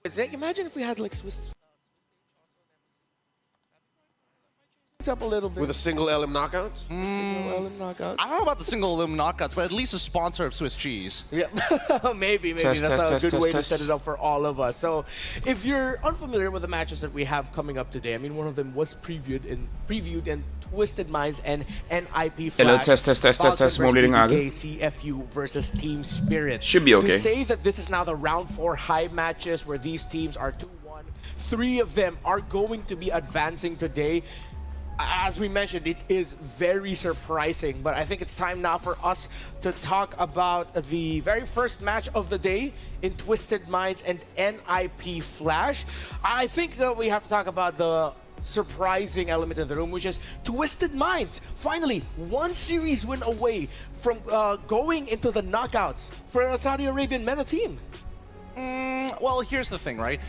Imagine if we had like Swiss up a little bit with a single LM knockouts. Single LM knockout. I don't know about the single LM knockouts, but at least a sponsor of Swiss cheese. Yeah, maybe that's a good way to set it up for all of us. So, if you're unfamiliar with the matches that we have coming up today, I mean, one of them was previewed in Twisted Minds and NIP Flash. Hello, test. Mau leading aga. CFU versus Team Spirit. Should be okay. To say that this is now the round 4 high matches where these teams are 2-1, 3 of them are going to be advancing today. As we mentioned, it is very surprising, but I think it's time now for us to talk about the very first match of the day in Twisted Minds and NIP Flash. I think we have to talk about the surprising element in the room, which is Twisted Minds. Finally, one series win away from going into the knockouts for a Saudi Arabian MENA team. Well, here's the thing, right?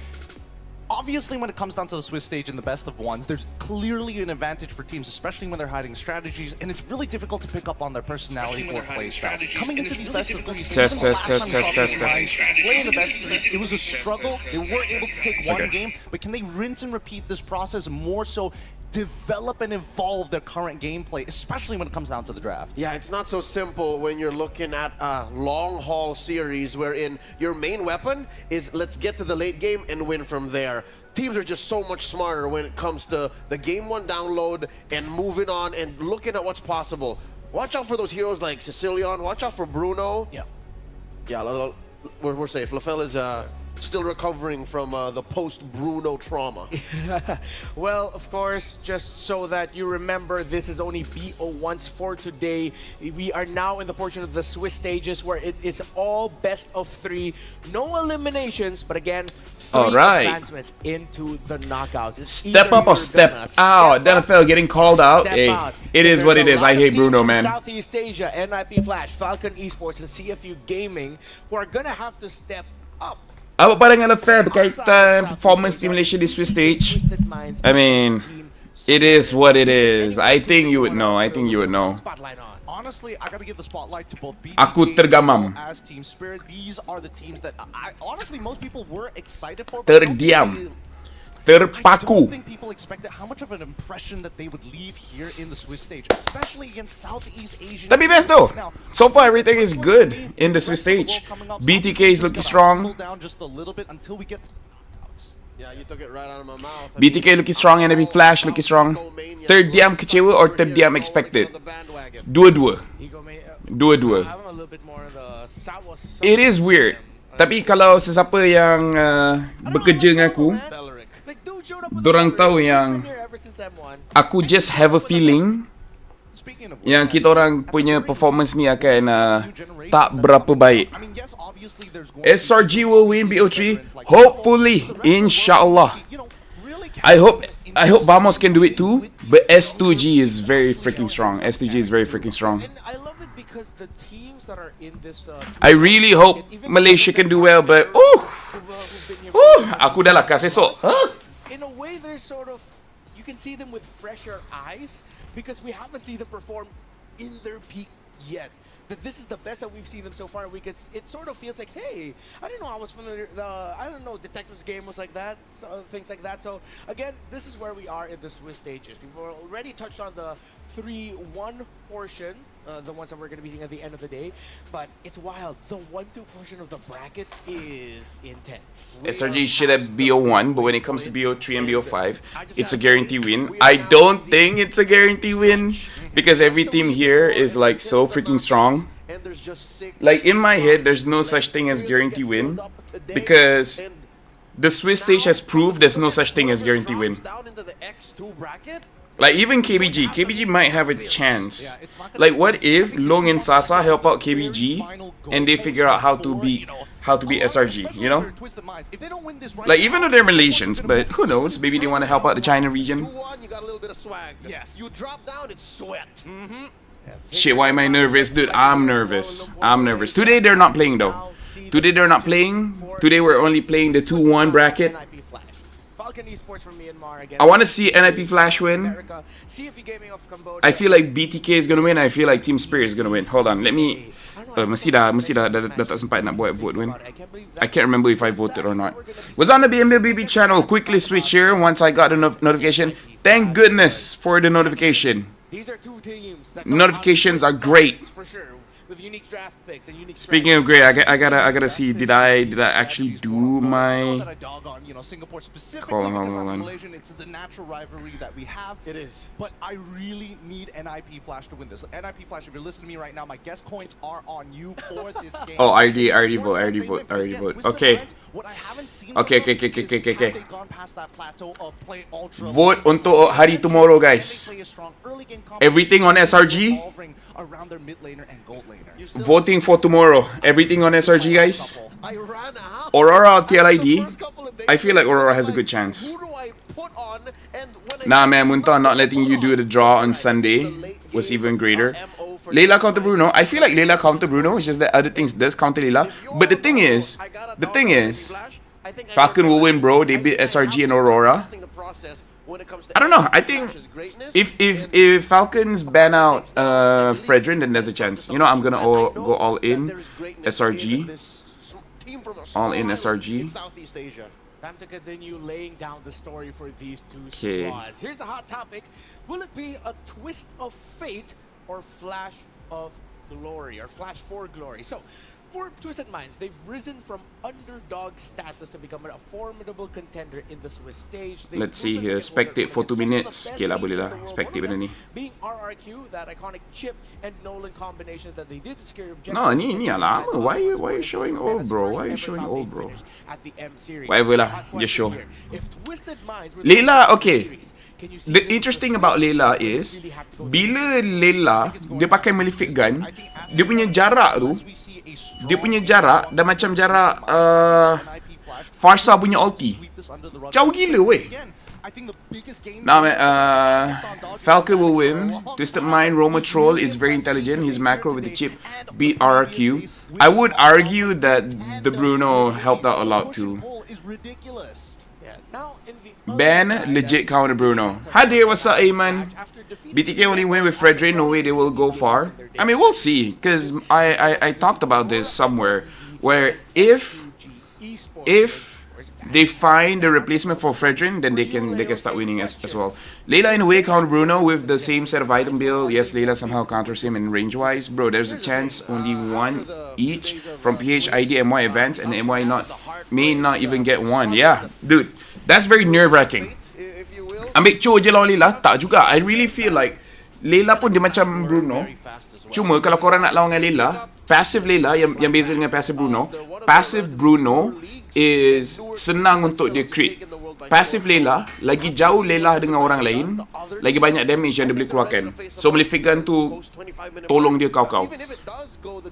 Obviously, when it comes down to the Swiss stage and the best of ones, there's clearly an advantage for teams, especially when they're hiding strategies, and it's really difficult to pick up on their personality or play style. Coming into these best of threes, Test. playing the best of threes, it was a struggle. They weren't able to take one game, but can they rinse and repeat this process more so? Develop and evolve their current gameplay, especially when it comes down to the draft. Yeah, it's not so simple when you're looking at a long haul series wherein your main weapon is let's get to the late game and win from there. Teams are just so much smarter when it comes to the game 1 download and moving on and looking at what's possible. Watch out for those heroes like Sicilian. Watch out for Bruno. Yeah, we're safe. Laphel is still recovering from the post-Bruno trauma. Well, of course, just so that you remember, this is only BO1s for today. We are now in the portion of the Swiss stages where it is all best of 3, no eliminations, but again, 3 advancements into the knockouts. It's Step up or step out. Laphel getting called out. Hey, it is what it is. I hate Bruno, man. Southeast Asia, NIP Flash, Falcon Esports, and CFU Gaming, who are gonna have to step up. Apa pa dengan Laphel berkait performance stimulation di Swiss stage? I mean, it is what it is. I think you would know. Honestly, I gotta give the spotlight to both BTK Aku tergamam. as Team Spirit. These are the teams that honestly most people were excited for. Terdiam. I don't Terpaku. think people expected how much of an impression that they would leave here in the Swiss stage, especially against Southeast Asian. Tapi best though. So far everything is good in the Swiss stage. BTK is looking strong. Down just a little bit until we get to Yeah, you took it right out of my mouth. BTK looking strong, NIP Flash looking strong. Third diam kecewa or third diam expected? Dua-dua. It is weird. Tapi kalau sesiapa yang bekerja dengan aku, dorang tahu yang aku just have a feeling yang kita orang punya performance ni akan tak berapa baik. SRG will win BO3, hopefully, inshallah. I hope Vamos can do it too, but S2G is very freaking strong. S2G is very freaking strong. I really hope Malaysia can do well, but aku dah lah kasih esok. In a way, they're sort of, you can see them with fresher eyes because we haven't seen them perform in their peak yet. That this is the best that we've seen them so far. Because it sort of feels like, hey, I didn't know I was familiar. I don't know Detective's game was like that, so things like that. So again, this is where we are in the Swiss stages. We've already touched on the 3-1 portion, the ones that we're going to be seeing at the end of the day. But it's wild. The 1-2 portion of the bracket is intense. SRG should have BO1, but when it comes to BO3 and BO5, it's a guarantee win. I don't think it's a guarantee win because every team here is like so freaking strong. Like in my head, there's no such thing as guarantee win because the Swiss stage has proved there's no such thing as guarantee win. Like even KBG might have a chance. Like what if Long and Sasa help out KBG and they figure out how to beat SRG, you know? Like even though they're Malaysians, but who knows? Maybe they want to help out the China region. Shit, why am I nervous? Dude, I'm nervous. Today they're not playing though. Today we're only playing the 2-1 bracket. I want to see NIP Flash win. I feel like BTK is gonna win. I feel like Team Spirit is gonna win. Hold on, let me Mesti dah tak sempat nak buat vote kan. I can't remember if I voted or not. Was on the BMBB channel. Quickly switch here once I got a notification. Thank goodness for the notification. These are two teams that Notifications are great. for sure. With unique draft picks and unique Speaking of great, I gotta see. Did I actually do my? that I dog on, Singapore specifically Hold on, because hold I'm on. Malaysian. It's the natural rivalry that we have. It is. But I really need NIP Flash to win this. NIP Flash, if you're listening to me right now, my guest coins are on you for this game. Oh, I already vote. Okay. What I haven't seen Okay. from them is have they gone past that plateau of play ultra Vote untuk hari tomorrow, Can they guys. play a strong early game Everything on combination SRG. revolving around their mid laner and gold laner. Voting for tomorrow. Everything on SRG, guys. I ran out. Aurora TLID. The first couple of days, I feel like Aurora was has a good chance. Who do I put on? And when I Nah, got man, the Munta slot, not letting you do the draw on Sunday was even greater. Layla counter Bruno. I feel like Layla counter Bruno. It's just that other things does counter Layla. But the thing is, Falcon will win, bro. They beat SRG and Aurora. I don't know. I think if Falcons ban out Fredrin, then there's a chance. I'm gonna go all in SRG. All in SRG. Southeast Asia. Time to continue laying down the story for these two Okay. squads. Here's the hot topic. Will it be a twist of fate or flash of glory or flash for glory? So, for Twisted Minds, they've risen from underdog status to become a formidable contender in the Swiss stage. They've Let's see proven here. they can Spectate for 2 overcome some of the minutes. best Okay lah, boleh teams lah. in the world. Spectate One of benda them ni. being RRQ, that iconic Chip and Nolan combination that they did to scare objectives. No, ni lama. Why you showing old, bro? Why you showing old, bro? At the M series. Whatever lah, Hot just question show. here. If Twisted Minds were Layla, the okay. series, can you see The this interesting as a about swing, Layla or do you is really have to go bila Layla dia pakai malefic gun, dia punya jarak tu, dia punya jarak dah macam jarak Farsa punya ulti. Jauh gila weh. Nah, man, Falcon will win. Twisted Mind, Roma Troll is very intelligent. His macro with the chip beat RRQ. I would argue that the Bruno helped out a lot too. Yeah, now in the Ben, legit counter Bruno. Hi there, what's up, Ayman? BTK only win with Fredrin, no way they will go far. I mean, we'll see, because I talked about this somewhere, where if they find a replacement for Fredrin, then they can start winning as well. Layla in a way counter Bruno with the same set of item build. Yes, Layla somehow counters him in range wise. Bro, there's a chance only one each from PH, ID, MY events, and MY may not even get one. Yeah, dude, that's very nerve-wracking. If you will. Ambil Cho je lawan Layla? Tak juga. I really feel like Layla pun dia macam Bruno. Cuma kalau korang nak lawan dengan Layla, passive Layla yang beza dengan passive Bruno is senang untuk dia crit. Passive Layla, lagi jauh Layla dengan orang lain, lagi banyak damage yang dia boleh keluarkan. So malefic gun tu tolong dia kau-kau.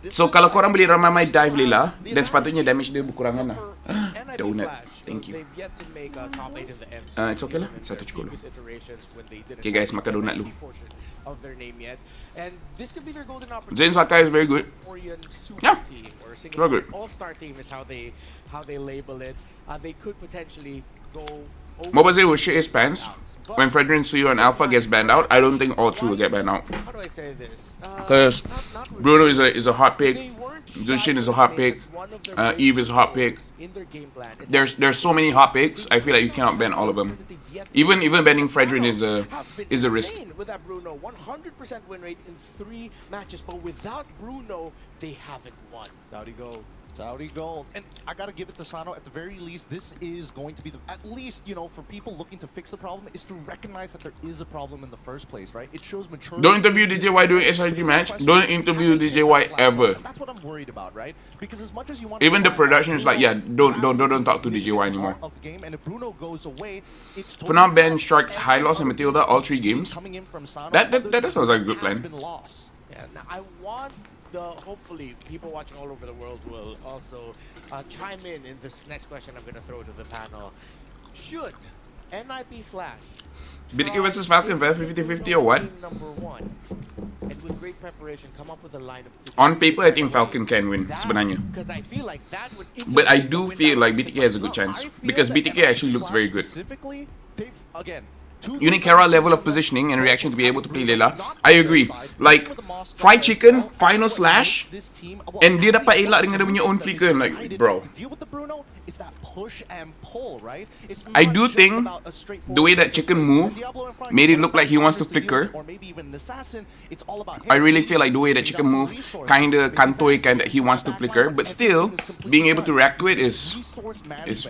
So kalau korang boleh ramai-ramai dive Layla, dan sepatutnya damage dia berkurangan lah. Donut. Thank you. It's okay lah. Satu cukup lah. Okay guys, makan donut dulu. Of their name yet, and this could be their golden James opportunity. Wakai is very good. Super Yeah, team or very good. all-star team is how they label it. They could potentially go. Mobazir will shit his pants when Fredrin, Suyo, and Alpha gets banned out. I don't think all three will get banned out. How do I say this? Because Not really. Bruno is a hot pick. They weren't Zushin is a shy hot to pick. make one of their Eve is a hot pick. in their game plan. It's There's so many hot picks. I feel like you cannot ban all of them. Even banning Fredrin is a risk. Insane with that Bruno, 100% win rate in 3 matches, but without Bruno, they haven't won. Saudi gold. And I gotta give it to Sano. At the very least, this is going to be at least, for people looking to fix the problem, is to recognize that there is a problem in the first place, right? It shows maturity. Don't interview DJY during SIG match. Don't interview DJY ever. That's what I'm worried about, right? Because as much as you want Even the production is like, yeah, don't talk to DJY anymore. Of the game, and if Bruno goes away, it's For now, Ben strikes High Loss and Matilda all 3 games. Coming in from Sano, That sounds like a good has plan. been lost. Yeah, now I want hopefully people watching all over the world will also chime in this next question I'm going to throw to the panel. Should NIP Flash BTK versus Falcon, 50-50 or what? number 1 and with great preparation come up with a line of On paper, I think Falcon can win sebenarnya. because I feel like that would But I do feel like BTK has a good chance because BTK actually looks very good. Specifically, again, You need Kara level of positioning and reaction to be able to play Layla. I agree. Like, fried chicken, final slash, and dia dapat elak dengan dia punya own flicker. Like, bro. I do think the way that chicken moved made it look like he wants to flicker. I really feel like the way that chicken moves kinda kantoi kinda he wants to flicker, but still being able to react to it is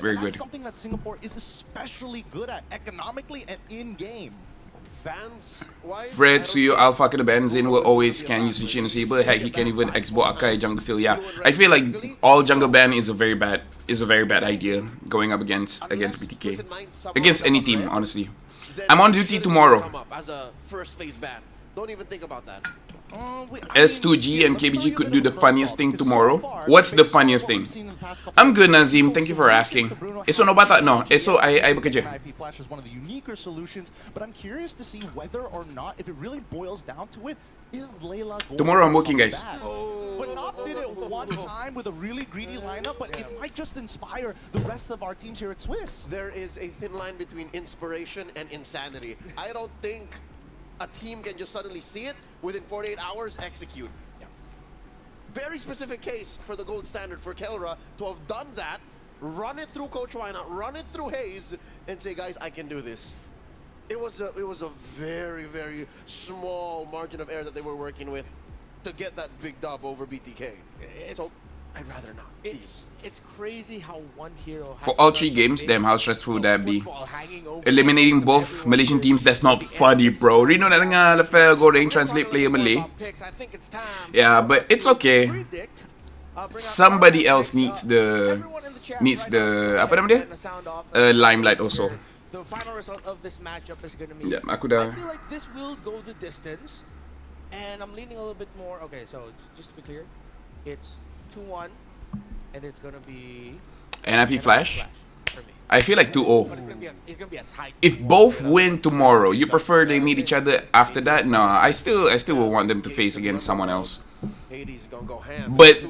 very good. Something that Singapore is especially good at economically and in game. Fred, Suyo, Alpha, the Benzin will always can use Shin Saber. Heck, he can even X-Bo Akai jungle still. Yeah, I feel like all jungle ban is a very bad idea going up against BTK, against any team, honestly. I'm on duty tomorrow. As a first phase ban. Don't even think about that. S2G and KBG could do the funniest thing tomorrow. What's the funniest thing? I'm good, Nazim. Thank you for asking. Eso no bata? No. Eso ay bekerja. IP Flash is one of the uniquer solutions, but I'm curious to see whether or not, if it really boils down to it, is Layla going Tomorrow I'm working, guys. But not did it one time with a really greedy lineup, but it might just inspire the rest of our teams here at Swiss. There is a thin line between inspiration and insanity. I don't think a team can just suddenly see it within 48 hours execute. Very specific case for the gold standard for Kelra to have done that, run it through Coach Wynot, run it through Hayes, and say, guys, I can do this. It was a very, very small margin of error that they were working with to get that big dub over BTK. So I'd rather not. It's crazy how one hero has For all 3 games, damn, how stressful would that be? Eliminating both Malaysian teams, that's not funny, bro. Rino na nga Laphel goreng translate player Malay. Yeah, but it's okay. Somebody else needs the apa nama dia? Limelight also. The final result of this matchup is going to be. Yeah, aku dah. I feel like this will go the distance, and I'm leaning a little bit more. Okay, so just to be clear, it's 2-1, and it's going to be NIP Flash. For me. I feel like 2-0. But it's gonna be a tight. If both win tomorrow, you prefer they meet each other after that? No, I still will want them to face against someone else. Hades gonna go ham. But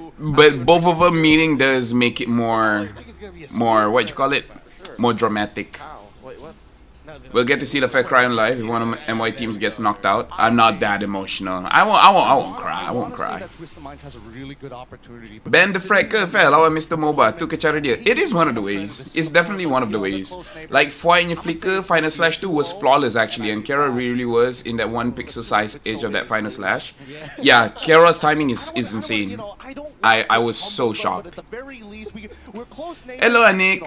both of them meeting does make it more what you call it, more dramatic. Wait, what? We'll get to see Laphel cry on live if one of MY teams gets knocked out. I'm not that emotional. I won't cry. I won't cry. Ben the Frek ke Fel lawan Mr. MOBA tu ke cara dia. It is one of the ways. It's definitely one of the ways. Like Foy Flicker final slash 2 was flawless actually, and Kara really was in that 1 pixel size edge of that final slash. Yeah, Kara's timing is insane. I was so shocked. Hello Anik.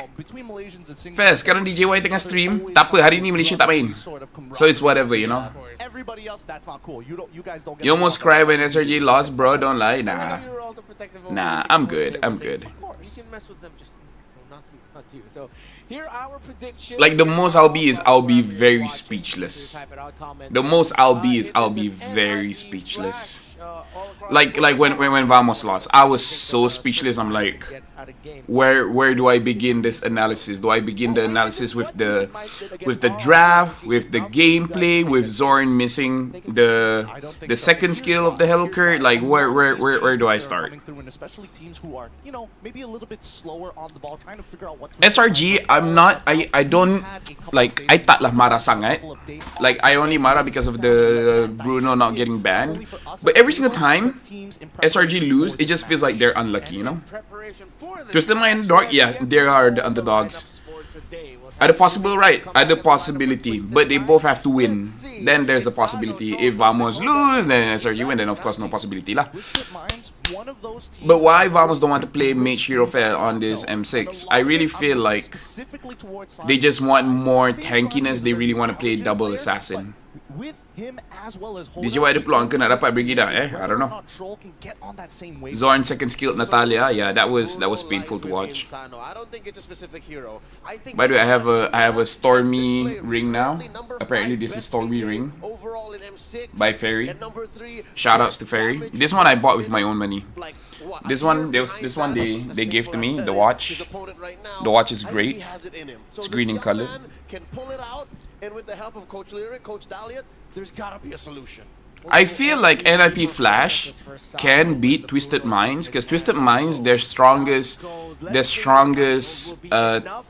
Fel, sekarang DJY tengah stream. Tak apa, hari ni Malaysia tak main. So it's whatever, you know. Everybody else, that's not cool. You guys don't get. You almost cry when SRG lost, bro. Don't lie. Nah, I'm good. I'm good. You can mess with them, just not you. So here our prediction. Like the most I'll be is I'll be very speechless. The most I'll be is I'll be very speechless. Like when Vamos lost, I was so speechless. I'm like, where do I begin this analysis? Do I begin the analysis with the draft, with the gameplay, with Zorn missing the second skill of the Hellcurt? Like where do I start? SRG, I don't like, I tak lah marah sangat. Like I only marah because of the Bruno not getting banned. But every single time SRG lose, it just feels like they're unlucky, you know? Twisted Mind Dark, yeah, they are the underdogs. Ada possible, right? Ada possibility, but they both have to win. Then there's a possibility. If Vamos lose, then SRG win, then of course no possibility lah. But why Vamos don't want to play Mage Hero Fair on this M6? I really feel like they just want more tankiness. They really want to play double assassin. DJY ada peluang ke nak dapat Brigida? I don't know. Zorn second skill Natalia, yeah, that was painful to watch. By the way, I have a Stormy ring now. Apparently this is Stormy ring by Fairy. Shoutouts to Fairy. This one I bought with my own money. This one they gave to me. The watch is great. It's green in color. Can pull it out, and with the help of Coach Lyric, Coach Daliot, there's gotta be a solution. I feel like NIP Flash can beat Twisted Minds because Twisted Minds, their strongest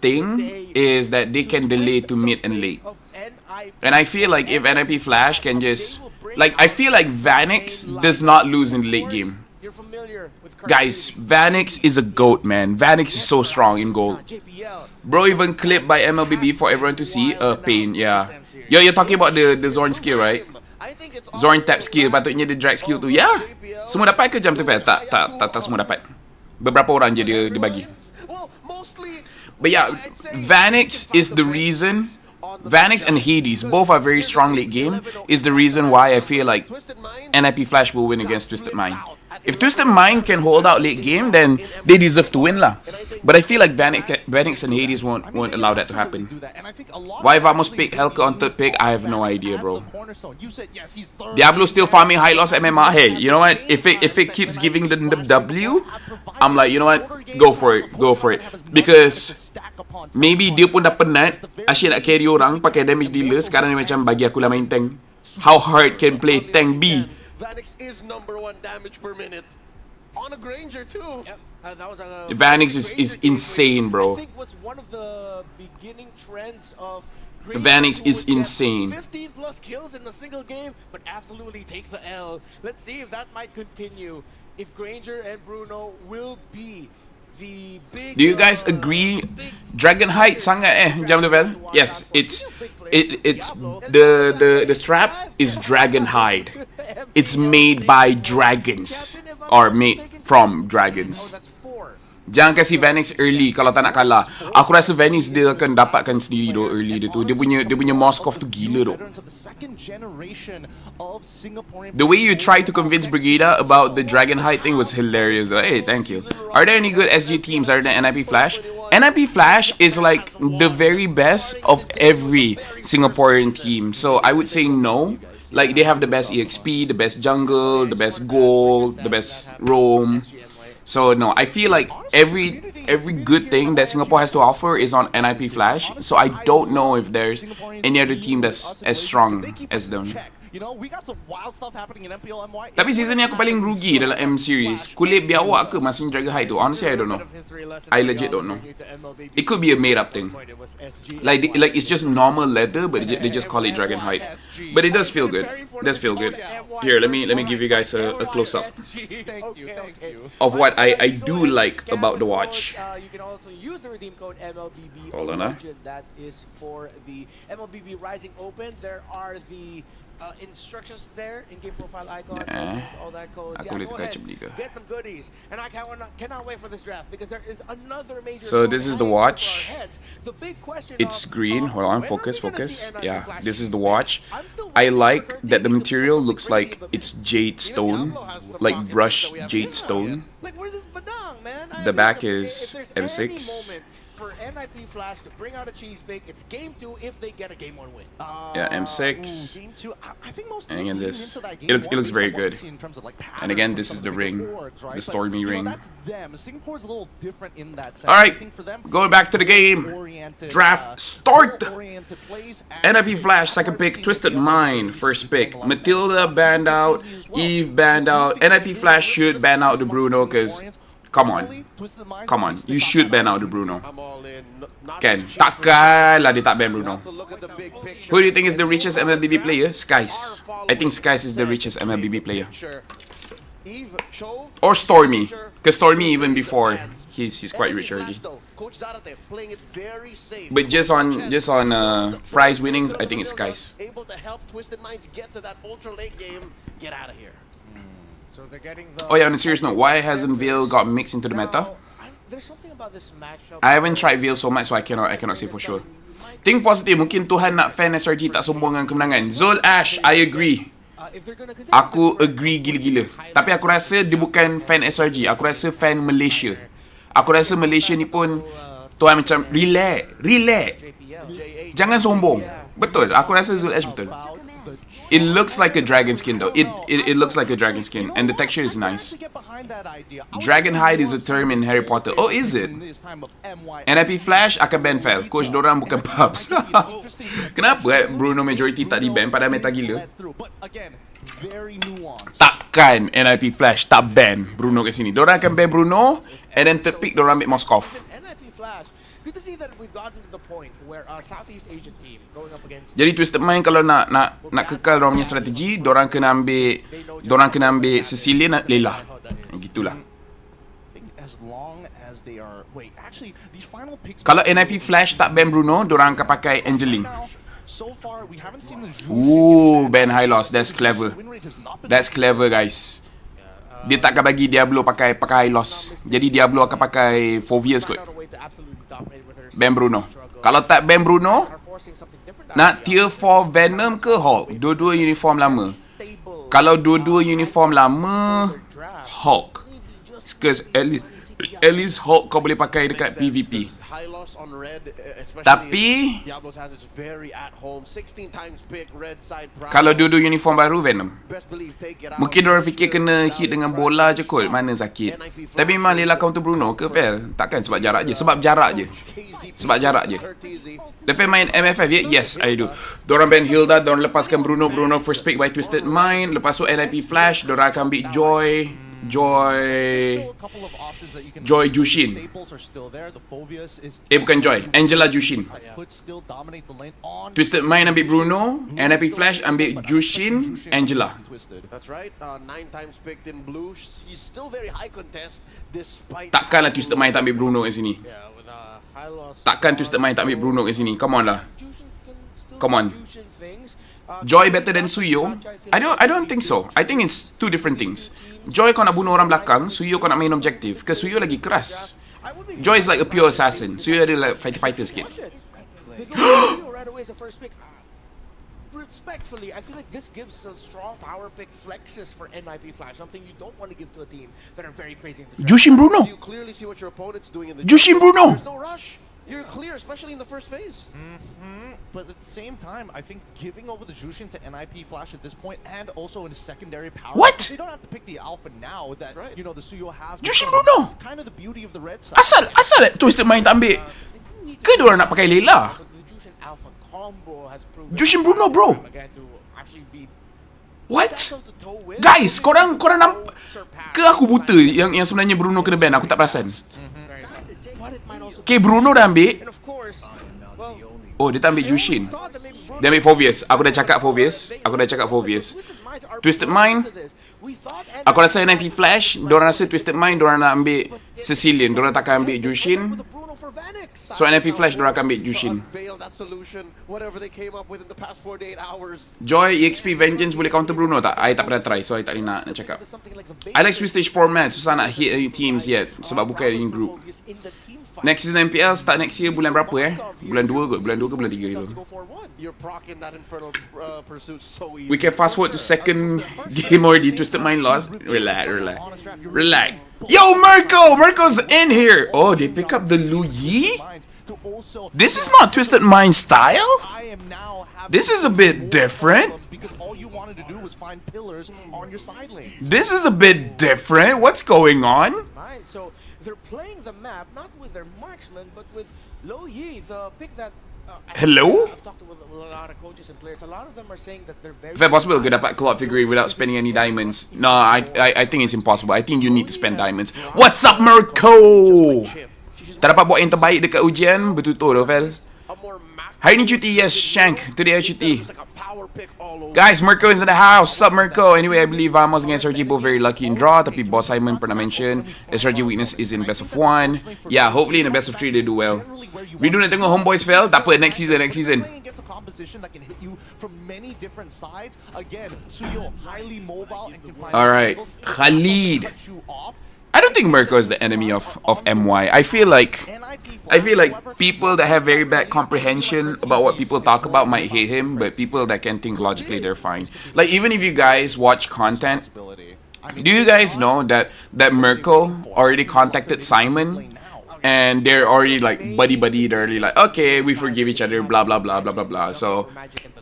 thing is that they can delay to mid and late. And I feel like if NIP Flash can just... Like, I feel like Vanix does not lose in the late game. Guys, Vanix is a GOAT, man. Vanix is so strong in gold. Bro, even clipped by MLBB for everyone to see. Pain, yeah. Yo, you're talking about the Zorn skill, right? Zorn tap skill, patutnya dia drag skill tu. Ya, semua dapat ke jam tu, Fel? Tak semua dapat. Beberapa orang je dia bagi. But yeah, Vanix is the reason. Vanix and Hades, both are very strong late game, is the reason why I feel like NIP Flash will win against Twisted Mind. If Twisted Mind can hold out late game, then they deserve to win lah. But I feel like Vanix and Hades won't allow that to happen. Why Vamos pick Helka on third pick, I have no idea, bro. Diablo still farming high loss MMR. Hey, you know what? If it keeps giving them the W, I'm like, you know what? Go for it. Because maybe dia pun dah penat asyik nak carry orang pakai damage dealer. Sekarang dia macam bagi aku lah main tank. How hard can play tank be? Vanix is #1 damage per minute on a Granger too. Vanix is insane, bro. I think was one of the beginning trends of Vanix is insane. 15 plus kills in a single game, but absolutely take the L. Let's see if that might continue. If Granger and Bruno will be the big. Do you guys agree? Dragon Height sangat jam tu, Vel? Yes, it's the strap is Dragon Hide. It's made by dragons or made from dragons. Jangan kasih Vanix early kalau tak nak kalah. Aku rasa Vanix dia akan dapatkan sendiri do early dia tu. Dia punya Moskov tu gila tu. The way you try to convince Brigida about the Dragon Height thing was hilarious. Hey, thank you. Are there any good SG teams other than NIP Flash? NIP Flash is like the very best of every Singaporean team. So I would say no. Like they have the best EXP, the best jungle, the best gold, the best roam. So no, I feel like every good thing that Singapore has to offer is on NIP Flash. So I don't know if there's any other team that's as strong as them. Tapi season ni aku paling rugi dalam M series. Kulit biawak ke masukin Dragon High tu? Honestly, I don't know. I legit don't know. It could be a made up thing. Like it's just normal leather, but they just call it Dragon Hide. But it does feel good. It does feel good. Here, let me give you guys a close up of what I do like about the watch. You can also use the redeem code MLBB. Hold on, That is for the MLBB Rising Open. There are the instructions there, in-game profile icon, all that codes. Yeah, go ahead, get them goodies. And I cannot wait for this draft because there is another major. So this is the watch. The big question It's green. Hold on, focus. Yeah, this is the watch. I like that the material looks like it's jade stone, like brushed jade stone. Like, where's this badang, man? The back is M6. For NIP Flash to bring out a cheese pick, it's game 2 if they get a game 1 win. Yeah, M6. Game 2, I think most and again, this it looks very good. And again, this is the ring, the Stormy ring. Singapore's a little different in that sense. All right, going back to the game. Draft start. NIP Flash second pick, Twisted Mind first pick. Matilda banned out, Eve banned out. NIP Flash should ban out the Bruno because. Come on, you should ban out the Bruno. Ken, takkan lah dia tak ban Bruno. Who do you think is the richest MLBB player? Skies. I think Skies is the richest MLBB player. Or Stormy, because Stormy even before he's quite rich already. But just on prize winnings, I think it's Skies. Able to help Twisted Mind to get to that ultra late game. Get out of here. So they're getting the Oh yeah, on a serious note, why hasn't Veil got mixed into the meta? There's something about this matchup. I haven't tried Veil so much, so I cannot say for sure. Think positive, mungkin Tuhan nak fan SRG tak sombong dengan kemenangan. Zul Ash, I agree. Aku agree gila-gila. Tapi aku rasa dia bukan fan SRG, aku rasa fan Malaysia. Aku rasa Malaysia ni pun Tuhan macam relax. Jangan sombong. Betul, aku rasa Zul Ash betul. It looks like a dragon skin though. It looks like a dragon skin and the texture is nice. Dragon hide is a term in Harry Potter. Oh, is it? NIP Flash akan ban Fel. Coach dorang bukan pubs. Kenapa Bruno majority tak di ban pada meta gila? Takkan NIP Flash tak ban Bruno kat sini. Dorang akan ban Bruno and then third pick dorang ambil Moskov. NIP Flash good to see that we've gotten to the point where a Southeast Asian team going up against Jadi Twisted Mind kalau nak kekal dorang punya strategi, dorang kena ambil Sicilian Layla. Gitulah. As long as they are actually these final picks. Kalau NIP Flash tak ban Bruno, dorang akan pakai Angeling. So far we haven't seen the Ooh, ban high loss. That's clever. That's clever, guys. Dia takkan bagi Diablo pakai high loss. Jadi Diablo akan pakai Fovius kot. Ban Bruno. Kalau tak ban Bruno, nak tier 4 Venom ke Hulk? Dua-dua uniform lama. Kalau dua-dua uniform lama, Hulk. Because at least Hulk kau boleh pakai dekat PvP. Tapi kalau dua-dua uniform baru Venom, mungkin orang fikir kena hit dengan bola je kot, mana sakit. Tapi memang Layla counter Bruno ke Fel? Takkan sebab jarak je. Sebab jarak je. Laphel main MFF ya? Yes, I do. Diorang ban Hilda, diorang lepaskan Bruno first pick by Twisted Mind. Lepas tu NIP Flash, diorang akan ambil Joy Jushin. Bukan Joy, Angela Jushin. Twisted Mind ambil Bruno, NIP Flash ambil Jushin, Angela. That's right. 9 times picked in blue. She's still very high contest despite. Takkanlah Twisted Mind tak ambil Bruno kat sini. Takkan Twisted Mind tak ambil Bruno kat sini. Come on lah. Come on. Joy better than Suyo? I don't think so. I think it's two different things. Joy kau nak bunuh orang belakang, Suyo kau nak main objektif. Ke Suyo lagi keras. Joy is like a pure assassin. Suyo ada like fighter sikit. Respectfully, I feel like this gives a strong power pick flexes for NIP Flash, something you don't want to give to a team that are very crazy in the draft. Jushin Bruno. You clearly see what your opponent's doing in the Jushin Bruno. There's no rush. You're clear, especially in the first phase. But at the same time, I think giving over the Jushin to NIP Flash at this point, and also in his secondary power, What? they don't have to pick the alpha now that Right. you know the Suyo has. Jushin Bruno. It's kind of the beauty of the red side. Asal Twisted Mind tak ambil? Ke diorang nak pakai Layla? The Jushin Alpha combo has proven Jushin Bruno, bro. again to actually be What? toe-to-toe with. Guys, korang nampak ke aku buta yang sebenarnya Bruno kena ban? Aku tak perasan. But it might also Okay, Bruno dah ambil. and of course, well, Oh, dia tak ambil Jushin. thought that maybe Bruno Dia ambil Fovius. Aku dah cakap Fovius. Twisted Mind. Aku rasa NIP Flash, diorang rasa Twisted Mind, diorang nak ambil Sicilian. Diorang takkan ambil Jushin. So NIP Flash, diorang akan ambil Jushin. Unveil that solution, whatever they came up with in the past 48 hours. Joy, EXP, Vengeance boleh counter Bruno tak? I tak pernah try, so I tak boleh nak cakap. I like Swiss Stage format. Susah nak hit any teams yet. Sebab bukan in group. Next season MPL start next year bulan berapa Bulan 2 kot? Bulan 2 ke bulan 3 gitu. You're procking that infernal pursuit so easy. We can fast forward to second game already. Twisted Mind lost. Relax. Yo, Mirko's in here. Oh, they pick up the Lu Yi? This is not Twisted Mind style? This is a bit different. Because all you wanted to do was find pillars on your side lane. This is a bit different. What's going on? So they're playing the map not with their marksman but with Lo Yi, the pick that. Hello? I've talked to a lot of coaches and players. A lot of them are saying that they're very. If it's possible to dapat Claude figurine without spending any diamonds. No, I think it's impossible. I think you need to spend diamonds. What's up, Mirko? Tak dapat buat yang terbaik dekat ujian, betul-betul Laphel. Hari ni cuti, yes, Shank. Today I cuti. Guys, Mirko is in the house. What's up, Mirko? Anyway, I believe Vamos against SRG both very lucky in draw. Tapi Boss Simon pernah mention SRG weakness is in best of 1. Yeah, hopefully in the best of 3 they do well. Rindu nak tengok Homeboys fail? Tak apa, next season. Gets a composition that can hit you from many different sides. Again, Suyo highly mobile and can find Alright, Khalid. I don't think Mirko is the enemy of MY. I feel like people that have very bad comprehension about what people talk about might hate him, but people that can think logically, they're fine. Like, even if you guys watch content, do you guys know that Mirko already contacted Simon? And they're already like buddy. They're already like, okay, we forgive each other, blah blah blah blah blah blah. So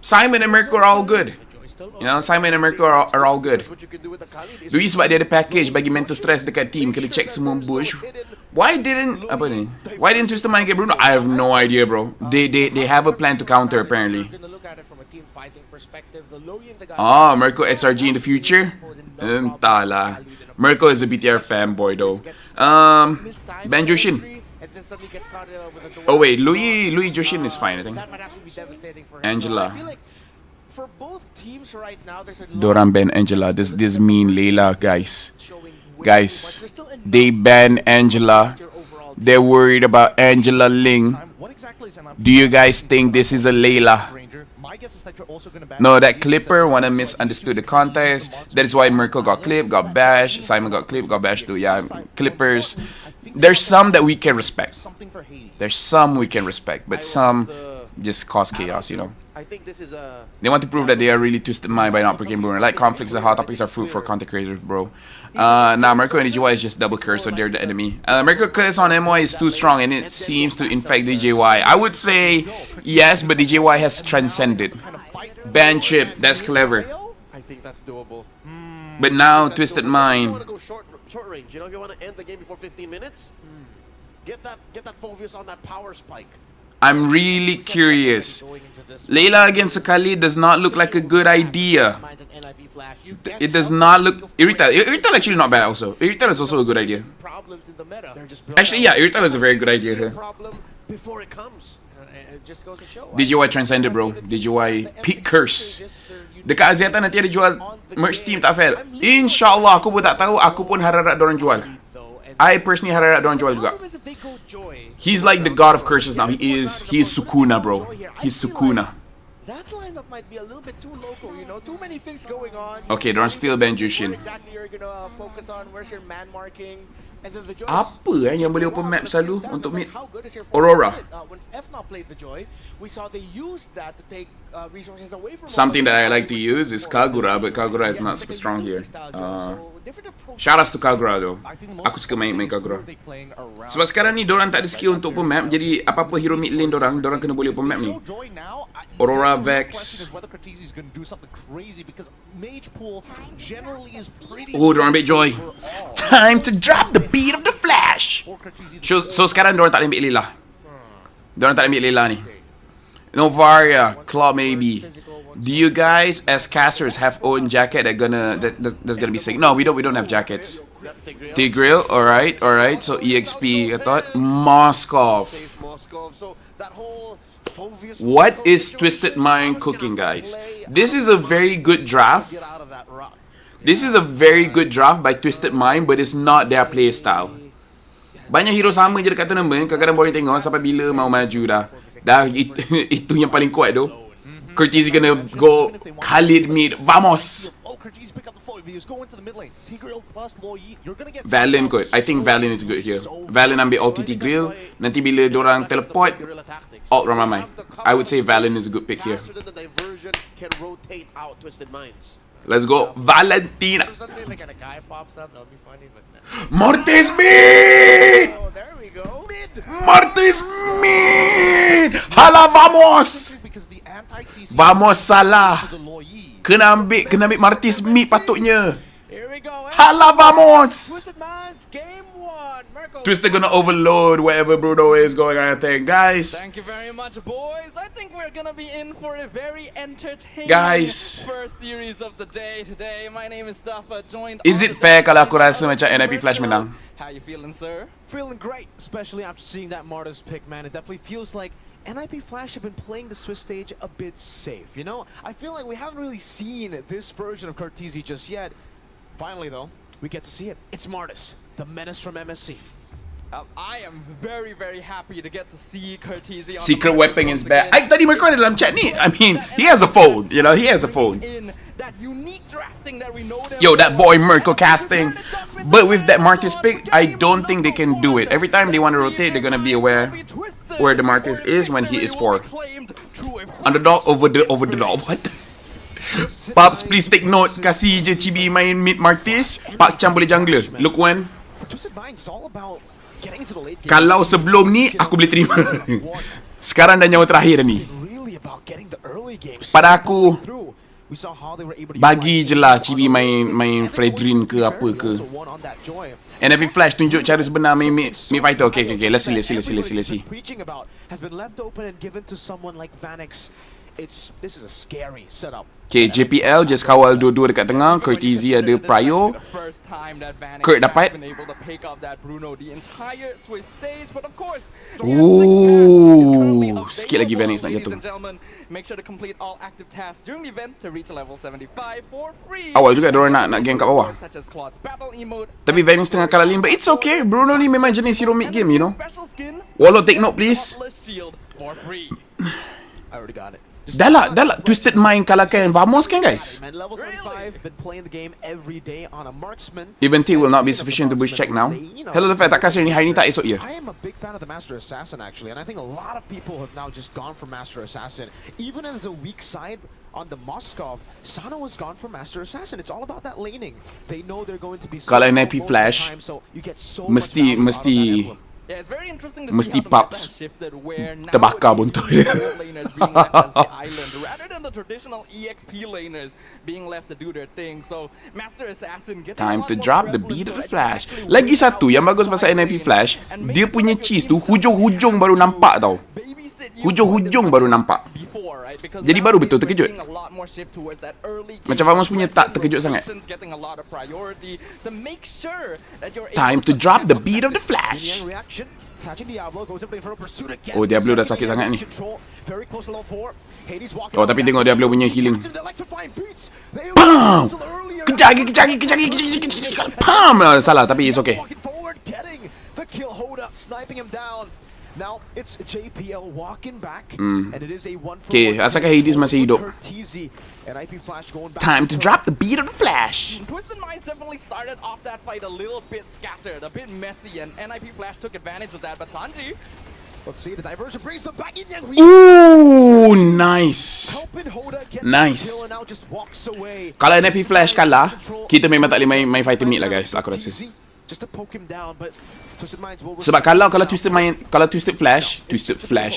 Simon and Mirko are all good. You know, Simon and Mirko are all good. Luis sebab dia ada package bagi mental stress dekat team, kena check semua bush. Why didn't Twisted Mind get Bruno? I have no idea, bro. They have a plan to counter apparently. Oh, Mirko SRG in the future? Entahlah. Mirko is a BTR fanboy though. Ben Jushin. then suddenly gets caught with a door. Oh wait, Louis Joshin is fine, I think. That might actually be devastating for him. Angela. So I feel like for both teams right now, there's a lot Doran ban Angela. This mean Layla, guys. showing way Guys, too much. There's still enough they ban Angela. your overall They're worried about Angela Ling. What exactly is Do you guys think this is a Layla? Ranger? My guess is that you're also gonna ban No, that Clipper wanna misunderstood the contest. That is why Mirko got clipped, got bashed. Simon got clipped, got bashed too. Yeah, Clippers. There's some that we can respect. something for Haiti. There's some we can respect, but some just cause chaos, you know. I think this is a. They want to prove that they are really twisted mind by not picking Bruner. Like conflicts and hot topics are food for content creators, bro. Now Mirko and DJY is just double curse, so they're the enemy. Mirko curse on MY is too strong and it seems to infect DJY. I would say yes, but DJY has transcended. Ban chip, that's clever. I think that's doable. But now That's Twisted doable. If you Mind. want to go short range, you know, if you want to end the game before 15 minutes, get that Phovius on that power spike. I'm really curious. Layla against Akali does not look like a good idea. It does not look. Irrital actually not bad also. Irrital is also a good idea. problems in the meta. Actually, yeah, Irrital is a very good idea here. Problem before it comes. It just goes to show. DJY transcended, bro. DJY peak curse. Dekat Aziatan nanti ada jual merch team tak fail. InsyaAllah aku pun tak tahu. Aku pun harap dorang jual. I personally harap dorang jual juga. He's like the god of curses now. He is Sukuna, bro. He's Sukuna. That lineup might be a little bit too local, you know. Too many things going on. Okay, dorang still ban Where Jushin. exactly you're gonna focus on? Where's your man marking? And then the Joy. Apa yang boleh open map selalu untuk mid? How good is your Aurora. when FNOP played the Joy, we saw they used that to take resources away from. Something that I like to use is Kagura, but Kagura is not super strong here. Shoutouts to Kagura though. Aku suka main Kagura. Sebab sekarang ni dorang tak ada skill untuk open map, jadi apa-apa hero mid lane dorang kena boleh open map ni. Aurora, Vex. Oh, dorang ambil Joy. Time to drop the beat of the flash. So sekarang dorang tak boleh ambil Layla. Dorang tak boleh ambil Layla ni. Novaria, Claw maybe. Do you guys as casters have own jacket that's gonna be sick? No, we don't have jackets. Tigreal, alright. So EXP, I thought. Moskov. What is Twisted Mind cooking, guys? This is a very good draft. This is a very good draft by Twisted Mind, but it's not their play style. Banyak hero sama je dekat tournament, kadang-kadang boleh tengok sampai bila mau maju dah. Itu yang paling kuat tu. Curtis gonna go Khalid mid. Vamos! Valen good. I think Valen is good here. Valen ambil ulti Tigreal. Nanti bila dorang teleport, ult ramai. I would say Valen is a good pick here. Let's go, Valentina. Something like a guy pops up, that'll be funny, but Mortis mid! oh, there we go. Mortis mid! Hala, vamos! Vamos salah. Kena ambil Martis mid patutnya. Here we go. Hala, vamos! Twisted Minds, game 1. Mirko. Twister gonna overload wherever Bruno is going, I think. Guys, Thank you very much, boys. I think we're gonna be in for a very entertaining Guys. first series of the day today. My name is Staffa, joined. is on it the fair bench kalau aku by rasa macam NIP Flash menang? How you feeling, sir? Feeling great, especially after seeing that Marta's pick, man. It definitely feels like NIP Flash have been playing the Swiss stage a bit safe, you know? I feel like we haven't really seen this version of Cartesi just yet. Finally, though, we get to see it. It's Martis, the menace from MSC. I am very, very happy to get to see Cartesi. Secret weapon is bad. Ay, tadi Mirko ada dalam chat ni. I mean, he has a phone. You know, he has a phone. In that unique drafting that we know them Yo, that for. boy Mirko casting. But with that Martis pick, I don't think they can do it. Every time they want to rotate, they're gonna be aware where the Martis is when he is 4. Underdog over the dog. What? Pops, please take note. Kasih je Chibi main mid Martis. Pak Chan boleh jungler. Look when. Twisted Mind's all about getting into the late game. Kalau sebelum ni, aku boleh terima. Sekarang dah nyawa terakhir ni. Really about getting the early games. Pada aku, Through. We saw how they were able to bagi je lah Chibi main Fredrin ke apa ke. NFP Flash tunjuk cara sebenar main mid fighter. Okay. Let's see. Preaching about has been left open and given to someone like Vanix. this is a scary setup. Okay, JPL just kawal dua-dua dekat tengah. Courtesy ada Pryo. Kurt dapat. Ooh, sikit lagi Vanix nak jatuh. Make sure to complete all active tasks during the event to reach level 75 for free. Awal juga diorang nak gang kat bawah. Tapi Vanix tengah kalah lane, but it's okay. Bruno ni memang jenis hero mid game, you know. Wallow, take note please. I already got it. Dah lah. Twisted Mind kalahkan Vamos kan guys? Level 75, been playing the game every day on a marksman. Even T will not be sufficient to bush check now. Hello Laphel, tak kasih ni hari ni tak esok ya. I am a big fan of the Master Assassin actually, and I think a lot of people have now just gone for Master Assassin. Even as a weak side on the Moskov, Sano has gone for Master Assassin. It's all about that laning. They know they're going to be Kalau so NIP most of the flash, time, so you get so much mesti value out of that emblem. Yeah, it's very interesting to Mesti see how the Paps meta has shifted where now terbakar we're buntut seeing dia. the laners being left as the island rather than the traditional EXP laners being left to do their thing. So Master Assassin getting Time a lot to more drop the prevalence, beat so of the it can flash. actually Lagi win satu out yang bagus the pasal side NIP lane flash, and make dia sure punya that your cheese team tu hujung-hujung baru nampak tau. babysit you Hujung-hujung for baru this nampak. before, right? Because Jadi baru nowadays betul we're terkejut. seeing a lot more shift towards that early game Macam Vamos punya tak terkejut sangat. rotations getting a lot of priority to make sure that you're Time to able drop the cancel beat of the Yin flash. Yang reaction, catching Diablo, goes in for a pursuit again. Oh, Diablo dah sakit sangat ni. Control, very close to level 4. Hades walking Oh, out tapi back. tengok Diablo punya healing. Captured the electrifying beats. They Bam! were earlier. Kejar lagi. Pam! Salah, tapi it's okay. Walking forward, getting the kill. Hold up, sniping him down. Now it's JPL walking back, and it is a 1-for-1. Okay, asalkan Hades masih hidup. Curtizi and IP Flash going back. Time to drop the beat of the flash. Twisted Minds definitely started off that fight a little bit scattered, a bit messy, and NIP Flash took advantage of that. But Sanji, Let's see, the diversion brings them back in. Ooh, nice. Helping Hoda get Nice. the kill and now just walks away. Kalau NIP flash kalah, kita memang tak boleh main fighter mid lah guys, aku rasa. Just to poke him down, but Twisted Minds will Sebab kalau Twisted Flash,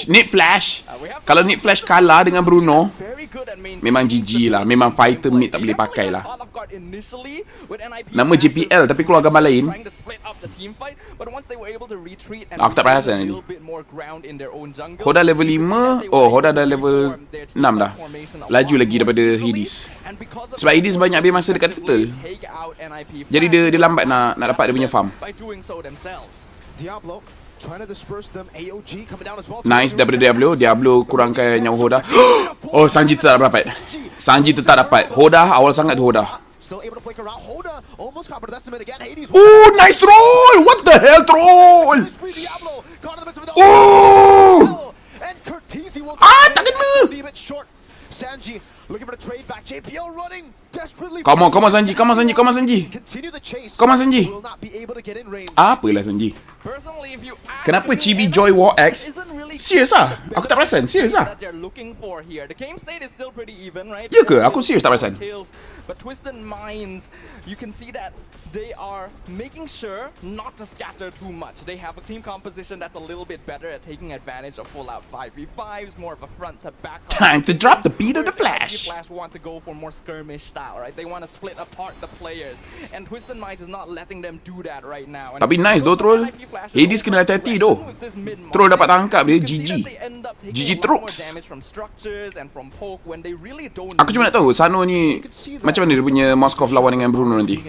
Need Flash. Kalau Need Flash kalah dengan Bruno, very good at maintaining memang GG lah. Memang fighter mid tak boleh pakai lah. caught off guard initially with NIP Nama Flashes JPL tapi keluar gambar lain. trying to split up the team fight, but once they were able to retreat and Aku tak regain perasan a ni. little bit more ground in their own jungle, Hoda level you could see 5. that they Oh, were Hoda able dah to level reform their team 6 dah. formation a Laju lot lagi more daripada easily, Hades. and because of Sebab that, Hades banyak habis masa dekat turtle. take out NIP Jadi Flash dia lambat nak dapat dia punya farm. by doing so themselves. Diablo trying to disperse them. AOG coming down as well. Nice daripada Diablo kurangkan nyawa Hoda. Oh, Sanji tetap dapat. Sanji tetap dapat. Hoda awal sangat tu Hoda. Still able to flick around. Hoda almost caught, but that's the mid again. Hades. Oh, nice troll! What the hell troll? Diablo caught in the midst of it. Oh! And Curtizi will Tak kena. be a bit short. Sanji looking for the trade back. JPL running desperately. Come on Sanji. Continue the chase. Come on, Sanji. Will not be able to get in range. Apalah Sanji. Personally, if you ask Kenapa me, Chibi NIP Joy War X? isn't really Serius ah? Aku tak perasan. Serius ah? that they're looking for here. The game state is still pretty even, right? Ya ke? Aku serius tak perasan. Kills, but Twisted Minds, you can see that they are making sure not to scatter too much. They have a team composition that's a little bit better at taking advantage of full-out 5v5s, more of a front-to-back. Time to drop the beat of the flash. Flash want to go for more skirmish style, right? They want to split apart the players, and Twisted Minds is not letting them do that right now. And Tapi nice doh troll. Hades kena hati-hati doh. Troll dapat tangkap dia GG. GG Troops. Aku cuma nak tahu Sano ni macam mana dia punya Moskov lawan dengan Bruno nanti.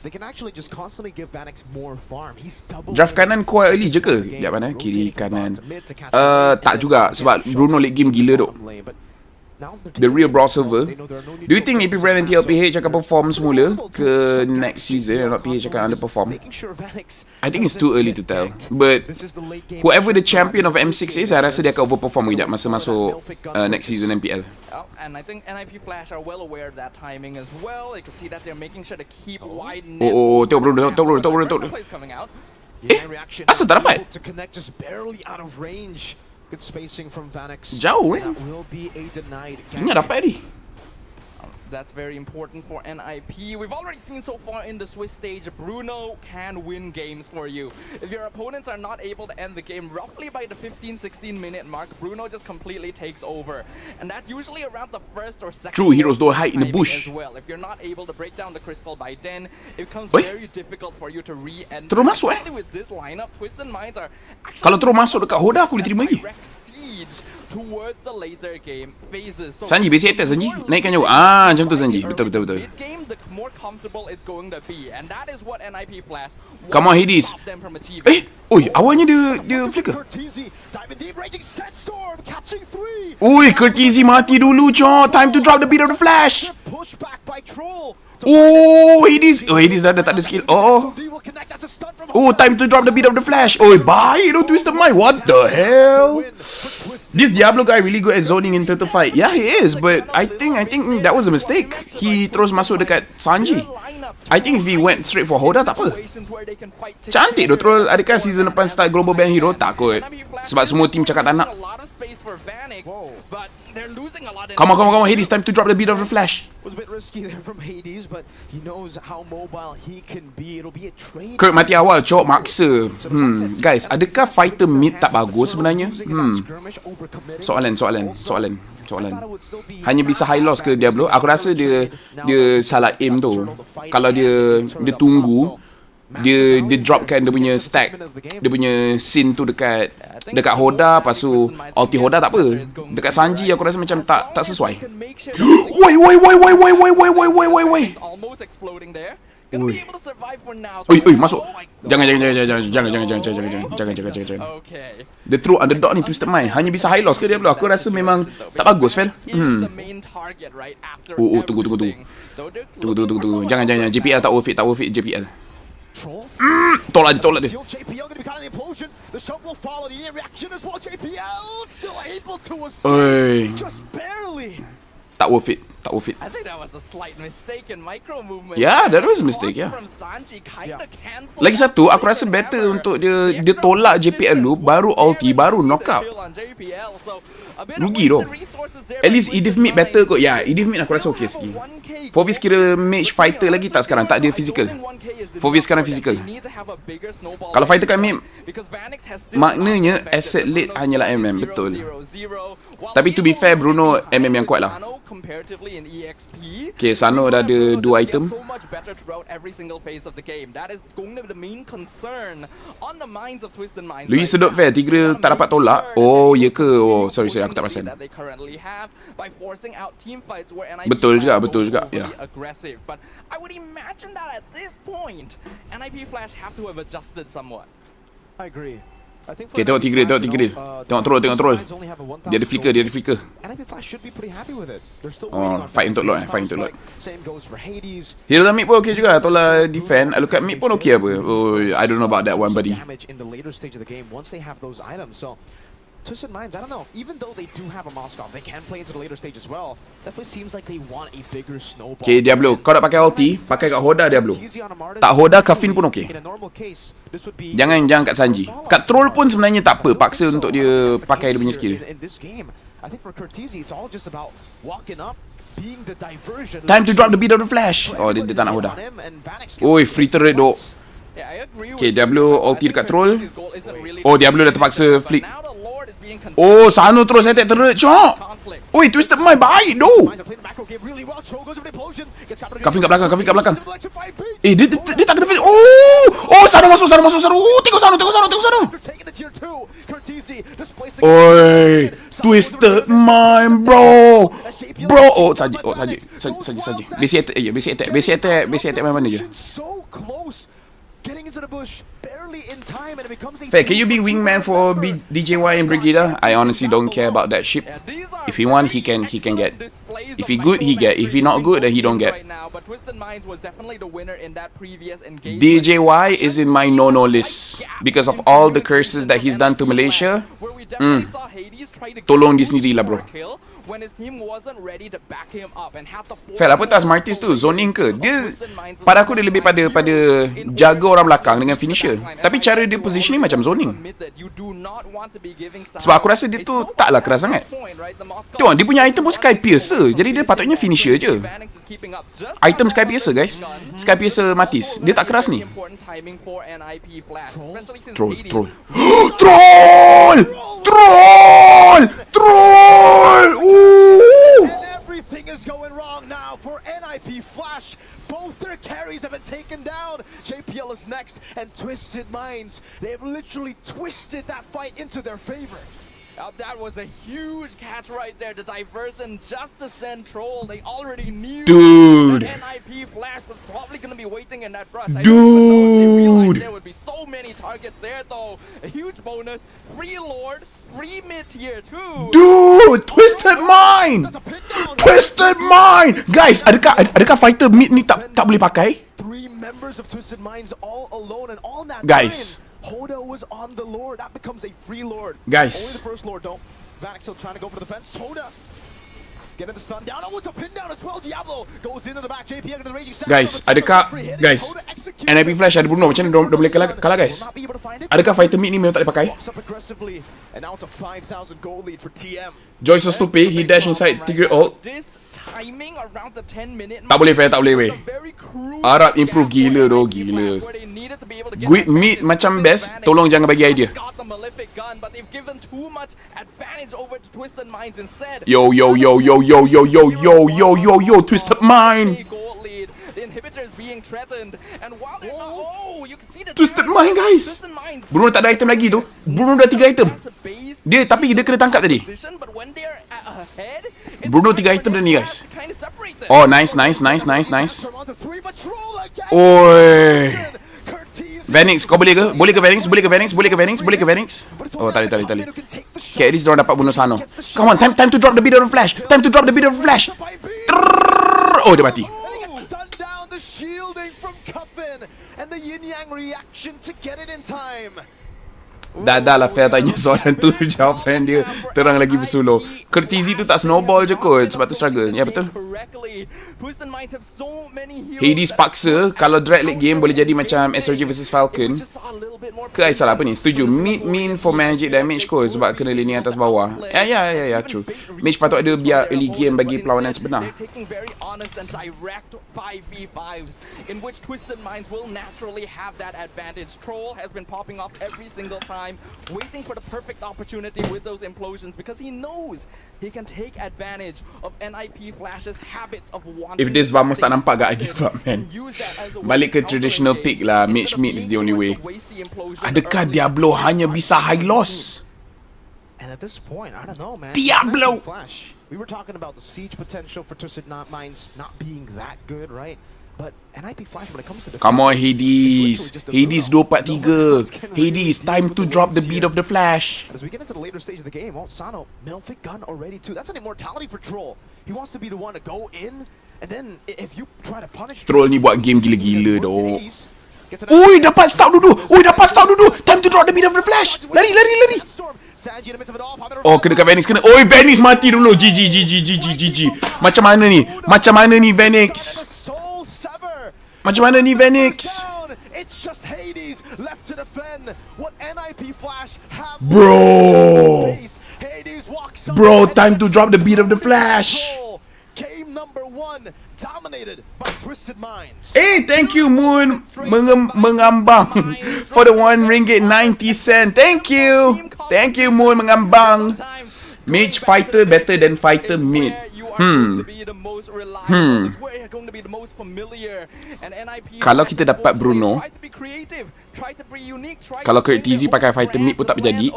They can actually just constantly give Vanix more farm. He's double. Draft kanan kuat early je ke? Sekejap mana? Kiri kanan. Tak juga sebab Bruno late game gila dok. The real brawl server. Do you think AP Brand and TLPH akan perform semula ke next season and not PH akan underperform? I think it's too early to tell. But whoever the champion of M6 is, saya rasa dia akan overperform kejap masa masuk next season MPL. And I think NIP Flash are well aware of that timing as well. You can see that they're making sure to keep wide net. Tengok Bruno. Plays coming out. Asal tak dapat? To connect just barely out of range. Good spacing from Vanix. Jauh That will be a denied catch. Ingat dapat ni. That's very important for NIP. We've already seen so far in the Swiss stage, Bruno can win games for you. If your opponents are not able to end the game roughly by the 15-16 minute mark, Bruno just completely takes over. And that's usually around the first or second. True heroes don't hide in the bush. As well. If you're not able to break down the crystal by then, it becomes Oi. very difficult for you to re-enter. Terus masuk Especially with this lineup, Twisted Minds are actually Kalau terus masuk dekat Hoda aku boleh terima lagi. direct siege siege towards the later game phases. So Sanji, basic attack Sanji. the more Naikkan nyawa. lead Macam tu you Sanji. find Betul, betul, early betul. mid-game, the more comfortable it's going to be. And that is what NIP Flash Come on, wants to Hades. stop them from achieving. Oi, awalnya dia flicker. Cortese, diving deep, raging set storm, catching 3. Oi, Cortese mati dulu, cok. Time to drop the beat of the flash. Push back by Troll. Oh, Hades. Oh, Hades dah tak ada skill. Oh. Will connect, that's a stun from Oh, time to drop the beat of the flash. Oi, bye. Don't twist the mind. What the hell? This Diablo guy really good at zoning in turtle fight. Yeah, he is. But I think that was a mistake. He terus masuk dekat Sanji. I think if he went straight for Hoda, tak apa. Cantik tu Troll. Adakah season depan start Global Band Hero? Takut. Sebab semua team cakap tak nak. Come on, Hades. Time to drop the beat of the flash. Was a bit risky there from Hades, but he knows how mobile he can be. It'll be a trade. Kirk mati awal, cok, maksa. Guys, adakah fighter mid tak bagus sebenarnya? Soalan. Hanya bisa high loss ke Diablo? Aku rasa dia salah aim tu. Kalau dia tunggu, dia dropkan dia punya stack, dia punya scene tu dekat Hoda, lepas tu ulti Hoda tak apa. Dekat Sanji aku rasa macam tak sesuai. Woi. Oi, masuk. Jangan. The true underdog ni twisted mind. Hanya bisa high loss ke dia pula? Aku rasa memang tak bagus, Fel. Tunggu. Jangan. JPL tak worth it JPL. Tolak dia. Oi. Tak worth it. I think that was a slight mistake in micro movement. Yeah, that was a mistake, yeah. From Sanji kinda cancelled Lagi satu, aku rasa better untuk dia tolak JPL dulu, baru ulti, baru knock up. Rugi tu. At least Edith mid better kot. Ya, Edith mid aku rasa okay sikit. Fovis kira mage fighter lagi tak sekarang? Tak, dia physical. Fovis sekarang physical. Kalau fighter kat mid, maknanya asset late hanyalah MM. Betul. Tapi to be fair, Bruno MM yang kuat lah. Okay, Sano dah ada 2 item. Luis sedot fair, 3 tak dapat tolak. Oh, ya ke? Oh, sorry, aku tak perasan. Betul juga, ya. I would imagine that at this point, NIP Flash have to have adjusted somewhat. I agree. Okay, tengok 3 dia. Tengok troll. Dia ada flicker. Oh, fight untuk Lord. Hero mid pun okay juga. Tolak defend. Look at mid pun okay apa. Oh, I don't know about that one, buddy. Twisted Minds, I don't know. Even though they do have a Moskov, they can play into the later stage as well. Definitely seems like they want a bigger snowball. Okay, Diablo, kau nak pakai ulti, pakai kat Hoda Diablo. Tak Hoda, Kafin pun okay. Jangan kat Sanji. Kat Troll pun sebenarnya tak apa, paksa untuk dia pakai dia punya skill. Time to drop the beat of the flash. Oh, dia tak nak Hoda. Oi, free turret dok. Okay, Diablo ulti dekat Troll. Oh, Diablo dah terpaksa flick. Oh, Sano terus attack turret, cok. Oi, twisted mind baik doh. Kafin kat belakang. Dia tak kena. Oh, Sano masuk. Tengok Sano. Oi, twisted mind, bro. Oh, saja. Basic attack mana je. Fair, can you be wingman for DJY and Brigida? I honestly don't care about that ship. If he want, he can get. If he good, he get. If he not good, then he don't get. DJY is in my no-no list because of all the curses that he's done to Malaysia. Tolong dia sendiri lah, bro. Fair, apa tas Martis tu? Zoning ke? Dia, pada aku dia lebih pada jaga orang belakang dengan finisher. Tapi cara dia positioning macam zoning. Sebab aku rasa dia tu taklah keras sangat. Tengok, dia punya item pun Sky Piercer. Jadi dia patutnya finisher je. Item Sky Piercer, guys. Sky Piercer Martis. Dia tak keras ni. Troll. Everything is going wrong now for NIP Flash. Both their carries have been taken down. JPL is next, and Twisted Minds, they've literally twisted that fight into their favor. That was a huge catch right there. The diversion just to send Troll. They already knew Dude. that NIP Flash was probably going to be waiting in that brush. I don't even know if they realized there would be so many targets there though. A huge bonus. Free Lord. Free mid-tier too. Dude, Twisted Mind. Twisted Mind. Guys, adakah fighter mid ni tak boleh pakai? 3 members of Twisted Minds all alone, and all in that Guys. time, Hoda was on the Lord. That becomes a free Lord. Guys. Only the first Lord don't. Vanek still trying to go for the defense. Hoda getting the stun down. Oh, it's a pin down as well. Diablo goes into the back. JP into the raging Samurai. Guys, adakah guys NIP Flash ada Bruno macam mana dia boleh kalah guys? Adakah fighter mid ni memang tak boleh pakai? Walks up aggressively, and now it's a 5,000 gold lead for TM. Joy so stupid, he dash inside Tigre ult. This timing around the 10-minute Tak boleh fair, tak boleh weh. Arab improve gila doh, gila. Guid mid macam best, tolong jangan bagi idea. Yo yo yo yo yo yo yo yo yo yo yo Twisted Mind. Twisted Mind guys. Bruno tak ada item lagi tu. Bruno dah 3 item. Tapi dia kena tangkap tadi. Bruno 3 item dah ni guys. Oh nice. Oi. Venix, kau boleh ke? Boleh ke Venix? Oh, tali. Okay, at least diorang dapat bunuh Sano. Come on, time to drop the beat of the flash. Oh, dia mati. Dah Laphel tanya soalan tu, jawapan dia terang lagi bersuluh. Courtesy tu tak snowball je kot, sebab tu struggle. Ya betul. Hades paksa kalau drag late game boleh jadi macam SRG vs Falcon. Ke I salah apa ni? Setuju. Mid mean for magic damage kot sebab kena lini atas bawah. Ya, true. Mage patut ada biar early game bagi perlawanan sebenar. In which Twisted Minds will naturally have that advantage. Troll has been popping off every single time, waiting for the perfect opportunity with those implosions because he knows he can take advantage of NIP Flash's habits of wanting. If this Vamos tak nampak gak I give up man. Balik ke traditional pick lah. Mage mid is the only way. Adakah Diablo hanya bisa high loss? And at this point, I don't know, man. Diablo! Flash. We were talking about the siege potential for Twisted Minds not being that good, right? But NIP Flash when it comes to the come on Hades. Hades 243. Hades, time to drop the beat of the flash. As we get into the later stage of the game, Sano, Melfic gun already too. That's an immortality for Troll. He wants to be the one to go in, and then if you try to punish Troll ni buat game gila-gila doh. Ui, dapat stop dulu. Time to drop the beat of the flash. Lari. Oh, kena kat Venix, kena. Oi, Venix mati dulu. GG. Macam mana ni Venix? It's just Hades left to defend what NIP Flash have. Bro, time to drop the beat of the flash. Game number 1 dominated by Twisted Minds. Hey, thank you Moon mengambang for the RM1.90. Thank you Moon mengambang. Mage fighter better than fighter mid. Kalau kita dapat Bruno, kalau Courtesy pakai fighter mid pun tak berjadi.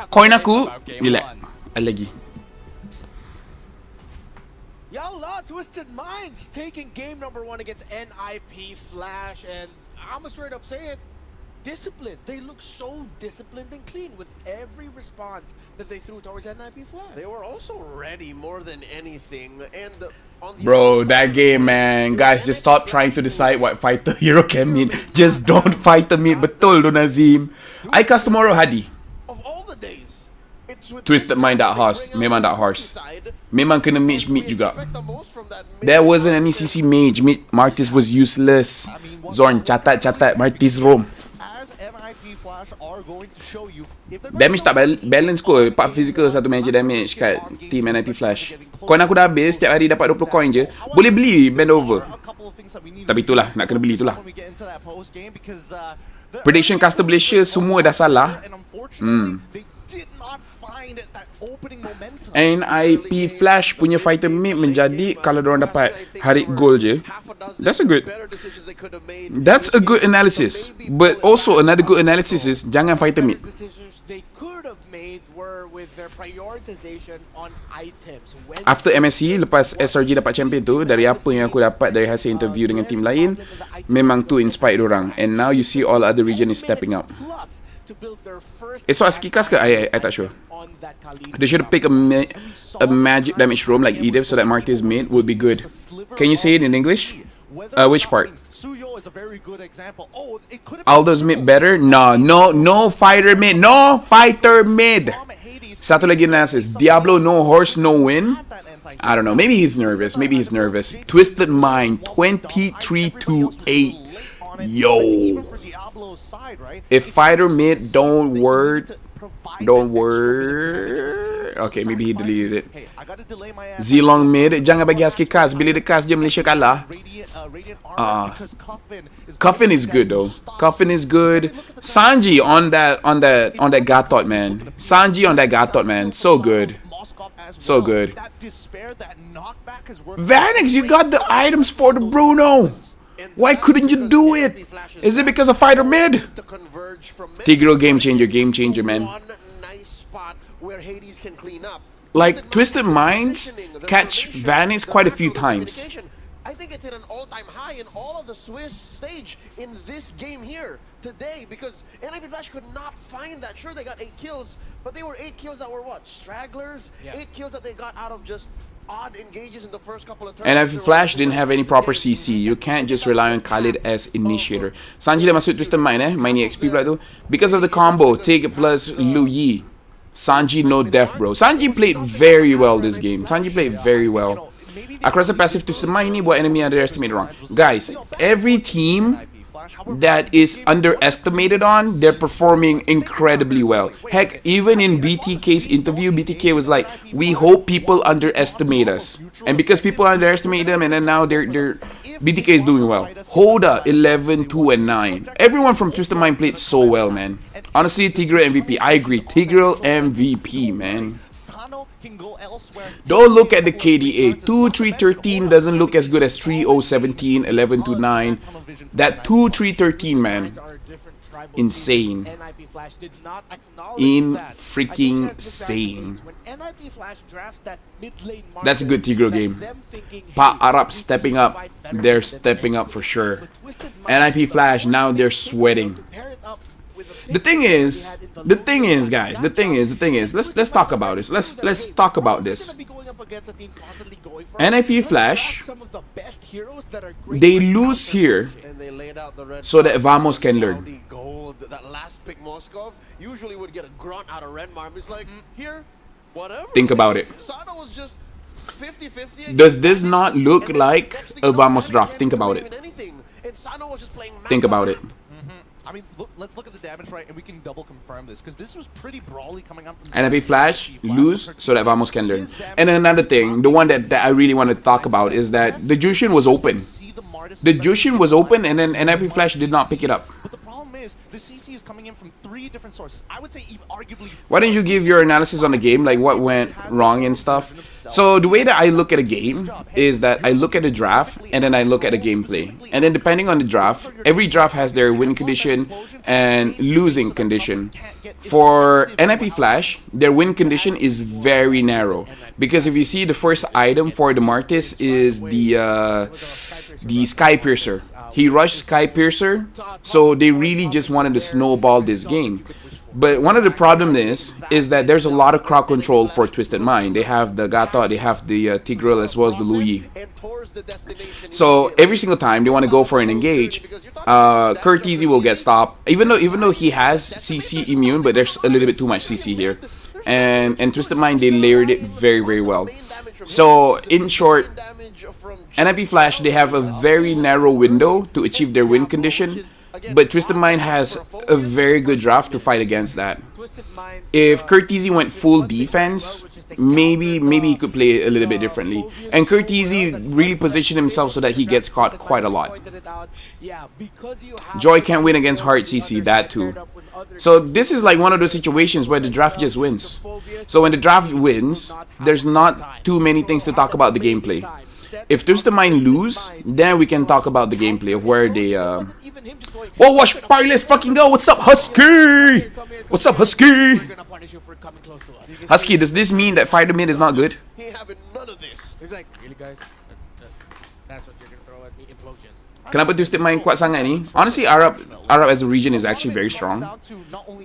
Coin aku, relax. Lagi. Yalla, Twisted Minds taking game number 1 against NIP Flash, and I'm straight up say it. Disciplined. They look so disciplined and clean with every response that they threw towards NIP Flash. They were also ready more than anything, and on the bro, that game, man. Guys, just stop trying to decide what fighter hero can mean. Just don't fight the mid. Betul do Nazim. I cast tomorrow Hadi. Of all the days, it's with Twisted Mind that horse. Memang that horse. Memang kena mage mid juga. There wasn't any CC mage. Martis was useless. Zorn, catat. Martis roam. Damage tak balance kot. 4 physical, 1 magic damage kat team NIP Flash. Coin aku dah habis, setiap hari dapat 20 coin je. Boleh beli bend over. Tapi itulah, nak kena beli itulah. Prediction caster Malaysia semua dah salah. did not find that opening momentum. NIP Flash punya fighter mid menjadi kalau diorang dapat harik goal je. That's a good analysis. But also another good analysis is jangan fighter mid. Decisions they could have made were with their prioritization on items. After MSC, lepas SRG dapat champion tu, dari apa yang aku dapat dari hasil interview dengan tim lain, memang tu inspired orang. And now you see all other region is stepping up. Esok Askikas ke? I tak sure. They should have picked a magic damage roam like Edith so that Marty's mid would be good. Can you say it in English? Which part? Suyo is a very good example. Oh, it could have Aldo's mid better? No fighter mid. No fighter mid. Satu lagi analysis. Diablo, no horse, no win. I don't know. Maybe he's nervous. Twisted Mind, 23-8. Yo. If fighter mid don't work. Okay, maybe he deleted it. Zilong mid. Jangan bagi Husky cast. Bila dia cast je Malaysia kalah. Cuffin is good though. Cuffin is good. Sanji on that Gatot, man. So good. So good. Vanix, you got the items for the Bruno. Why couldn't you do it? Is it because of fighter mid? Tigro game changer, man. Like Twisted Minds catch Vanix quite a few times. I think it's at an all-time high in all of the Swiss stage in this game here today because NIP Flash could not find that. Sure, they got 8 kills, but they were 8 kills that were what? Stragglers? Yeah. 8 kills that they got out of just odd engages in the first couple of turns. NIP Flash didn't have any proper CC. You can't just rely on Khalid as initiator. Sanji dah masuk Twisted Mind main XP pula tu. Because of the combo, Tig plus Lu Yi. Sanji no death, bro. Sanji played very well this game. Aku rasa passive Twisted Mind ni buat enemy underestimate wrong. Guys, every team that is underestimated on, they're performing incredibly well. Heck, even in BTK's interview, BTK was like, we hope people underestimate us. And because people underestimate them, and then now BTK is doing well. Hoda, 11, 2, and 9. Everyone from Twisted Mind played so well, man. Honestly, Tigreal MVP. I agree. Tigreal MVP, man. Don't look at the KDA. 2-3-13 doesn't look as good as 3-0-17, 11-9. That 2-3-13, man. Insane. Freaking sane. That's a good Tigreal game. Pa Arab stepping up. They're stepping up for sure. NIP Flash, now they're sweating. The thing is, guys. Let's talk about this. Let's talk about this. NIP Flash, they lose here so that Vamos can learn. That last pick Moskov usually would get a grunt out of Renmar. He's like, here, whatever. Think about it. Sano was just 50-50. Does this not look like a Vamos draft? Think about it. Think about it. I mean, let's look at the damage, right, and we can double confirm this, because this was pretty brawly coming up from... NIP Flash, lose, so that Vamos can learn. And another thing, the one that I really want to talk about is that the Jushin was open. And then NIP Flash did not pick it up. But the problem is, the CC is coming in from 3 different sources. I would say arguably... Why don't you give your analysis on the game, like what went wrong and stuff? So the way that I look at a game is that I look at the draft and then I look at the gameplay. And then depending on the draft, every draft has their win condition and losing condition. For NIP Flash, their win condition is very narrow. Because if you see, the first item for the Martis is the Sky Piercer. He rushed Sky Piercer, so they really just wanted to snowball this game. But one of the problems is that there's a lot of crowd control for Twisted Mind. They have the Gato, they have the Tigreal, as well as the Lu Yi. So every single time they want to go for an engage, Curteasy will get stopped. Even though he has CC immune, but there's a little bit too much CC here. And Twisted Mind, they layered it very, very well. So in short, NIP Flash, they have a very narrow window to achieve their win condition. But Twisted Mind has a very good draft to fight against that. If Curteasy went full defense, maybe he could play a little bit differently. And Curtizi really positioned himself so that he gets caught quite a lot. Joy can't win against hard CC, that too. So this is like one of those situations where the draft just wins. So when the draft wins, there's not too many things to talk about the gameplay. If Twisted Mind lose, then we can talk about the gameplay of where they Whoa, watch Party, let's fucking go! What's up, Husky? What's up, Husky? Husky, does this mean that Fighter Mid is not good? He ain't having none of this. He's like, really guys? That's what you're gonna throw at me? Implosion. Kenapa Twisted Mind kuat sangat ni? Honestly, Arab as a region is actually very strong.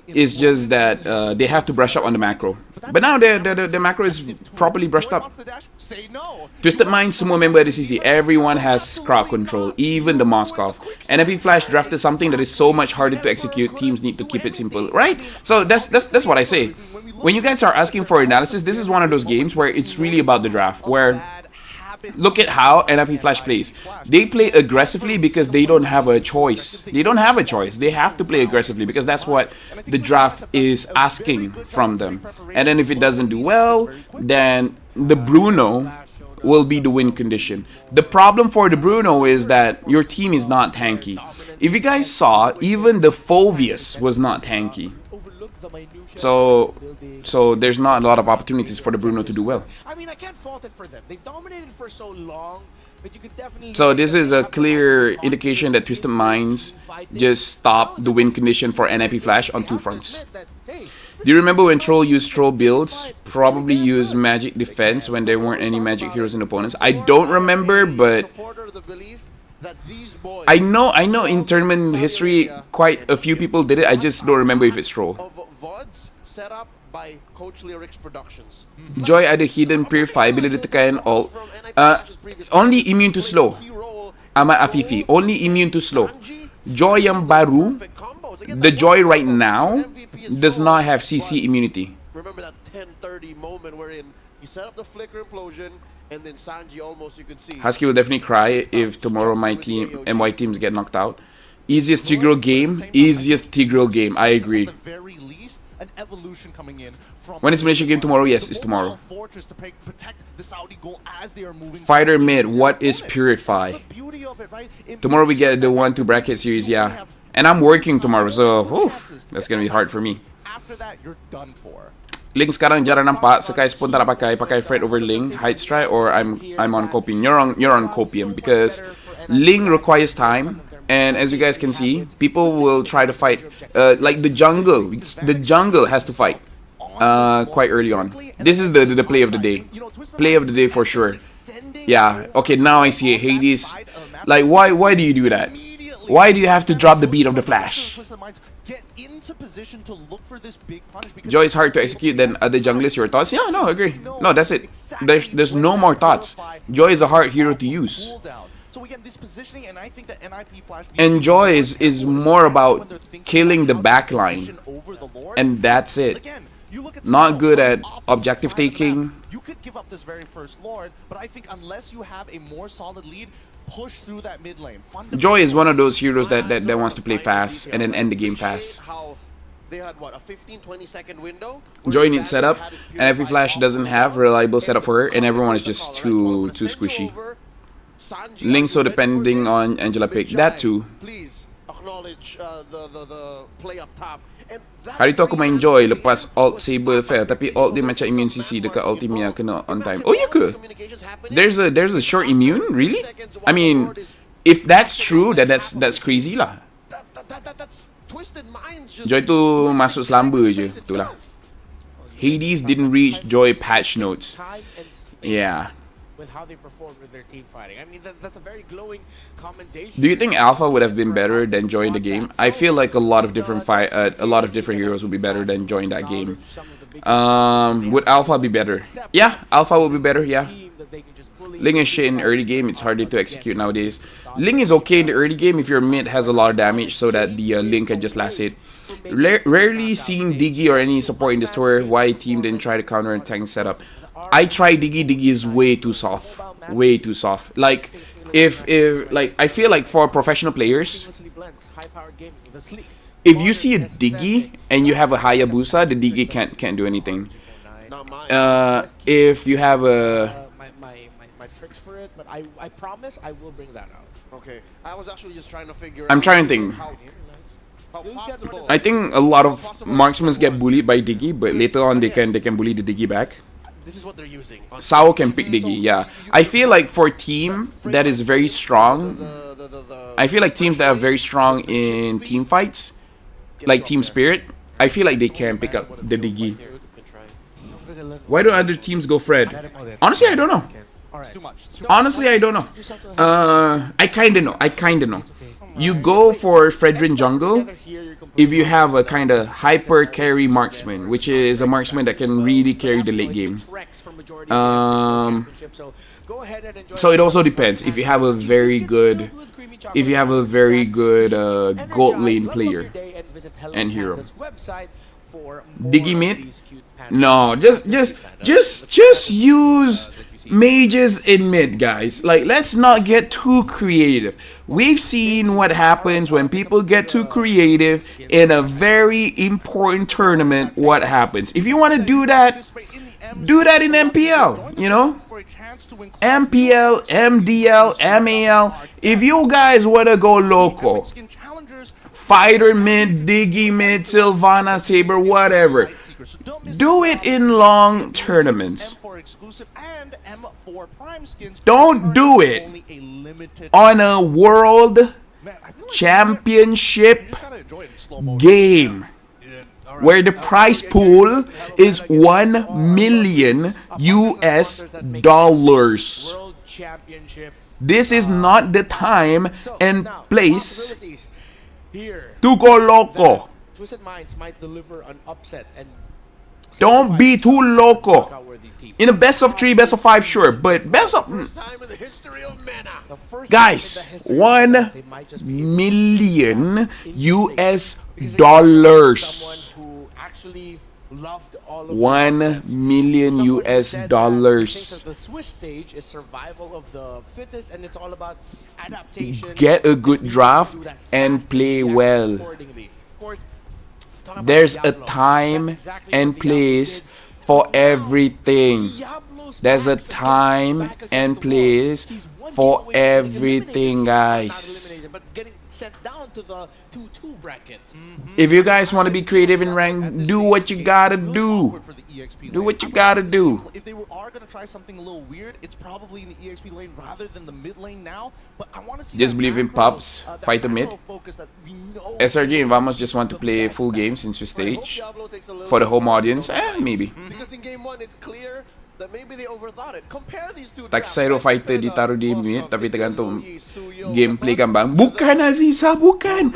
It's just that they have to brush up on the macro. But now the macro is properly brushed up. Twisted Mind semua member DCC, everyone has crowd control, even the Moskov. NFP Flash drafted something that is so much harder to execute. Teams need to keep it simple, right? So that's what I say. When you guys are asking for analysis, this is one of those games where it's really about the draft, where look at how NFP Flash plays. They play aggressively because they don't have a choice. They don't have a choice. They have to play aggressively because that's what the draft is asking from them. And then if it doesn't do well, then the Bruno will be the win condition. The problem for the Bruno is that your team is not tanky. If you guys saw, even the Phovius was not tanky. So there's not a lot of opportunities for the Bruno to do well. I mean, I can't fault it for them. They've dominated for so long, but you could definitely. So this is a clear indication that Twisted Minds just stopped the win condition for NIP Flash on two fronts. Do you remember when Troll used Troll builds? Probably used Magic Defense when there weren't any Magic heroes in opponents. I don't remember, but I know in tournament history quite a few people did it. I just don't remember if it's Troll. VODs set up by Coach Lyrics Productions. Joy ada hidden purify bila ditekan all. Only immune to slow. Ahmad Afifi, only immune to slow. Joy yang baru, the Joy right now does not have CC immunity. Remember that 10:30 moment wherein he set up the flicker implosion and then Sanji almost you could see. Husky will definitely cry if tomorrow my team and my teams get knocked out. Easiest Tigreal game, I agree. An evolution coming in from When is Malaysia game tomorrow? Yes, it's tomorrow. Fighter mid, what is Purify? Tomorrow we get the 1-2 bracket series, yeah. And I'm working tomorrow, so that's gonna be hard for me. After that, you're done for. Ling sekarang jarang nampak. Sekais pun tak nak pakai Fred over Ling, Height Strike, or I'm on Copium. You're on Copium because Ling requires time. And as you guys can see, people will try to fight. Like the jungle has to fight quite early on. This is the play of the day. Play of the day for sure. Yeah. Okay, now I see it. Hades. Like, why do you do that? Why do you have to drop the beat of the Flash? Joy is hard to execute than other junglers. Your thoughts? Yeah, no, I agree. No, that's it. There's no more thoughts. Joy is a hard hero to use. So again, this positioning, and I think that NIP Flash and Joy is more about killing the backline, and that's it. Not good at objective taking. You could give up this very first Lord, but I think unless you have a more solid lead, push through that mid lane. Joy is one of those heroes that wants to play fast and then end the game fast. They had what, a 15-20 second window? Joy needs setup, and every Flash doesn't have reliable setup for her, and everyone is just too squishy. Ling so depending on Angela pick. That too. Please acknowledge the play up top. Hari tu aku main Joy lepas alt Saber fail, tapi alt dia macam immune CC dekat ultimate kena on time. Oh ya ke? There's a short immune? Really? I mean, if that's true, then that's crazy lah. Joy tu masuk slumber je, tu lah. Hades didn't reach Joy patch notes. Yeah. With how they performed with their team fighting. I mean, that's a very glowing commendation. Do you think Alpha would have been better than Joy in the game? I feel like a lot of different heroes would be better than Joy in that game. Would Alpha be better? Yeah, Alpha would be better. Yeah. Ling is shit in the early game. It's harder to execute nowadays. Ling is okay in the early game if your mid has a lot of damage, so that the Ling can just last hit. Rarely seen Diggy or any support in this tour. Why team didn't try to counter and tank setup? I tried Diggy. Diggy is way too soft. Way too soft. Like, if like I feel like for professional players, if you see a Diggy and you have a Hayabusa, the Diggy can't do anything. Not mine. If you have a... My tricks for it, but I promise I will bring that out. Okay. I was actually just trying to figure I'm out trying to think. how possible. I think a lot of marksmen get bullied by Diggy, but later on they can bully the Diggy back. This is what they're using. Sao can pick Diggy, yeah. I feel like for a team that is very strong, I feel like teams that are very strong in team fights, like Team Spirit, I feel like they can pick up the Diggy. Why do other teams go Fred? Honestly, I don't know. It's too much. Honestly, I don't know. I kinda know. You go for Fredrin jungle if you have a kind of hyper carry marksman, which is a marksman that can really carry the late game. So it also depends if you have a very good, gold lane player and hero. Diggy mid? No, just use mages in mid, guys. Like, let's not get too creative. We've seen what happens when people get too creative in a very important tournament. What happens? If you want to do that in MPL, you know? MPL, MDL, MAL. If you guys want to go local, Fighter mid, Diggy mid, Sylvana, Saber, whatever. Do it in long tournaments. Don't do it on a world championship game where the prize pool is $1 million US. World Championship. This is not the time and place Here, to go loco. Twisted Minds might deliver an upset and Don't be too loco. In a best of 3, best of 5, sure, but best of... Time in the history of mana. Guys, $1 million US dollars. Someone who actually loved all of $1 million US dollars. The Swiss stage is survival of the fittest, and it's all about adaptation. Get a good draft and play well. There's a time and place for everything. There's a time and place for everything, guys. But getting sent down to the 2-2 bracket. If you guys want to be creative in rank, do what you gotta do. Do what you gotta do. If they are going to try something a little weird, it's probably in the EXP lane rather than the mid lane now. But I want to see Just believe in pubs, fight the mid. SRG and Vamos just want to play full games in Swiss stage for the home audience, maybe. Because in game 1 it's clear that maybe they overthought it. Compare these two. Taksiro fighter ditaruh di mid, tapi tergantung gameplay kan bang. Bukan Aziza, bukan.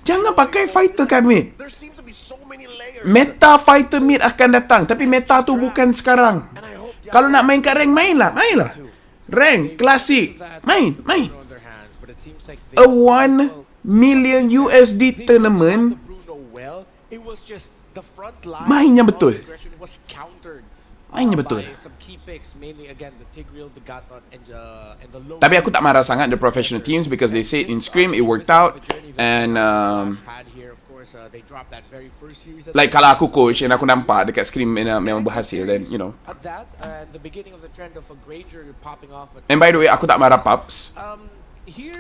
Jangan pakai fighter kan mid. There seems to be so many layers. Meta fighter mid akan datang, tapi meta tu bukan sekarang. Kalau nak main kat rank, mainlah. Rank, klasik, main. A 1 million USD tournament, mainnya betul. Mainnya betul. Tapi aku tak marah sangat the professional teams because they say in Scrim it worked out, and like kalau aku coach and aku nampak dekat Scrim memang berhasil, then you know. And by the way, aku tak marah Pups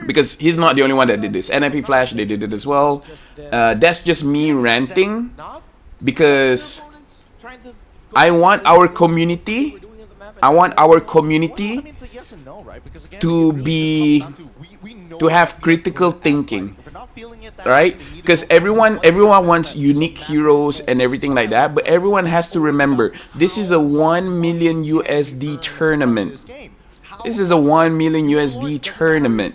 because he's not the only one that did this. NIP Flash, they did it as well. That's just me ranting because I want our community to have critical thinking, right? Because everyone wants unique heroes and everything like that, but everyone has to remember this is a 1 million USD tournament. This is a 1 million USD tournament.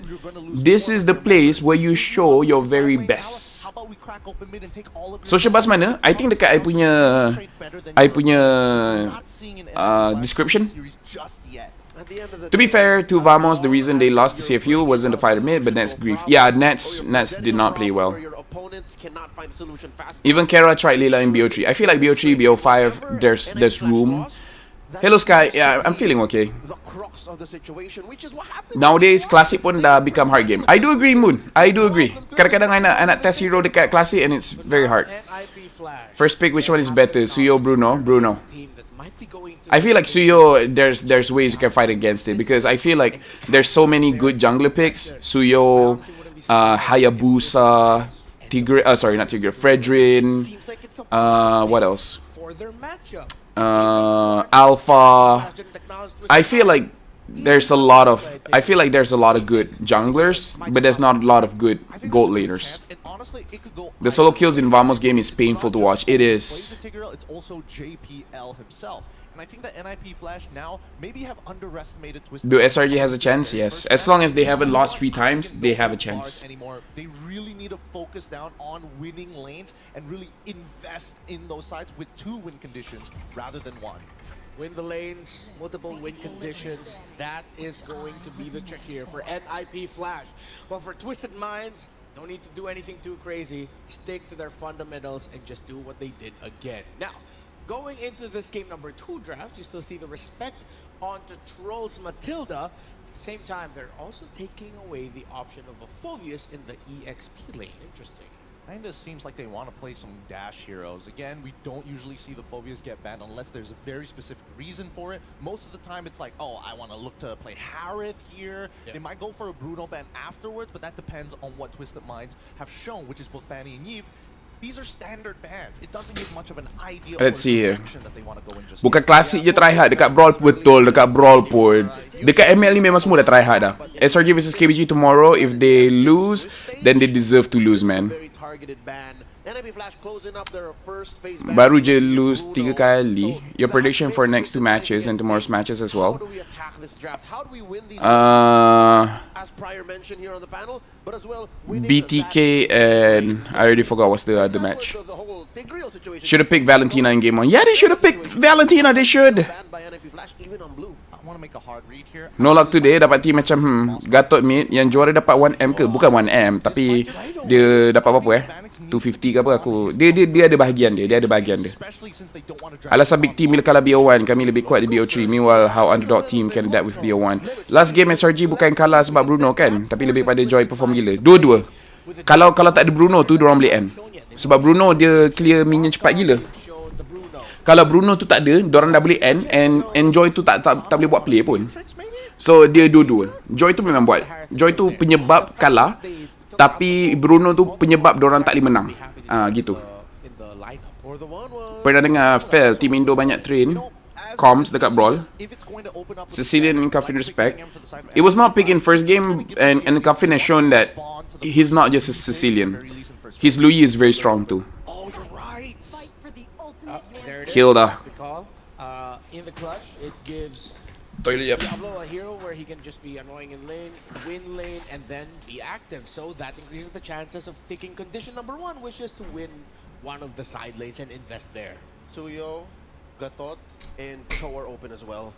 This is the place where you show your very best. Sociabuzz mana? I think dekat I punya description. To be fair to Vamos, the reason they lost to CFU wasn't the fighter mid, but Nets grief. Yeah, Nets did not play well. Even Kara tried Leela in BO3. I feel like BO3, BO5, there's room. Hello Sky, yeah, I'm feeling okay. Nowadays, Classic pun dah become hard game. I do agree, Moon. I do agree. Kadang-kadang I nak test hero dekat Classic and it's very hard. Flash. First pick, which one is better, Suyo, Bruno? Bruno. Team that might be going to I feel like Suyo, there's ways you can fight against it because I feel like there's so many good jungler picks. Suyo, Hayabusa, Tigre, sorry, not Tigre, Fredrin, seems like it's a what else? for their matchup. Alpha. I feel like there's a lot of good junglers, but there's not a lot of good gold laners. And honestly, it could go The solo kills in Vamos game is painful to watch. It is. It's also JPL himself. And I think that NIP Flash now maybe have underestimated Twisted. Do SRG has a chance? Yes. As long as they haven't lost 3 times, they have a chance. Anymore. They really need to focus down on winning lanes and really invest in those sides with 2 win conditions rather than 1. Win the lanes, multiple win conditions. That is going to be the trick here for NIP Flash. Well, for Twisted Minds, don't need to do anything too crazy. Stick to their fundamentals and just do what they did again. Now, going into this game number 2 draft, you still see the respect onto Trolls Matilda. At the same time, they're also taking away the option of a Phoveus in the EXP lane. Interesting. Kinda seems like they want to play some dash heroes. Again, we don't usually see the Phoveus get banned unless there's a very specific reason for it. Most of the time it's like, oh, I want to look to play Harith here. They might go for a Bruno ban afterwards, but that depends on what Twisted Minds have shown, which is both Fanny and Yves. These are standard bans. It doesn't give much of an idea Let's see here. that they want to go in just Bukan klasik je tryhard, dekat Brawl betul, dekat Brawl pun. Dekat ML ni memang semua dah tryhard dah. SRG versus KBG tomorrow, if they lose, then they deserve to lose, man. Baru je lose 3 kali. Your prediction for next 2 matches and tomorrow's matches as well. BTK and I already forgot what's the other match. Should have picked Valentina in game 1. Yeah, they should have picked Valentina. They should. I want to make a hard read here. No luck today. Dapat team macam Gatot mid. Yang juara dapat 1M ke? Bukan 1M. Tapi dia dapat berapa 250 ke apa aku. Dia ada bahagian dia. Dia ada bahagian dia. Alasan big team bila kalah BO1, kami lebih kuat di BO3. Meanwhile, how underdog team can adapt with BO1. Last game SRG bukan kalah sebab Bruno kan? Tapi lebih pada Joy perform gila. Dua-dua. Kalau tak ada Bruno tu, diorang boleh end. Sebab Bruno dia clear minion cepat gila. Kalau Bruno tu tak ada, diorang dah boleh end and Joy tu tak boleh buat play pun. So dia dua-dua. Joy tu memang buat. Joy tu penyebab kalah, tapi Bruno tu penyebab diorang tak boleh menang. Gitu. Pernah dengar Fel team Indo banyak train comms dekat Brawl. Sicilian and Cuffin respect. It was not picked in first game and Cuffin has shown that he's not just a Sicilian. His Louis is very strong too. Killed her. In the clutch, it gives Toilet, Diablo a hero where he can just be annoying in lane, win lane, and then be active. So that increases the chances of taking condition number 1, which is to win one of the side lanes and invest there. Suyo, Gatot, and Cho are open as well.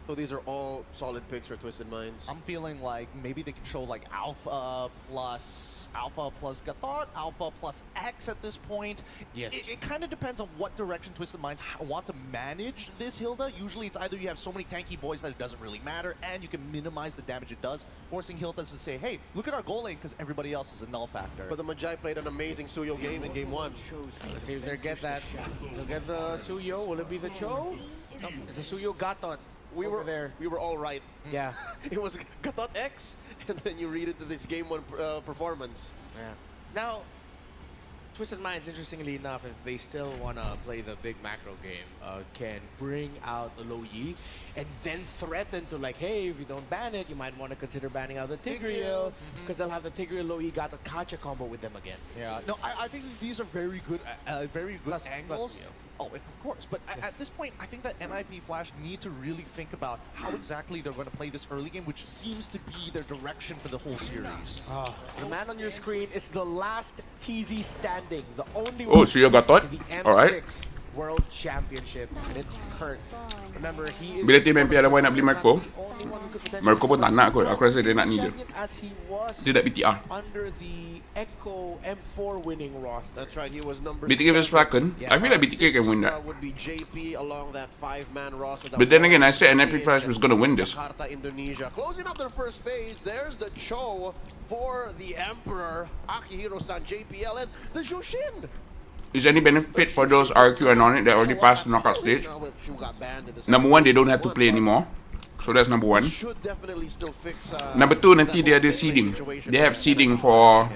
So these are all solid picks for Twisted Minds. I'm feeling like maybe they can show like Alpha plus Gatot, Alpha plus X at this point. Yes. It kind of depends on what direction Twisted Minds want to manage this Hilda. Usually it's either you have so many tanky boys that it doesn't really matter and you can minimize the damage it does, forcing Hilda to say, hey, look at our goal lane because everybody else is a null factor. But the Magi played an amazing Suyo game in game 1. Let's see if they get that. They'll get the Suyo. Will it be the Cho? No, it's a Suyo Gatot. We were all right. Yeah. It was Gatot X, and then you read it to this game 1 performance. Yeah. Now, Twisted Minds, interestingly enough, if they still want to play the big macro game, can bring out the Lo Yi and then threaten to like, hey, if you don't ban it, you might want to consider banning out the Tigreal, because they'll have the Tigreal Lo Yi got a Kacha combo with them again. Yeah. No, I think these are very good angles. Plus, Oh, of course. But at this point, I think that NIP Flash need to really think about how exactly they're going to play this early game, which seems to be their direction for the whole series. The man on your screen is the last TZ standing, the only Oh, one so you got that? in the M6 Alright. World Championship, and it's Kurt. Remember, he is Bila team MPL nak beli Marco, the only one who could potentially Marco pun tak nak kot. Aku rasa dia nak ni je. champion as he was Dia nak BTR. under the Echo M4 winning roster. That's right, he was number BTK versus 7. Falcon. I feel like BTK can win that. Would be JP along that 5-man roster. But then again, I said NIP Flash was gonna win this. Jakarta, Indonesia. Closing up their first phase, there's the Cho for the Emperor, Akihiro-san, JPL, and the Jushin. is any benefit for those RQ and on it that already passed the knockout stage? Number one, they don't have to play anymore. So that's number one. Should definitely still fix, Number two, nanti dia ada seeding. They have seeding for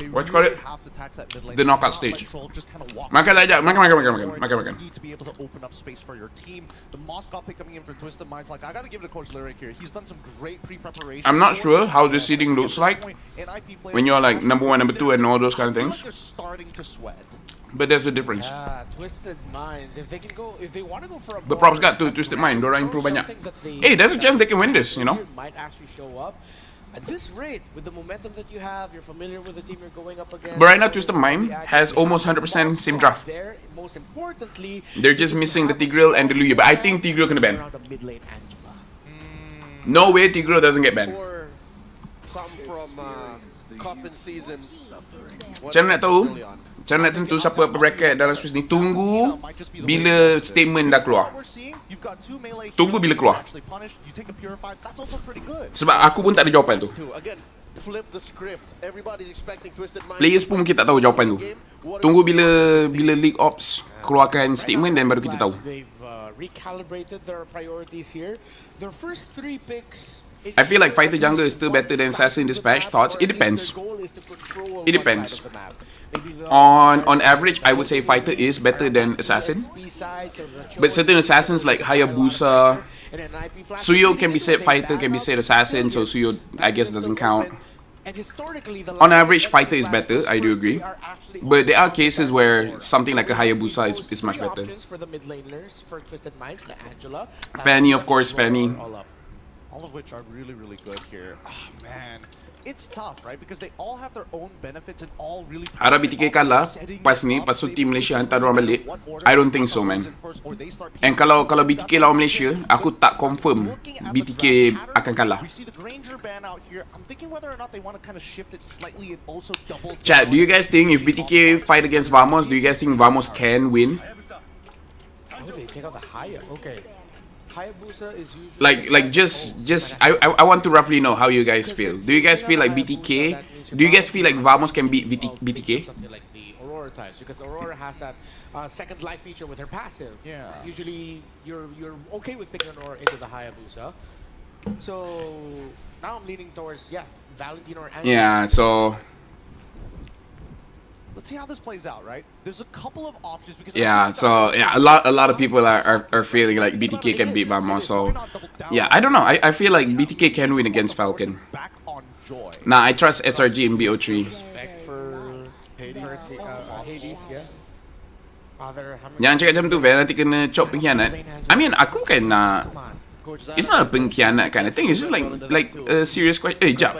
what you call it? The knockout stage. Makan aja, makan. Need to be able to open up space for your team. The Moscow pick coming in for Twisted Minds, like I gotta give it to Coach Lyric here. He's done some great pre-preparation. I'm not sure how the seeding looks like when you're like number one, number two, and all those kind of things. They're starting to sweat. But there's a difference. Twisted Minds. If they want to go for a But props got to Twisted Mind. Dorang improve banyak. Hey, there's a chance they can win this, you know. Might actually show up at this rate with the momentum that you have. You're familiar with the team you're going up against. But right now, Twisted Mind has almost 100% same draft. There, most importantly, They're just missing the Tigreal and the Luya. But I think Tigreal can ban. around the mid lane Angela. No way Tigreal doesn't get banned. Or something from Coffin season. Macam mana nak tahu? Macam mana nak tentu siapa bracket dalam Swiss ni? Tunggu bila statement dah keluar. Tunggu bila keluar. Sebab aku pun tak ada jawapan tu. Players pun mungkin tak tahu jawapan tu. Tunggu bila League Ops keluarkan statement dan baru kita tahu. They've recalibrated their priorities here. Their first 3 picks. I feel like Fighter Jungle is still better than Assassin Dispatch. Thoughts? It depends. It depends. On average, I would say Fighter is better than Assassin. But certain Assassins like Hayabusa, Suyo can be said Fighter, can be said Assassin, so Suyo I guess doesn't count. On average, Fighter is better, I do agree. But there are cases where something like a Hayabusa is much better. Fanny, of course, Fanny. All of which are really, really good here. Oh, man. It's tough, right? Because they all have their own benefits and all really... Harap BTK kalah pas ni, pas team Malaysia hantar orang balik. I don't think so, man. And kalau BTK lawan Malaysia, aku tak confirm BTK akan kalah. Chat, do you guys think if BTK fight against Vamos, do you guys think Vamos can win? Oh, they take out the Haya. Okay. Hayabusa is usually Like just I want to roughly know how you guys feel. Do you guys feel like BTK? Do you guys feel like Vamos can beat BTK? Something like the Aurora types, because Aurora has that second life feature with her passive. Yeah. Usually you're okay with picking Aurora into the Hayabusa. So now I'm leaning towards Valentine or Angela. Yeah, so let's see how this plays out, right? There's a couple of options because a lot of people are feeling like BTK can beat Vamos. So yeah, I don't know. I feel like BTK can win against Falcon. Nah, I trust SRG in BO3. Respect for Hades, yeah. Jangan cakap macam tu, Vel. Nanti kena chop pengkhianat. I mean, aku kan nak... It's not a pengkhianat kind of thing. It's just like a serious question. Jap.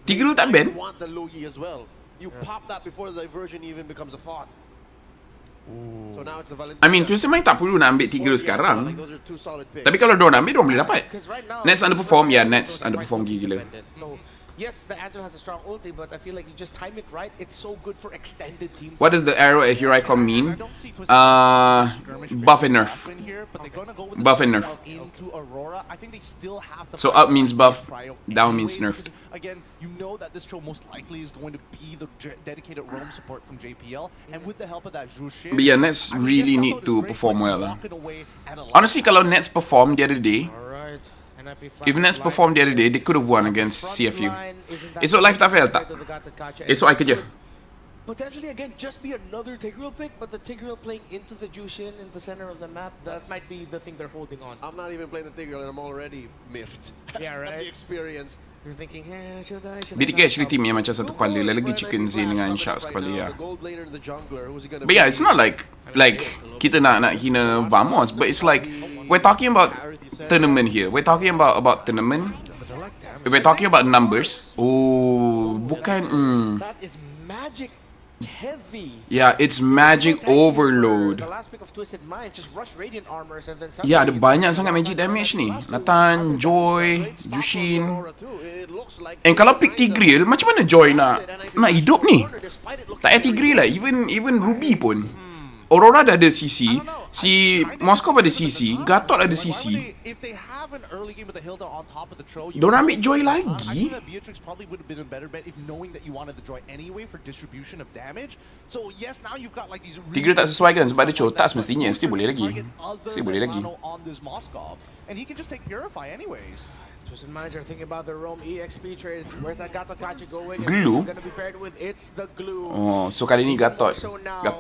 Tigreal tak ban? You pop that before the diversion even becomes a thought. So now it's the Valentine. I mean, Twisted Mind tak perlu nak ambil Tigreal sekarang. Tapi kalau diorang nak ambil, diorang boleh dapat. Nets underperform, Nets underperform gila. So, yes, the Angel has a strong ulti, but I feel like you just time it right. It's so good for extended team. What does the arrow at Huraicom mean? Buff and nerf. Buff and nerf. So up means buff, down means nerf. Again, you know that this troll most likely is going to be the dedicated roam support from JPL, and with the help of that Jushin, But yeah, Nets really need to perform well. Honestly, kalau Nets performed the other day, if Nets performed the other day, they could have won against CFU. Esok live tak fail tak? Esok I kerja. Potentially again, just be another Tigreal pick, but the Tigreal playing into the Jushin in the center of the map, that might be the thing they're holding on. I'm not even playing the Tigreal and I'm already miffed. Yeah, right. The experience. You're thinking, should I? BTK actually team yang macam satu kepala, lagi Chicken Z dengan Sharks kepala ya. But yeah, it's not like kita nak hina Vamos, but it's like we're talking about tournament here. We're talking about tournament. We're talking about numbers. Oh, bukan. That is magic heavy. Yeah, it's magic overload. The last pick of Twisted Mind just rush radiant armors and then Ya, ada banyak sangat magic damage ni. Nathan, Joy, Jushin. And kalau pick Tigreal, macam mana Joy nak hidup ni? Tak payah Tigreal lah, even Ruby pun. Aurora dah ada CC, si Moskov ada CC, Gatot ada CC. If they have an early game with the Hilda on top of the Tro, Diorang ambil Joy I lagi. think that Beatrix probably would have been a better bet if knowing that you wanted the Joy anyway for distribution of damage. So yes, now you've got like these. Tiga tak sesuai kan sebab dia cotak semestinya, still boleh lagi. Still boleh lagi. On this Moskov, and he can just take Purify anyways. Just imagine thinking about the Rome EXP trade. Where's that Gatot Kachi going? Glue? It's gonna be paired with it's the glue. Oh, so kali ni Gatot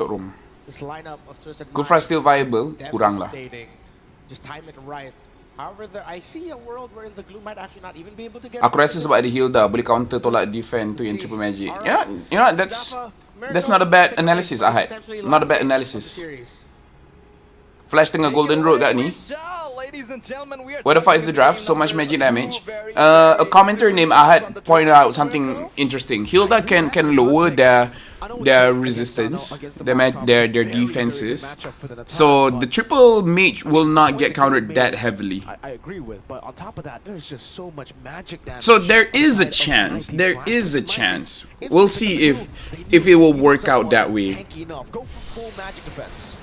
room. This lineup of Twisted Kufra Mind, still viable, kurang lah. devastating. Just time it right. However, I see a world where the glue might actually not even be able to get. Aku rasa sebab ada Hilda boleh counter tolak defend tu yang triple magic. Yeah, you know that's not a bad analysis, Ahad. Not a bad analysis. Flash tengah golden road kat ni. What the fuck is the draft? So much magic damage. A commenter named Ahad pointed out something interesting. Hilda can lower their resistance, their defenses. So the triple mage will not get countered that heavily. I agree with, but on top of that, there's just so much magic damage. So there is a chance. There is a chance. We'll see if it will work out that way. Tanky enough. Go for full magic defense.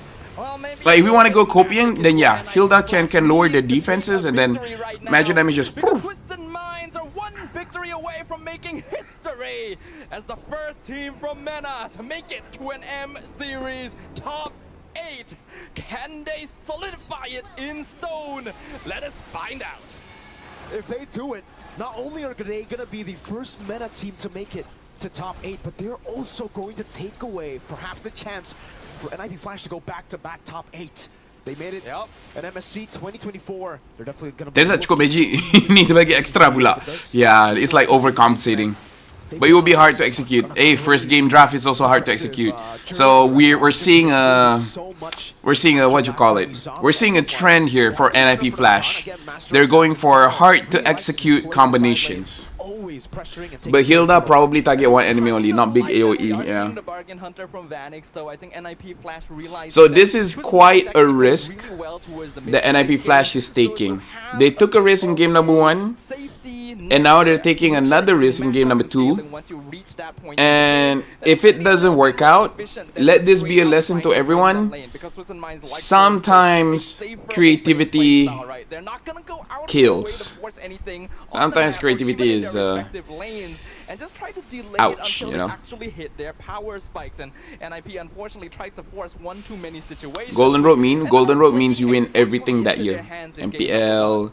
Like if we want to go Copian, then yeah, Hilda can lower their defenses and then magic damage just. The Twisted Minds are one victory away from making history as the first team from MENA to make it to an M Series top 8. Can they solidify it in stone? Let us find out. If they do it, not only are they going to be the first meta team to make it to top 8, but they're also going to take away perhaps the chance for NIP Flash to go back-to-back top 8. They made it at MSC 2024. They're definitely going to be... Dia tak cukup magic. Ni dia bagi extra pula. Yeah, it's like overcompensating. But it will be hard to execute. Hey, first game draft is also hard to execute. So we're seeing a what you call it? We're seeing a trend here for NIP Flash. They're going for hard to execute combinations. But Hilda probably target one enemy only, not big AoE. Yeah. So this is quite a risk that NIP Flash is taking. They took a risk in game number 1, and now they're taking another risk in game number 2. And if it doesn't work out, let this be a lesson to everyone. Sometimes creativity kills. Sometimes creativity is and just try to delay ouch, it until you know. it actually hit their power spikes, and NIP unfortunately tried to force one too many situations. Golden Road means you win everything that year. MPL,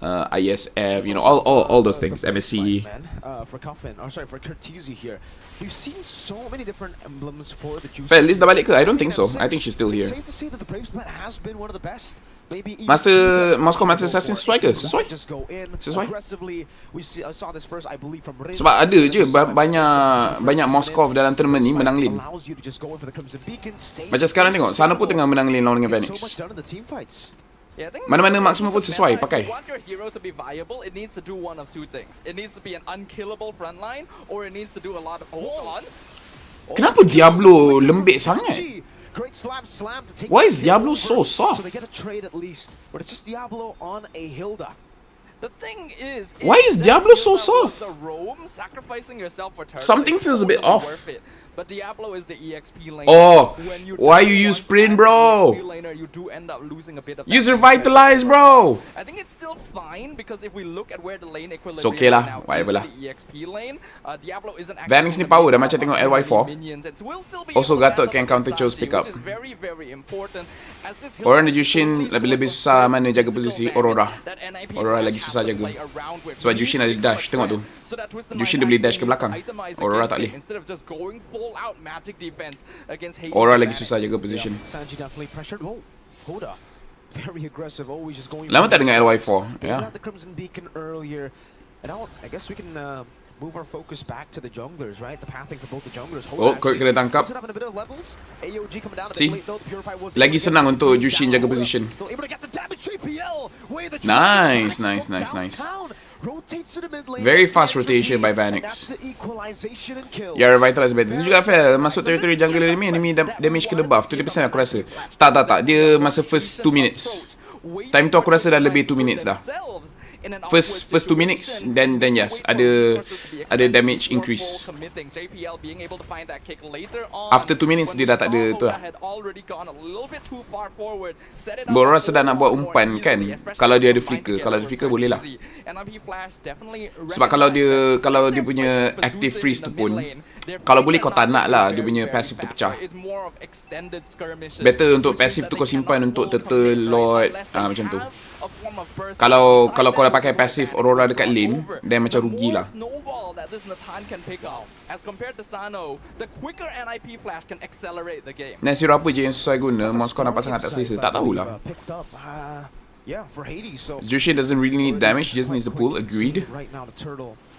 ISF, you know, all those things. MSC. For Coffin, or sorry, for Curtizi here, we've seen so many different emblems for the Juice. Liz dah balik ke? I don't think so. I think she's still here. Safe to say that the Brave Spat has been one of the best. Master Assassin sesuai ke? Sesuai? Sesuai? Sebab ada je banyak Moskov dalam tournament ni menang lane. Macam sekarang tengok, sana pun tengah menang lane lawan dengan Phoenix. Mana-mana mak semua pun sesuai pakai. Want your hero to be viable, it needs to do one of two things. It needs to be an unkillable frontline, or it needs to do a lot of Kenapa Diablo lembek sangat? Why is Diablo so soft? So they get a trade at least, but it's just Diablo on a Hilda. The thing is, why is Diablo so soft? Sacrificing yourself for Something feels a bit off. But Diablo is the EXP lane. Oh, why you use sprint, bro? You do end up losing a bit of use revitalize, bro. I think it's still fine because if we look at where the lane equilibrium it's okay lah, now whatever lah. the EXP lane, Diablo isn't Vanix ni power dah macam tengok LY4. Also Gatot can counter Cho's pick up. Orang di Jushin lebih susah mana jaga posisi Aurora. Aurora lagi susah jaga. Sebab Jushin ada dash, tengok tu. Jushin dia boleh dash ke belakang. Aurora tak boleh. Aurora lagi susah jaga position. Lama tak dengar LY4. Yeah. Move our focus back to the junglers, right? The pathing for both the junglers. Oh, kau kena tangkap. See? Lagi senang untuk Jushin jaga position. Nice. Very fast rotation by Vanix. Yeah, revitalize better. Itu juga fair. Masuk territory jungle enemy damage kena buff. 20% aku rasa. Tak. Dia masa first 2 minutes. Time tu aku rasa dah lebih 2 minutes dah. in an First 2 minutes, then yes, ada damage increase. JPL being able to find that kick later on. After 2 minutes, dia dah tak ada tu lah. Had already gone a little bit too far forward. Set it up Bora sedang nak buat more umpan kan. easily, Kalau dia ada especially flicker, kalau ada flicker boleh lah. NIP Flash definitely Sebab kalau dia punya active freeze tu pun, kalau boleh kau tak nak lah dia punya passive tu pecah. Better untuk passive tu kau simpan untuk turtle lord macam tu. Kalau kau dah pakai passive Aurora dekat lane, then macam rugi lah. Nah, hero apa je yang sesuai guna, mouse kau nampak sangat tak selesa, tak tahulah. Jushin doesn't really need damage, he just needs the pull, agreed.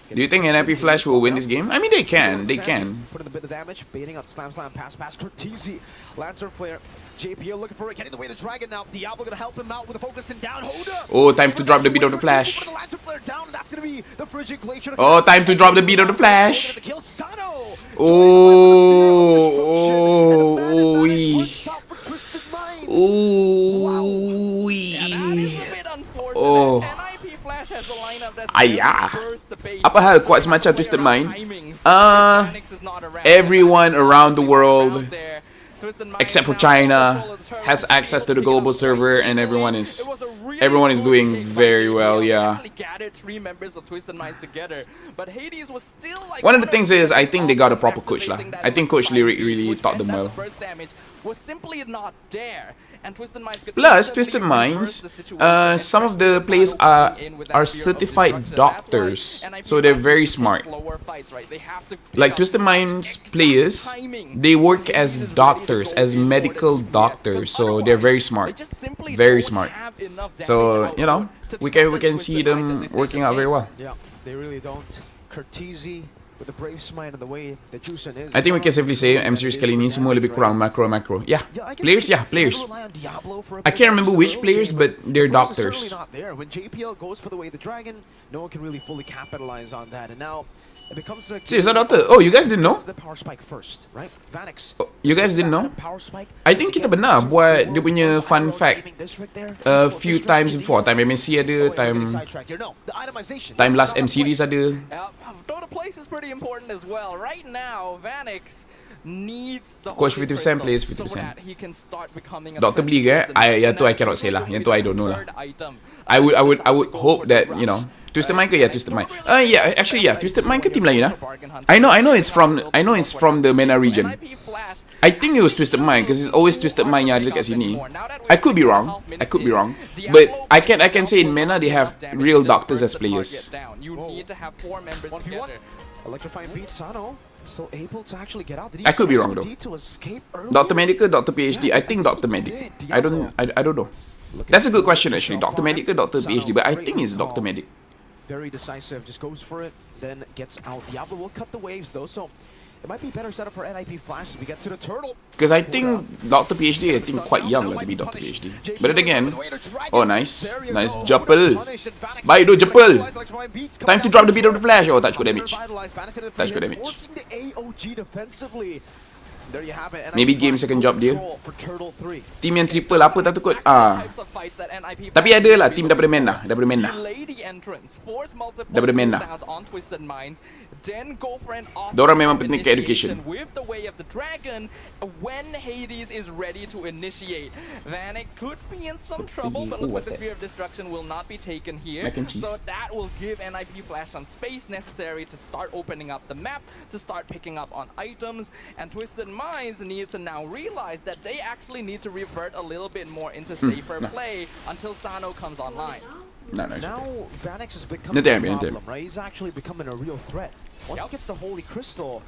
Do you think NIP Flash will win this game? I mean, they can. Putting a bit of damage, baiting on slam, pass, Cortese. Lancer Flare, JPL looking for it, getting the way to Dragon now. Diablo gonna help him out with a focus and down. Oh, time to drop the beat of the Flash. Oh, time to drop the beat of the Flash. Ayah. Apa hal kuat semacam Twisted Mind? Everyone around the world except for China has access to the global server, and everyone is doing very well. Yeah. One of the things is I think they got a proper coach lah. I think Coach Lyric really taught them well. Plus, Twisted Minds, some of the players are certified doctors, so they're very smart. Like Twisted Minds players, they work as doctors, as medical doctors, so they're very smart, very smart. So you know, we can see them working out very well. Yeah, they really don't. Cortese with the brave smite and the way that Jushin is. I think we can safely say M series kali ni semua lebih kurang macro. Yeah, players. I can't remember which players, but they're doctors. When JPL goes for the way the dragon, no one can really fully capitalize on that, and now it becomes a Serious, doctor? Oh, you guys didn't know? the power spike first, right? Vanix. Oh, you guys didn't know? Power spike. I think kita benar buat dia punya fun fact a few times before. Time MSC ada, time last M series ada. Throw to place is pretty important as well. Right now, Vanix needs the Coach 50%, players 50%. so that he can start becoming a Doctor beli ke? Yang tu I cannot say lah. Yang tu I don't know lah. Item. I would hope that, you know, Twisted Mind ke? Yeah, Twisted Mind. Yeah, actually yeah, Twisted Mind ke team lain lah. I know it's from the MENA region. I think it was Twisted Mind because it's always Twisted Mind yang ada dekat sini. I could be wrong, but I can say in MENA they have real doctors as players. You need to have 4 members together. Electrifying beat, Sano still able to actually get out. I could be wrong though. Dr. Medic ke Dr. PhD? I think Dr. Medic. I don't know. That's a good question actually. Dr. Medic ke Dr. PhD? But I think it's Dr. Medic. Very decisive, just goes for it, then gets out. Diablo will cut the waves though, so it might be better setup for NIP Flash as we get to the turtle. Because I think Dr. PhD, I think quite young like to be Dr. PhD. But then again, oh nice Jepel. Baik do Jepel. Time to drop the beat of the Flash. Oh, tak cukup damage. Tak cukup damage. Maybe game second job dia. Team yang triple apa tak takut. Tapi ada lah team daripada MENA. Daripada MENA. Diorang memang penting ke education. With the way of the dragon, when Hades is ready to initiate, Vanek could be in some trouble, but looks like the Spear of Destruction will not be taken here. So that will give NIP Flash some space necessary to start opening up the map, to start picking up on items, and Twisted Minds need to now realize that they actually need to revert a little bit more into safer play until Sano comes online. Now Vanix has become a problem, right? He's actually becoming a real threat. Once he gets the Holy Crystal,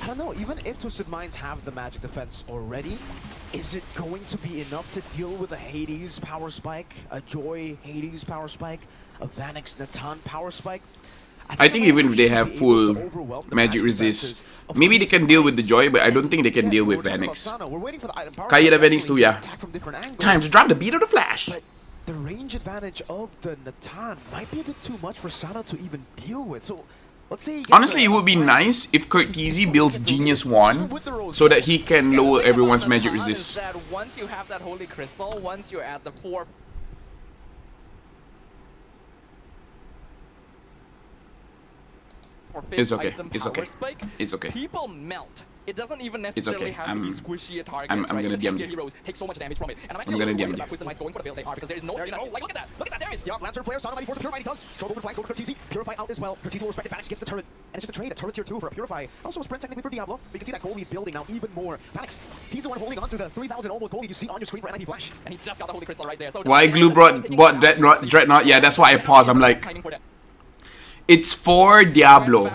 I don't know, even if Twisted Minds have the magic defense already, is it going to be enough to deal with a Hades power spike, a Joy Hades power spike, a Vanix Natan power spike? I think even if they have full magic resist, maybe they can deal with the Joy, but I don't think they can deal with Vanix. Kaya dah Vanix tu ya. Time to drop the beat of the Flash. The range advantage of the Natan might be a bit too much for Sana to even deal with. So let's say honestly, it would be nice if Cortese builds Genius 1 so that he can lower everyone's magic resist. Once you have that Holy Crystal, once you're at the 4 for 5th It's okay. item It's power okay. spike, It's okay. people melt. It doesn't even It's necessarily okay. have to be squishy targets, I'm right? gonna Even DM heavier you. heroes take so much damage from it. And I'm I'm gonna DM you. about Twisted Minds going for the build they are because there is no... There you go. Like, look at that! Look at that damage! Yeah, Lancer Flare, Sound Mighty Force, Purify, he does. Show open flags, go to Curtizi. Purify out as well. Curtizi will respect it. Vanix gets the turret. And it's just a trade, a turret tier 2 for a Purify. Also a sprint technically for Diablo. But you can see that goal lead building now even more. Vanix, he's the one holding on to the 3,000 almost goal lead you see on your screen for NIP Flash. And he just got the Holy Crystal right there. So Why Glue bought Dreadnought? Yeah, that's why I paused. I'm like, it's for Diablo.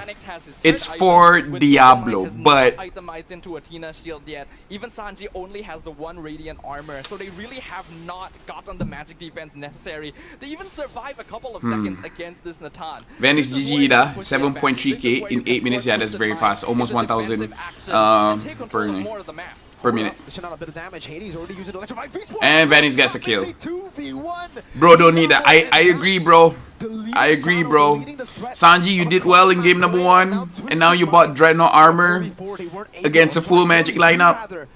It's for Diablo, but itemized into Athena shield yet. Even Sanji only has the 1 radiant armor, so they really have not gotten the magic defense necessary to even survive a couple of seconds against this Natan. Venice GG da 7.3k in 8 minutes. Yeah, that's very fast. Almost 1,000 per minute. And Venice gets a kill. Bro, don't need that. I agree, bro. I agree, bro. Sanji, you did well in game number 1, and now you bought Dreadnought armor against a full magic lineup.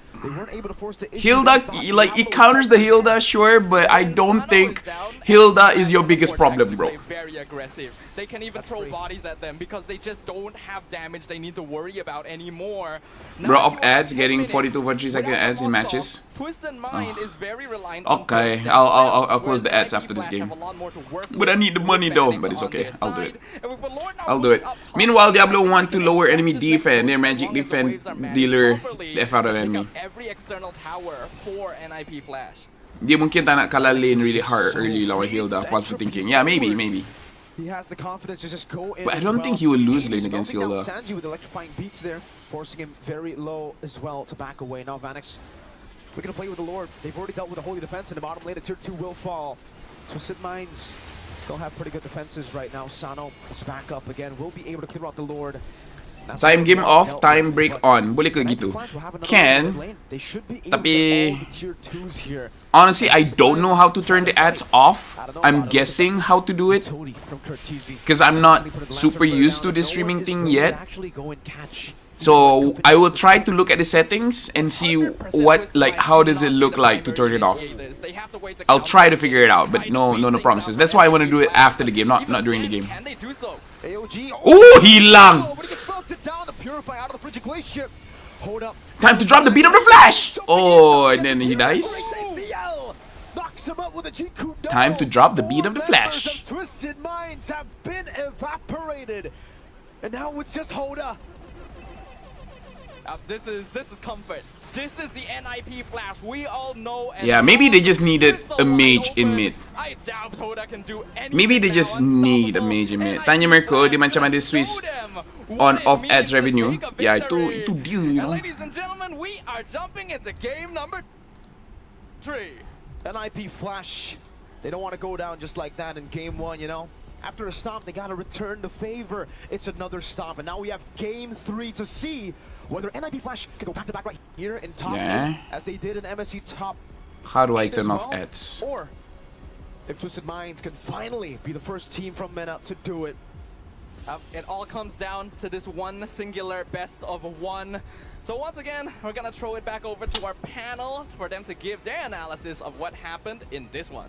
Hilda, like, it counters the Hilda, sure, but I don't think Hilda is your biggest problem, bro. Very aggressive. They can even throw bodies at them because they just don't have damage they need to worry about anymore. Bro, of ads, getting 42.3 second ads in matches. Twisted Mind is very reliant Okay, I'll close the ads after this game. But I need the money though, but it's okay. I'll do it. I'll do it. Meanwhile, Diablo want to lower enemy defense. Their magic defense dealer the F out of enemy. Every external tower for NIP Flash. Di mungkin tak nak kalah lane really hard early lawan Hilda. Was the thinking? Yeah, maybe. He has the confidence to just go in. But I don't think he will lose lane against Hilda. Sanji with electrifying beats there, forcing him very low as well to back away. Now Vanix, we're gonna play with the Lord. They've already dealt with the Holy Defense in the bottom lane. The tier 2 will fall. Twisted Minds still have pretty good defenses right now. Sano is back up again. Will be able to clear out the Lord. Time game off, time break on. Boleh ke gitu? Can. Tapi honestly, I don't know how to turn the ads off. I'm guessing how to do it because I'm not super used to this streaming thing yet. So I will try to look at the settings and see what, like, how does it look like to turn it off. I'll try to figure it out, but no promises. That's why I want to do it after the game, not during the game. Ooh, hilang! Time to drop the beat of the flash! Oh, and then he dies. Time to drop the beat of the flash. Twisted Minds have been evaporated, and now it's just Hoda. This is comfort. This is the NIP Flash. We all know. Yeah, maybe they just needed a mage in mid. I doubt Hoda can do anything. Maybe they just need a mage in mid. Tanya Merko, dia macam ada Swiss on off ads revenue. Yeah, itu deal, you know. Ladies and gentlemen, we are jumping into game number 3. NIP Flash, they don't want to go down just like that in game 1, you know. After a stop, they got to return the favor. It's another stop, and now we have game 3 to see whether NIP Flash can go back-to-back right here in top 8, as they did in MSC top. How do I turn off ads? Or if Twisted Minds can finally be the first team from MENA to do it. It all comes down to this one singular best of 1. So once again, we're gonna throw it back over to our panel for them to give their analysis of what happened in this one.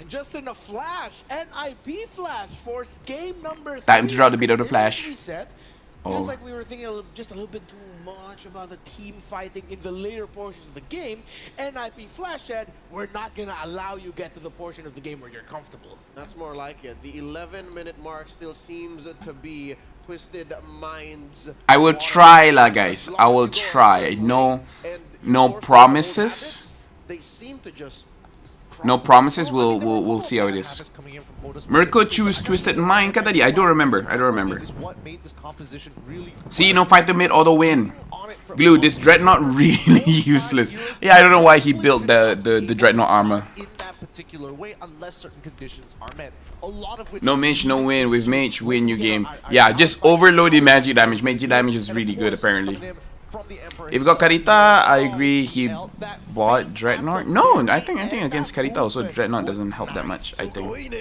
And just in a flash, NIP Flash forced game number 3. Time to draw the beat of the flash. Feels like we were thinking just a little bit too much about the team fighting in the later portions of the game. NIP Flash said, we're not going to allow you get to the portion of the game where you're comfortable. That's more like it. The 11-minute mark still seems to be Twisted Minds. I will try, lah, guys. I will try. No promises. They seem to just... No promises. We'll see how it is. Mirko choose Twisted Mind ka tadi? I don't remember. See, no fight the mid auto win. Glue, this Dreadnought really useless. Yeah, I don't know why he built the Dreadnought armor. No mage, no win. With mage, win your game. Yeah, just overload the magic damage. Magic damage is really good apparently. If you got Karita, I agree he bought Dreadnought. No, I think against Karita also Dreadnought doesn't help that much, I think.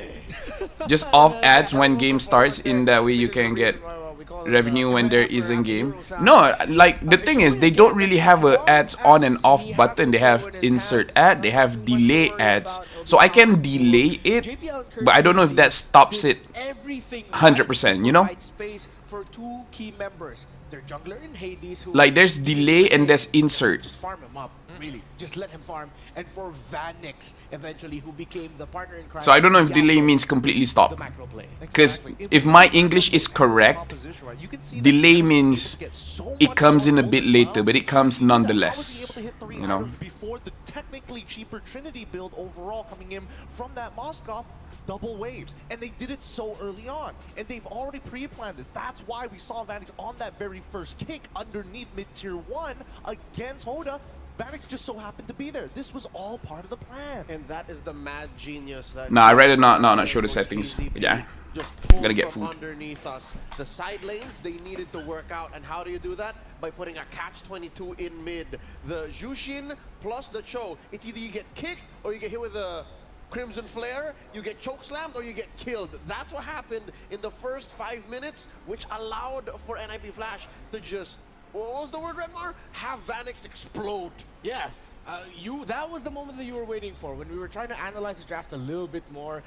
Just off ads when game starts, in that way you can get we call it, revenue when there is in after game. Euro sound. No, like the thing is, they don't really have a ads on and off button. They have insert ad, they have delay ads. So I can delay it, but I don't know if that stops it everything 100%, you know? provide space for two key members. Their jungler in Hades, who Like there's delay and there's insert. just farm him up, really. Just let him farm. And for Vanix, eventually, who became the partner in crime. So I don't know if Diablo, delay means completely the stop. macro play. Because if my English is correct, delay means it comes in a bit later, but it comes nonetheless. You know? Before the technically cheaper Trinity build overall coming in from that Moskov double waves, and they did it so early on, and they've already pre-planned this. That's why we saw Vanix on that very first kick underneath mid-tier 1 against Hoda. Vanix just so happened to be there. This was all part of the plan. And that is the mad genius that... Nah, I'd rather not show the settings. But yeah. Just Gotta get from food. underneath us. The side lanes, they needed to work out. And how do you do that? By putting a catch-22 in mid. The Jushin plus the Cho. It's either you get kicked or you get hit with a Crimson Flare, you get chokeslammed or you get killed. That's what happened in the first 5 minutes, which allowed for NIP Flash to just... What was the word, Redmar? Have Vanix explode. Yeah, that was the moment that you were waiting for. When we were trying to analyze the draft a little bit more,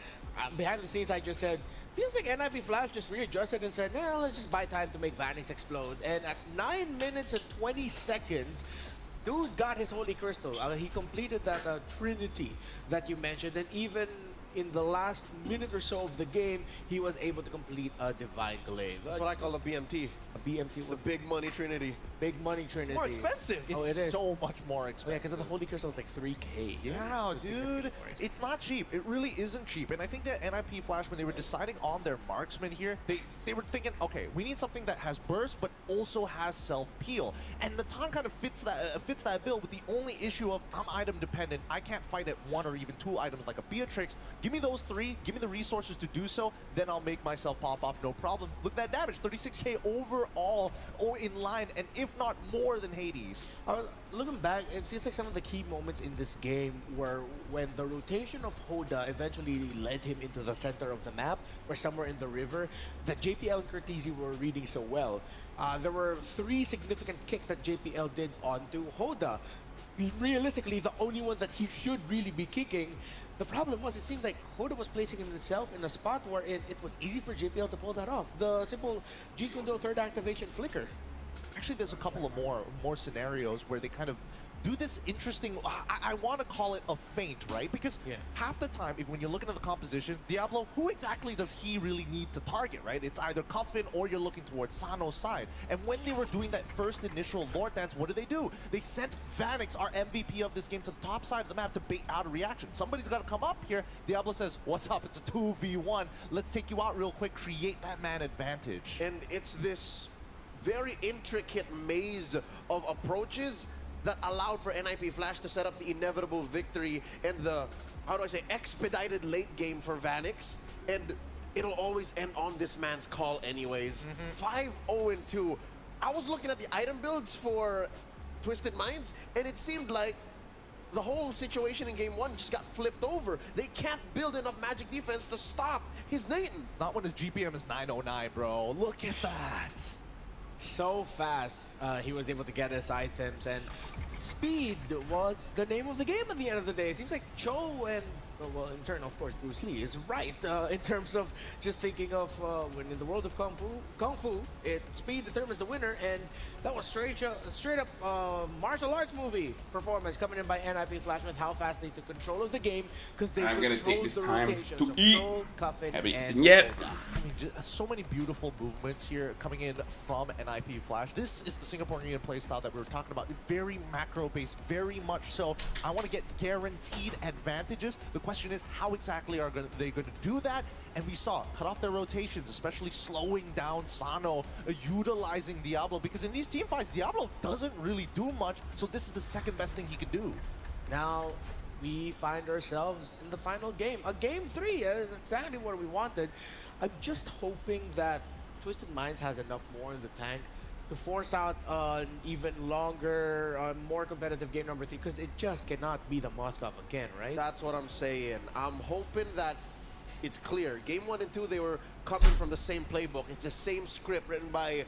behind the scenes I just said, feels like NIP Flash just readjusted and said, nah, let's just buy time to make Vanix explode. And at 9 minutes and 20 seconds, dude got his Holy Crystal. He completed that Trinity that you mentioned, and even in the last minute or so of the game, he was able to complete a Divine Glaive. That's what I call a BMT. A BMT The was big money Trinity. big money Trinity. More expensive. Oh, it is. So much more Oh, yeah, expensive. because the Holy Crystal is like 3K. Yeah, It's dude, significantly more expensive. it's not cheap. It really isn't cheap. And I think that NIP Flash, when they were deciding on their marksman here, they were thinking, okay, we need something that has burst but also has self-peel. And the Natan kind of fits that bill with the only issue of I'm item dependent. I can't fight at 1 or even 2 items like a Beatrix. Give me those 3, give me the resources to do so, then I'll make myself pop off, no problem. Look at that damage, 36k overall, or in line, and if not more than Hades. Looking back, it feels like some of the key moments in this game were when the rotation of Hoda eventually led him into the center of the map or somewhere in the river that JPL and Cortese were reading so well. There were 3 significant kicks that JPL did onto Hoda. Realistically, the only one that he should really be kicking. The problem was, it seemed like Hoda was placing himself in a spot where it was easy for JPL to pull that off. The simple G-Kundo third activation flicker. Actually, there's a couple of more scenarios where they kind of do this interesting, I want to call it a feint, right? Because half the time, when you're looking at the composition, Diablo, who exactly does he really need to target, right? It's either Coffin or you're looking towards Sano's side. And when they were doing that first initial Lord Dance, what did? They sent Vanix, our MVP of this game, to the top side of the map to bait out a reaction. Somebody's got to come up here. Diablo says, what's up? It's a 2v1. Let's take you out real quick, create that man advantage. And it's this very intricate maze of approaches that allowed for NIP Flash to set up the inevitable victory and the, how do I say, expedited late game for Vanix. And it'll always end on this man's call anyways. 5-0-2. I was looking at the item builds for Twisted Minds, and it seemed like the whole situation in game 1 just got flipped over. They can't build enough magic defense to stop his Nathan. Not when his GPM is 909, bro. Look at that. So fast, he was able to get his items, and speed was the name of the game at the end of the day. It seems like Cho and, well, in turn, of course, Bruce Lee is right in terms of just thinking of when in the world of Kung Fu, speed determines the winner, and that was straight up martial arts movie performance coming in by NIP Flash with how fast they took control of the game, because they I'm gonna take controlled this the time rotations to of eat. Soul, Cuffin, Haven't and eaten yet. Hoda. I mean, so many beautiful movements here coming in from NIP Flash. This is the Singaporean playstyle that we were talking about. Very macro-based, very much so. I want to get guaranteed advantages. The question is, how exactly are they going to do that? And we saw cut off their rotations, especially slowing down Sano, utilizing Diablo, because in these team fights, Diablo doesn't really do much, so this is the second best thing he can do. Now we find ourselves in the final game, a game 3, exactly what we wanted. I'm just hoping that Twisted Minds has enough more in the tank to force out an even longer, more competitive game number 3, because it just cannot be the Moskov again, right? That's what I'm saying. I'm hoping that it's clear. Game 1 and 2, they were coming from the same playbook. It's the same script written by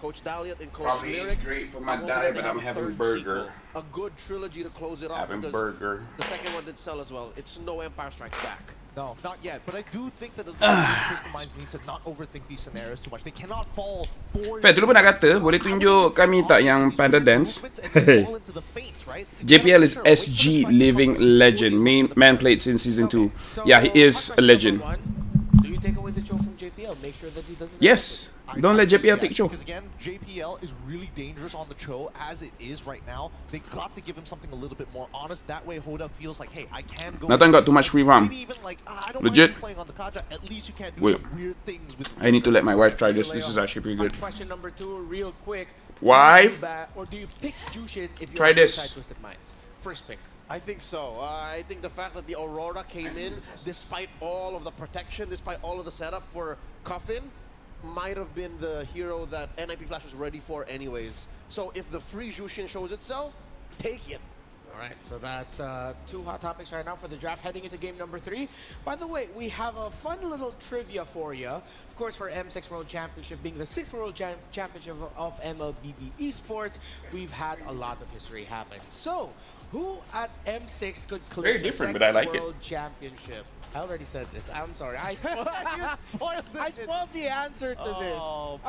Coach Daliot and Coach Probably Lyric. great for my I'm hoping diet, they but have I'm a having third burger. sequel, a good trilogy to close it off. Having because burger. The second one did sell as well. It's no Empire Strikes Back. No, not yet. But I do think that the Crystal Minds need to not overthink these scenarios too much. They cannot fall for. Fed, dulu pun nak kata, boleh tunjuk kami tak yang Panda Dance? JPL is SG living legend. Man played since season 2. Yeah, he is a legend. Do you take away the show from JPL? Make sure that he doesn't. Yes. Don't let JPL take show. Because again, JPL is really dangerous on the Cho as it is right now. They got to give him something a little bit more honest. That way, Hoda feels like, hey, I can go. Nathan got too much free roam. Maybe even like, I don't Legit. mind playing on the Kaja. At least you can't do Wait. some weird things with. I need to let my wife try this. This is actually pretty good. Question number 2, real quick. Wife, Or do you pick Jushin if you're try this. inside Twisted Minds? First pick. I think so. I think the fact that the Aurora came in, despite all of the protection, despite all of the setup for Coffin, might have been the hero that NIP Flash was ready for anyways. So if the free Jushin shows itself, take it. All right, so that's 2 hot topics right now for the draft heading into game number 3. By the way, we have a fun little trivia for you. Of course, for M6 World Championship being the 6th World Championship of MLBB Esports, we've had a lot of history happen. So, who at M6 could clinch Very the different, second but I like it. World Championship? I already said this. I'm sorry. I spoiled, spoiled I spoiled the answer to this.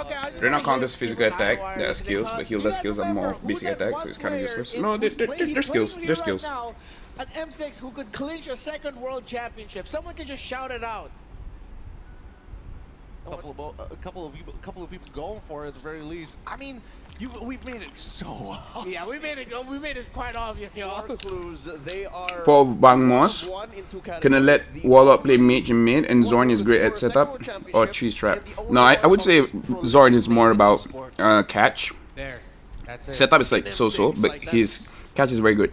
Okay, I just They're not wanna count hear as physical people attack. now They are are skills, but heal you the guys skills are more remember basic who that attacks, so one it's kind of player useless. is No, who's they're playing skills. here They're right skills. now at M6 who could clinch a second world championship? Someone can just shout it out. A couple of people going for it at the very least. I mean, we've made it so hard. Yeah, we made it quite obvious, y'all. More clues. They are For Bang Moss, one in 2 categories. gonna let The Warlock play only mage and mid, and one Zorn who is could great at score a setup second world or championship, cheese trap. and the only No, I one would say who truly Zorn is made more it in about sports. catch. There, that's it. Setup is like so-so, but his catch is very good.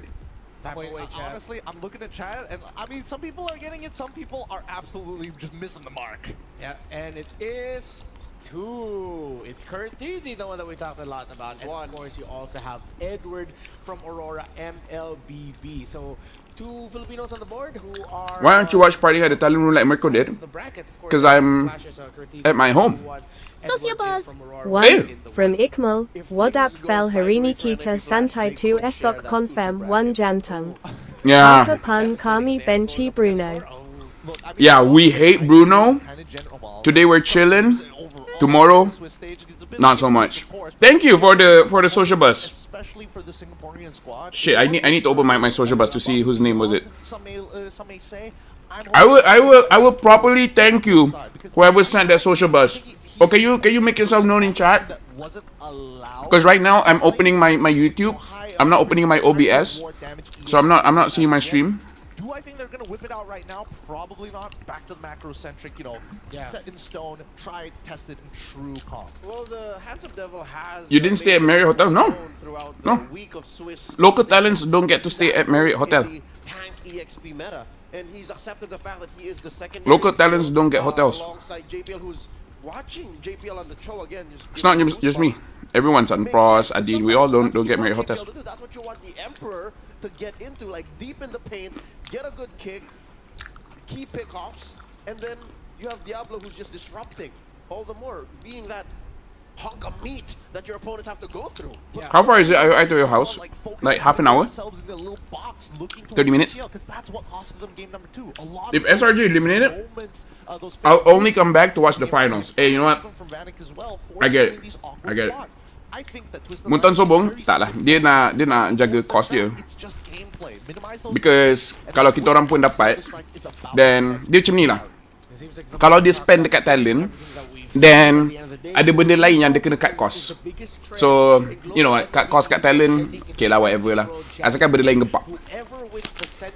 Wait, honestly, I'm looking at chat, and I mean, some people are getting it, some people are absolutely just missing the mark. Yeah, and it is 2. It's Curtizi, the one that we talked a lot about. And of course, you also have Edward from Aurora MLBB. So 2 Filipinos on the board who are. Why don't you watch Party at the Talent Room like Mirko did? The bracket, of course, 'Cause I'm Flashes, Curtizi, at my home. Sociabuzz. from Aurora. 1 Hey. from Ikmal. Wadap fel Harini Kita Santai 2 Esok Confirm 1 Jantung. Yeah, Pan Kami Benchi Bruno. Look, I mean, yeah, we hate Bruno. kinda general. Today we're chilling. Overall, Tomorrow, Swiss stage, it's a bit not so of a much. course, Thank you for the social bus. especially for the Singaporean squad. Shit, I need to open my social bus to see whose name was it. Some may say, I will properly thank you whoever sent that social bus. Okay, can you make yourself known in chat? that wasn't allowed. Because right now I'm opening my YouTube. I'm not opening my OBS, so I'm not seeing my stream. Do I think they're gonna whip it out right now? Probably not. Back to the macro-centric, set in stone, tried, tested, and true comp. Well, the Handsome Devil has. You didn't stay at Marriott Hotel? No. Throughout No. the week of Swiss Local talents don't get to stay at Marriott Hotel. in the Tank EXP meta, and he's accepted the fact that he is the second. Local talents don't get hotels. Alongside JPL, who's watching JPL on the show again. It's not just me. Everyone's on Frost, Adid. We all don't get Marriott Hotels. That's what you want the Emperor to get into, like deep in the paint, get a good kick, key pickoffs, and then you have Diablo who's just disrupting. All the more being that hunk of meat that your opponents have to go through. Yeah. How far is it out to your house? Like half an hour? 30 minutes? Because that's what costed them game number 2. A lot If of those SRG eliminated, moments, those I'll only come back to watch the finals. Hey, you know what? from Vanek as well, I get it. forcing these awkward I get it. spots. I think that Twisted Muntan Minds sobong, is very tak lah. Dia nak jaga cost dia. It's just gameplay. Minimize those Because kalau kita orang pun dapat, It's about then dia macam ni lah. It seems like the Kalau dia spend dekat talent, then ada benda lain yang dia kena cut cost. So, you know what, cut cost kat talent, okay lah, whatever lah. Asalkan benda lain gempak.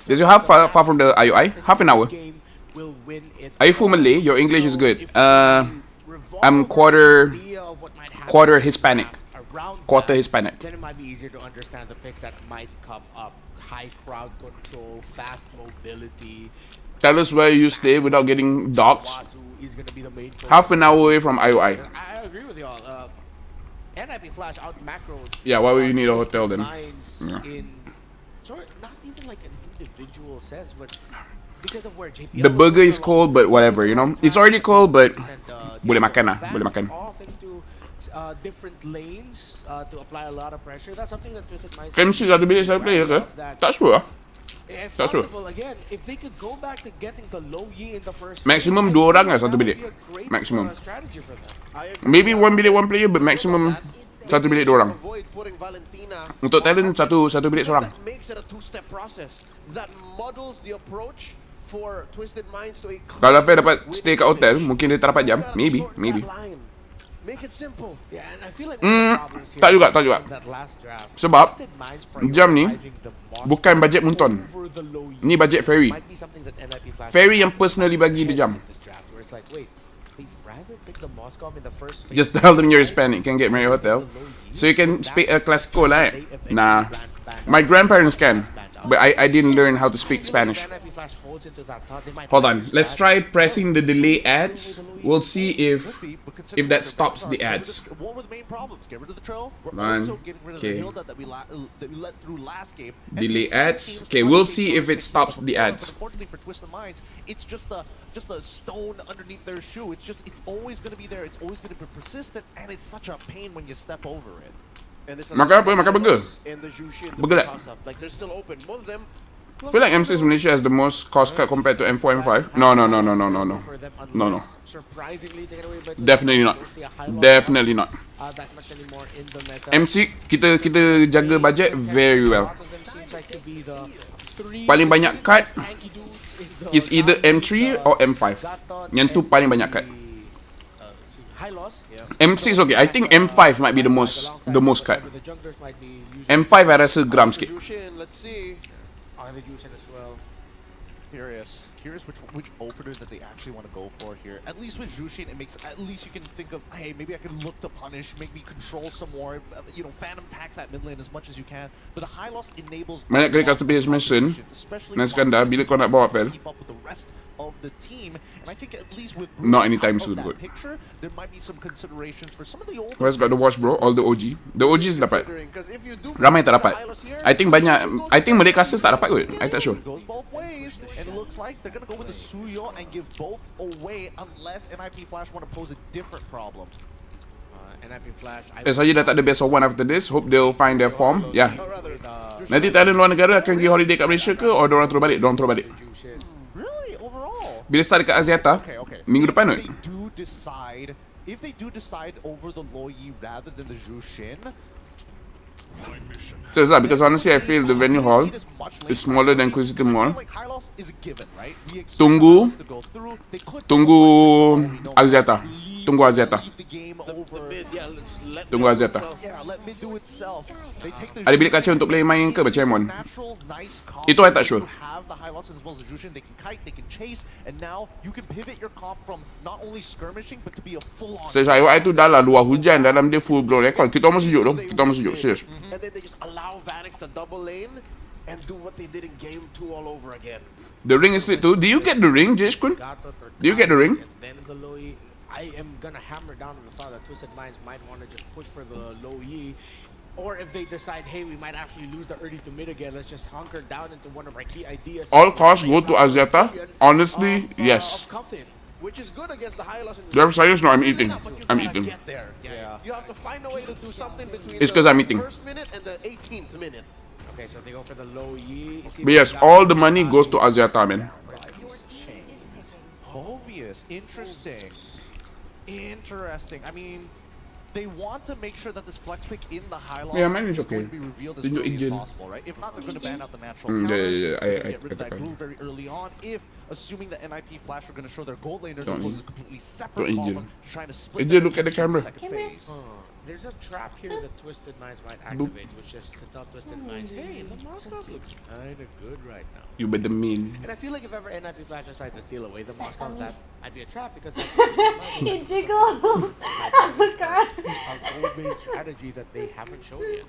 Does you have far from the IUI? Half an hour. Are you full Malay? Your English is good. I'm quarter Hispanic. Quarter Hispanic. Then it might be easier to understand the picks that might come up. High crowd control, fast mobility. Tell us where you stay without getting doxxed. Wasu is going to be the main focus. Half an hour away from IUI. I agree with y'all. NIP Flash out macro. Yeah, why would you need a hotel then? Lines Yeah. in sort of not even like an individual sense, but because of where JPL The burger is cold, but whatever, you know. It's already cold, but boleh makan lah, boleh makan. Off into different lanes to apply a lot of pressure. That's something that Twisted Minds. MC satu bilik saya player ke? Tak sure lah. If That's true. possible, again, if they could go back to getting the low yi in the first Maximum place, dua I orang think lah satu that would bilik. be a great, Maximum. strategy for them. Maybe one bilik one player, but maximum satu bilik dua orang. Avoid putting Valentina. Untuk talent satu bilik seorang. That makes it a two-step process. That muddles the approach for Twisted Minds to a Kalau Laphel dapat stay kat hotel, mungkin dia tak dapat jam. Maybe. Make it simple. Yeah, and I feel like one of the problems here tak juga, is tak juga. that last draft, Sebab Twisted Minds jam ni prioritizing the Moss bukan bajet Munton. over the low yi Ni bajet Ferry. might be something that NIP Flash Ferry yang personally bagi dia jam. this draft, where it's like, wait, they'd rather pick the Moscow in the first phase. Just tell them you're Hispanic, can get Marriott Hotel. So you can speak a classical lah. Nah, my grandparents can, but I didn't learn how to speak Spanish. NIP Flash holds into that thought, they might Hold not on, use let's that. try pressing the delay ads. We'll see if that stops the ads. What were the main problems? Get rid of the trail. We're One, also getting rid of okay. the Hilda that we let through last game. And Delay these ads. teams Okay, try we'll to see take if it stops the ads. But unfortunately for Twisted Minds, it's just a stone underneath their shoe. It's always going to be there. It's always going to be persistent, and it's such a pain when you step over it. And this Makan apa? Makan burger? and the Jushin, the Burger tak? toss-up. Like they're still open. Both of them. I feel like M6 Malaysia has the most cost cut compared to M4, M5. No. For them No. unless surprisingly taken away, but Definitely not. don't see a high loss Definitely not. that much anymore in the meta. MC, kita jaga budget very A well. lot of them seems like to be the three Paling banyak cut tanky dudes in the is either top M3 or M5. Gatot Yang tu and paling banyak cut. high loss. M6 okay, I think M5 might be the most cut. The junglers might be using M5 I rasa geram sikit. Jushin, let's see. the Jushin as well. Curious which opener that they actually want to go for here. At least with Jushin, it makes at least you can think of, hey, maybe I can look to punish, make me control some more, phantom tax that mid lane as much as you can. But the high loss enables Banyak kali customer base mission dan skandar bila kau nak bawa Fel. keep up with the rest of the team. And I think at least with Not anytime out of soon, that good. picture, there might be some considerations for some of the older Where's got the watch bro? All the OG. The OGs dapat. Because if you do Ramai tak the dapat. Hylos here, I think Malay casters tak dapat kot. I tak sure. It goes both ways, and it looks like they're gonna go with the Suyo and give both away unless NIP Flash want to pose a different problem. NIP Flash. Saja dah tak ada best of one after this. Hope they'll find their form. Yeah. or rather, Nanti talent luar negara akan pergi holiday kat Malaysia ke? Or diorang terus balik? Diorang terus balik. Jushin. Really, overall? Bila start dekat Aziata, Okay. minggu depan kot. If they do decide over the Loyi rather than the Jushin, So it's that because honestly I feel the venue hall is smaller than Quisitive Mall. Tunggu Aziata. Tunggu Aziata. Tunggu Aziata. Ada bilik kaca untuk player main ke macam Emon? Itu I tak sure. Saya itu dah lah luar hujan dalam dia full blown record. Kita orang sejuk tu. Kita orang sejuk. Serius. and then they just allow Vanix to double lane and do what they did in game 2 all over again. The ring is lit too. Do you get the ring, Jace Kun? Gatot or Do you get the ring? And then the low yi. I am gonna hammer down on the thought that Twisted Minds might want to just push for the low yi. Or if they decide, hey, we might actually lose the early to mid again, let's just hunker down into one of our key ideas. All costs go to Aziata. Honestly, yes. Of Cuffin. Which is good against the high loss. Jeff Sayers, no, I'm eating. But you I'm gotta eating. get there. Yeah. You have to find a way to do something between It's the 'cause I'm eating. first minute and the 18th minute. Okay, so they go for the low yi. But yes, all the money goes to Aziata, man. Obvious. Interesting. I mean, they want to make sure that this flex pick in the high loss Yeah, mine is is okay. going to be revealed as Did you early eat as it? possible, right? If not, they're going to ban out the natural Yeah, counters. yeah. They're I gonna get rid of that got groove very early on. If, assuming that NIP Flash are going to show their gold laner, Don't poses eat. a completely separate Don't eat problem, it. trying to split Eat it, them look at the into camera. second phase. There's a trap here that Twisted Minds might activate, which is to tell Twisted Minds, hey, the Moscow looks kinda good right now. You better mean. And I feel like if ever NIP Flash decides to steal away the Moscow, that might be a trap because It jiggles. Oh god. a gold-based strategy that they haven't shown yet.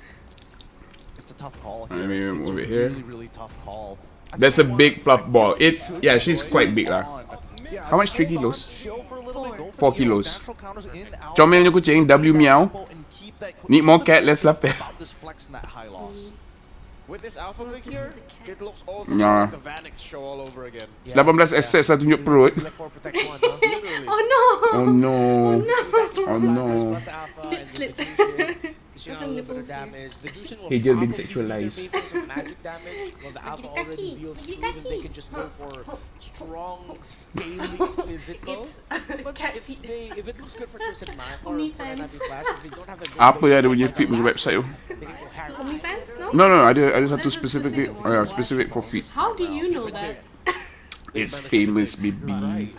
It's a tough call Let here. me It's move a it here. really, really tough call. That's a big fluff ball. Yeah, she's quite big lah. How much 3 kilos? 4 kilos. Comelnya kucing, W meow. Need more cat, less Laphel. With this alpha pick here, it looks all Nah. like the Vanix show all over again. 18 SS saya tunjuk perut. Select 4, protect 1, huh? Literally. Oh no! Oh no. Oh no. Plus the alpha and Lip then slip. the Jushin. Jushin Some a little bit of nipples here. damage. The Jushin will He just been probably sexualized. be facing some magic damage. Well, the alpha already Magikaki. deals 2, then Magikaki. they can just go for strong, scaling physical. But Cat if feet. if it looks good for Twisted Mind or for OnlyFans. NIP Flash, if they don't have a good Apa base yang ada punya like feed the punya last website tu? one, they can go hack. OnlyFans, no? No, ada satu There's a specific, specific specific for feet. How do you know that? It's famous, baby.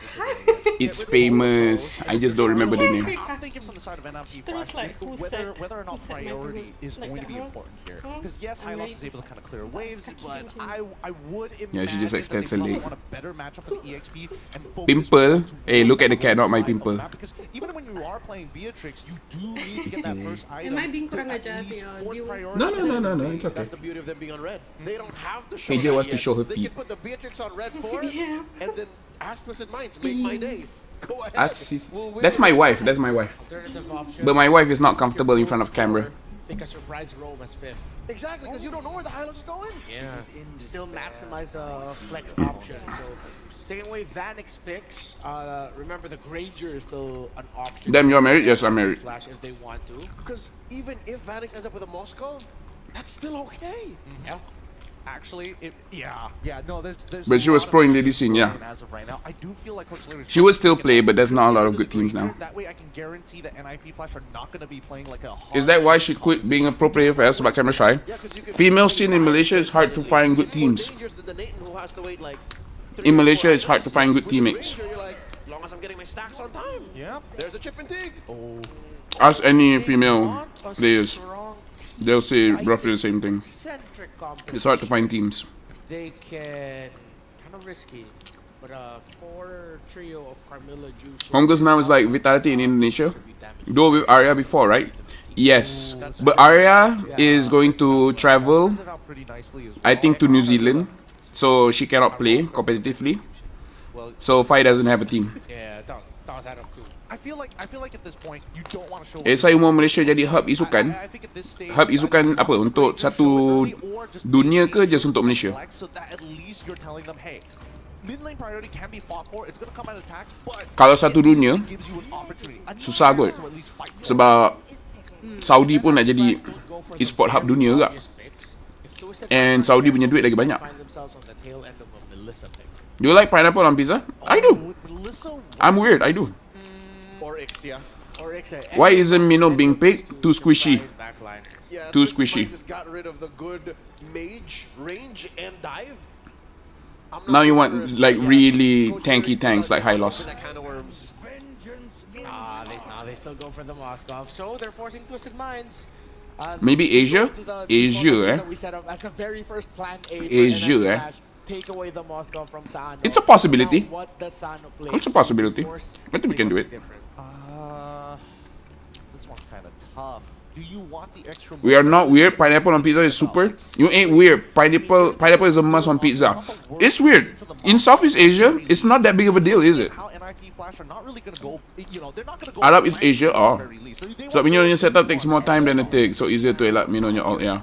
It's famous. I just don't remember the name. I'm thinking from the side of NIP There was Flash, like, who said- whether or not who said priority Magdalene? is Like going to that, be huh? important here. Huh? Because yes, I'm Hylos ready is able to kind of clear waves, Catch but it, I would imagine Yeah, she just that extends they her probably leg. want a better matchup for the EXP and focus Pimple. more to Hey, look at the cat, not my side of the pimple. map, because even when you are playing Beatrix, you do need to get that first item. Am I being to kurang at ajar least to your force viewer? priority. No, it's okay. That's the beauty of them being on red. They don't have to show AJ that wants to yet. show her They feet. can put the Beatrix on red 4 Yeah. and then ask Twisted Minds, make my day. Go ahead. We'll That's win. my wife. That's my wife. Alternative option. But my wife is not comfortable in front of camera. Take a surprise roam as 5th. Exactly, because you don't know where the Hylos is going. Yeah. Still maximize the flex option. So taking away Vanix picks. Remember the Granger is still an option. Damn, you're married? Yes, I'm married. Flash if they want to. Because even if Vanix ends up with a Moscow, that's still okay. Yeah. Actually, no, there's But she was pro in Lady Sin, yeah. As of right now, I do feel like Coach Larry's She would still probably play, but there's not a lot of really good teams now. That way, I can guarantee that NIP Flash are not going to be playing like a. Is that why she quit being a pro player for us about camera shy? Yeah, because you can. Female scene in Malaysia is hard to find good teams. In Malaysia, it's hard to find good teammates. You're like, as long as I'm getting my stacks on time. Yeah. There's a chip and dig. Ask any female Want a players, strong they'll say roughly the same thing. centric composition. It's hard to find teams. They can kind of risky, but a core trio of Carmilla, Juice. Homegirls now is like Vitality in Indonesia. Though with Arya before, right? Yes. But Arya is going to travel, It out pretty nicely as well. I think, to New Zealand. So she cannot play competitively. So Fai doesn't have a team. Yeah, that was out of 2. I feel like at this point you don't want to show. Saya mau Malaysia jadi hub isukan. I think at this stage, Hub isukan apa? Untuk satu dunia ke just untuk Malaysia? So that at least you're telling them, hey, mid lane priority can be fought for. It's gonna come at attacks, but Kalau satu dunia, it gives you an opportunity. susah kot. To at least fight for. Sebab Saudi pun nak jadi e-sport hub dunia juga. And Saudi punya duit lagi banyak. Find themselves on the tail end of a Melissa pick. Do you like pineapple on pizza? I do. I'm weird, I do. Or Ixia. Or Ixa. Why isn't Mino being picked? Too squishy. Backline. Yeah, Too Twisted squishy. Minds just got rid of the good mage, range, and dive. I'm not Now you sure want if, like yeah, really Coach tanky Larry tanks like open Hylos. that can of worms. They still go for the Moskov. So they're forcing Twisted Minds. Maybe Asia? Asia, eh? We set up as the very first plan A. for Asia, NIP eh? Flash. Take away the Moskov from Sano. It's a possibility. Now, what does Sano play? It's a possibility. Forced I think we to can do play it. something different. This one's kind of tough. Do you want the extra? We are not weird. Pineapple on pizza is super. You ain't weird. Pineapple is a must on pizza. It's weird. In Southeast Asia, it's not that big of a deal, is it? How NIP Flash are not really gonna go. They're not gonna go. Arab is right Asia, at the oh. very least. They So want when to your go setup for takes it. more time than it takes, so easier to elect on your ult, yeah.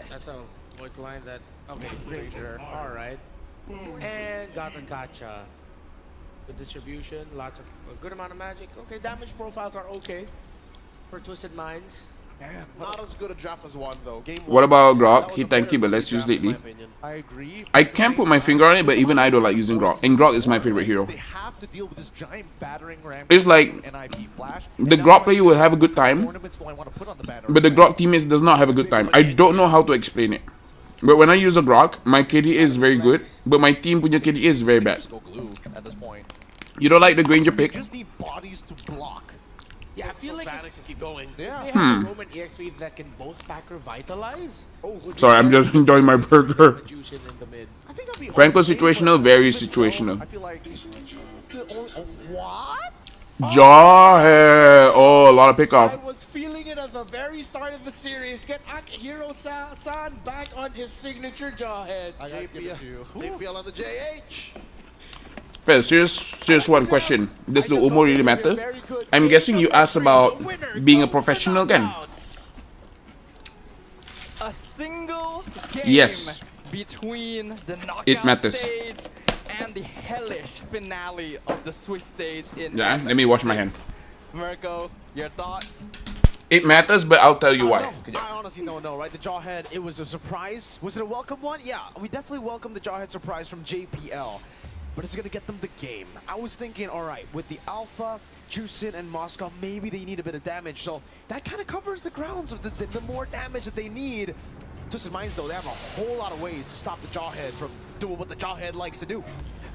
That's a voice line that. Okay, Ranger. All right. And got the gotcha. The distribution, lots of a good amount of magic. Okay, damage profiles are okay for Twisted Minds. Man, not as good a draft as one though. Game What one, about that Grok? was He a better tanky, but let's use draft in my lately. opinion. I agree. I can't put my finger on it, but even I don't like using Grok. And Grok is my favorite hero. They have to deal with this giant battering ram. It's like NIP Flash. the Grok player will have a good time, Ornaments do I want to put on the banner? but the Grok teammates does not have a good time. I don't know how to explain it. But when I use a Grok, my KD is very good, but my team punya KD is very bad. Just go glue at this point. You don't like the Granger pick? You just need bodies to block. Yeah, I feel like Vanix and keep going. Yeah. they have a Roman EXP that can both pack revitalize. Sorry, I'm just enjoying my burger. The juice in the mid. I think that'd be Franco okay, situational, but very even so, situational. I feel like. What? Jaw hair. Oh, a lot of I pickoff. was feeling it at the very start of the series. Get Hero San back on his signature jawhead. I gotta give it to you. JPL on the JH. Fair, serious one question. Does the umur really matter? I'm guessing you asked about being a professional, kan? A single game Yes. between the knockout It matters. stage and the hellish finale of the Swiss stage in Yeah, let me wash my M6. hands. Mirko, your thoughts? It matters, but I'll tell you why. I honestly don't know, right? The Jawhead, it was a surprise. Was it a welcome one? Yeah, we definitely welcomed the Jawhead surprise from JPL. But it's going to get them the game. I was thinking, all right, with the Alpha, Juicin, and Moscow, maybe they need a bit of damage. So that kind of covers the grounds of the more damage that they need. Twisted Minds, though, they have a whole lot of ways to stop the Jawhead from doing what the Jawhead likes to do.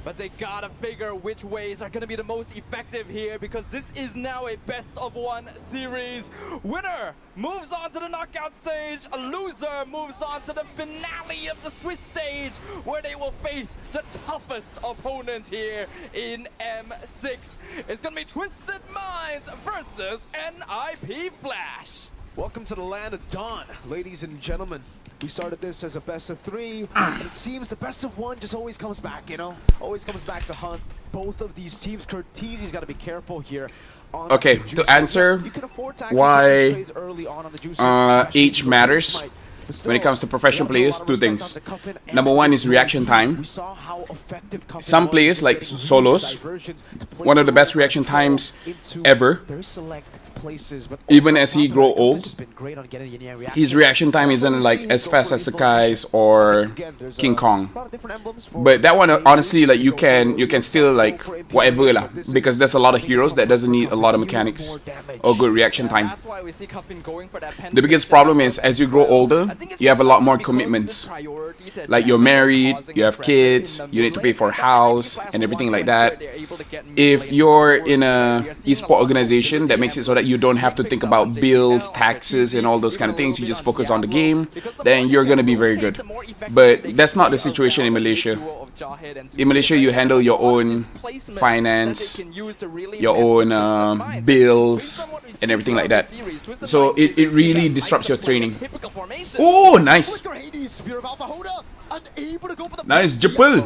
But they gotta figure which ways are gonna be the most effective here, because this is now a best-of-1 series. Winner moves on to the knockout stage. A loser moves on to the finale of the Swiss stage, where they will face the toughest opponent here in M6. It's gonna be Twisted Minds versus NIP Flash. Welcome to the land of Dawn, ladies and gentlemen. We started this as a best of 3, and it seems the best of 1 just always comes back, you know? Always comes back to hunt both of these teams. Cortese's got to be careful here. On Okay, the to juice. answer You can afford to actually why, take trades early on the juice, especially age with matters Smite. But when it comes to still, professional we have players, a lot of two respect things. on the Cuffin and Number one is Smite. reaction time. We saw how effective Cuffin Some was players, just like getting solos, diversions to place one of the best control reaction times into ever. very select places, but Even also as he on top of grow that, Cuffin's old, just been great on getting the in-air his reaction time isn't like as fast as Sakai's or King Kong. But that one, honestly, like you can still like whatever lah, because there's a lot of heroes that doesn't need a lot of mechanics or good reaction time. That's why we see Cuffin going for that The biggest problem is as you grow older, you have a lot more commitments. Like you're married, you have kids, you need to pay for a house and everything like that. If you're in a esport organization that makes it so that you don't have to think about bills, taxes, and all those kind of things, you just focus on the game, then you're gonna be very good. But that's not the situation in Malaysia. In Malaysia, you handle your own finance, your own bills, and everything like that. So it really disrupts your training. Oh, nice! Nice Japul!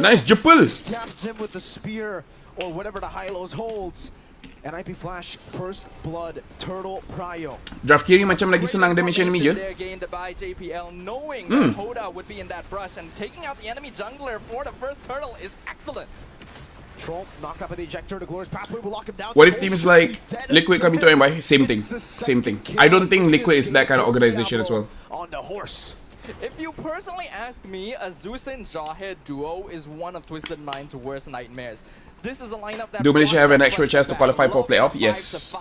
Nice Japul! Stabs him with the spear or whatever the high-lows holds. NIP Flash, first blood, turtle, prio. Draft kiri macam lagi senang damage enemy je. There gained by JPL, knowing that Hoda would be in that brush, and taking out the enemy jungler for the first turtle is excellent. Troll knocked up at the ejector. The glorious pathway will lock him down. What if teams like Liquid come into MI? Same thing. Same thing. I don't think Liquid is that kind of organization as well. On the horse. If you personally ask me, a Zeus and Jawhead duo is one of Twisted Mind's worst nightmares. This is a lineup that Do Malaysia have an actual chance to qualify for playoff? Yes.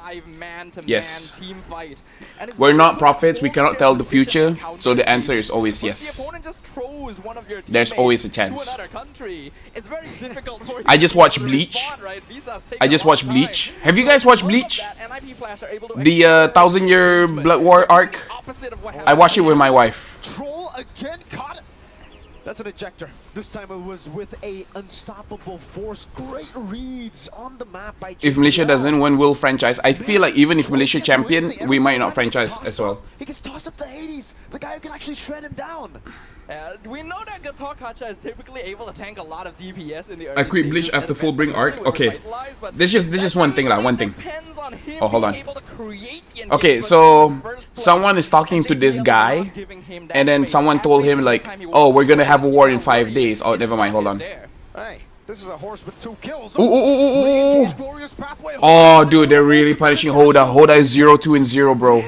Yes. Team fight. And it's We're one not of the prophets, we only cannot tell the efficient future, so the answer is always But yes. the opponent just throws one of your There's teammates always a chance. to another country. It's very difficult for you I just to watched respond, Bleach. right? Visas take I a just long watched time. Bleach. Have you guys watched Because of Bleach? that, NIP Flash are able to The execute 1000-year Blood War arc? opposite of what I watched it with my wife. Troll again caught it. That's an ejector. This time it was with a unstoppable force. Great reads on the map by If Malaysia doesn't win, we'll franchise. I feel like even if Malaysia champion, we might not franchise as well. He gets tossed up to Hades. The guy who can actually shred him down. We know that Gator Kacha is typically able to tank a lot of DPS in the early I quit Bleach stages after and full then bring arc. especially with Okay. Revitalize, but This is one thing lah, one thing. depends on him Oh, hold being on. able to create the Okay, engagement so in the first place. someone is talking to this JPL is guy, not giving him that and then space. someone told Every him single like, time he oh, walks we're gonna forward, have a war in he's 5 worried. days. Oh, His never mind, hold on. target there. Hey, this is a horse with 2 kills. Ooh, ooh, ooh, ooh, ooh. Glorious pathway. Oh, dude, they're really punishing Hoda. Hoda is 0-2 and 0, bro.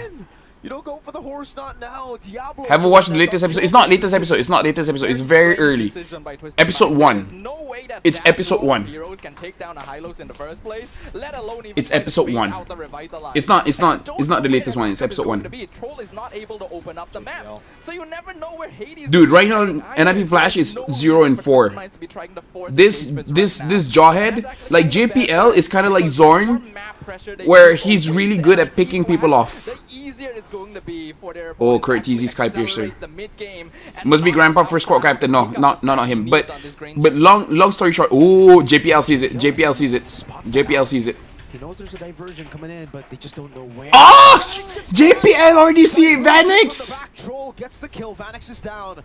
You don't go for the horse, not now. Diablo. Haven't watched the latest episode. It's not latest episode. It's not latest episode. It's very early. Decision by Twisted Episode Minds. 1. There's no way that It's that episode duo of 1. heroes can take down a Hylos in the first place, let alone even It's try to episode bait 1. out the Revitalize. It's not And you don't know the where latest one. It's matchup is episode going 1. to be. Troll is not able to open up the map, so you never know where Hades. Dude, will right be now, hiding either. NIP Flash is There's no 0 and reason for 4. Twisted Minds to be trying to force This engagements right now. Jawhead, That's actually like the best JPL, is kind of like Zorn, more map pressure they where can he's always really and good at NIP picking people Flash, off. The easier it's going to be for their Oh, opponents to Kurt Easy actually Sky Piercer. accelerate the mid-game and Must be find Grandpa out for squad how to captain. No, pick up not the him. stats But he needs on this Grange. long story short. Oh, JPL sees it. JPL sees it. JPL sees it. He knows there's a diversion coming in, but they just don't know where. Oh, JPL already see it. From the Vanix. back, Troll gets the kill. Vanix is down.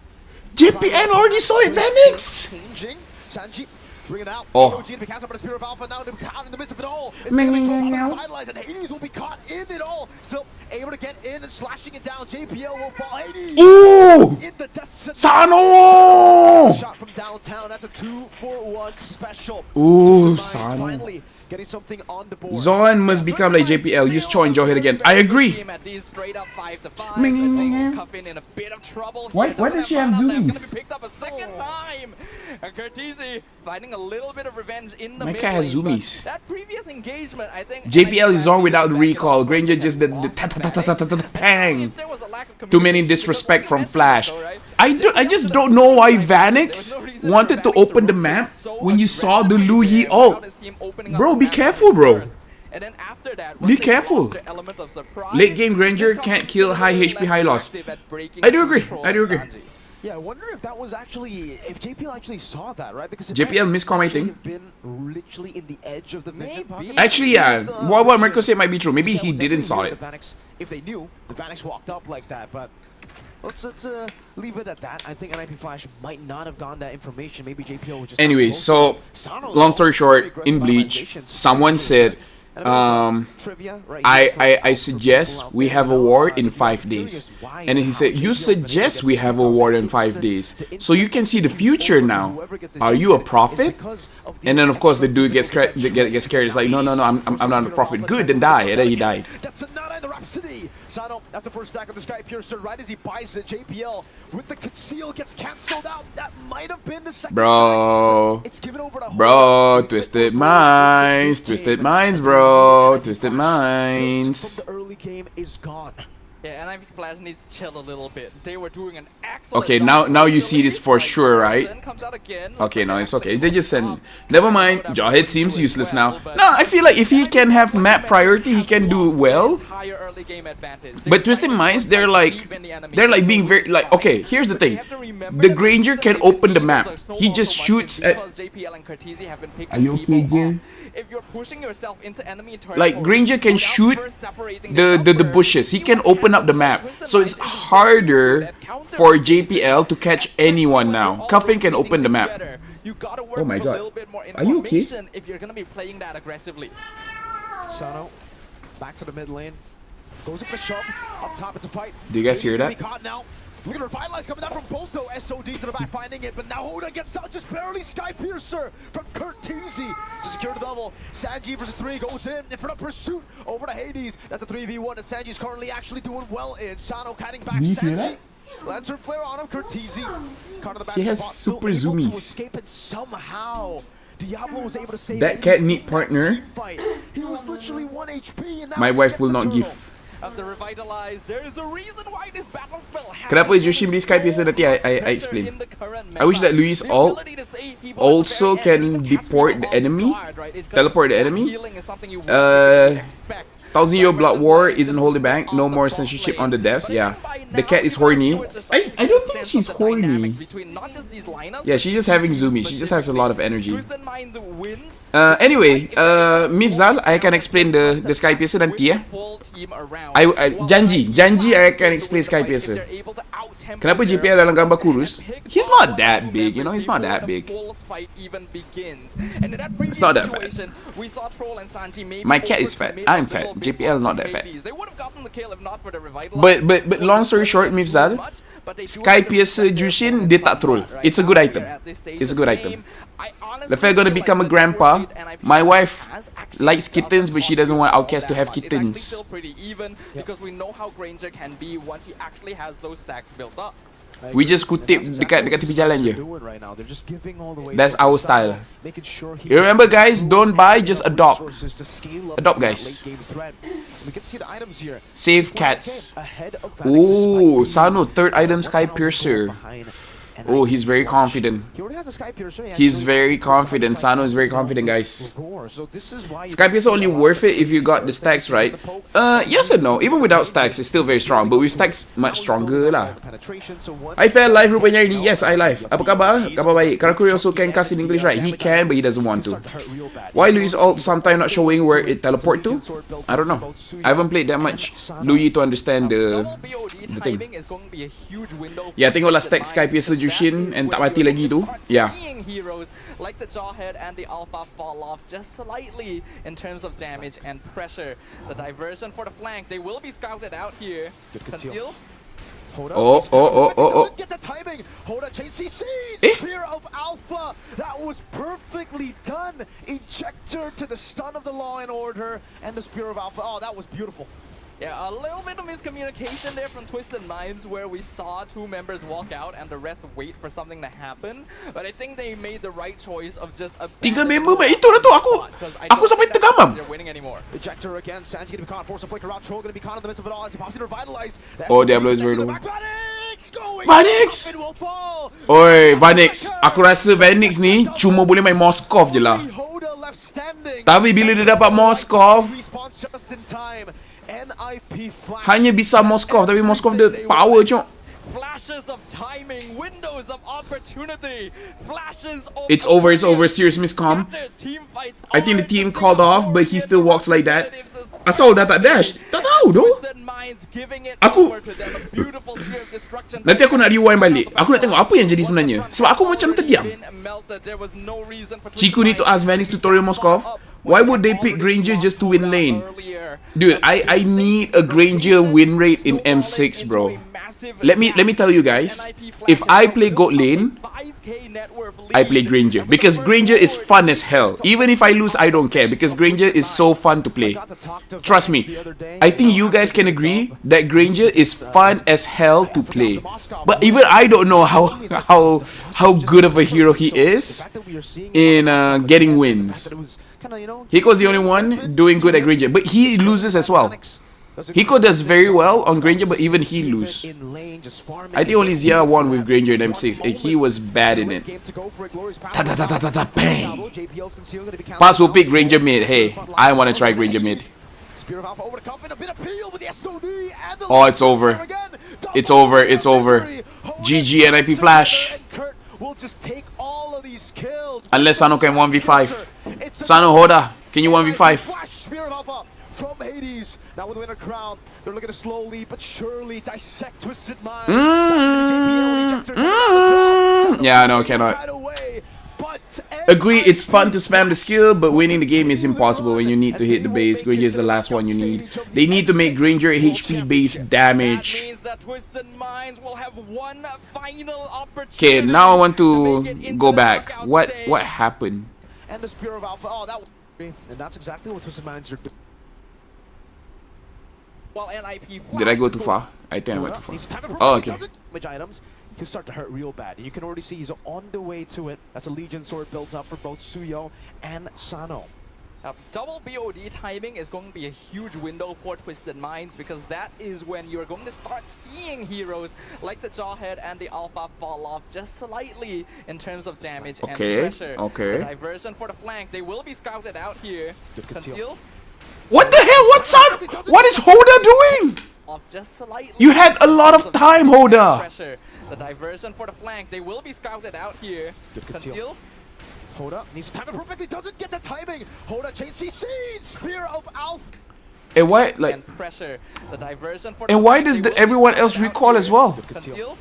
JPL already saw it. Vanix. Changing. Sanji Bring it out. Oh. OG the cast up on the Spirit of Alpha now caught in the midst of it all. It's Meow, Savage meow, will meow. revitalize, and Hades will be caught in it all. Still able to get in and slashing it down. JPL will fall. Hades Ooh! in the death Sano! shot from downtown. That's a 2-for-1 special. Ooh, Just Sano. finally getting something on the board. Zon must become like JPL. Use Cho and Joe again. I agree. At these straight up 5-5. Ming, ming, ming, ming. Cuffin in a bit of trouble. Why- here. why Doesn't does she have mana left. zoomies? Gonna be picked up a second time. And Curtizi finding a little bit of revenge in the My mid cat has lane, but zoomies. That previous engagement, I think. JPL is on NIP without back it recall. up. Granger just the Lost ta ta ta the ta ta ta ta Phoenix. pang. If there was a lack of Too many communication, disrespect because from like you Flash. mentioned, though, right? I just don't know why Vanix wanted to open the map when you saw the Lu Yi ult. Bro, be careful, bro. And then after that, Be careful. Late game Granger can't kill high HP, high loss. I do agree. I do agree. Yeah, I wonder if that was actually, if JPL actually saw that, right? Because if JPL that miscommunicating. have been literally in the edge of the vision pocket. Maybe. Actually, yeah. What Marco said might be true. Maybe he didn't saw it. If they knew, the Vanix walked up like that, but let's leave it at that. I think NIP Flash might not have gotten that information. Maybe JPL was just. Anyway, so long story short, in Bleach, someone said, I suggest we have a war in 5 days. And he said, you suggest we have a war in 5 days. So you can see the future now. Are you a prophet? And then of course the dude gets scared. It's like, no, I'm not a prophet. Good, then die. And then he died. That's not the Rhapsody. Sano, that's the first stack of the Sky Piercer. Right as he buys it, JPL with the conceal gets cancelled out. That might have been the second Bro. strike. It's given over to Bro, Twisted Minds. Twisted Minds, bro. Twisted Minds. from the early game is gone. Yeah, and I think Flash needs to chill a little bit. They were doing an excellent Okay, job. now you see this for sure, right? Comes out again. Okay, no, it's okay. They just send. Never mind. Jawhead seems useless now. No, I feel like if he can have map priority, he can do well. But Twisted Minds, they're like being very like. Okay, here's the thing. The Granger can open the map. He just shoots at. Are you okay, Jin? If you're pushing yourself into enemy Like Granger can shoot the bushes. He can open up the map. So it's harder for JPL to catch anyone now. Cuffin can open the map. Oh my god. Are you okay? If you're gonna be playing that aggressively. Sano, back to the mid lane. Goes up the shove. Up top, it's a fight. Do you guys hear that? Look at Revitalize coming down from both though. SOD to the back finding it, but now Hoda gets out just barely. Sky Piercer from Curtizi to secure the level. Sanji versus 3 goes in front of pursuit over to Hades. That's a 3v1 that Sanji's currently actually doing well in. Sano catting back Sanji. Lantern flare on him, Curtizi. Caught in the back He has spot, super still able to zoomies. escape it somehow. Diablo was able to save That Hades cat in need that partner. team fight. He was literally 1 HP and now My he wife gets will the not turtle. give. Of the Revitalize, there is a reason why this battle spell has Kenapa Joshi beli Sky Piercer nanti I explain. I wish that Luis ult also can deport the enemy, teleport the enemy. 1000 Year Blood War isn't holding back. No more censorship on the devs. Yeah, the cat is horny. I don't think she's horny. Yeah, she's just having zoomies. She just has a lot of energy. Anyway, Mifzal, I can explain the Sky Piercer nanti ya. Janji I can explain Sky Piercer. Kenapa JPL dalam gambar kurus? He's not that big, you know. He's not that big. It's not that fat. My cat is fat. I'm fat. JPL not that fat. But long story short, Mifzal, Sky Piercer Jushin dia tak troll. It's a good item. It's a good item. Laphel gonna become a grandpa. My wife likes kittens, but she doesn't want Outcast to have kittens. Because we know how Granger can be once he actually has those stacks built up. We just kutip dekat tepi jalan je. That's our style. You remember guys, don't buy, just adopt. Adopt guys. Save cats. Ooh, Sano, third item Sky Piercer. Oh, he's very confident. He's very confident. Sano is very confident, guys. Sky Piercer only worth it if you got the stacks right. Yes and no. Even without stacks, it's still very strong. But with stacks, much stronger lah. I felt live rupanya ini. Yes, I live. Apa khabar? Khabar baik. Karakuri also can cast in English, right? He can, but he doesn't want to. Why Luis ult sometimes not showing where it teleport to? I don't know. I haven't played that much Louis to understand the thing. Yeah, tengoklah stack Sky Piercer Jushin and tak mati lagi tu. Yeah. Like the Jawhead and the Alpha fall off just slightly in terms of damage and pressure. The diversion for the flank, they will be scouted out here. Conceal. Doesn't get the timing. Hoda chains CC. Spear of Alpha. That was perfectly done. Ejector to the stun of the Law and Order and the Spear of Alpha. Oh, that was beautiful. Yeah, a little bit of miscommunication there from Twisted Minds where we saw two members walk out and the rest wait for something to happen. But I think they made the right choice of just Tiga member ba? Itu dah tu aku sampai tergamam. They're winning anymore. Ejector again. Sanji gonna be caught. Force a flicker out. Troll gonna be caught in the midst of it all as he pops in Revitalize. Oh, Diablo is very low. Vanix! Oi, Vanix. Aku rasa Vanix ni cuma boleh main Moskov je lah. Tapi bila dia dapat Moskov, hanya bisa Moskov, tapi Moskov dia power cok. Flashes of timing, windows of opportunity, flashes of It's over, serious miscom. I think the team called off, but he still walks like that. Asal dah tak dash? Tak tahu doh. Aku nanti aku nak rewind balik. Aku nak tengok apa yang jadi sebenarnya. Sebab aku macam terdiam. Chiku need to ask Vanix tutorial Moskov. Why would they pick Granger just to win lane? Dude, I need a Granger win rate in M6, bro. Let me tell you guys, if I play gold lane, I play Granger because Granger is fun as hell. Even if I lose, I don't care because Granger is so fun to play. Trust me, I think you guys can agree that Granger is fun as hell to play. But even I don't know how good of a hero he is in getting wins. Hiko's the only one doing good at Granger, but he loses as well. Hiko does very well on Granger, but even he lose. I think only Zia won with Granger in M6, and he was bad in it. Bang! Pass will pick Granger mid. Hey, I want to try Granger mid. Oh, it's over. It's over. It's over. GG NIP Flash. Unless Sano can 1v5. Sano Hoda, can you 1v5? From Hades, now with the winner crown, they're looking to slowly but surely dissect Twisted Minds. Yeah, no, cannot. Agree, it's fun to spam the skill, but winning the game is impossible when you need to hit the base. Granger is the last one you need. They need to make Granger HP base damage. Okay, now I want to go back. What happened? And the Spear of Alpha. Oh, that was, and that's exactly what Twisted Minds are doing. Did I go too far? I think I went too far. Oh, okay. Items can start to hurt real bad. You can already see he's on the way to it. That's a Legion sword built up for both Suyo and Sano. Double BOD timing is going to be a huge window for Twisted Minds because that is when you're going to start seeing heroes like the Jawhead and the Alpha fall off just slightly in terms of damage and pressure. Okay. The diversion for the flank, they will be scouted out here. Conceal. What the hell? What is Hoda doing? Just slightly. You had a lot of time, Hoda. Pressure. The diversion for the flank, they will be scouted out here. Conceal. Hoda needs to time it perfectly, doesn't get the timing. Hoda chains CC, Spear of Alpha. And why, like, and pressure. The diversion for and why does everyone else recall as well? Conceal.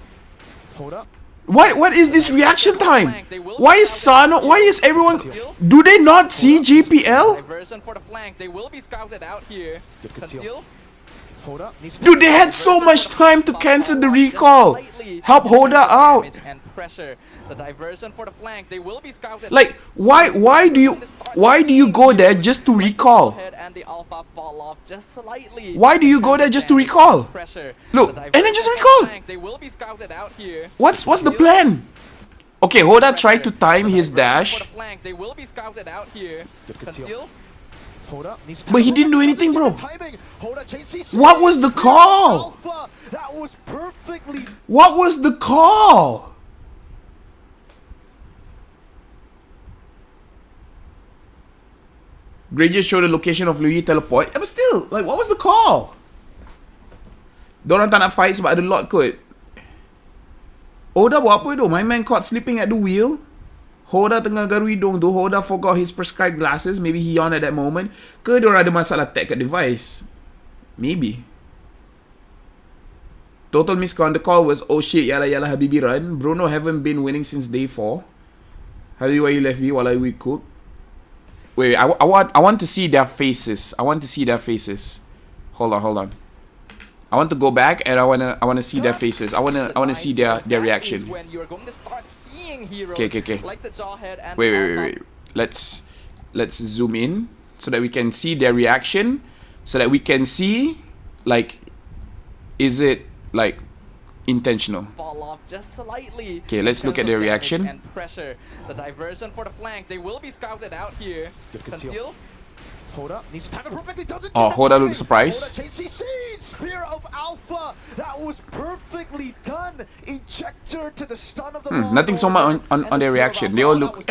Hoda. What is this reaction time? Why is Sano? Why is everyone? Do they not see GPL? Diversion for the flank, they will be scouted out here. Conceal. Dude, they had so much time to cancel the recall. Help Hoda out. And pressure. The diversion for the flank, they will be scouted. Like, why do you go there just to recall? Why do you go there just to recall? Look, and then just recall. They will be scouted out here. What's the plan? Okay, Hoda tried to time his dash. They will be scouted out here. Conceal. But he didn't do anything, bro. What was the call? What was the call? Granger showed the location of Louis teleport. Yeah, but still, like, what was the call? Dorang tak nak fight sebab ada lot kot. Hoda buat apa tu? My man caught sleeping at the wheel. Hoda tengah garu hidung tu. Hoda forgot his prescribed glasses. Maybe he yawned at that moment. Ke diorang ada masalah tech kat device? Maybe. Total miscon. The call was, oh shit, yalla yalla Habibi run. Bruno haven't been winning since day 4. How do you left me while we cook? Wait, I want to see their faces. I want to see their faces. Hold on. I want to go back and I wanna see their faces. I wanna see their reaction. When you're going to start seeing heroes Okay. like the Jawhead and Wait. Let's zoom in so that we can see their reaction, so that we can see, like, is it like intentional? fall off just slightly. Okay, let's look at their reaction. And pressure. The diversion for the flank. They will be scouted out here. Good conceal. Conceal. Hoda needs to time it perfectly. Doesn't Oh, get Hoda the looks surprised. Hoda chases seeds. Spear of Alpha. That was perfectly done. Ejector to the stun of the ball. Nothing so much on their reaction. They all look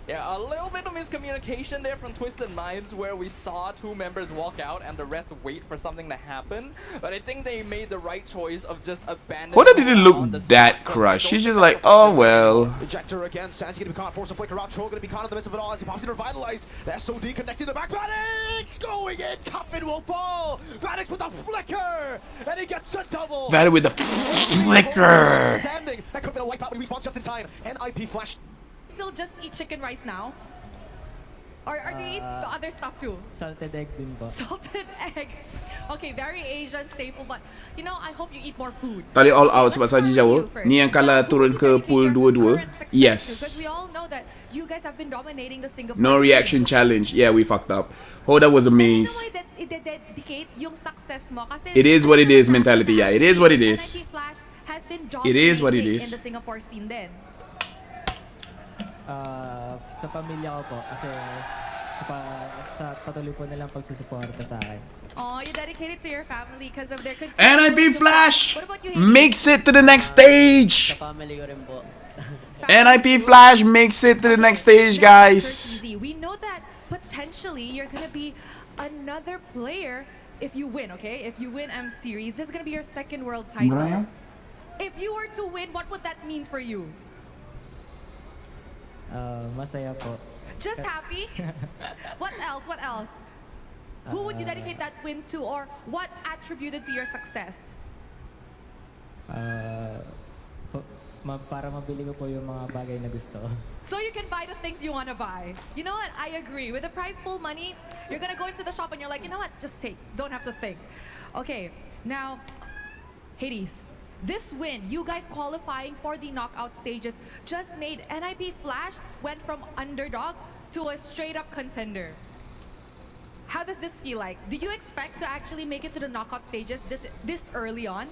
Yeah, a little bit of miscommunication there from Twisted Minds, where we saw two members walk out and the rest wait for something to happen. But I think they made the right choice of just abandoning. Hoda didn't look that crushed. She's just like, oh well. Ejector again. Sanji gonna be caught. Force a flicker out. Troll gonna be caught in the midst of it all as he pops in Revitalize. The SOD connecting the back. Vanix going in. Coffin will fall. Vanix with a flicker. And he gets a double. Valid with the flicker. Standing. That could have been a wipeout, but he respawns just in time. NIP flash. Still just eat chicken rice now? Or do you eat the other stuff too? Salted egg din po. Salted egg. Okay, very Asian staple, but you know, I hope you eat more food. Tali all out sebab Sanji jauh. Ni yang kalah turun ke pool 2-2. Because Yes. we all know that you guys have been dominating the Singapore No scene. reaction challenge. Yeah, we fucked up. Hoda was amazed. You know why i-dedicate yung success mo? Kasi It is what it is mentality. Yeah, it is what it is. NIP Flash has been It is what it dominating is. in the Singapore scene then. Sa pamilya ko po kasi sa patuloy po nilang pagsusuporta sa akin. Oh, you dedicated to your family because of their NIP Flash What about you, Hades? makes it to the next stage. Family ko rin po. NIP Flash makes it to the next stage, guys. We know that potentially you're gonna be another player if you win, okay? If you win M Series, this is gonna be your second world title. If you were to win, what would that mean for you? Masaya po. Just happy? What else? What else? Who would you dedicate that win to, or what attributed to your success? Para mabili ko po yung mga bagay na gusto. So you can buy the things you want to buy. You know what? I agree. With the prize pool money, you're gonna go into the shop and you're like, you know what? Just take. Don't have to think. Okay, now, Hades. This win, you guys qualifying for the knockout stages, just made NIP Flash went from underdog to a straight-up contender. How does this feel like? Do you expect to actually make it to the knockout stages this early on?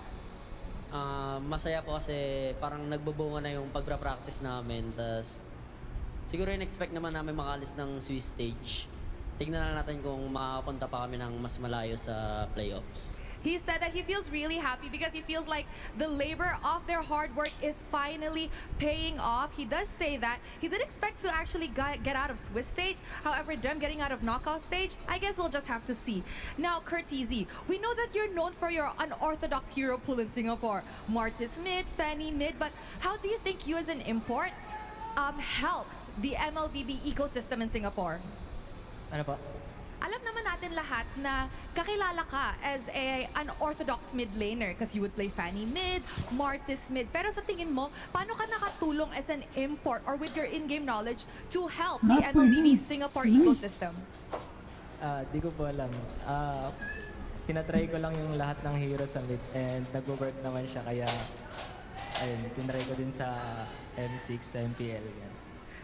Masaya po kasi parang nagbubunga na yung pagpra-practice namin. Tas siguro in-expect naman namin makaalis ng Swiss stage. Tignan na natin kung makapunta pa kami ng mas malayo sa playoffs. He said that he feels really happy because he feels like the labor of their hard work is finally paying off. He does say that he did expect to actually get out of Swiss stage. However, them getting out of knockout stage, I guess we'll just have to see. Now, Curtizy, we know that you're known for your unorthodox hero pool in Singapore. Martis mid, Fanny mid, but how do you think you as an import helped the MLBB ecosystem in Singapore? Ano po? Alam naman natin lahat na kakilala ka as an unorthodox mid laner because you would play Fanny mid, Martis mid. Pero sa tingin mo, paano ka nakatulong as an import or with your in-game knowledge to help the MLBB Singapore ecosystem? Di ko po alam. Tinatry ko lang yung lahat ng hero sa mid and nagwo-work naman siya kaya ayun, tinry ko din sa M6, sa MPL. Yan.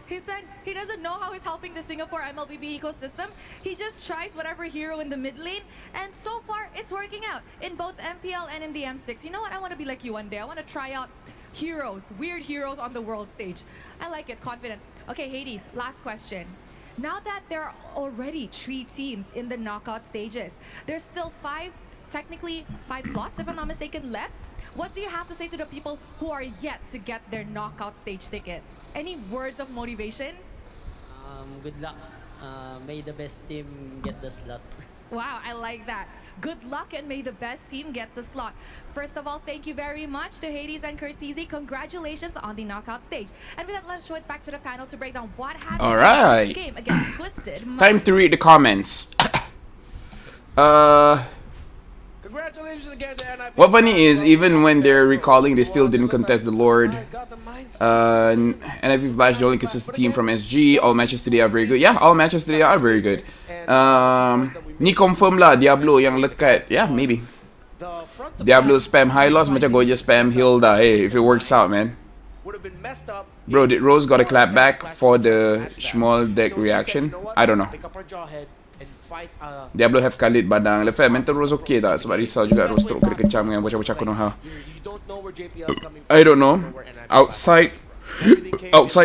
He said he doesn't know how he's helping the Singapore MLBB ecosystem. He just tries whatever hero in the mid lane, and so far it's working out in both MPL and in the M6. You know what? I want to be like you one day. I want to try out heroes, weird heroes on the world stage. I like it, confident. Okay, Hades, last question. Now that there are already 3 teams in the knockout stages, there's still technically 5 slots, if I'm not mistaken, left. What do you have to say to the people who are yet to get their knockout stage ticket? Any words of motivation? Good luck. May the best team get the slot. Wow, I like that. Good luck and may the best team get the slot. First of all, thank you very much to Hades and Curtizy. Congratulations on the knockout stage. And with that, let's show it back to the panel to break down what happened All in right. this game against Twisted. Time to read the comments. Congratulations again to NIP. What funny is, even when they're recalling, they still didn't contest the Lord. NIP Flash, the only consistent team from SG. All matches today are very good. Yeah, all matches today are very good. Ni confirm lah Diablo yang lekat. Yeah, maybe. Diablo spam high loss, macam go just spam Hilda. Hey, if it works out, man. Bro, did Rose got a clap back for the small deck reaction? I don't know. Diablo have Khalid badang. Laphel, mental Rose okay tak? Sebab risau juga Rose teruk kena kecam dengan bocah-bocah Konoha. I don't know. Outside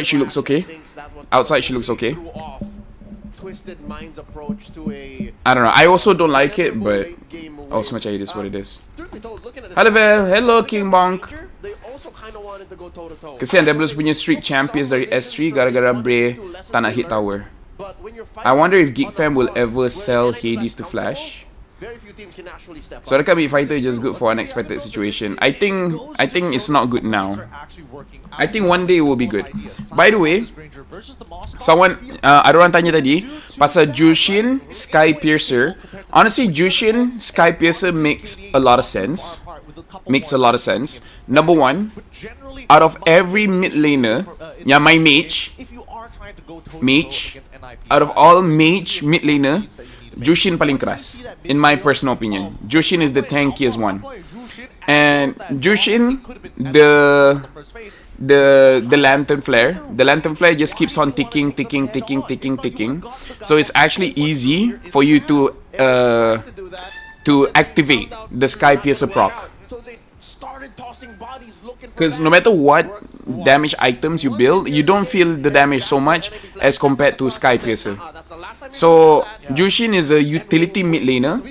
she looks okay. Outside she looks okay. I don't know. I also don't like it, but oh, semacam it is what it is. Hello, hello King Bonk. Kesian Diablo's punya streak champions dari S3 gara-gara Bray tak nak hit tower. I wonder if Geek Fam will ever sell Hades to Flash. So the Meat Fighter is just good for unexpected situation. I think it's not good now. I think one day it will be good. By the way, someone ada orang tanya tadi pasal Jushin Sky Piercer. Honestly, Jushin Sky Piercer makes a lot of sense. Number one, out of every mid laner, yang main mage, out of all mage mid laner, Jushin paling keras, in my personal opinion. Jushin is the tankiest one, and Jushin, the lantern flare just keeps on ticking. So it's actually easy for you to activate the Sky Piercer proc. Because no matter what damage items you build, you don't feel the damage so much as compared to Sky Piercer. So Jushin is a utility mid laner.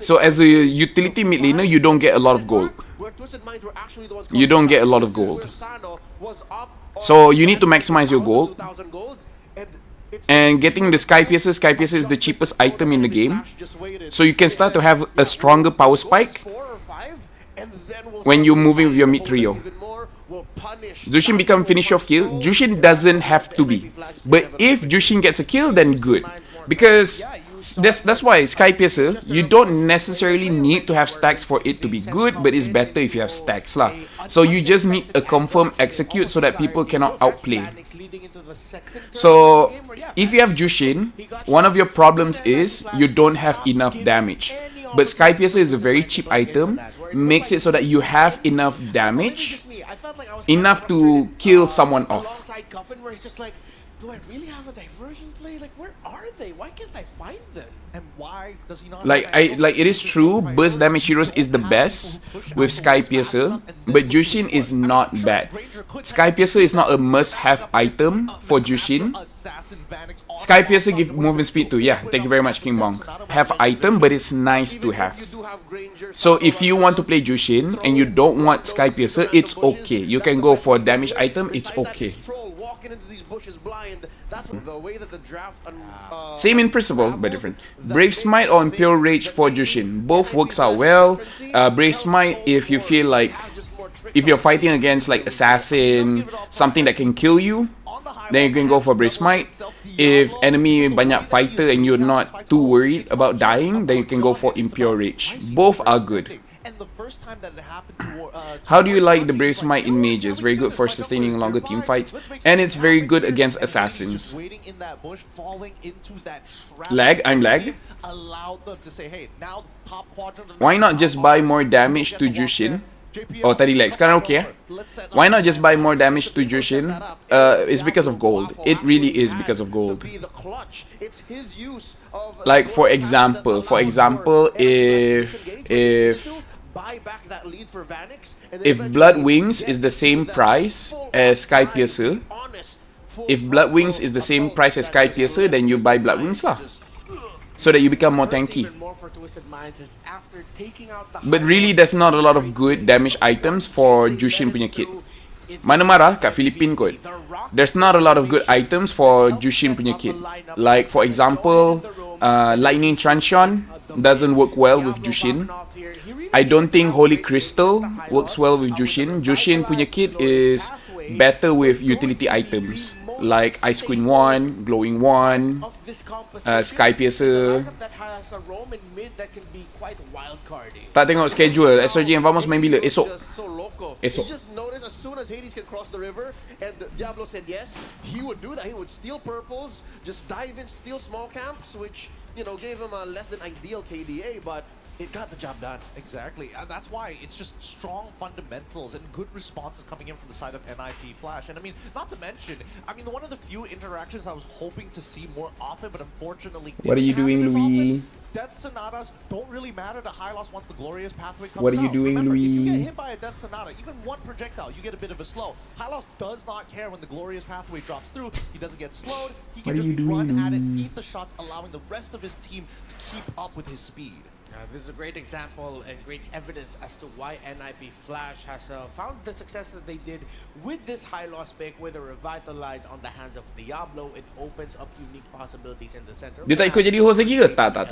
So as a utility mid laner, you don't get a lot of gold. So you need to maximize your gold. And getting the Sky Piercer is the cheapest item in the game. So you can start to have a stronger power spike when you're moving with your mid trio. Jushin become finish off kill. Jushin doesn't have to be, but if Jushin gets a kill, then good, because that's why Sky Piercer, you don't necessarily need to have stacks for it to be good, but it's better if you have stacks lah. So you just need a confirm execute so that people cannot outplay. So if you have Jushin, one of your problems is you don't have enough damage. But Sky Piercer is a very cheap item, makes it so that you have enough damage, enough to kill someone off. Do I really have a diversion play? Like, where are they? Why can't I find them? And why does he not? Like it is true, burst damage heroes is the best with Sky Piercer, but Jushin is not bad. Sky Piercer is not a must-have item for Jushin. Sky Piercer give movement speed too. Yeah, thank you very much, King Bonk. Have item, but it's nice to have. So if you want to play Jushin and you don't want Sky Piercer, it's okay. You can go for damage item. It's okay. Same in principle, but different. Brave Smite or Imperial Rage for Jushin. Both works out well. Brave Smite, if you feel like, if you're fighting against like Assassin, something that can kill you, then you can go for Brave Smite. If enemy banyak fighter and you're not too worried about dying, then you can go for Imperial Rage. Both are good. How do you like the Brave Smite in mages? Very good for sustaining longer team fights, and it's very good against assassins. Lag? I'm lagged? Why not just buy more damage to Jushin? Oh, tadi lag. Sekarang okay. Why not just buy more damage to Jushin? It's because of gold. It really is because of gold. Like for example, if Blood Wings is the same price as Sky Piercer, then you buy Blood Wings lah, so that you become more tanky. But really, there's not a lot of good damage items for Jushin punya kit. Mana marah kat Philippine kot. There's not a lot of good items for Jushin punya kit. Like for example, Lightning Truncheon doesn't work well with Jushin. I don't think Holy Crystal works well with Jushin. Jushin punya kit is better with utility items. like Ice Queen 1, Glowing 1, of this composition, Sky Piercer. lineup that has a roam in mid that can be quite wildcarding. Tak tengok schedule, SRG and Vamos main bila? Esok. Just so local. Esok. He just noticed as soon as Hades can cross the river and Diablo said yes, he would do that. He would steal purples, just dive in, steal small camps, which, you know, gave him a less than ideal KDA, but it got the job done. Exactly, and that's why it's just strong fundamentals and good responses coming in from the side of NIP Flash. And I mean, not to mention, I mean, one of the few interactions I was hoping to see more often, but unfortunately What are you didn't doing, happen as Louis? often. Death Sonatas don't really matter to Hylos once the glorious pathway comes out. What are you doing, Remember, if you Louis? get hit by a Death Sonata, even one projectile, you get a bit of a slow. Hylos does not care when the glorious pathway drops through. He doesn't get slowed. He can What are just you doing, run at it, Louis? eat the shots, allowing the rest of his team to keep up with his speed. This is a great example and great evidence as to why NIP Flash has found the success that they did with this high loss pick, with a revitalize on the hands of Diablo. It opens up unique possibilities in the center. Dia tak ikut jadi host lagi ke? Tak.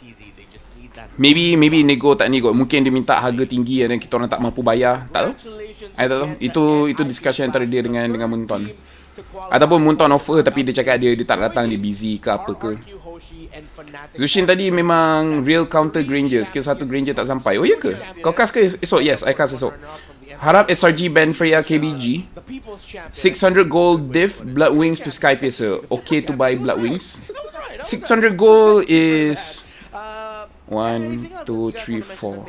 They just need that. Maybe nego tak nego. Mungkin dia minta harga tinggi dan kita orang tak mampu bayar. Tak tahu. I tak tahu. Itu discussion antara dia dengan Munton. Ataupun Munton offer tapi dia cakap dia tak datang, dia busy ke apa ke. Zushin tadi memang real counter Granger. Skill 1 Granger tak sampai. Oh ya ke? Kau cast ke esok? Yes, I cast esok. Harap SRG ban Freya KBG. 600 gold diff Blood Wings to Sky Piercer. Okay to buy Blood Wings. 600 gold is 1, 2, 3, 4.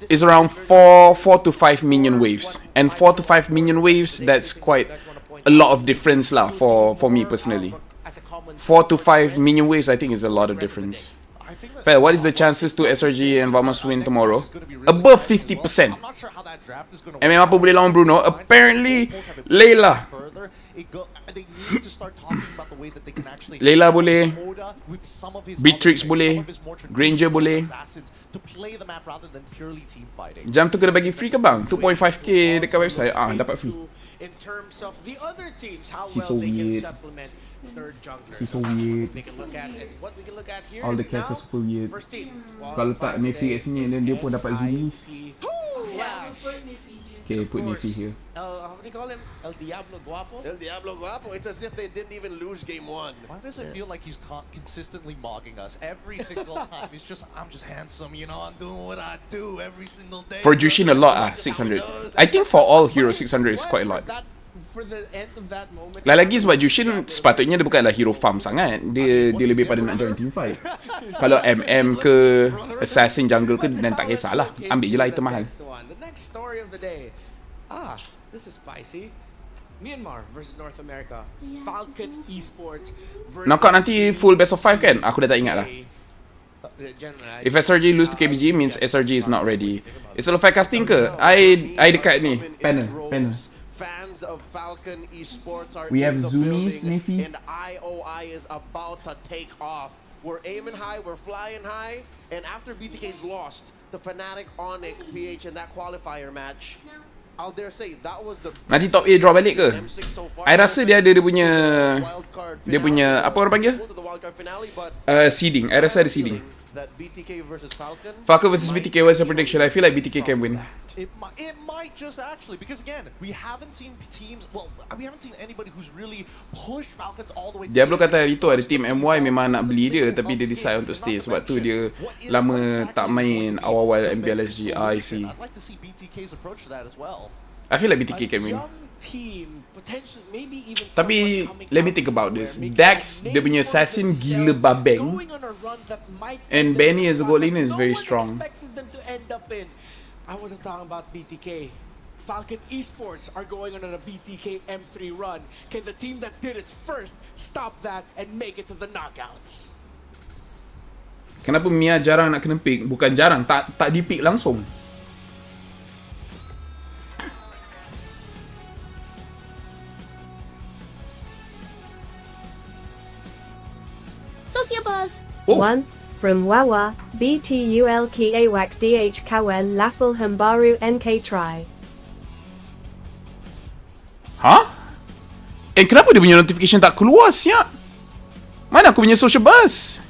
It's around 4 to 5 minion waves. And 4 to 5 minion waves, that's quite a lot of difference lah for me personally. 4 to 5 minion waves, I think is a lot of difference. Fair, what is the chances to SRG and Vamos win tomorrow? Above 50%. And memang apa boleh lawan Bruno? Apparently, Layla. Layla boleh. Beatrix boleh. Granger boleh. Jam tu kena bagi free ke bang? 2.5k dekat website. Dapat free. In terms of the other teams, how He's well so they can weird. supplement third jungler. He's so weird. We can look at it. What we can look at here All is the cats now are super weird. first team. Kalau letak Nefi kat sini, then dia pun dapat zoomies. Okay, put Nefi here. How do you call him? El Diablo Guapo? El Diablo Guapo. It's as if they didn't even lose game 1. Why does it feel like he's consistently mogging us every single time? He's just, I'm just handsome, you know, I'm doing what I do every single day. For Jushin a lot 600. I think for all heroes 600 is quite a lot. For the end of that moment. Lagi sebab Jushin sepatutnya dia bukanlah hero farm sangat. Dia lebih pada nak join team fight. Kalau MM ke assassin jungle ke dan tak kisahlah. Ambil je lah item mahal. The next story of the day. This is spicy. Myanmar versus North America. Falcon Esports versus Knockout nanti full best of 5 kan? Aku dah tak ingat lah. If SRG lose to KBG means SRG is not ready. Is it fight casting ke? I dekat ni. Panel. Fans of Falcon Esports are We have in the zoomies, building, Nefi. and IOI is about to take off. We're aiming high, we're flying high, and after BTK's lost the Fnatic Onyx PH in that qualifier match, I'll dare say that was the Nanti top A draw balik ke? M6 so far. I rasa dia ada dia punya apa orang panggil? Go to the wildcard finale, but Seeding. I rasa ada seeding. that BTK versus Falcon. Falcon versus BTK, what's your prediction? I feel like BTK can win. It might just actually, because again, we haven't seen teams, well, we haven't seen anybody who's really pushed Falcons all the way to Diablo kata hari tu ada team MY memang nak beli dia tapi dia decide untuk stay sebab tu dia lama tak main awal-awal MBLSG. I see. I'd like to see BTK's approach to that as well. I feel like BTK can win. team, potentially, maybe even Tapi let me think about this. Dax, dia punya assassin gila babeng. And Benny as a goal laner is very strong. Them to end up in. I wasn't talking about BTK. Falcon Esports are going on a BTK M3 run. Can the team that did it first stop that and make it to the knockouts? Kenapa Mia jarang nak kena pick? Bukan jarang, tak di-pick langsung. Sociabuzz. Oh. 1. From Wawa, BTUL Ki Awak DH Kawen Laphel Hambaru NK Try. Ha? Kenapa dia punya notification tak keluar siap? Mana aku punya sociabuzz?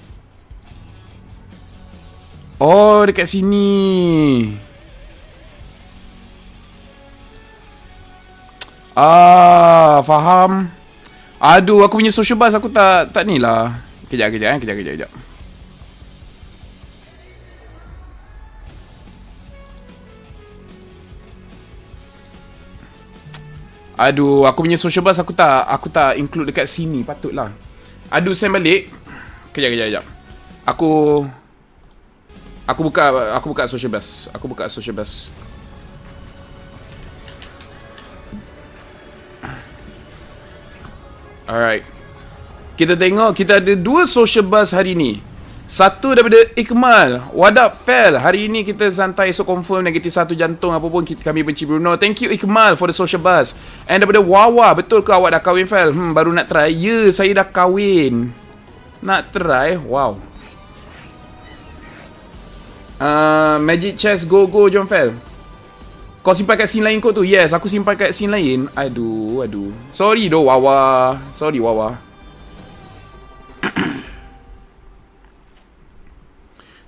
Oh, dekat sini. faham. Aduh, aku punya social buzz aku tak ni lah. Kejap. Aduh, aku punya social buzz aku tak include dekat sini, patutlah. Aduh, send balik. Kejap. Aku buka social buzz. Alright. Kita tengok kita ada 2 social buzz hari ni. Satu daripada Ikmal. What up, Fel? Hari ini kita santai, so confirm negatif 1 jantung. Apa pun kami benci Bruno. Thank you Ikmal for the social buzz. And daripada Wawa, betul ke awak dah kahwin, Fel? Baru nak try. Ya, saya dah kahwin. Nak try? Wow. Magic Chess Go jom, Fel. Kau simpan kat scene lain kau tu? Yes, aku simpan kat scene lain. Aduh. Sorry doh, Wawa. Sorry, Wawa.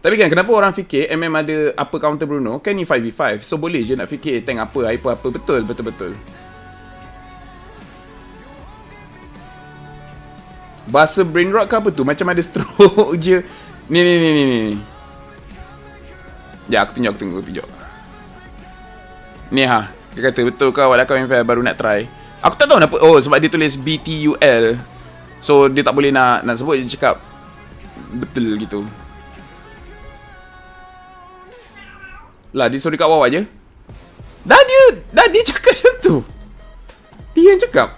Tapi kan, kenapa orang fikir MM ada apa counter Bruno? Kan ni 5v5. So, boleh je nak fikir tank apa, hyper apa. Betul. Bahasa brain rot ke apa tu? Macam ada stroke je. Ni. Ya, aku tunjuk. Ni dia kata, betul ke awak dah kahwin fair baru nak try? Aku tak tahu kenapa. Oh, sebab dia tulis BTUL. So, dia tak boleh nak sebut. Dia cakap betul gitu. Lah, dia suruh dekat bawah je. Dah dia cakap macam tu. Dia yang cakap.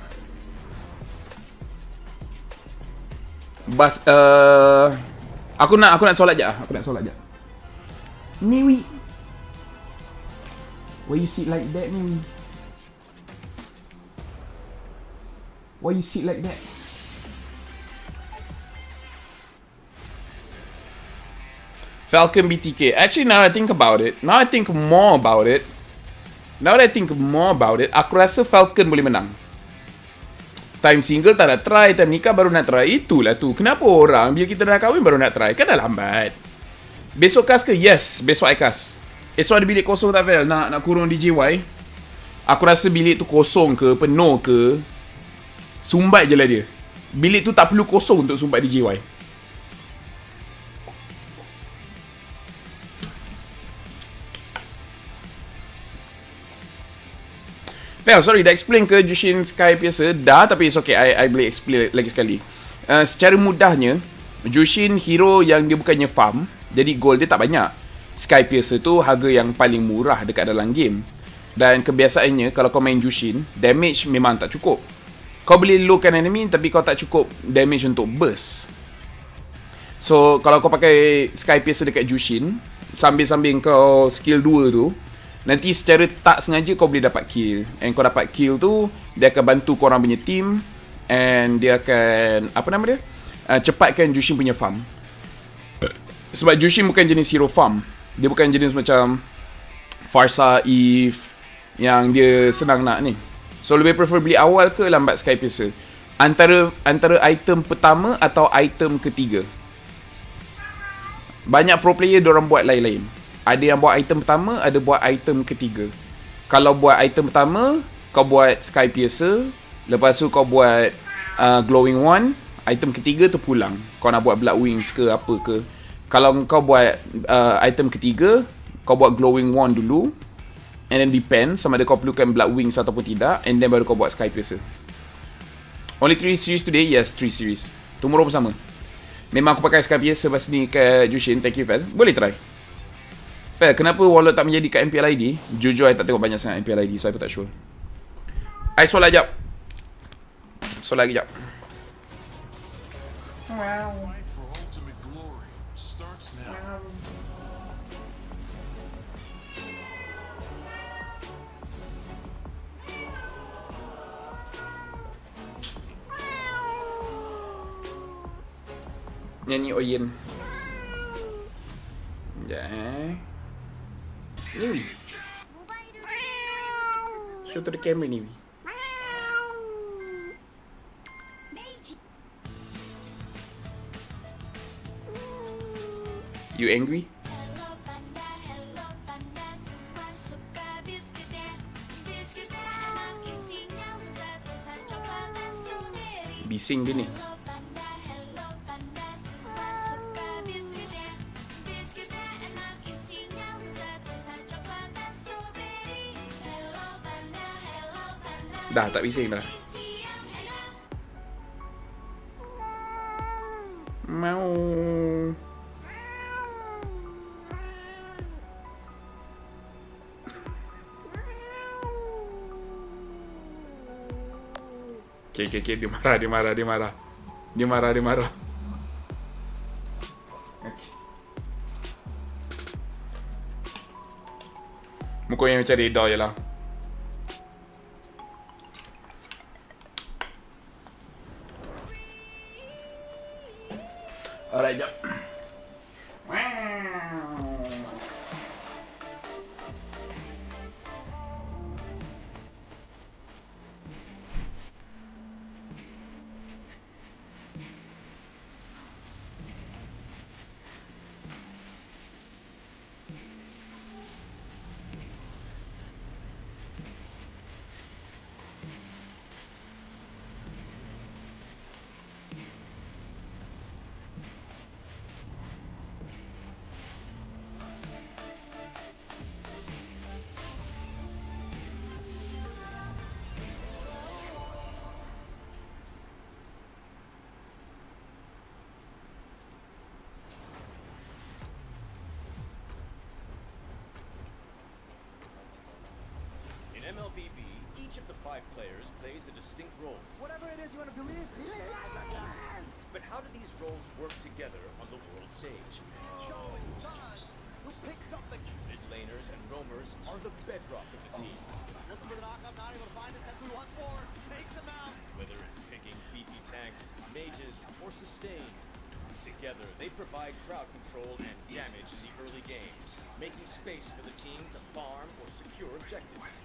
Aku nak solat je. Niwi. Why you sit like that, Niwi? Why you sit like that? Falcon BTK. Actually, now I think more about it. Aku rasa Falcon boleh menang. Time single tak nak try, time nikah baru nak try. Itulah tu. Kenapa orang bila kita dah kahwin baru nak try? Kan dah lambat. Besok cast ke? Yes, besok I cast. Esok ada bilik kosong tak, Vel? Nak kurung DJY. Aku rasa bilik tu kosong ke, penuh ke, sumbat je lah dia. Bilik tu tak perlu kosong untuk sumbat DJY. Vel, sorry, dah explain ke Jushin Sky biasa? Dah, tapi it's okay. I boleh explain lagi sekali. Secara mudahnya, Jushin hero yang dia bukannya farm, jadi gold dia tak banyak. Sky Piercer tu harga yang paling murah dekat dalam game. Dan kebiasaannya kalau kau main Jushin, damage memang tak cukup. Kau boleh lowkan enemy tapi kau tak cukup damage untuk burst. So kalau kau pakai Sky Piercer dekat Jushin, sambil-sambil kau skill 2 tu, nanti secara tak sengaja kau boleh dapat kill. And kau dapat kill tu, dia akan bantu korang punya team. And dia akan, cepatkan Jushin punya farm. Sebab Jushin bukan jenis hero farm. Dia bukan jenis macam Farsa, Eve yang dia senang nak ni. So lebih prefer beli awal ke lambat Sky Piercer? Antara item pertama atau item ketiga. Banyak pro player diorang buat lain-lain. Ada yang buat item pertama, ada buat item ketiga. Kalau buat item pertama, kau buat Sky Piercer. Lepas tu kau buat Glowing Wand. Item ketiga tu pulang. Kau nak buat Blood Wings ke apa ke. Kalau kau buat item ketiga, kau buat Glowing Wand dulu. And then depend sama ada kau perlukan Blood Wings ataupun tidak. And then baru kau buat Sky Piercer. Only 3 series today? Yes, 3 series. Tomorrow pun sama. Memang aku pakai Sky Piercer pas ni ke Jushin. Thank you, Fel. Boleh try. Fel, kenapa wallet tak menjadi kat MPL ID? Jujur, I tak tengok banyak sangat MPL ID. So, I pun tak sure. I solat jap. Solat lagi jap. Wow. Nyanyi Oyen. Sekejap Niwi. Show to the camera, Niwi. You angry? Bising din eh. Dah, tak bising dah. Mau. Okay, dia marah. Muka yang macam reda je lah. Alright, jap. MLBB, each of the 5 players plays a distinct role. Whatever it is you want to believe. But how do these roles work together on the world stage? Who picks up the Mid laners and roamers are the bedrock of the team. looking for the knockup, not able to find us. That's who he wants for. Takes him out. Whether it's picking beefy tanks, mages, or sustain, together they provide crowd control and damage in the early games, making space for the team to farm or secure objectives.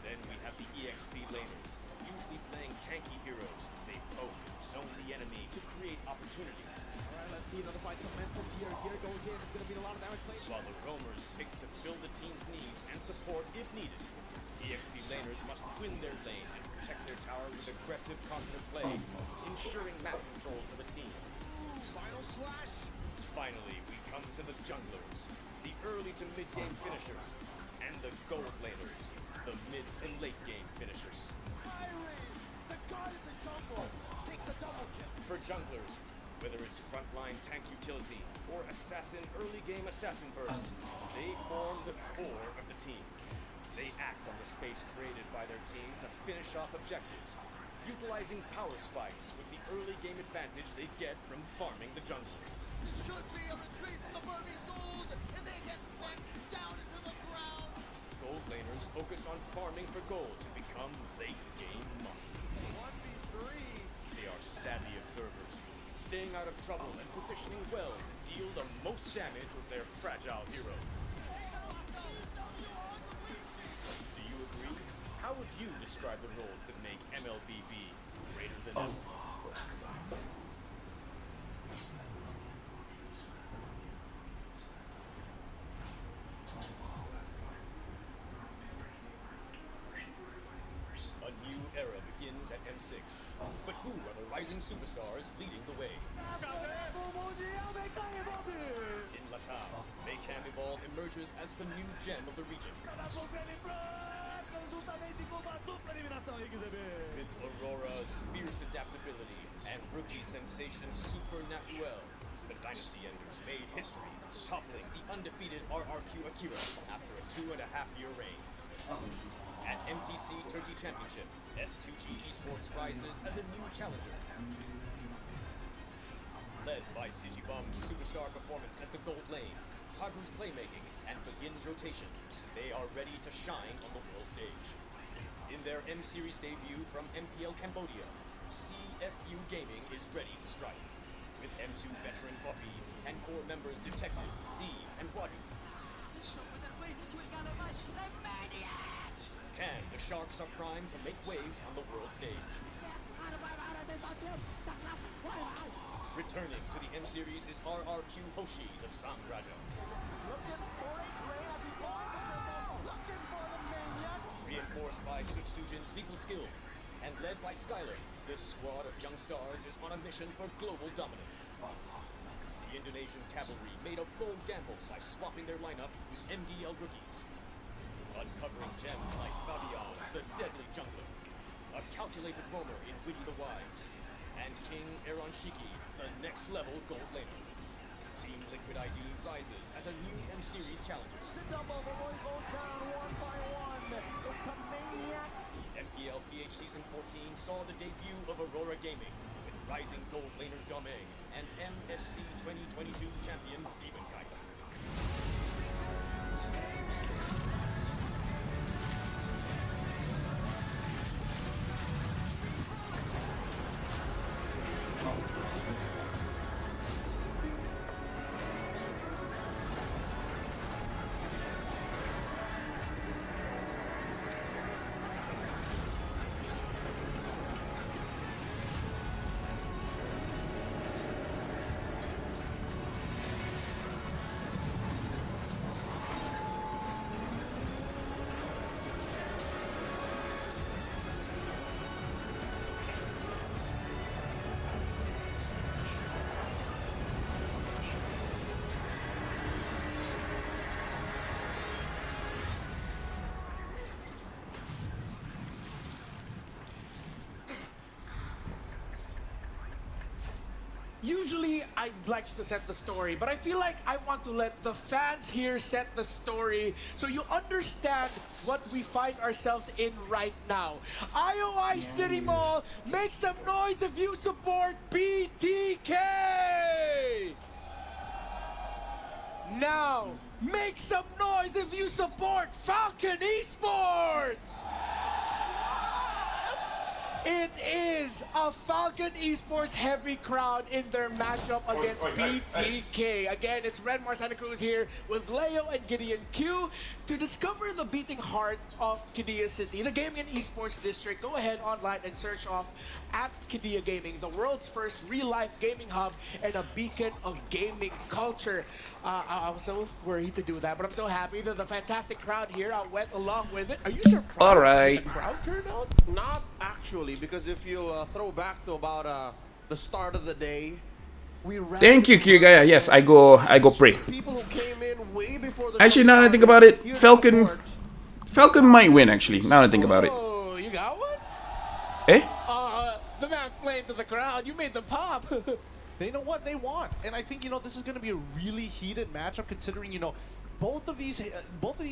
Then we have the EXP laners, usually playing tanky heroes. They poke and zone the enemy to create opportunities. Alright, let's see another fight commences here. Here goes in. It's going to be a lot of damage played. While the roamers pick to fill the team's needs and support if needed. EXP laners must win their lane and protect their tower with aggressive, confident play, ensuring map control for the team. Final slash. Finally, we come to the junglers, the early to mid-game finishers, and the gold laners, the mid to late game finishers. The god of the jungle takes a double kill. For junglers, whether it's frontline tank utility or assassin early game assassin burst, they form the core of the team. They act on the space created by their team to finish off objectives, utilizing power spikes with the early game advantage they get from farming the jungle. Should be a retreat from the Burmese gold, and they get sent down into the ground. Gold laners focus on farming for gold to become late game monsters. 1v3. They are savvy observers, staying out of trouble and positioning well to deal the most damage with their fragile heroes. Do you agree? How would you describe the roles that make MLBB greater than ever? A new era begins at M6. But who are the rising superstars leading the way? In Laphel, Maycam Evolve emerges as the new gem of the region. With Aurora's fierce adaptability and rookie sensation Super Nahuel, the Dynasty Enders made history, toppling the undefeated RRQ Akira after a 2.5-year reign. At MTC Turkey Championship, S2G Esports rises as a new challenger. Led by Sigibum's superstar performance at the gold lane, Hagu's playmaking, and Begin's rotation, they are ready to shine on the world stage. In their M-Series debut from MPL Cambodia, CFU Gaming is ready to strike. With M2 veteran Poppy and core members Detective, Z, and Wadu. And the Sharks are primed to make waves on the world stage. Returning to the M-Series is RRQ Hoshi, the Sun Raja. Reinforced by Sutsujin's lethal skill, and led by Skylar, This squad of young stars is on a mission for global dominance. The Indonesian cavalry made a bold gamble by swapping their lineup with MDL rookies, uncovering gems like Fabian, the deadly jungler, a calculated roamer in Witty the Wise, and King Aaron Shiki, the next-level gold laner. Team Liquid ID rises as a new M-Series challenger. MPL PH Season 14 saw the debut of Aurora Gaming with rising gold laner Domeng and MSC 2022 champion Demon Kite. Usually, I'd like to set the story, but I feel like I want to let the fans here set the story so you understand what we find ourselves in right now. IOI City Mall, make some noise if you support BTK! Now, make some noise if you support Falcon Esports! It is a Falcon Esports heavy crowd in their matchup against BTK. Again, it's Redmar Santa Cruz here with Leo and Gideon Q to discover the beating heart of Qiddiya City, the gaming and esports district. Go ahead online and search off at Qiddiya Gaming, the world's first real-life gaming hub and a beacon of gaming culture. I was so worried to do that, but I'm so happy that the fantastic crowd here went along with it. Are you surprised Alright. by the crowd turnout? Not actually, because if you throw back to about the start of the day, we ran Thank you, Kirigaya. Yes, I go pray. people who came in way before the Actually, now that I think about it, Falcon might win, actually, now that I think about it. Oh, you got one? Eh? The man's playing to the crowd. You made them pop. They know what they want, and I think this is going to be a really heated matchup. Considering both of these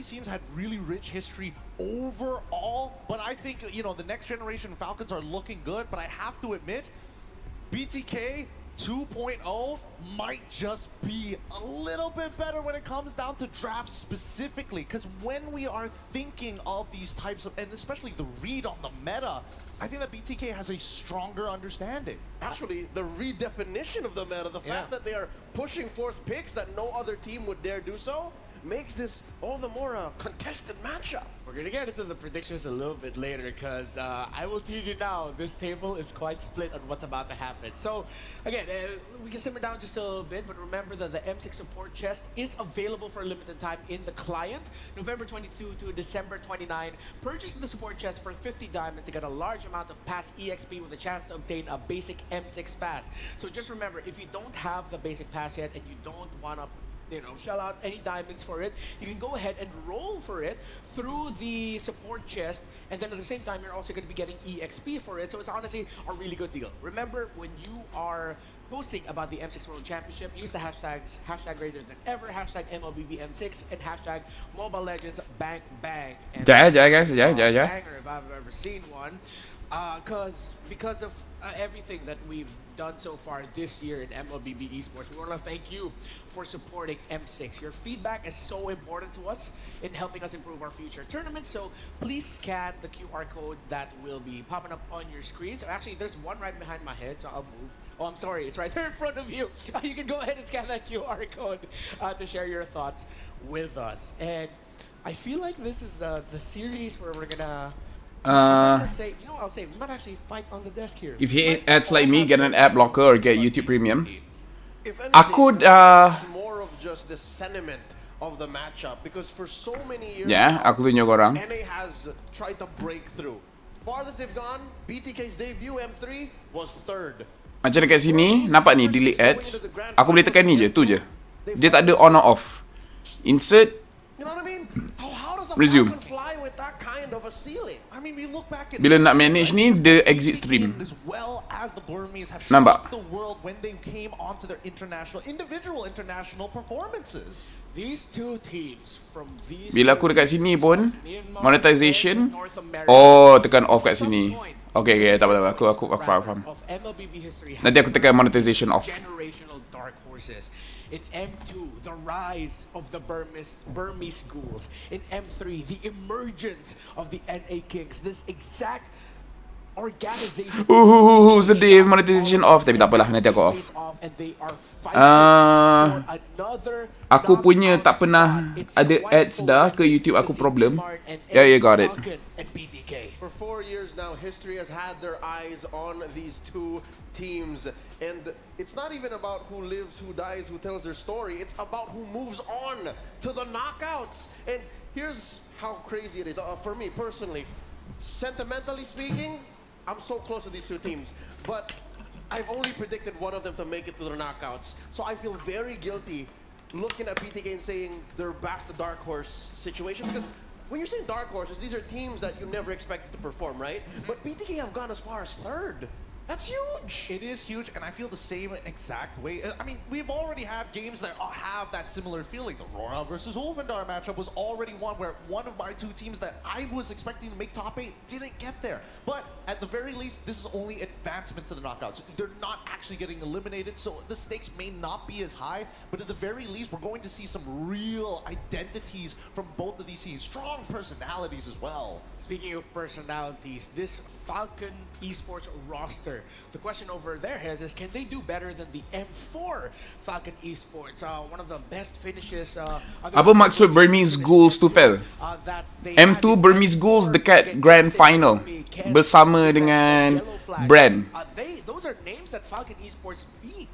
teams had really rich history overall. But I think the next generation Falcons are looking good. But I have to admit, BTK 2.0 might just be a little bit better when it comes down to drafts specifically. Because when we are thinking of these types of, and especially the read on the meta, I think that BTK has a stronger understanding. Actually, the redefinition of the meta, the fact that they are pushing forth picks that no other team would dare do so, makes this all the more a contested matchup. We're gonna get into the predictions a little bit later because I will tease you now, this table is quite split on what's about to happen. So again, we can simmer down just a little bit, but remember that the M6 support chest is available for a limited time in the client, November 22 to December 29. Purchase the support chest for 50 diamonds to get a large amount of pass EXP with a chance to obtain a basic M6 pass. So just remember, if you don't have the basic pass yet and you don't want to shell out any diamonds for it, you can go ahead and roll for it through the support chest, and then at the same time you're also going to be getting EXP for it, so it's honestly a really good deal. Remember, when you are posting about the M6 World Championship, use the hashtags #greater than ever, #MLBBM6, and #Mobile Legends Bang Bang. And Yeah, guys, yeah. banger if I've ever seen one. Because of everything that we've done so far this year in MLBB Esports, we want to thank you for supporting M6. Your feedback is so important to us in helping us improve our future tournaments, so please scan the QR code that will be popping up on your screen. So actually, there's one right behind my head, so I'll move. Oh, I'm sorry, it's right there in front of you. You can go ahead and scan that QR code to share your thoughts with us. And I feel like this is the series where we're gonna say, I'll say, we might actually fight on the desk here. If you hate ads like me, get an ad blocker or get YouTube Premium. If anything, Aku it's more of just the sentiment of the matchup, because for so many years Ya, aku tunjuk orang. NA has tried to break through farthest they've gone, BTK's debut M3 was 3rd. Macam dekat sini, nampak ni delete ads. Aku boleh tekan ni je, tu je. Dia tak ada on or off. Insert, You know what I mean? How does a resume. Falcon fly with that kind of a ceiling? I mean, we look back at Bila nak manage ni, the exit stream. as well as the Burmese have Nampak? shocked the world when they came onto their individual international performances. These two teams from these Bila aku dekat sini pun, Myanmar, monetization, North America, oh tekan off kat sini. Okay, tak apa, aku faham. of MLBB history Nanti aku tekan monetization off. generational dark horses. In M2, the rise of the Burmese ghouls. In M3, the emergence of the NA Kings. This exact organization. Sedih monetization off, tapi tak apalah, nanti aku off. And they are fighting for another Aku punya knockout tak pernah spot. It's ada quite ads dah ke poetic YouTube to aku see problem. Smart and Yeah, got it. Falcon and BTK. For 4 years now, history has had their eyes on these two teams. And it's not even about who lives, who dies, who tells their story. It's about who moves on to the knockouts. And here's how crazy it is. For me personally, sentimentally speaking, I'm so close to these two teams. But I've only predicted one of them to make it to the knockouts. So I feel very guilty looking at BTK and saying they're back to dark horse situation, because when you're saying dark horses, these are teams that you never expected to perform, right? But BTK have gone as far as 3rd. That's huge. It is huge, and I feel the same exact way. I mean, we've already had games that have that similar feeling. The Rora versus Ulvendar matchup was already one where one of my two teams that I was expecting to make top 8 didn't get there. But at the very least, this is only advancement to the knockouts. They're not actually getting eliminated, so the stakes may not be as high, but at the very least, we're going to see some real identities from both of these teams. Strong personalities as well. Speaking of personalities, this Falcon esports roster, the question over there is can they do better than the M4 Falcon esports? One of the best finishes. Apa maksud Burmese Ghouls tu, Fel? M2 Burmese Ghouls dekat Grand Final bersama dengan Brand. Those are names that Falcon esports beat.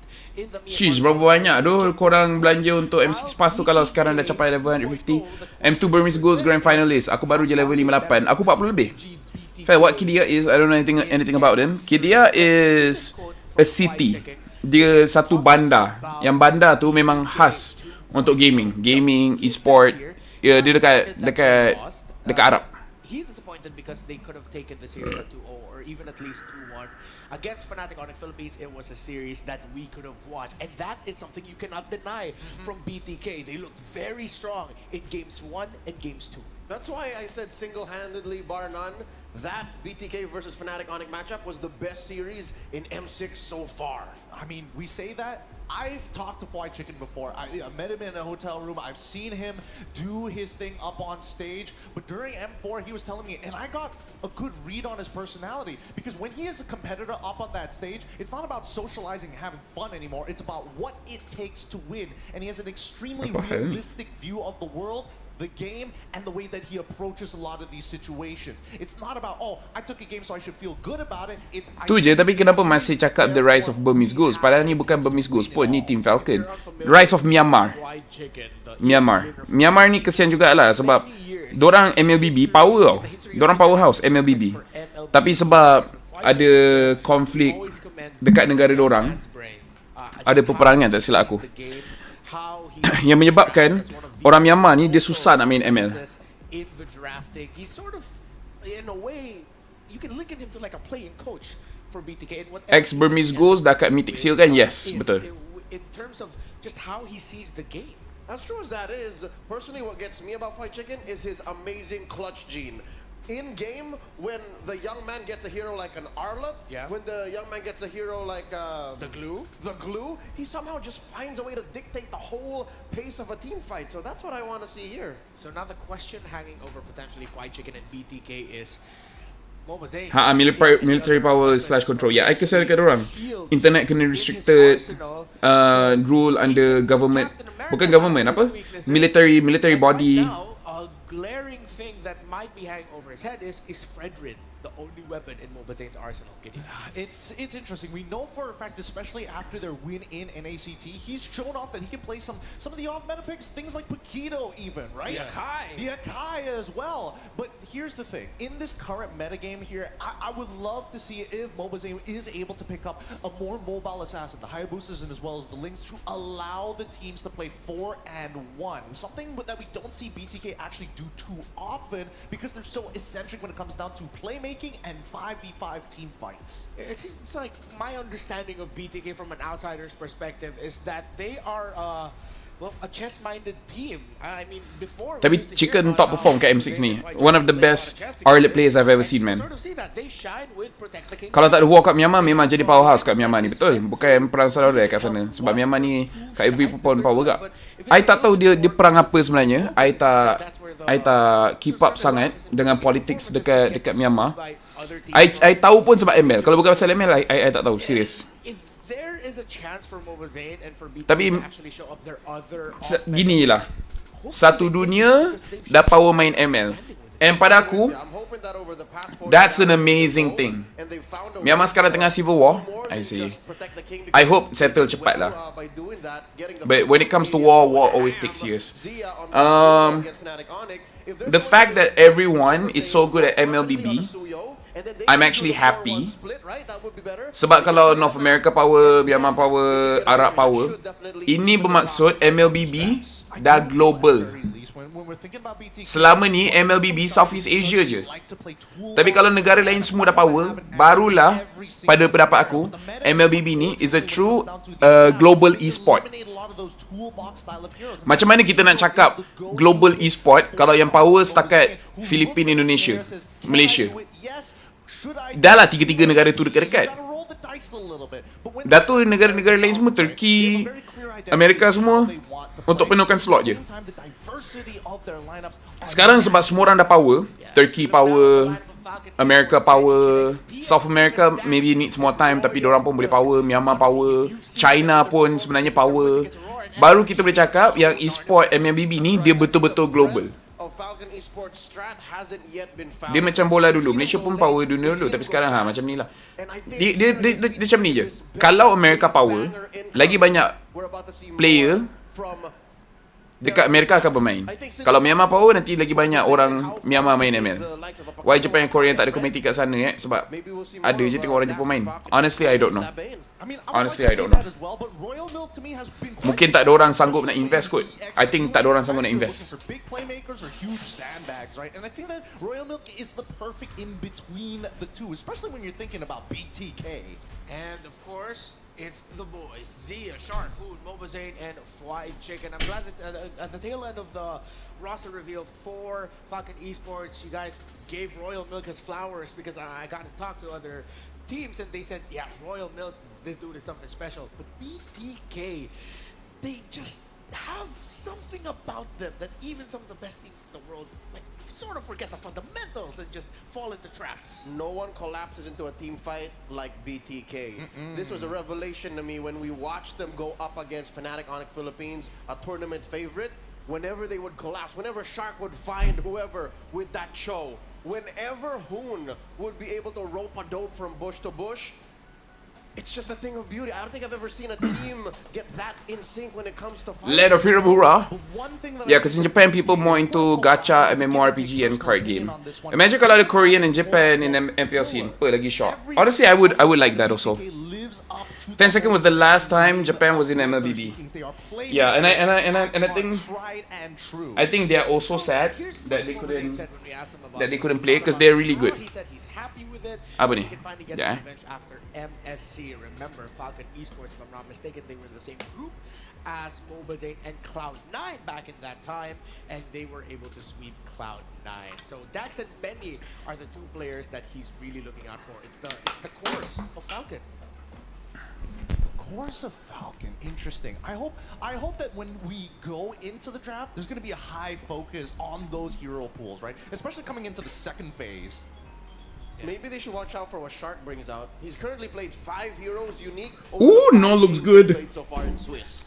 Sheesh, berapa banyak tu korang belanja untuk M6 Pass tu kalau sekarang dah capai level 150. M2 Burmese Ghouls Grand Finalist. Aku baru je level 58. Aku 40 lebih. Fair, what Kidia is, I don't know anything about them. Kidia is a city. Dia satu bandar. Yang bandar tu memang khas untuk gaming. Gaming, e-sport. Ya, dia dekat Arab. He's disappointed because they could have taken the series at 2-0 or even at least 2-1. Against Fnatic on the Philippines, it was a series that we could have won. And that is something you cannot deny from BTK. They looked very strong in games 1 and games 2. That's why I said single-handedly, bar none, that BTK versus Fnatic Onic matchup was the best series in M6 so far. I mean, we say that. I've talked to Fly Chicken before. I met him in a hotel room. I've seen him do his thing up on stage. But during M4, he was telling me, and I got a good read on his personality. Because when he is a competitor up on that stage, it's not about socializing and having fun anymore. It's about what it takes to win. And he has an extremely realistic view of the world, the game, and the way that he approaches a lot of these situations. It's not about, oh, I took a game so I should feel good about it. It's Tu je, tapi kenapa masih cakap The Rise of Burmese Ghouls? Padahal ni bukan Burmese Ghouls pun, ni Team Falcon. Rise of Myanmar. Myanmar ni kesian jugalah sebab dorang MLBB power tau. Dorang powerhouse MLBB. Tapi sebab ada konflik dekat negara dorang, ada peperangan tak silap aku, yang menyebabkan orang Myanmar ni dia susah nak main ML. In the drafting, he's sort of, in a way, you can link him to like a playing coach for BTK. Ex-Burmese Ghouls dah kat Mythic Seal kan? Yes, betul. In terms of just how he sees the game. As true as that is, personally what gets me about Fight Chicken is his amazing clutch gene. In game, when the young man gets a hero like an Arlott, when the young man gets a hero like the glue, he somehow just finds a way to dictate the whole pace of a team fight. So that's what I want to see here. So now the question hanging over potentially Fight Chicken and BTK is, military power / control. Ya, I kesal dekat dorang. Internet kena restricted, rule under government. Bukan government, apa? Military body. Glaring thing that might be hanging over his head is Fredrin. the only weapon in Mobazane's arsenal. It's interesting. We know for a fact, especially after their win in NACT, he's shown off that he can play some of the off-meta picks, things like Paquito even, right? The Akai as well. But here's the thing. In this current metagame here, I would love to see if Mobazane is able to pick up a more mobile assassin, the Hayabusas and as well as the Lynx, to allow the teams to play 4-and-1. Something that we don't see BTK actually do too often because they're so eccentric when it comes down to playmaking and 5v5 team fights. It seems like my understanding of BTK from an outsider's perspective is that they are a chess-minded team. I mean, before. Tapi Chicken top perform kat M6 ni. One of the best R-Lit players I've ever seen, man. Kalau tak ada war kat Myanmar, memang jadi powerhouse kat Myanmar ni, betul. Bukan perang saudara kat sana. Sebab Myanmar ni kat every pun power gak. I tak tahu dia perang apa sebenarnya. I tak keep up sangat dengan politics dekat Myanmar. I tahu pun sebab ML. Kalau bukan pasal ML, I tak tahu, serius. Is a chance for Mobazane and for BTK Tapi to actually show up their other gini lah. Satu dunia dah power main ML. And pada aku, that's an amazing thing. Myanmar sekarang tengah civil war. I see. I hope settle cepat lah. But when it comes to war always takes years. The fact that everyone is so good at MLBB, I'm actually happy. Sebab kalau North America power, Myanmar power, Arab power, ini bermaksud MLBB dah global. Selama ni MLBB Southeast Asia je. Tapi kalau negara lain semua dah power, barulah pada pendapat aku MLBB ni is a true global e-sport. Macam mana kita nak cakap global e-sport kalau yang power setakat Filipina, Indonesia, Malaysia? Dah lah tiga-tiga negara tu dekat-dekat. Dah tu negara-negara lain semua, Turki, Amerika semua untuk penuhkan slot je. Sekarang sebab semua orang dah power, Turkey power, America power, South America maybe needs more time tapi diorang pun boleh power, Myanmar power, China pun sebenarnya power. Baru kita boleh cakap yang e-sport MLBB ni dia betul-betul global. Dia macam bola dulu, Malaysia pun power dunia dulu, tapi sekarang macam ni lah. Dia macam ni je. Kalau America power, lagi banyak player dekat Amerika akan bermain. Kalau Myanmar power, nanti lagi banyak orang Myanmar main ML. Why Japan and Korea tak ada komiti kat sana sebab ada je tengok orang Jepun main. Honestly, I don't know. Mungkin tak ada orang sanggup nak invest kot. I think tak ada orang sanggup nak invest. And I think that Royal Milk is the perfect in between the two, especially when you're thinking about BTK. And of course, it's the boys, Zia, Shark, Hoon, Mobazane, and Fried Chicken. I'm glad that at the tail end of the roster reveal for Falcon Esports, you guys gave Royal Milk his flowers because I got to talk to other teams and they said, yeah, Royal Milk, this dude is something special. But BTK, they just have something about them that even some of the best teams in the world sort of forget the fundamentals and just fall into traps. No one collapses into a team fight like BTK. This was a revelation to me when we watched them go up against Fnatic Onyx Philippines, a tournament favorite. Whenever they would collapse, whenever Shark would find whoever with that show, whenever Hoon would be able to rope a dope from bush to bush, it's just a thing of beauty. I don't think I've ever seen a team get that in sync when it comes to fighting. Land of Hirabura. Yeah, because in Japan people more into gacha, MMORPG and card game. Imagine kalau ada Korean and Japan in MPL scene. Apa lagi shock. Honestly, I would like that also. 10 seconds was the last time Japan was in MLBB. Yeah, and I think they are also sad that they couldn't play because they're really good. Apa ni? Yeah. After MSC, remember Falcon Esports, if I'm not mistaken, they were in the same group as Mobazane and Cloud9 back in that time, and they were able to sweep Cloud9. So Dax and Benny are the two players that he's really looking out for. It's the course of Falcon. Course of Falcon, interesting. I hope that when we go into the draft, there's going to be a high focus on those hero pools, right? Especially coming into the second phase. Yeah. Maybe they should watch out for what Shark brings out. He's currently played 5 heroes unique. Ooh, no, looks good. So far in Swiss.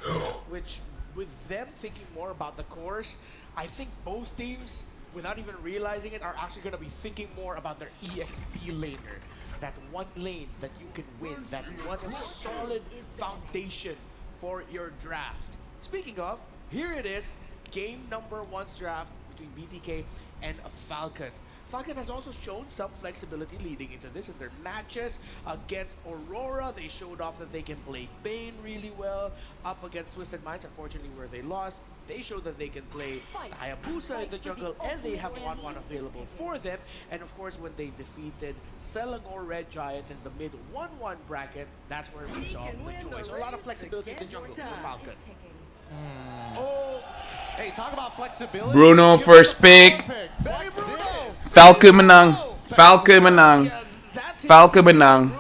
Which, with them thinking more about the course, I think both teams without even realizing it, are actually going to be thinking more about their EXP laner. That one lane that you can win, that one solid foundation for your draft. Speaking of, here it is, game number 1's draft between BTK and Falcon. Falcon has also shown some flexibility leading into this in their matches against Aurora. They showed off that they can play Bane really well. Up against Twisted Minds, unfortunately, where they lost, they showed that they can play Hayabusa in the jungle, and they have 1-1 available for them. And of course, when they defeated Selangor Red Giants in the mid 1-1 bracket, that's where we saw the choice. So a lot of flexibility in the jungle for Falcon. Oh, hey, talk about flexibility. Bruno first pick. Falcon menang. Falcon menang. Falcon menang.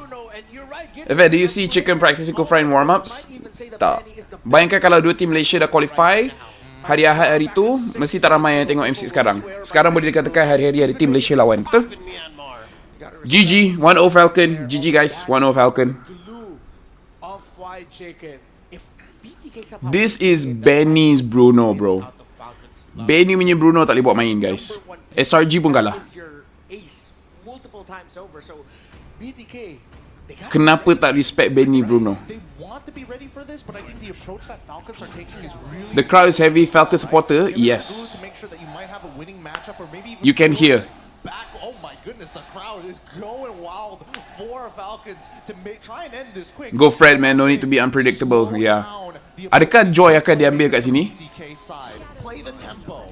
Evan, do you see Chicken practicing Kufra in warm-ups? Tak. Bayangkan kalau dua tim Malaysia dah qualify hari Ahad hari tu, mesti tak ramai yang tengok MC sekarang. Sekarang boleh dikatakan hari-hari ada tim Malaysia lawan, betul? GG, 1-0 Falcon. GG guys, 1-0 Falcon. This is Benny's Bruno, bro. Benny punya Bruno tak boleh buat main, guys. SRG pun kalah. Kenapa tak respect Benny Bruno? The crowd is heavy Falcon supporter. Yes. You can hear. Oh my goodness, the crowd is going wild for Falcons to try and end this quick. Go Fred, man. No need to be unpredictable. Yeah. Adakah Joy akan diambil kat sini? Play the tempo.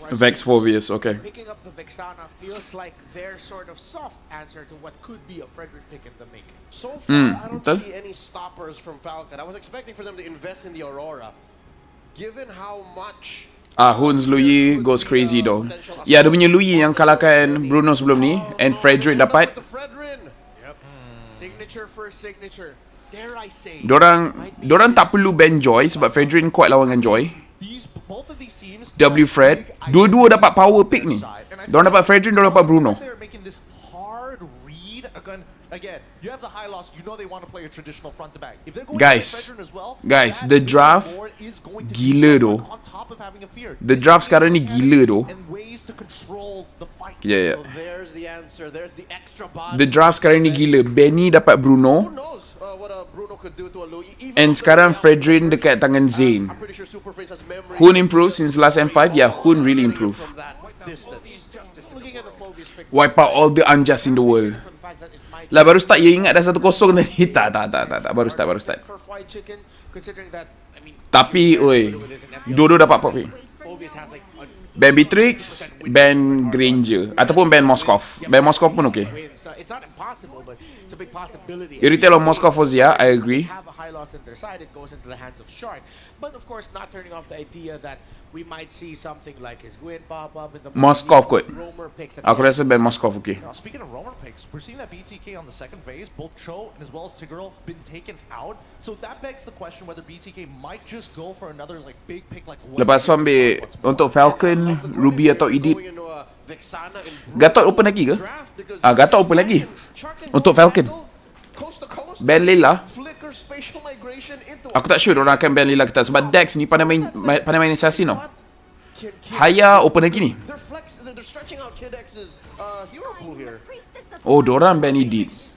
Vex Phobius, okay. Picking up the Vexana feels like their sort of soft answer to what could be a Frederick pick in the making. So far, I don't see any stoppers from Falcon. I was expecting for them to invest in the Aurora. Given how much Huns Luyi goes crazy though. Ya, dia punya Luyi yang kalahkan Bruno sebelum ni, and Frederick dapat. Signature for signature. Dare I say. Dorang tak perlu ban Joy sebab Frederick kuat lawan dengan Joy. W Fred, dua-dua dapat power pick ni. Dorang dapat Frederick, dorang dapat Bruno. Again, you have the high loss, you know they want to play a traditional front to back. If they're going Guys, the draft gila doh. The draft sekarang ni gila doh. Yeah. The draft sekarang ni gila. Benny dapat Bruno. And sekarang Fredrin dekat tangan Zayn. Hun improved since last M5. Yeah, Hun really improved. Wipe out all the unjust in the world. Lah baru start ya ingat dah 1-0 tadi. Tak, baru start. Tapi oi, dua-dua dapat pop pick. Ban Beatrix, ban Granger ataupun ban Moskov. Ban Moskov pun okey. Irritate on Moskov Ozia, I agree. But of course, not turning off the idea that we might see something like his Gwyn pop up in the Moskov kot. Aku rasa ban Moskov okey. Speaking of roamer picks, we're seeing that BTK on the second phase, both Cho and as well as Tigreal been taken out. So that begs the question whether BTK might just go for another like big pick like lepas tu ambil untuk Falcon, Ruby atau Edith. Gatot open lagi ke? Gatot open lagi. Untuk Falcon. Ban Layla. Aku tak sure orang akan ban Layla ke tak sebab Dex ni pandai main assassin tau. Haya open lagi ni. Oh, dorang ban Edith.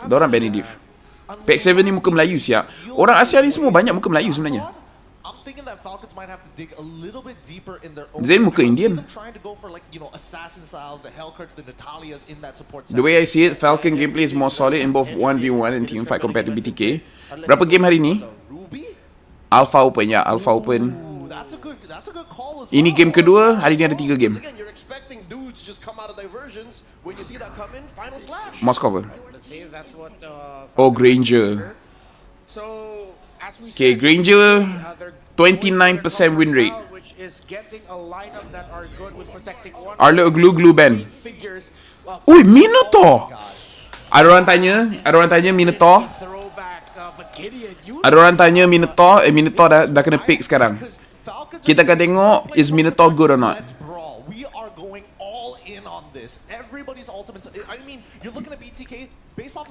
Dorang ban Edith. Pack 7 ni muka Melayu siap. Orang Asia ni semua banyak muka Melayu sebenarnya. Zayn muka Indian. The way I see it, Falcon gameplay is more solid in both 1v1 and team fight compared to BTK. Berapa game hari ni? Alpha Open ya, Alpha Open. Ini game kedua, hari ni ada 3 game. Moskova. Oh, Granger. Okay, Granger 29% win rate. Arlo glue ban. Ui, Minotaur. Ada orang tanya Minotaur. Ada orang tanya Minotaur, Minotaur dah kena pick sekarang. Kita akan tengok is Minotaur good or not.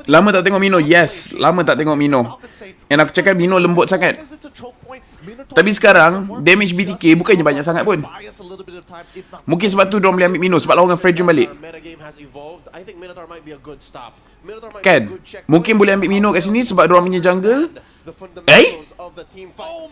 Lama tak tengok Mino. Yes, lama tak tengok Mino. And aku cakap Mino lembut sangat. Tapi sekarang damage BTK bukannya banyak sangat pun. Mungkin sebab tu diorang boleh ambil minus sebab lawan dengan Fredrin balik. Kan? Mungkin boleh ambil minus kat sini sebab diorang punya jungle.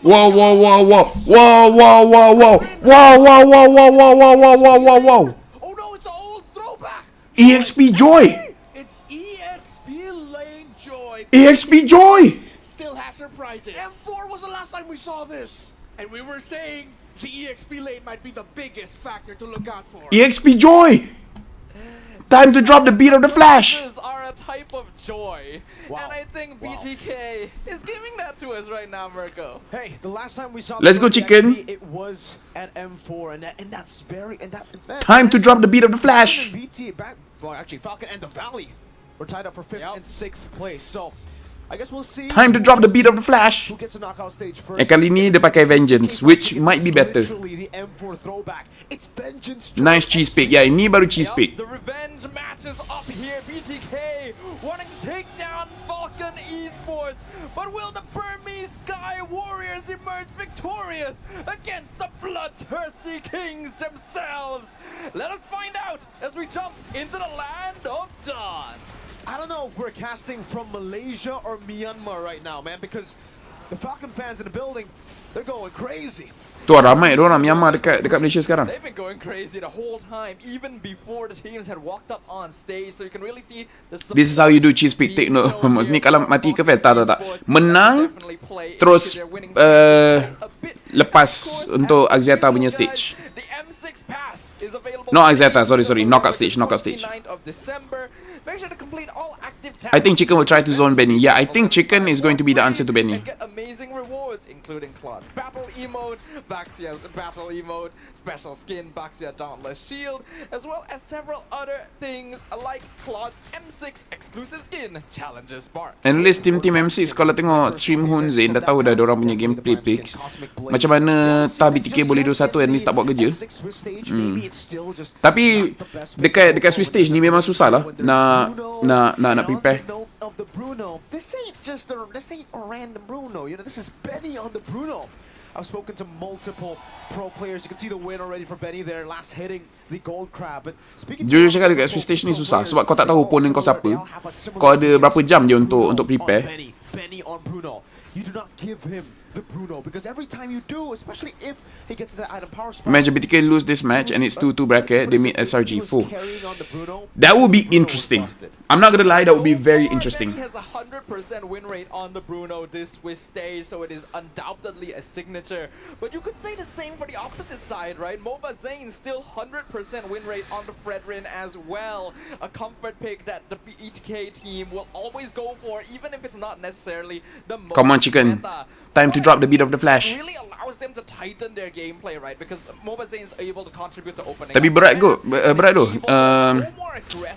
Wow wow wow wow. Wow wow wow wow. Wow wow wow wow wow wow wow wow wow wow. Oh no, it's an old throwback. EXP Joy. It's EXP Lane Joy. EXP Joy. Still has surprises. M4 was the last time we saw this. And we were saying the EXP lane might be the biggest factor to look out for. EXP Joy. Time to drop the beat of the flash. Are a type of joy, and I think BTK is giving that to us right now, Mirko. Hey, the last time we saw Let's go, chicken. it was at M4, and that's very Time to drop the beat of the flash. BT back. Well, actually, Falcon and the Valley were tied up for 5th and 6th place. So I guess we'll see. Time to drop the beat of the flash. Who gets the knockout stage first? Kali ni dia pakai Vengeance, which might be better. Literally the M4 throwback. It's Vengeance. Nice cheese pick. Ya, ini baru cheese pick. The revenge match is up here. BTK wanting to take down Falcon Esports, but will the Burmese Sky Warriors emerge victorious against the bloodthirsty Kings themselves? Let us find out as we jump into the land of Dawn. I don't know if we're casting from Malaysia or Myanmar right now, man, because the Falcon fans in the building, they're going crazy. Tu ramai orang Myanmar dekat Malaysia sekarang. They've been going crazy the whole time, even before the teams had walked up on stage. So you can really see the. This is how you do cheese pick. Take note. Ni kalau mati ke tak. Menang terus lepas untuk Axiata punya stage. The M6 pass is available. No Axiata, sorry. Knockout stage. 9th of December. Make sure to complete all active tasks. I think Chicken will try to zone Benny. Yeah, I think Chicken is going to be the answer to Benny. And get amazing rewards, including Claude's battle emote, Baxia's battle emote, special skin, Baxia Dauntless Shield, as well as several other things like Claude's M6 exclusive skin, Challenger Spark. Analyst tim M6 kalau tengok stream Hun Zain dah tahu dah diorang punya gameplay picks. Macam mana BTK boleh 2-1 at least tak buat kerja. Tapi dekat Swiss stage ni memang susah lah nak prepare. Of the Bruno. This ain't a random Bruno. You know, this is Benny on the Bruno. I've spoken to multiple pro players. You can see the win already for Benny there, last hitting the gold crab. But speaking jujur cakap dekat Swiss stage ni susah sebab kau tak tahu opponent kau siapa. Kau ada berapa jam je untuk prepare. Benny on Bruno. You do not give him the Bruno because every time you do, especially if he gets to the item power spot. Imagine BTK lose this match and it's 2-2 bracket. They meet SRG full. That would be interesting. I'm not gonna lie, that would be very interesting. He has a 100% win rate on the Bruno this Swiss stage, so it is undoubtedly a signature. But you could say the same for the opposite side, right? Moba Zane still 100% win rate on the Fredrin as well. A comfort pick that the BTK team will always go for, even if it's not necessarily the most. Come on, Chicken. Time to drop the beat of the flash. It really allows them to tighten their gameplay, right? Because Moba Zane is able to contribute to opening. Tapi berat tu.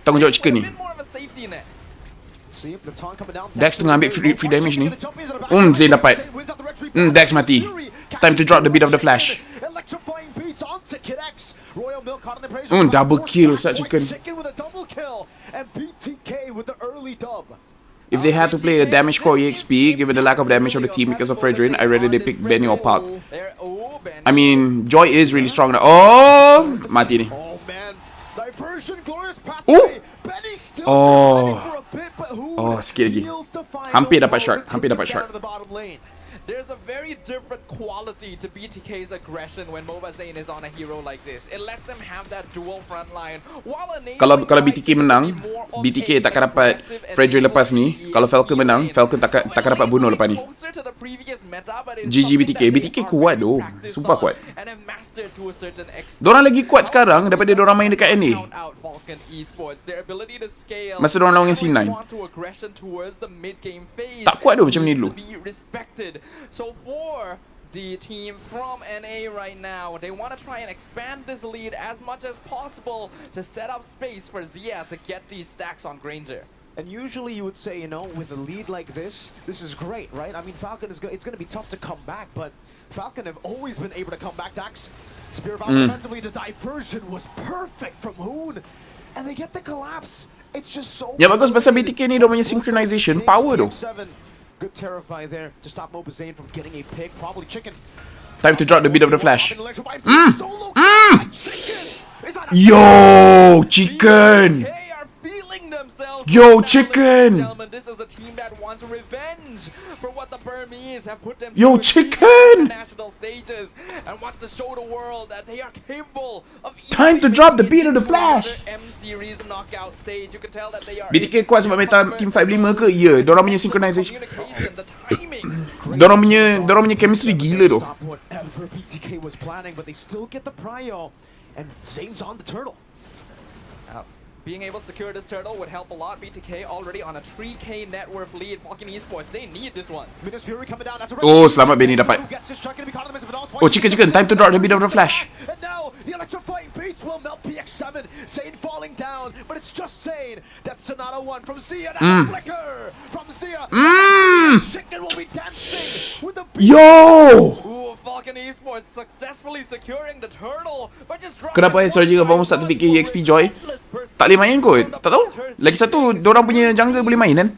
Tanggungjawab Chicken ni. Dex tengah ambil free damage ni. Zain dapat. Dex mati. Time to drop the beat of the flash. Double kill such Chicken. If they had to play a damage core EXP, given the lack of damage of the team because of Fredrin, I'd rather they pick Benny or Park. I mean, Joy is really strong now. Oh, mati ni. Sikit lagi. Hampir dapat shot. There's a very different quality to BTK's aggression when Moba Zane is on a hero like this. It lets them have that dual front line. Kalau BTK menang, BTK takkan dapat Fredrin lepas ni. Kalau Falcon menang, Falcon takkan dapat bunuh lepas ni. GG BTK. BTK kuat doh. Sumpah kuat. Diorang lagi kuat sekarang daripada diorang main dekat NA. Masa diorang lawan C9. Tak kuat doh macam ni dulu. So for the team from NA right now, they want to try and expand this lead as much as possible to set up space for Zia to get these stacks on Granger. And usually you would say, you know, with a lead like this is great, right? I mean, Falcon it's going to be tough to come back, but Falcon have always been able to come back. Dax, Spear Falcon offensively, the diversion was perfect from Hoon, and they get the collapse. It's just so. Ya bagus pasal BTK ni dia punya synchronization power tu. Good terrify there to stop Mobazane from getting a pick. Probably Chicken. Time to drop the beat of the flash. Yo, Chicken! They are feeling themselves. Yo, Ladies Chicken! and gentlemen, this is a team that wants revenge for what the Burmese have put them Yo, through in Chicken! national stages and wants to show the world that they are capable of Time to drop the beat of the flash. M series knockout stage. You can tell that they are BTK kuat sebab meta team fight 5 ke? Ya, dorang punya synchronization. communication, the timing. Dorang punya chemistry gila tu. Stop whatever BTK was planning, but they still get the prio. And Zane's on the turtle. Being able to secure this turtle would help a lot. BTK already on a 3K net worth lead. Falcon Esports, they need this one. Oh, selamat Benny dapat. Oh, Chicken, time to drop the beat of the flash. And now the electrifying beats will melt PX7. Zane falling down, but it's just Zane. That's Sonata 1 from Zia. That's Flicker from Zia. Chicken will be dancing with the Yo! Ooh, Falcon Esports successfully securing the turtle. But just Kenapa SRG dengan Vamos tak terfikir EXP Joy? Tak boleh main kot. Tak tahu. Lagi satu, dorang punya jungle boleh main kan?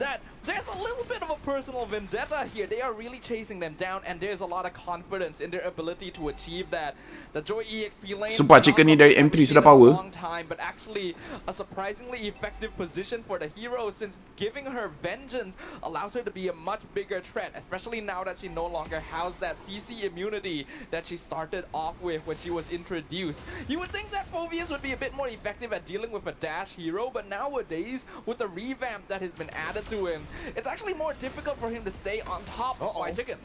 There's a little bit of a personal vendetta here. They are really chasing them down, and there's a lot of confidence in their ability to achieve that. The Joy EXP lane. Sumpah, Chicken ni dari M3 sudah power. Long time, but actually a surprisingly effective position for the hero, since giving her vengeance allows her to be a much bigger threat, especially now that she no longer has that CC immunity that she started off with when she was introduced. You would think that Phoveus would be a bit more effective at dealing with a dash hero, but nowadays with the revamp that has been added to him, it's actually more difficult for him to stay on top of my Chicken.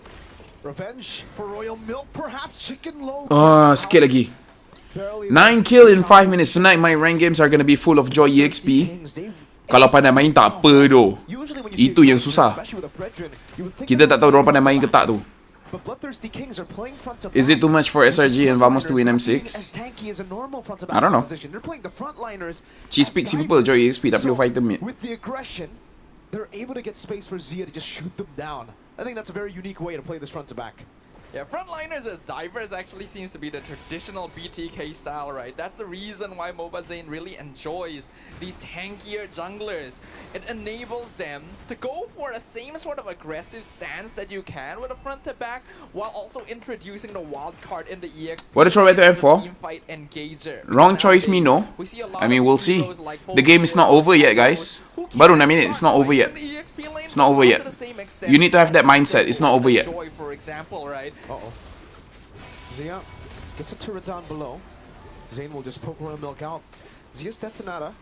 Revenge for Royal Milk, perhaps Chicken low. Sikit lagi. 9 kill in 5 minutes. Tonight my rank games are gonna be full of Joy EXP. Kalau pandai main tak apa tu. Itu yang susah. Kita tak tahu dorang pandai main ke tak tu. Is it too much for SRG and Vamos to win M6? I don't know. She speaks simple, Joy EXP, tak perlu fighter mid. With the aggression, they're able to get space for Zia to just shoot them down. I think that's a very unique way to play this front to back. Yeah, frontliners as divers actually seems to be the traditional BTK style, right? That's the reason why Mobazane really enjoys these tankier junglers. It enables them to go for the same sort of aggressive stance that you can with a front to back, while also introducing the wild card in the EXP. What a throwback to F4. Teamfight engager. Wrong choice, me no. I mean, we'll see. The game is not over yet, guys. Baru 9 minutes, it's not over yet. It's not over yet. You need to have that mindset. It's not over yet. For example, right? Uh-oh. Zia gets a turret down below. Zane will just poke Royal Milk out. Zia's Detonata.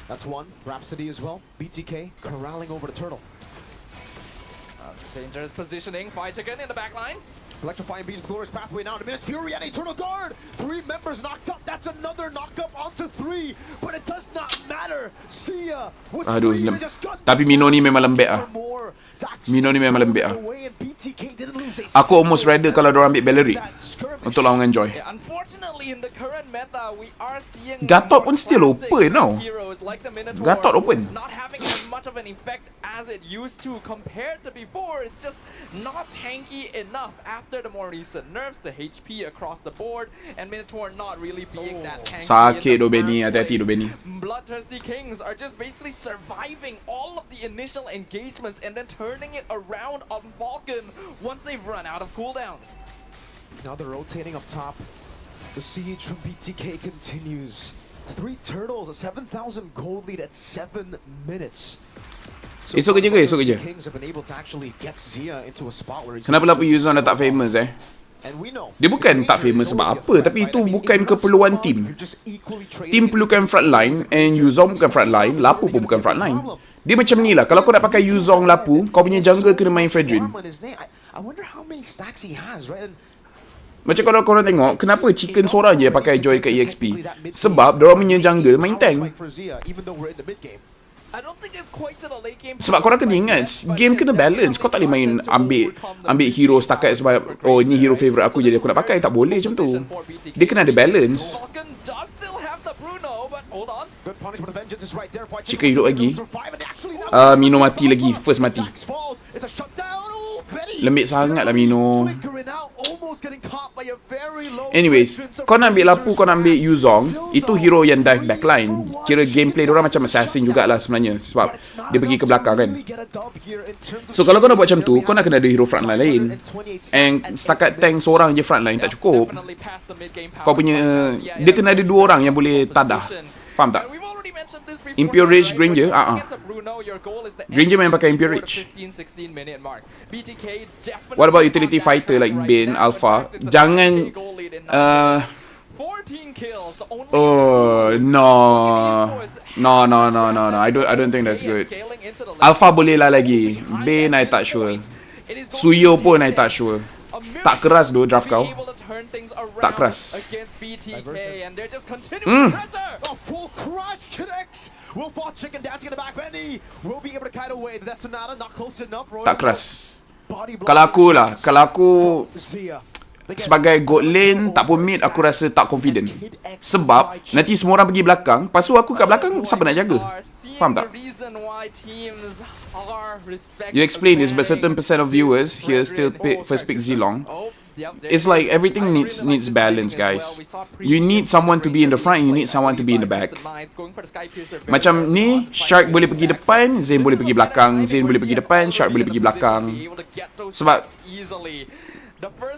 That's one. Rhapsody as well. BTK corralling over the turtle. Dangerous positioning. Fight again in the back line. Electrifying Beast Glorious pathway now to Minas Fury and Eternal Guard. 3 members knocked up. That's another knockup onto 3. But it does not matter. Zia was free to just gun. Tapi Mino ni memang lembek ah. Mino ni memang lembek ah. Aku almost rather kalau dorang ambil Bellery untuk lawan dengan Joy. Unfortunately, in the current meta, we are seeing Gatot pun still open now. Gatot open. Not having as much of an effect as it used to compared to before. It's just not tanky enough after the more recent nerfs, the HP across the board, and Minotaur not really being that tanky. Sakit do Benny, hati-hati do Benny. Bloodthirsty Kings are just basically surviving all of the initial engagements and then turning it around on Falcon once they've run out of cooldowns. Now they're rotating up top. The siege from BTK continues. 3 turtles, a 7,000 gold lead at 7 minutes. Esok kerja ke? Esok kerja? Kenapa Laphel Yuzon dah tak famous Dia bukan tak famous sebab apa, tapi itu bukan keperluan tim. Tim perlukan frontline, and Yuzong bukan frontline, Laphel pun bukan frontline. Dia macam ni lah, kalau kau nak pakai Yuzong Laphel, kau punya jungle kena main Fredrin. Macam kalau korang tengok, kenapa Chicken seorang je pakai Joy kat EXP? Sebab diorang punya jungle main tank. Sebab korang kena ingat, game kena balance. Kau tak boleh main ambil hero setakat sebab oh ni hero favourite aku jadi aku nak pakai. Tak boleh macam tu. Dia kena ada balance. Chicken hidup lagi. Mino mati lagi. First mati. Lembik sangat lah Mino. Anyways, kau nak ambil Lapu, kau nak ambil Yuzong, itu hero yang dive backline. Kira gameplay diorang macam assassin jugalah sebenarnya, sebab dia pergi ke belakang kan. So kalau kau nak buat macam tu, kau nak kena ada hero frontline lain. And setakat tank seorang je frontline tak cukup. Kau punya, dia kena ada 2 orang yang boleh tadah. Faham tak? Impure Rage Granger, Granger main pakai Impure Rage. What about utility fighter like Bane, Alpha? Jangan oh no. I don't think that's good. Alpha boleh lah lagi. Bane I tak sure. Suyo pun I tak sure. Tak keras doh draft kau. Tak keras. Full crush connects. Will fall chicken dancing in the back. Benny will be able to kite away. That's Sonata not close enough. Tak keras. Kalau aku sebagai god lane tak pun mid, aku rasa tak confident. Sebab nanti semua orang pergi belakang, lepas tu aku kat belakang siapa nak jaga? Faham tak? You explain this, but certain percent of viewers here still first pick Zilong. It's like everything needs balance, guys. You need someone to be in the front, you need someone to be in the back. Macam ni, Shark boleh pergi depan, Zayn boleh pergi belakang, Zayn boleh pergi depan, Shark boleh pergi belakang. Sebab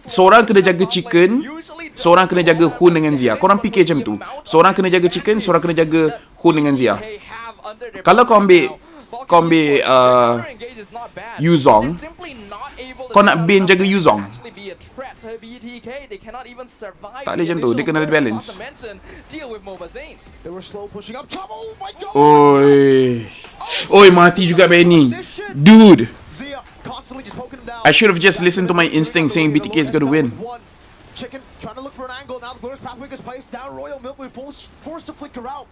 seorang kena jaga chicken, seorang kena jaga Hun dengan Zia. Korang fikir macam tu. Seorang kena jaga chicken, seorang kena jaga Hun dengan Zia. Kalau kau ambil Yuzong, kau nak Bane jaga Yuzong, tak boleh macam tu. Dia kena ada balance. Oi, mati juga Benny. Dude, I should have just listened to my instinct saying BTK is gonna win. Chicken trying to look for an angle. Now the glorious pathway is placed down. Royal Milk will be forced to flicker out.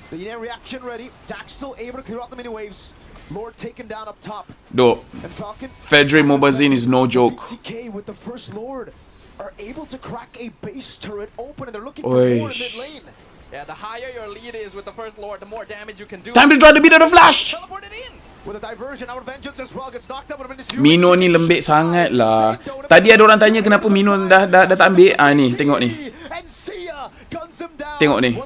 The Yin reaction ready. Dax still able to clear out the mini waves. Lord taken down up top. Dope. And Falcon. Fedre Mobazine is no joke. BTK with the first Lord are able to crack a base turret open, and they're looking for more in mid lane. Yeah, the higher your lead is with the first Lord, the more damage you can do. Time to draw the beat of the flash. Teleported in. With a diversion, our vengeance as well gets knocked out. Mino ni lembik sangat lah. Tadi ada orang tanya kenapa Mino dah tak ambil. Ni, tengok ni. Tengok ni.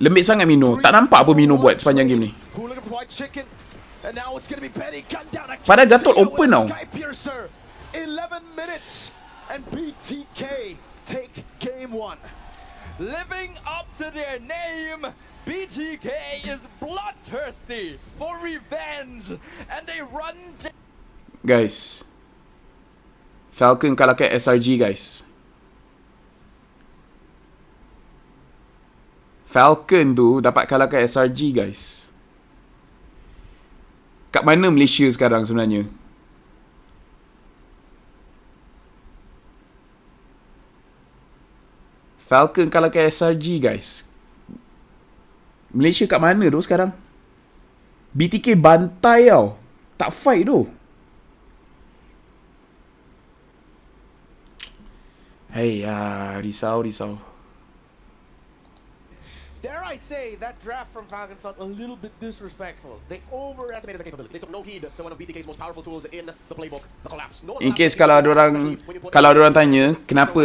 Lembik sangat Mino. Tak nampak apa Mino buat sepanjang game ni. Padahal Gatot open tau. 11 minutes and BTK take game 1. Living up to their name, BTK is bloodthirsty for revenge, and they run. Guys, Falcon kalahkan SRG, guys. Falcon tu dapat kalahkan SRG, guys. Kat mana Malaysia sekarang sebenarnya? Falcon kalahkan SRG, guys. Malaysia kat mana tu sekarang? BTK bantai tau. Tak fight tu. Hey, risau. Dare I say, that draft from Falcon felt a little bit disrespectful. They overestimated the capability. They took no heed to one of BTK's most powerful tools in the playbook, the collapse. In case kalau ada orang tanya kenapa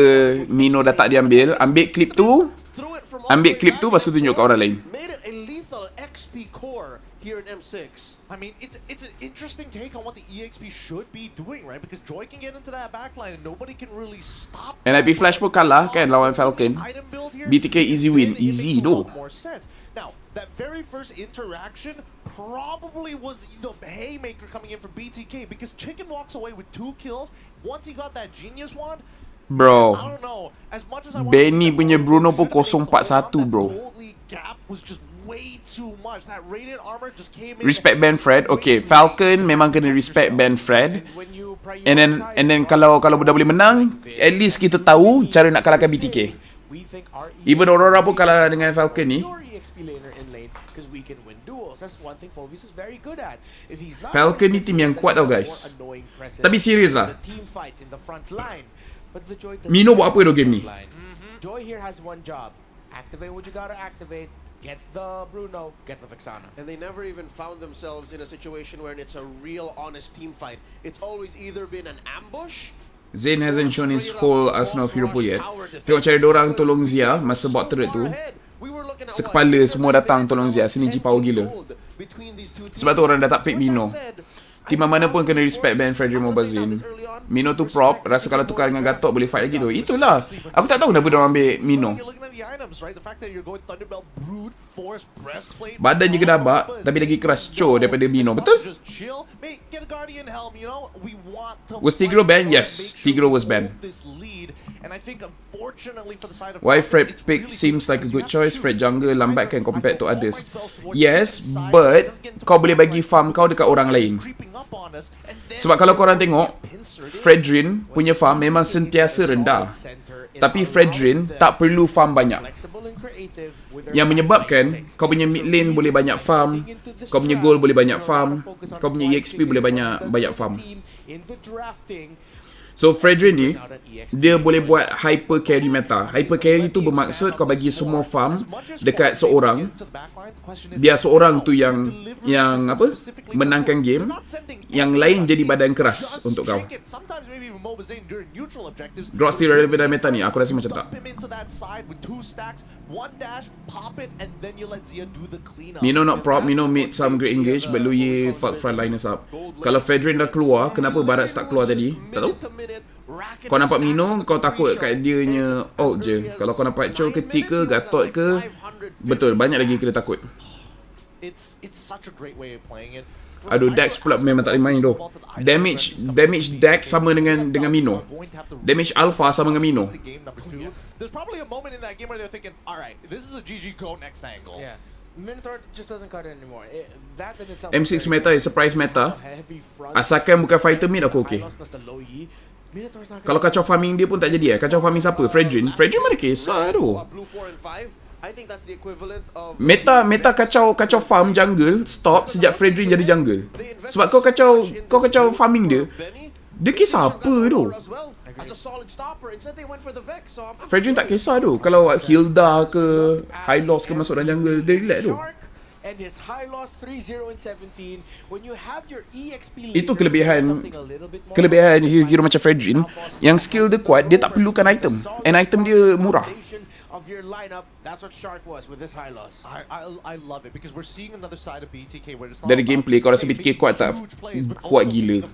Mino dah tak diambil, ambil clip tu, lepas tu tunjuk kat orang lain. Made it a lethal XP core here in M6. I mean, it's an interesting take on what the EXP should be doing, right? Because Joy can get into that backline and nobody can really stop. NIP Flash pun kalah kan lawan Falcon. BTK easy win, easy though. Now, that very first interaction probably was the haymaker coming in for BTK, because Chicken walks away with 2 kills. Once he got that genius wand, bro, I don't know. As much as I Benny punya Bruno pun 041 bro. Gap was just way too much. That radiant armor just came in. Respect Ben Fred. Okay, Falcon memang kena respect Ben Fred. And then kalau dah boleh menang, at least kita tahu cara nak kalahkan BTK. Even Aurora pun kalah dengan Falcon ni. Falcon ni team yang kuat tau, guys. Tapi serius lah, Mino buat apa tu game ni? Joy here has one job. Activate what you gotta activate. Get the Bruno, get the Vexana. And they never even found themselves in a situation where it's a real honest team fight. It's always either been an ambush Zayn hasn't shown his whole arsenal of hero pool yet. Tengok cara diorang tolong Zia masa bot turret tu. Sekepala semua datang tolong Zia. Synergy power gila. Sebab tu orang dah tak pick Mino. Tim mana pun kena respect Ben Frederick Mobile Zayn. Mino tu prop. Rasa kalau tukar dengan Gatot boleh fight lagi tu. Itulah. Aku tak tahu kenapa diorang ambil Mino. Badan je gedabak tapi lagi keras Cho daripada Mino. Betul? Was Tigro banned? Yes, Tigro was banned. Why Fred pick seems like a good choice. Fred jungle lambatkan compared to others. Yes, but kau boleh bagi farm kau dekat orang lain. Sebab kalau korang tengok, Fredrin punya farm memang sentiasa rendah. Tapi Fredrin tak perlu farm banyak. Yang menyebabkan kau punya mid lane boleh banyak farm, kau punya gold boleh banyak farm, kau punya EXP boleh banyak farm. So Fredrin ni, dia boleh buat hyper carry meta. Hyper carry tu bermaksud kau bagi semua farm dekat seorang. Biar seorang tu yang apa? Menangkan game. Yang lain jadi badan keras untuk kau. Drop still relevant dalam meta ni? Aku rasa macam tak. Mino not prop. Mino made some great engage, but Luye fuck frontliners up. Kalau Fredrin dah keluar, kenapa Barat start keluar tadi? Tak tahu. Kau nampak Mino, kau takut kat dia nya ult je. Kalau kau nampak Cho ke T ke Gatot ke, betul, banyak lagi kena takut. Aduh, Dex pula memang tak boleh main tu. Damage Dex sama dengan Mino. Damage Alpha sama dengan Mino. M6 meta is surprise meta. Asalkan bukan fighter mid aku okay. Kalau kacau farming dia pun tak jadi Kacau farming siapa? Fredrin mana kisah tu. Meta kacau farm jungle stop sejak Fredrin jadi jungle. Sebab kau kacau farming dia kisah apa tu? Fredrin tak kisah tu. Kalau Hilda ke High Loss ke masuk dalam jungle, dia relax tu. And his high loss 3-0 in 17. When you have your EXP itu kelebihan hero macam Fredrin, yang skill dia kuat, dia tak perlukan item. And item dia murah. Of your lineup, that's what Shark was with this high loss. I love it because we're seeing another side of BTK where it's not dari gameplay kau rasa BTK kuat tak? Kuat gila.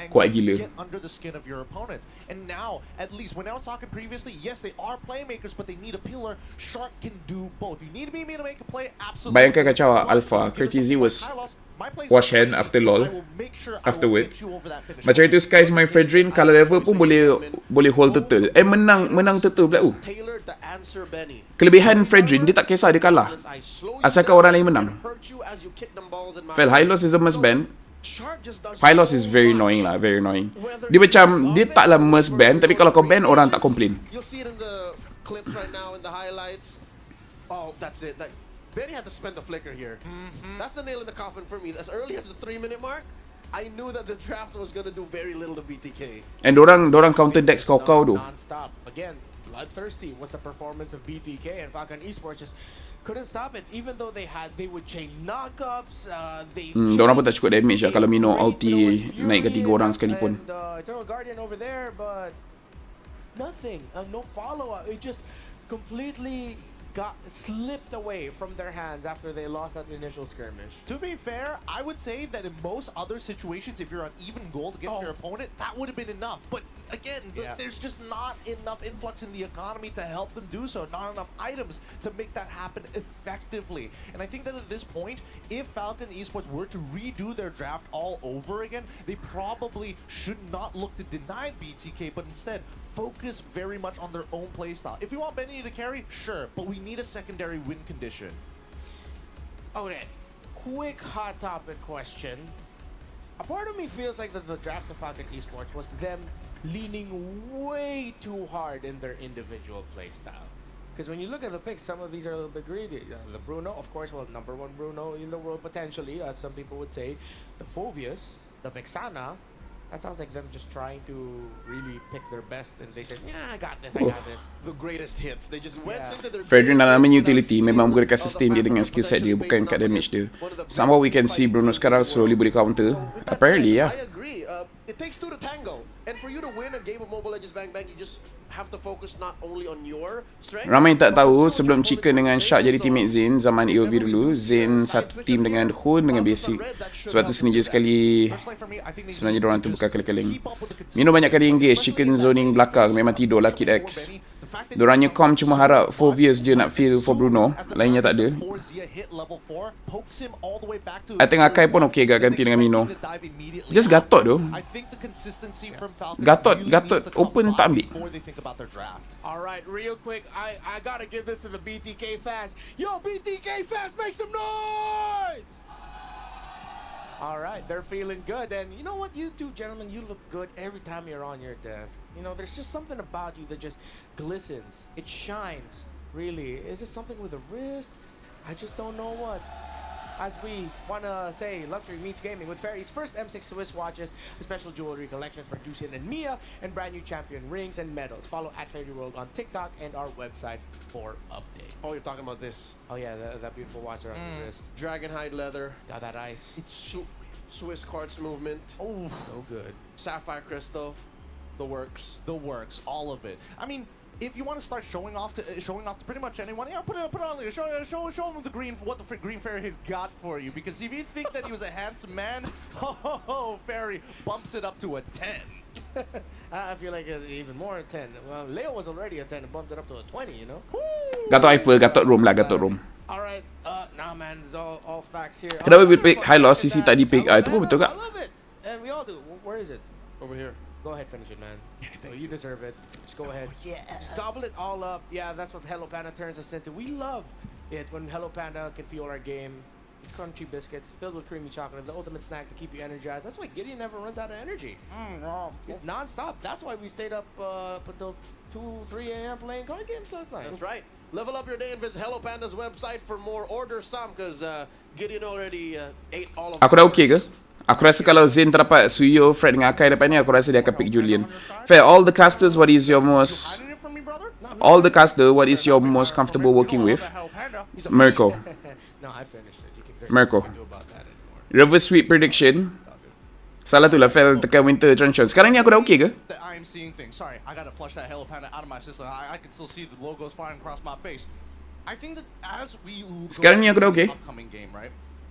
Kuat gila. Under the skin of your opponents. And now, at least when I was talking previously, yes, they are playmakers, but they need a pillar. Shark can do both. You need to be able to make a play, absolutely. Bayangkan kacau Alpha, Curtizy was wash hand after LOL, afterward. Macam itu Skies main Fredrin, kalau level pun boleh hold turtle. Menang turtle pula. Kelebihan Fredrin, dia tak kisah dia kalah, asalkan orang lain menang. Fel, High Loss is a must ban. High Loss is very annoying lah, very annoying. Dia macam, dia taklah must ban, tapi kalau kau ban, orang tak complain. Oh, that's it. Benny had to spend the flicker here. That's the nail in the coffin for me. As early as the 3-minute mark, I knew that the draft was going to do very little to BTK. And dorang counter decks kau tu. Non-stop. Again, bloodthirsty was the performance of BTK, and Falcon Esports just couldn't stop it. Even though they would chain knockups. Dorang pun tak cukup damage lah kalau Mino ulti naik ke 3 orang sekalipun. Eternal Guardian over there, but nothing. No follow-up. It just completely got slipped away from their hands after they lost that initial skirmish. To be fair, I would say that in most other situations, if you're on even goal against your opponent, that would have been enough. But again, there's just not enough influx in the economy to help them do so. Not enough items to make that happen effectively. And I think that at this point, if Falcon Esports were to redo their draft all over again, they probably should not look to deny BTK, but instead focus very much on their own playstyle. If we want Benny to carry, sure, but we need a secondary win condition. Okay, quick hot topic question. A part of me feels like that the draft of Falcon Esports was them leaning way too hard in their individual playstyle. Because when you look at the picks, some of these are a little bit greedy. The Bruno, of course, well, #1 Bruno in the world potentially, as some people would say. The Phovius, the Vexana. That sounds like them just trying to really pick their best, and they said, "Yeah, I got this, I got this." The greatest hits. They just went into their. Fredrin dalam main utility memang menggunakan sustain dia dengan skill set dia, bukan kat damage dia. Somehow we can see Bruno sekarang slowly boleh counter. Apparently, yeah. I agree. It takes two to tango, And for you to win a game of Mobile Legends Bang Bang, you just have to focus not only on your strengths. Ramai tak tahu sebelum Chicken dengan Shark jadi teammate Zain zaman AOV dulu, Zain satu team dengan Hun dengan Basic. Sebab tu sengaja sekali sebenarnya diorang tu bukan kali-kali. Mino banyak kali engage, Chicken zoning belakang, memang tidur lah Kid X. Diorangnya com cuma harap 4 views je nak feel for Bruno, lainnya tak ada. I think Akai pun okay gak ganti dengan Mino. Just Gatot tu. Gatot open tak ambil. Alright, real quick, I gotta give this to the BTK fans. Yo, BTK fans, make some noise! Alright, they're feeling good. And you know what, you two gentlemen, you look good every time you're on your desk. You know, there's just something about you that just glistens. It shines, really. Is it something with the wrist? I just don't know what. As we want to say, luxury meets gaming with Fairy's first M6 Swiss watches, a special jewelry collection for Jusian and Mia, and brand new champion rings and medals. Follow at Fairy World on TikTok and our website for updates. Oh, you're talking about this. Oh yeah, that beautiful watch around the wrist. Dragonhide leather. Got that ice. It's Swiss quartz movement. Oh, so good. Sapphire crystal. The works. The works, all of it. I mean, if you want to start showing off to pretty much anyone, yeah, put on show him the green, what the Green Fairy has got for you. Because if you think that he was a handsome man, Fairy bumps it up to a 10. I feel like even more 10. Well, Leo was already a 10 and bumped it up to a 20, you know? Gatot Hyper, Gatot Room lah, Gatot Room. Alright, nah man, it's all facts here. Kenapa we pick high loss, CC tak di pick? Itu pun betul I kak? love it. And we all do. Where is it? Over here. Go ahead, finish it, man. Oh, you deserve it. Just go ahead. Yeah. Just gobble it all up. Yeah, that's what Hello Panda turns us into. We love it when Hello Panda can fuel our game. It's crunchy biscuits filled with creamy chocolate, the ultimate snack to keep you energized. That's why Gideon never runs out of energy. It's non-stop. That's why we stayed up until 2, 3 a.m. playing card games last night. That's right. Level up your day and visit Hello Panda's website for more. Order some, because Gideon already ate all of Aku dah okay ke? Aku rasa kalau Zain terdapat Suyo, Fred dengan Akai depan ni, aku rasa dia akan pick Julian. Fair, all the casters, what is your most... All the caster, what is your most comfortable working with? Mirko. No, I finished it. Mirko. Reverse sweep prediction. Salah tu lah, Fel tekan Winter Transition. Sekarang ni aku dah okay ke? I am seeing things. Sorry, I gotta flush that Hello Panda out of my system. I can still see the logos flying across my face. I think that as we Sekarang ni aku dah okay. Upcoming game, right?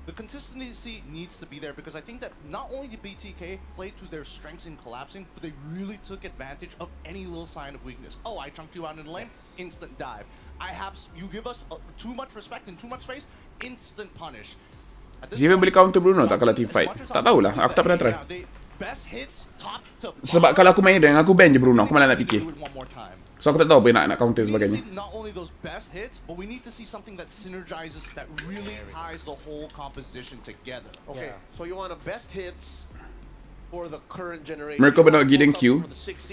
The consistency needs to be there because I think that not only did BTK play to their strengths in collapsing, but they really took advantage of any little sign of weakness. Oh, I chunked you out in the lane, instant dive. You give us too much respect and too much space, instant punish. Ziva boleh counter Bruno tak kalau team fight? Tak tahulah, aku tak pernah try. Sebab kalau aku main rank, aku ban je Bruno, aku malah nak fikir. So aku tak tahu apa nak counter sebagainya. Not only those best hits, but we need to see something that synergizes, that really ties the whole composition together. Okay, so you want a best hits for the current generation. Mirko benar Gideon Q.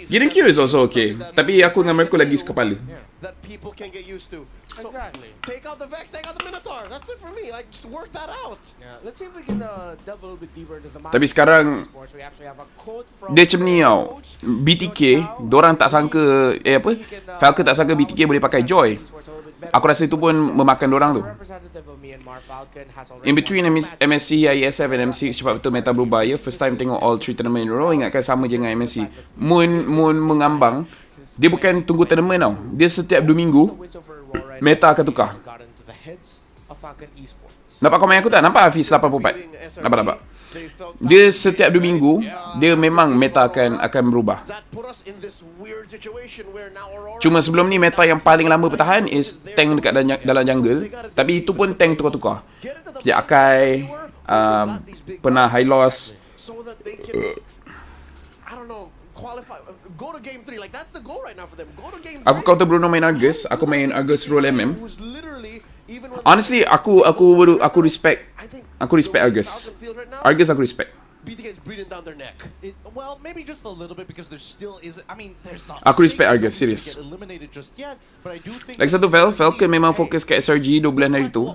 Gideon Q is also okay. Tapi aku dengan Mirko lagi sekepala. That people can get used to. So, exactly. Take out the Vex, take out the Minotaur. That's it for me. Like, just work that out. Yeah. Let's see if we can delve a little bit deeper into the Tapi sekarang dia macam ni tau. BTK, dorang tak sangka Falcon tak sangka BTK boleh pakai Joy. Aku rasa itu pun memakan dorang tu. In between MSC, ISF and M6 cepat betul meta berubah ya. First time tengok all 3 tournament in a row. Ingatkan sama je dengan MSC. Moon mengambang. Dia bukan tunggu tournament tau. Dia setiap 2 minggu meta akan tukar. Nampak komen aku tak? Nampak Hafiz 84? Nampak. Dia setiap 2 minggu dia memang meta akan berubah. Cuma sebelum ni meta yang paling lama bertahan is tank dekat dalam jungle. Tapi itu pun tank tukar-tukar. Sekejap Akai, pernah high loss. Aku counter Bruno main Argus. Aku main Argus roll MM. Honestly, aku respect Argus. Argus aku respect. BTK is breathing down their neck. Well, maybe just a little bit because there still is. I mean, there's not. Aku respect Argus, serius. Eliminated just yet, but I do think. Lagi satu Falcon memang fokus ke SRG 2 bulan hari tu.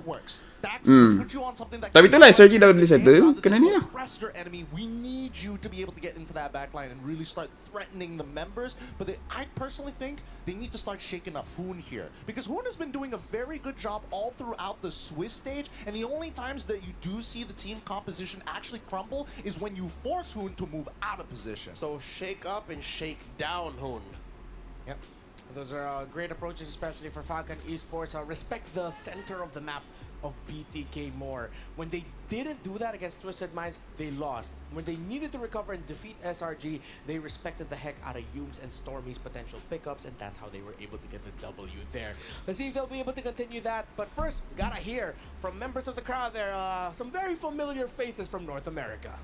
Dax, let's put you on something that Tapi itulah SRG dah settle. Kena ni lah. press your enemy. We need you to be able to get into that backline and really start threatening the members. But I personally think they need to start shaking up Hoon here, because Hoon has been doing a very good job all throughout the Swiss stage, and the only times that you do see the team composition actually crumble is when you force Hoon to move out of position. So shake up and shake down, Hoon. Yep. Those are great approaches, especially for Falcon Esports. Respect the center of the map of BTK more. When they didn't do that against Twisted Minds, they lost. When they needed to recover and defeat SRG, they respected the heck out of Yums and Stormy's potential pickups, and that's how they were able to get the W there. Let's see if they'll be able to continue that. But first, we gotta hear from members of the crowd there, some very familiar faces from North America.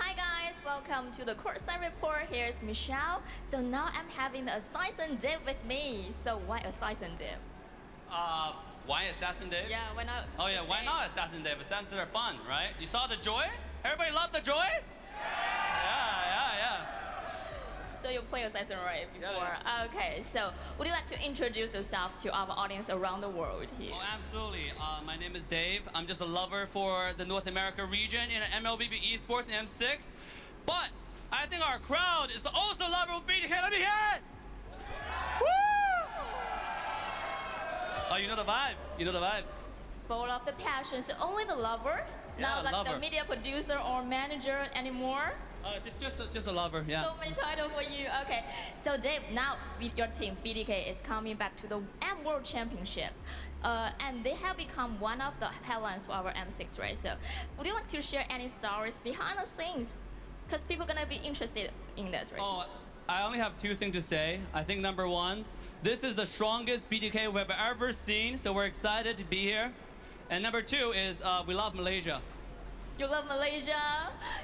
Hi guys, welcome to the courtside report. Here's Michelle. So now I'm having the Assassin Dip with me. So why Assassin Dip? Why Assassin Dave? Yeah, why not? Oh yeah, why not Assassin Dave? Assassins are fun, right? You saw the joy? Everybody loved the joy? Yeah. So you play Assassin right before? Okay, so would you like to introduce yourself to our audience around the world here? Oh, absolutely. My name is Dave. I'm just a lover for the North America region in MLBB Esports and M6. But I think our crowd is also a lover of BTK. Let me hear it! Woo! Oh, you know the vibe. You know the vibe. It's full of the passion. So only the lover? Not like lover. the media producer or manager anymore? Just a lover, yeah. So many titles for you. Okay. So Dave, now your team BDK is coming back to the M World Championship, and they have become one of the headlines for our M6 race. So, would you like to share any stories behind the scenes? Because people are gonna be interested in this, right? Oh, I only have two things to say. I think number one, this is the strongest BDK we've ever seen, so we're excited to be here. And number two is we love Malaysia. You love Malaysia.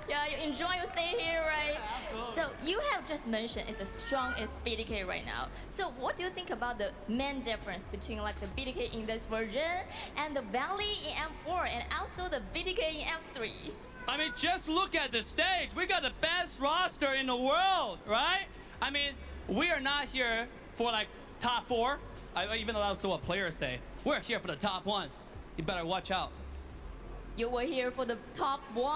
Yeah, you enjoy your stay here, right? Absolutely. So you have just mentioned it's the strongest BDK right now. So what do you think about the main difference between like the BDK in this version and the Valley in M4 and also the BDK in M3? I mean, just look at the stage. We got the best roster in the world, right? I mean, we are not here for like top 4. Even though that's what players say. We're here for the top 1. You better watch out. You were here for the top 1.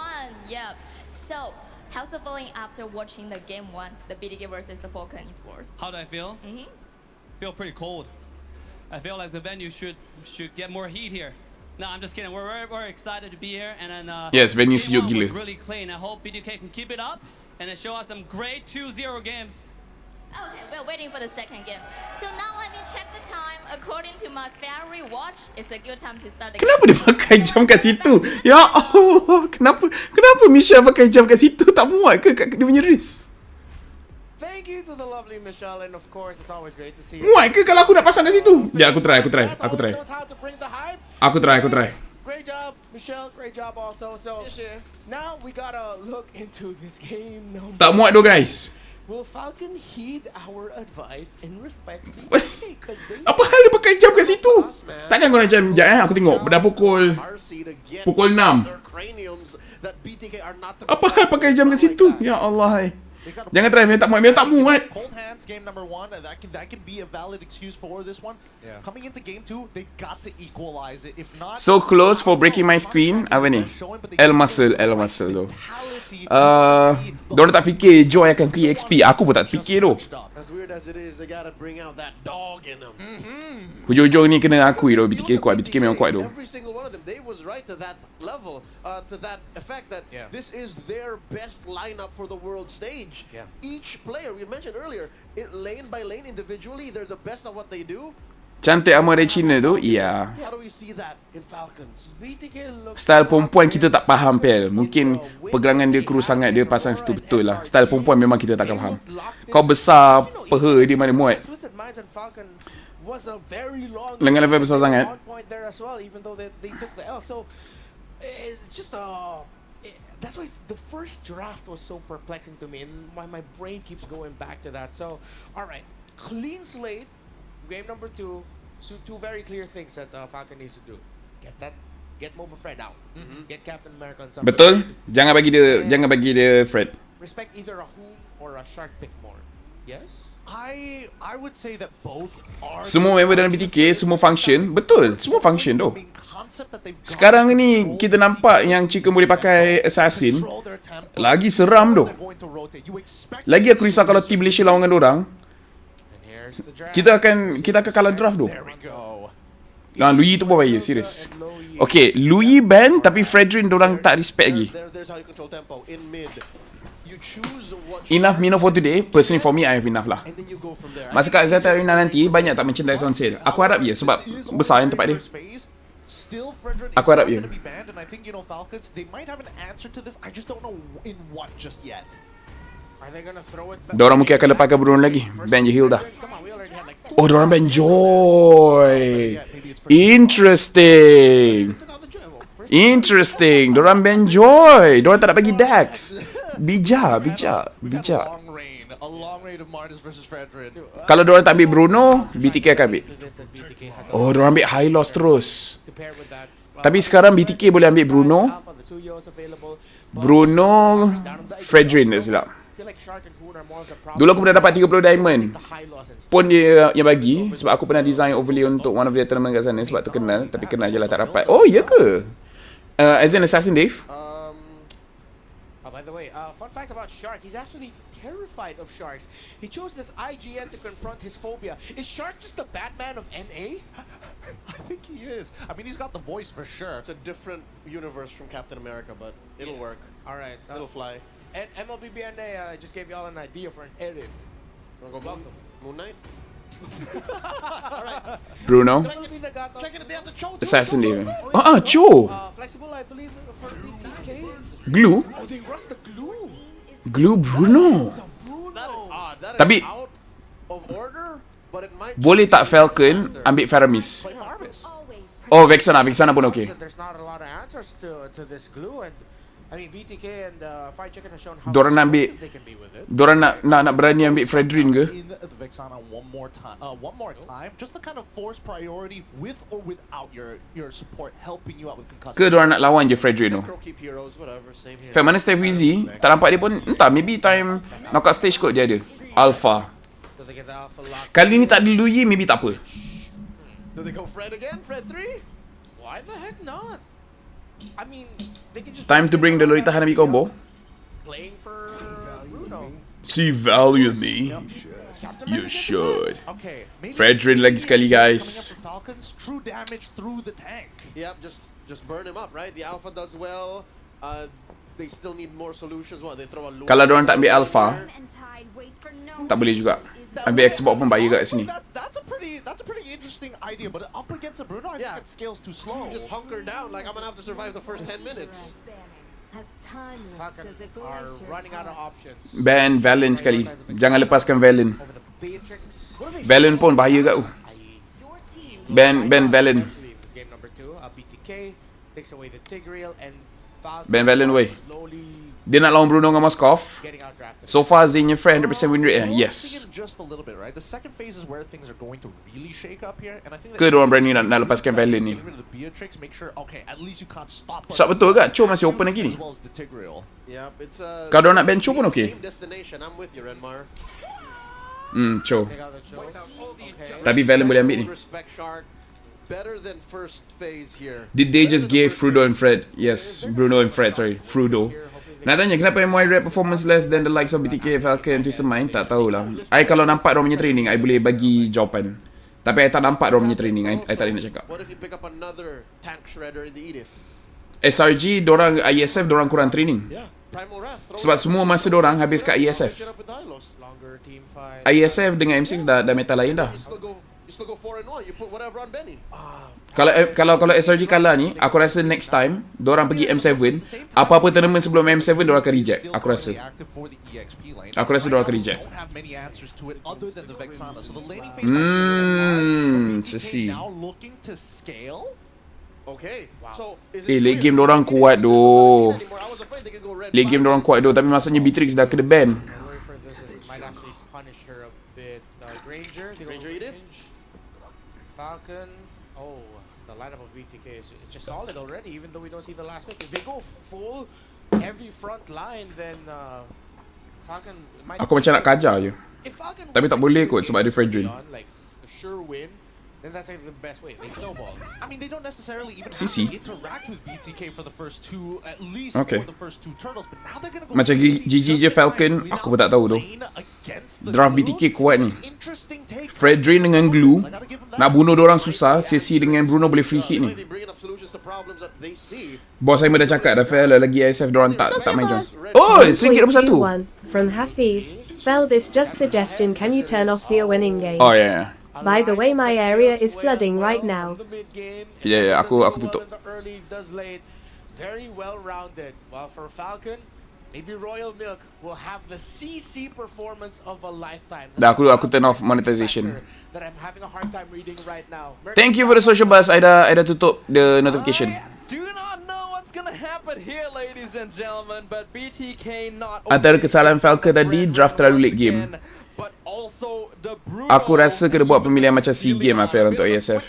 Yep. So, how's the feeling after watching the game 1, the BDK versus the Falcon Esports? How do I feel? Feel pretty cold. I feel like the venue should get more heat here. No, I'm just kidding. We're excited to be here, and then Yes, venue game sejuk 1 was gila. really clean. I hope BDK can keep it up and then show us some great 2-0 games. Okay, we're waiting for the second game. So now let me check the time. According to my fairy watch, it's a good time to start the game. Kenapa dia pakai jam kat situ? Ya Allah, kenapa Michelle pakai jam kat situ? Tak muat ke kat dia punya wrist? Thank you to the lovely Michelle, and of course, it's always great to see you. Muat ke kalau aku nak pasang kat situ? Ya, aku try. Knows how to bring the hype. Aku try. Great job, Michelle. Great job also. So now we gotta look into this game. Tak muat doh guys. Will Falcon heed our advice and respect BDK? Apa hal dia pakai jam kat situ? Takkan kau nak jam sekejap aku tengok dah pukul 6. Apa hal pakai jam kat situ? Ya Allah. Jangan try, tak muat. Cold hands game number 1, that can be a valid excuse for this one. Coming into game 2, they got to equalize it. If not, So close for breaking my screen. Apa ni? L muscle tu. Diorang tak fikir Joy akan ke XP. Aku pun tak fikir tu. As weird as it is, they gotta bring out that dog in them. Hujung-hujung ni kena akui tu. BTK kuat. BTK memang kuat tu. Every single one of them, Dave was right to that level, to that effect that this is their best lineup for the world stage. Each player, we mentioned earlier, lane by lane individually, they're the best at what they do. Cantik armor dari Cina tu. Ya. How do we see that in Falcons? Style perempuan kita tak faham Pel. Mungkin pergelangan dia kru sangat dia pasang situ betul lah. Style perempuan memang kita takkan faham. Kau besar, peha dia mana muat. Lengan level besar sangat. That's why the first draft was so perplexing to me, and my brain keeps going back to that. So, all right, clean slate, game number 2. So 2 very clear things that Falcon needs to do. Get Moba Fred out. Get Captain America on something. Betul? Jangan bagi dia Fred. Respect either a Who or a Shark pick more. Yes? I would say that both are Semua member dalam BTK semua function. Betul, semua function tu. Sekarang ni kita nampak yang Chicken boleh pakai assassin. Lagi seram tu. Lagi aku risau kalau team Malaysia lawan dengan orang. Kita akan kalah draft tu. Nah, Louis tu pun bahaya, serius. Okay, Louis ban tapi Fredrin dorang tak respect lagi. Enough Mino for today. Personally for me, I have enough lah. Masa kat Zeta Arena nanti, banyak tak merchandise on sale. Aku harap je sebab besar yang tempat dia. Aku harap je. Diorang mungkin akan lepaskan Bruno lagi. Ban je heal dah. Oh, diorang ban Joy. Interesting. Diorang ban Joy. Diorang tak nak bagi Dax. Bijak. Kalau diorang tak ambil Bruno, BTK akan ambil. Oh, diorang ambil high loss terus. Tapi sekarang BTK boleh ambil Bruno, Fredrin dah silap. Dulu aku pernah dapat 30 diamond. Pun dia yang bagi. Sebab aku pernah design overlay untuk one of the tournament kat sana. Sebab tu kenal. Tapi kenal je lah tak dapat. Oh, iya ke? As an assassin, Dave? By the way, fun fact about Shark, he's actually terrified of sharks. He chose this IGN to confront his phobia. Is Shark just the Batman of NA? I think he is. I mean, he's got the voice for sure. It's a different universe from Captain America, but it'll work. Alright. It'll fly. And MLBBNA just gave y'all an idea for an edit. Wanna go Moon Knight? Bruno? Assassin Dave. Cho! Flexible, I believe, for BTK. Glue? Oh, they rust the glue. Glue Bruno. Tapi boleh tak Falcon ambil Faramis? Oh, Vexana pun okay. There's not a lot of answers to this glue, and I mean BTK and Fried Chicken have shown how Dorang nak ambil, they can be with it. dorang nak berani ambil Fredrin ke? Vexana one more time, just to kind of force priority with or without your support helping you out with concussing. Ke dorang nak lawan je Fredrin tu? Fact, mana Steph Wheezy? Tak nampak dia pun. Entah, maybe time knockout stage kot dia ada. Alpha. Kali ni tak ada Louis, maybe tak apa. Do they go Fred again? Fred 3? Why the heck not? I mean, they can just Time to bring the Lolita Hanabi combo. Playing for Bruno. See value in me. You should. Fredrin lagi sekali, guys. Falcons, true damage through the tank. Yep, just burn him up, right? The Alpha does well. They still need more solutions. What? They throw a Kalau diorang tak ambil Alpha, tak boleh juga. Ambil Xbox pun bahaya kat sini. That's a pretty interesting idea, but up against a Bruno, I think it scales too slow. You just hunker down, like I'm gonna have to survive the first 10 minutes. Falcon are running out of options. Ban Valen sekali. Jangan lepaskan Valen. Valen pun bahaya kat tu. Ban Valen. Game number 2, BTK takes away the Tigreal and Falcon Ban Valen way. Dia nak lawan Bruno dengan Moskov. So far Zayn Frey 100% win rate. Yes. Just a little bit, right? The second phase is where things are going to really shake up here, and I think Ke diorang berani nak lepaskan Valen ni. Sebab betul ke? Cho masih open lagi ni. Kalau diorang nak ban Cho pun okay. Cho. Tapi Valen boleh ambil ni. Did they just give Frudo and Fred? Yes, Bruno and Fred, sorry. Frudo. Nak tanya kenapa MY rate performance less than the likes of BTK, Falcon, Twisted Mind? Tak tahulah. I kalau nampak diorang punya training, I boleh bagi jawapan. Tapi I tak nampak diorang punya training, I tak boleh nak cakap. SRG, diorang ISF, diorang kurang training. Sebab semua masa diorang habis kat ISF. ISF dengan M6 dah meta lain dah. Kalau SRG kalah ni, aku rasa next time diorang pergi M7, apa-apa tournament sebelum M7 diorang akan reject. Aku rasa diorang akan reject. Sesi. Late game diorang kuat doh. Late game diorang kuat doh, tapi masanya Beatrix dah kena ban. Falcon. Oh, the lineup of BTK is just solid already, even though we don't see the last pick. If they go full heavy front line, then Falcon might Aku macam nak kajar je. if Falcon Tapi tak boleh kot sebab ada Fredrin. like a sure win, then that's like the best way. They snowball. I mean, they don't necessarily even have CC. to interact with BTK for the first two, at least Okay. for the first two turtles, but now they're gonna go Macam CC GG je just Falcon, fine. aku pun tak tahu tu. Against the Draft Glue, BTK kuat ni. interesting take. Fredrin dengan Glue, nak bunuh dorang susah, CC dengan Bruno boleh free hit ni. Really bringing up solutions to problems that they see. Bos saya dah cakap Laphel lagi ISF dorang tak main join. Oh, RM1.21. From Hafiz. Fel, this just suggestion, can you turn off your winning game? Oh yeah. By the way, my area is flooding right now. Yeah, aku tutup. Very well rounded. Well, for Falcon, maybe Royal Milk will have the CC performance of a lifetime. Dah aku turn off monetization. That I'm having a hard time reading right now. Thank you for the social buzz. I dah tutup the notification. Do not know what's gonna happen here, ladies and gentlemen, but BTK not Antara kesalahan Falcon tadi, draft terlalu late game. but also the Aku rasa kena buat pemilihan macam SEA game Laphel untuk ASF.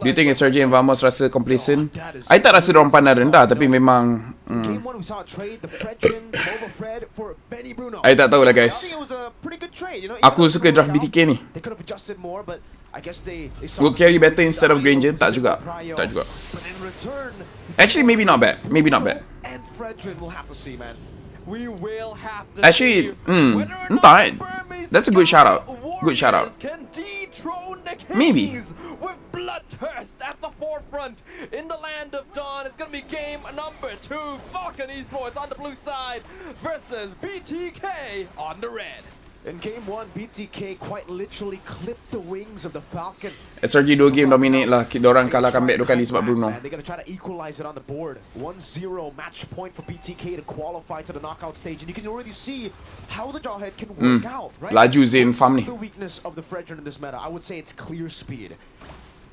Do you think Sergey and Vamos rasa complacent? I tak rasa diorang pandang rendah, tapi memang Game 1 we saw a trade, the Fredrin, Mobile Fred for Benny Bruno. I tak tahulah I guys. think it was a pretty good trade, you know. Aku even suka though draft they BTK ni. They could have adjusted more, but I guess they saw Will carry better instead of Granger? Tak juga. Tak juga. But in return, Actually, maybe not bad. Maybe not bad. and Fredrin will have to see, man. we will have to Actually, see whether or not entah. the Burmese That's a good shout out. Warriors Good shout out. can dethrone the Maybe. Kings with bloodthirst at the forefront in the land of dawn. It's gonna be game number 2. Falcon Esports on the blue side versus BTK on the red. In game 1, BTK quite literally clipped the wings of the Falcon. SRG 2 game dominate lah. Diorang kalah comeback 2 kali sebab Bruno. Man, they're gonna try to equalize it on the board. 1-0 match point for BTK to qualify to the knockout stage, and you can already see how the Jawhead can work out, right? Laju Zain farm ni. The weakness of the Fredrin in this meta, I would say it's clear speed.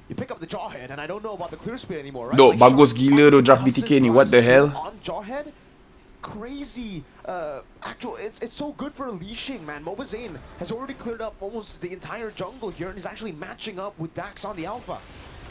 You pick up the Jawhead, and I don't know about the clear speed anymore, right? Dok, bagus Shark gila tu draft BTK ni. What the hell? on Jawhead, crazy. It's so good for leashing, man. Mobazane has already cleared up almost the entire jungle here, and he's actually matching up with Dax on the alpha.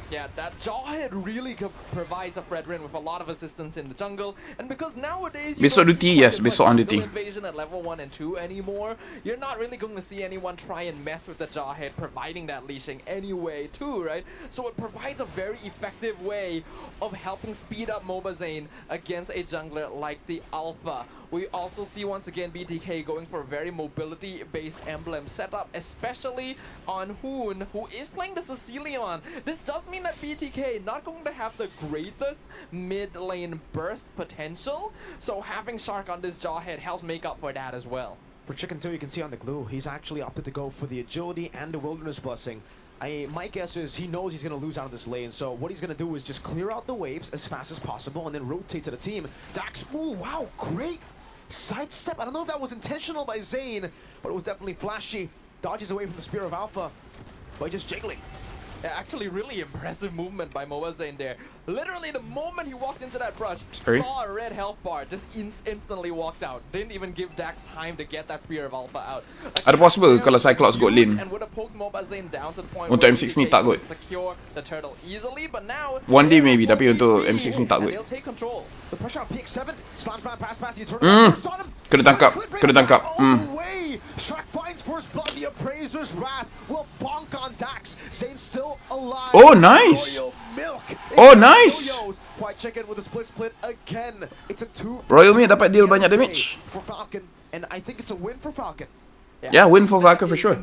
Yeah, that Jawhead really provides a Fredrin with a lot of assistance in the jungle, and because nowadays you Besok don't duty, see yes, much besok on jungle duty. invasion at level 1 and 2 anymore, you're not really going to see anyone try and mess with the Jawhead providing that leashing anyway too, right? So it provides a very effective way of helping speed up Mobazane against a jungler like the Alpha. We also see once again BTK going for a very mobility-based emblem setup, especially on Hoon, who is playing the Sicilian. This does mean that BTK not going to have the greatest mid-lane burst potential, so having Shark on this Jawhead helps make up for that as well. For Chicken 2, you can see on the glue, he's actually opted to go for the agility and the wilderness blessing. My guess is he knows he's going to lose out of this lane, so what he's going to do is just clear out the waves as fast as possible and then rotate to the team. Dax, ooh, wow, great sidestep. I don't know if that was intentional by Zayn, but it was definitely flashy. Dodges away from the Spear of Alpha by just jiggling. Yeah, actually really impressive movement by Mobazane there. Literally the moment he walked into that brush, Sorry? saw a red health bar, just instantly walked out. Didn't even give Dax time to get that Spear of Alpha out. Ada possible kalau Cyclops got lane. And would have poked Mobazane down to the point Untuk where M6 ni BTK tak could good. secure the turtle easily, but now One day maybe, tapi untuk M6 ni tak and good. they'll take control. The pressure on PX7, slams down pass, you turn Mm. around, on him. Kena tangkap, kena tangkap. All the way. Shark finds first blood, the Appraiser's Wrath will bonk on Dax. Zayn still alive. Oh, nice. Royal Milk. Oh, nice. White Chicken with a split again. It's a 2. Royal Milk dapat deal banyak damage. For Falcon, and I think it's a win for Falcon. Yeah, win for Falcon for sure.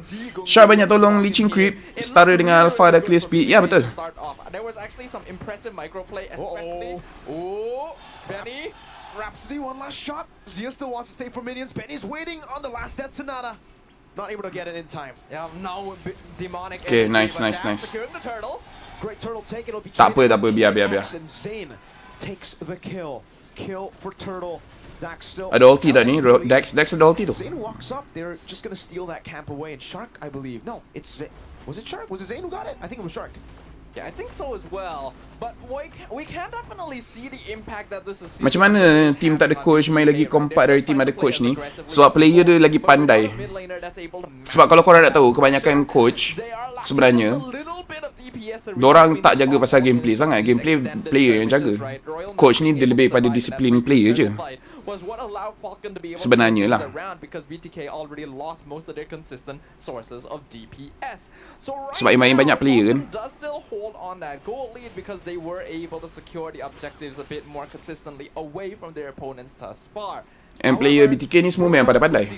Shark banyak tolong leeching creep. Setara dengan Alpha ada clear speed. Ya, betul. Start off. There was actually some impressive microplay, especially. Oh, Benny. Rhapsody, one last shot. Zia still wants to stay for minions. Benny's waiting on the last Death Sonata. Not able to get it in time. Yeah, now demonic. Okay, energy, nice, but nice, Dax nice. secured the turtle. Great turtle take. It'll be Tak apa, biar. X and Zayn takes the kill. Kill for turtle. Dax still. Ada ulti dah ni. Dax ada ulti tu. Zayn walks up. They're just gonna steal that camp away. And Shark, I believe. No, it's was it Shark? Was it Zayn who got it? I think it was Shark. Yeah, I think so as well. But we can definitely see the impact that this is. Macam mana team tak ada coach main lagi kompak dari team ada coach ni? Sebab player dia lagi pandai. Sebab kalau korang nak tahu, kebanyakan coach sebenarnya dorang tak jaga pasal gameplay sangat. Gameplay player yang jaga. Coach ni dia lebih pada disiplin player je. was what allowed Falcon to be able Sebenarnya to lah. around because BTK already lost most of their consistent sources of DPS. So right Sebab main banyak player kan. Falcon does still hold on that goal lead because they were able to secure the objectives a bit more consistently away from their opponents thus far. And player BTK ni semua memang pandai-pandai.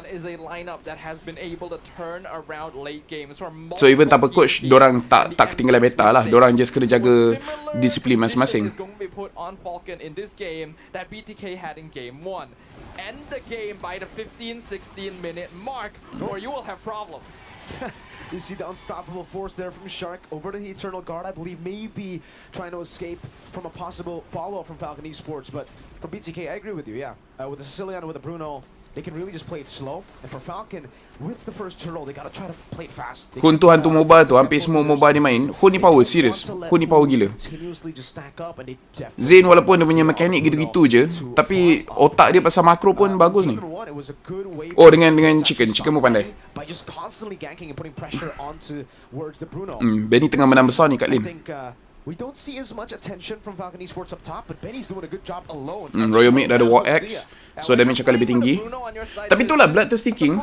Is a lineup that has been able to turn around late games for So even tanpa coach, dorang tak ketinggalan beta lah. Dorang just kena jaga disiplin masing-masing. Is going to be put on Falcon in this game that BTK had in game 1. End the game by the 15-16 minute mark, or you will have problems. You see the unstoppable force there from Shark over to the Eternal Guard. I believe maybe trying to escape from a possible follow-up from Falcon Esports. But for BTK, I agree with you, yeah. With the Sicilian, with the Bruno, they can really just play it slow. And for Falcon, with the first turtle, they gotta try to play it fast. Hun tu hantu mobile tu, hampir semua mobile dia main. Hun ni power, serius. Hun ni power gila. Zain walaupun dia punya mekanik gitu-gitu je, tapi otak dia pasal makro pun bagus ni. Oh, dengan Chicken pun pandai. Benny tengah menang besar ni kat lane. We don't see as much attention from Falcon Esports up top, but Benny's doing a good job alone. Royal Mate dah ada War X, so damage akan lebih tinggi. Tapi itulah Bloodthirsty King,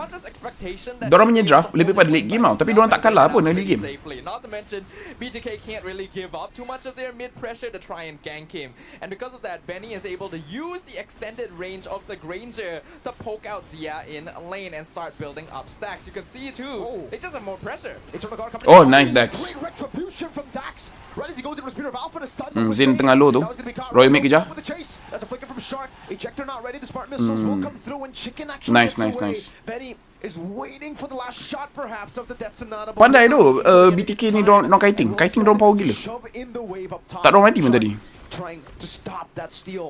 dorang punya draft lebih pada late game tau, tapi dorang tak kalah pun early game. Not to mention, BTK can't really give up too much of their mid pressure to try and gank him. And because of that, Benny is able to use the extended range of the Granger to poke out Zia in lane and start building up stacks. You can see too, they just have more pressure. Oh, nice Dax. Zain tengah low tu. Royal Mate kejar. Nice. Pandai tu BTK ni dorang kiting dorang power gila. Tak dorang mati pun tadi.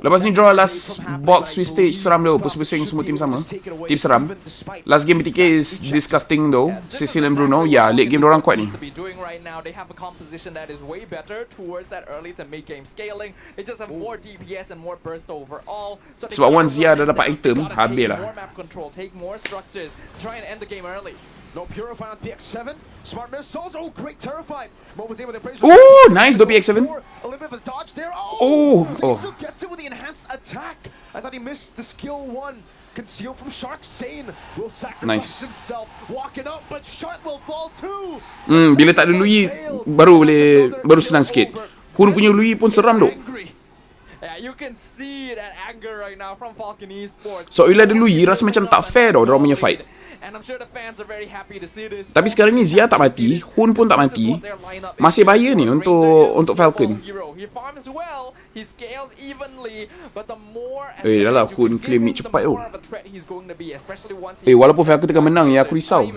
Lepas ni draw last box Swiss stage, seram dia pusing-pusing semua tim sama. Tim seram. Last game BTK is disgusting though. Cecil and Bruno, yeah, late game dorang kuat ni. They have a composition that is way better towards that early to mid game scaling. They just have more DPS and more burst overall. Sebab once Zia dah dapat item, habis lah. More map control, take more structures, try and end the game early. No Purify on PX7. Smart missiles. Oh, great Terrified. Mo was able to praise. Oh, nice do PX7. A little bit of a dodge there. Oh. Gets it with the enhanced attack. I thought he missed the skill 1. Concealed from Shark. Sane will sacrifice himself. Walking up, but Shark will fall too. Bila tak ada Lui, baru senang sikit. Hun punya Lui pun seram tu. Yeah, you can see that anger right now from Falcon Esports. So bila ada Lui, rasa macam tak fair tau dorang punya fight. And I'm sure the fans are very happy to see this. Tapi sekarang ni Zia tak mati, Hun pun tak mati. Masih bahaya ni untuk Falcon. He farms well, he scales evenly, but the more dah lah Hun claim mid cepat tu. Walaupun Falcon tengah menang ya, aku risau.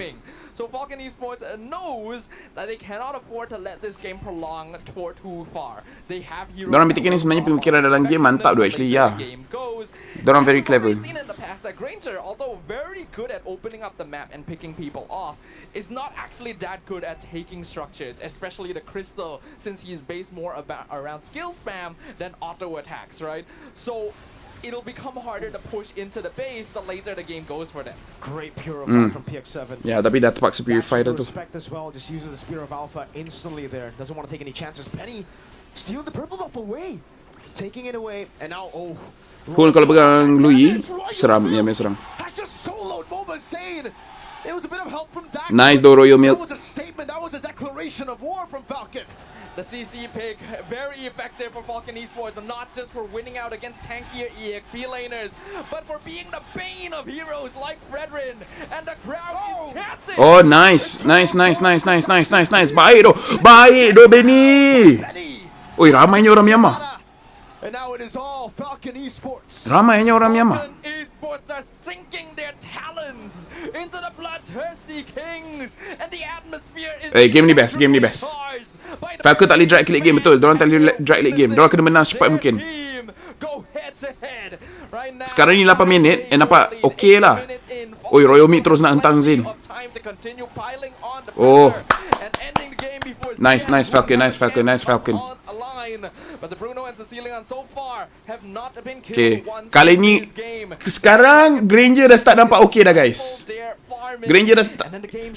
So Falcon Esports knows that they cannot afford to let this game prolong too far. They have heroes. Dorang BTK ni sebenarnya pemikiran dalam game mantap tu actually, ya. Dorang very clever. We've seen in the past that Granger, although very good at opening up the map and picking people off, is not actually that good at taking structures, especially the Crystal, since he's based more around skill spam than auto attacks, right? So it'll become harder to push into the base the later the game goes for them. Great Purify from PX7. Ya, tapi dah terpaksa Purify dah tu. Respect as well, just uses the Spear of Alpha instantly there. Doesn't want to take any chances. Penny stealing the purple buff away. Taking it away, and now, Hun kalau pegang Lui, seram, ya memang seram. Has just soloed Moba Zane. It was a bit of help from Dax. Nice though, Royal Milk. That was a statement, that was a declaration of war from Falcon. The CC pick, very effective for Falcon Esports, and not just for winning out against tankier EXP laners, but for being the bane of heroes like Fredrin, and the crowd is chanting. Oh, nice. Baik do Benny. Oi, ramainya orang Myanmar. And now it is all Falcon Esports. Ramainya orang Myanmar. Falcon Esports are sinking their talons into the bloodthirsty kings, and the atmosphere is game ni best. Falcon tak boleh drag late game, betul. Dorang tak boleh drag late game. Dorang kena menang secepat mungkin. Sekarang ni 8 minit, nampak okay lah. Oi, Royal Meat terus nak hentang Zain. Oh. Nice Falcon. But the Bruno and Cecilian so far have not been Okay, killed once kali in ni this game. sekarang Granger dah start nampak okay dah guys. Granger dah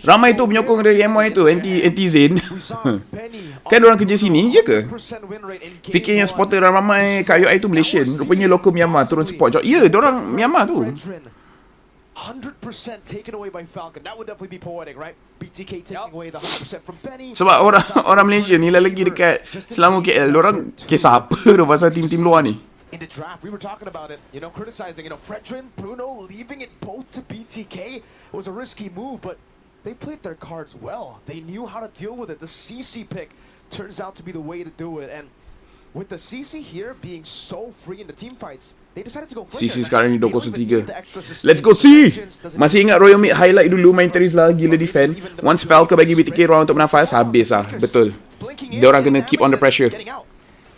ramai tu penyokong dari M1 tu, anti Zayn. Kan orang kerja sini je ke? Fikirnya supporter ramai kat UI tu Malaysian, rupanya local Myanmar turun support. Ya, diorang Myanmar tu. 100% taken away by Falcon. That would definitely be poetic, right? BTK taking away the 100% from Benny. Sebab orang Malaysia ni lagi dekat Selangor KL, diorang kisah apa tu pasal tim-tim luar ni. In the draft, we were talking about it, criticizing, Fredrin, Bruno, leaving it both to BTK. It was a risky move, but they played their cards well. They knew how to deal with it. The CC pick turns out to be the way to do it. And with the CC here being so free in the team fights, they decided to go flicker. CC sekarang ni 203. Let's go C! Masih ingat Royal Mid highlight dulu main Terizla gila defend. Once Falcon bagi BTK ruang untuk bernafas, habis lah. Betul. Diorang kena keep on the pressure.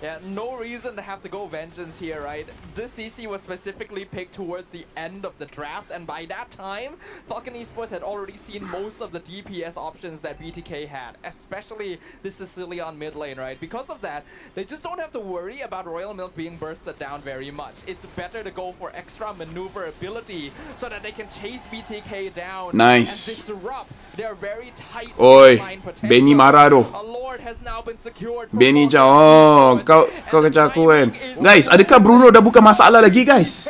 Yeah, no reason to have to go vengeance here, right? This CC was specifically picked towards the end of the draft, and by that time, Falcon Esports had already seen most of the DPS options that BTK had, especially the Sicilian mid lane, right? Because of that, they just don't have to worry about Royal Milk being bursted down very much. It's better to go for extra maneuverability so that they can chase BTK down and disrupt their very tight line potential. Benny marah tu. A Lord has now been secured. Benny jauh. Kau kacau aku kan. Guys, adakah Bruno dah bukan masalah lagi, guys?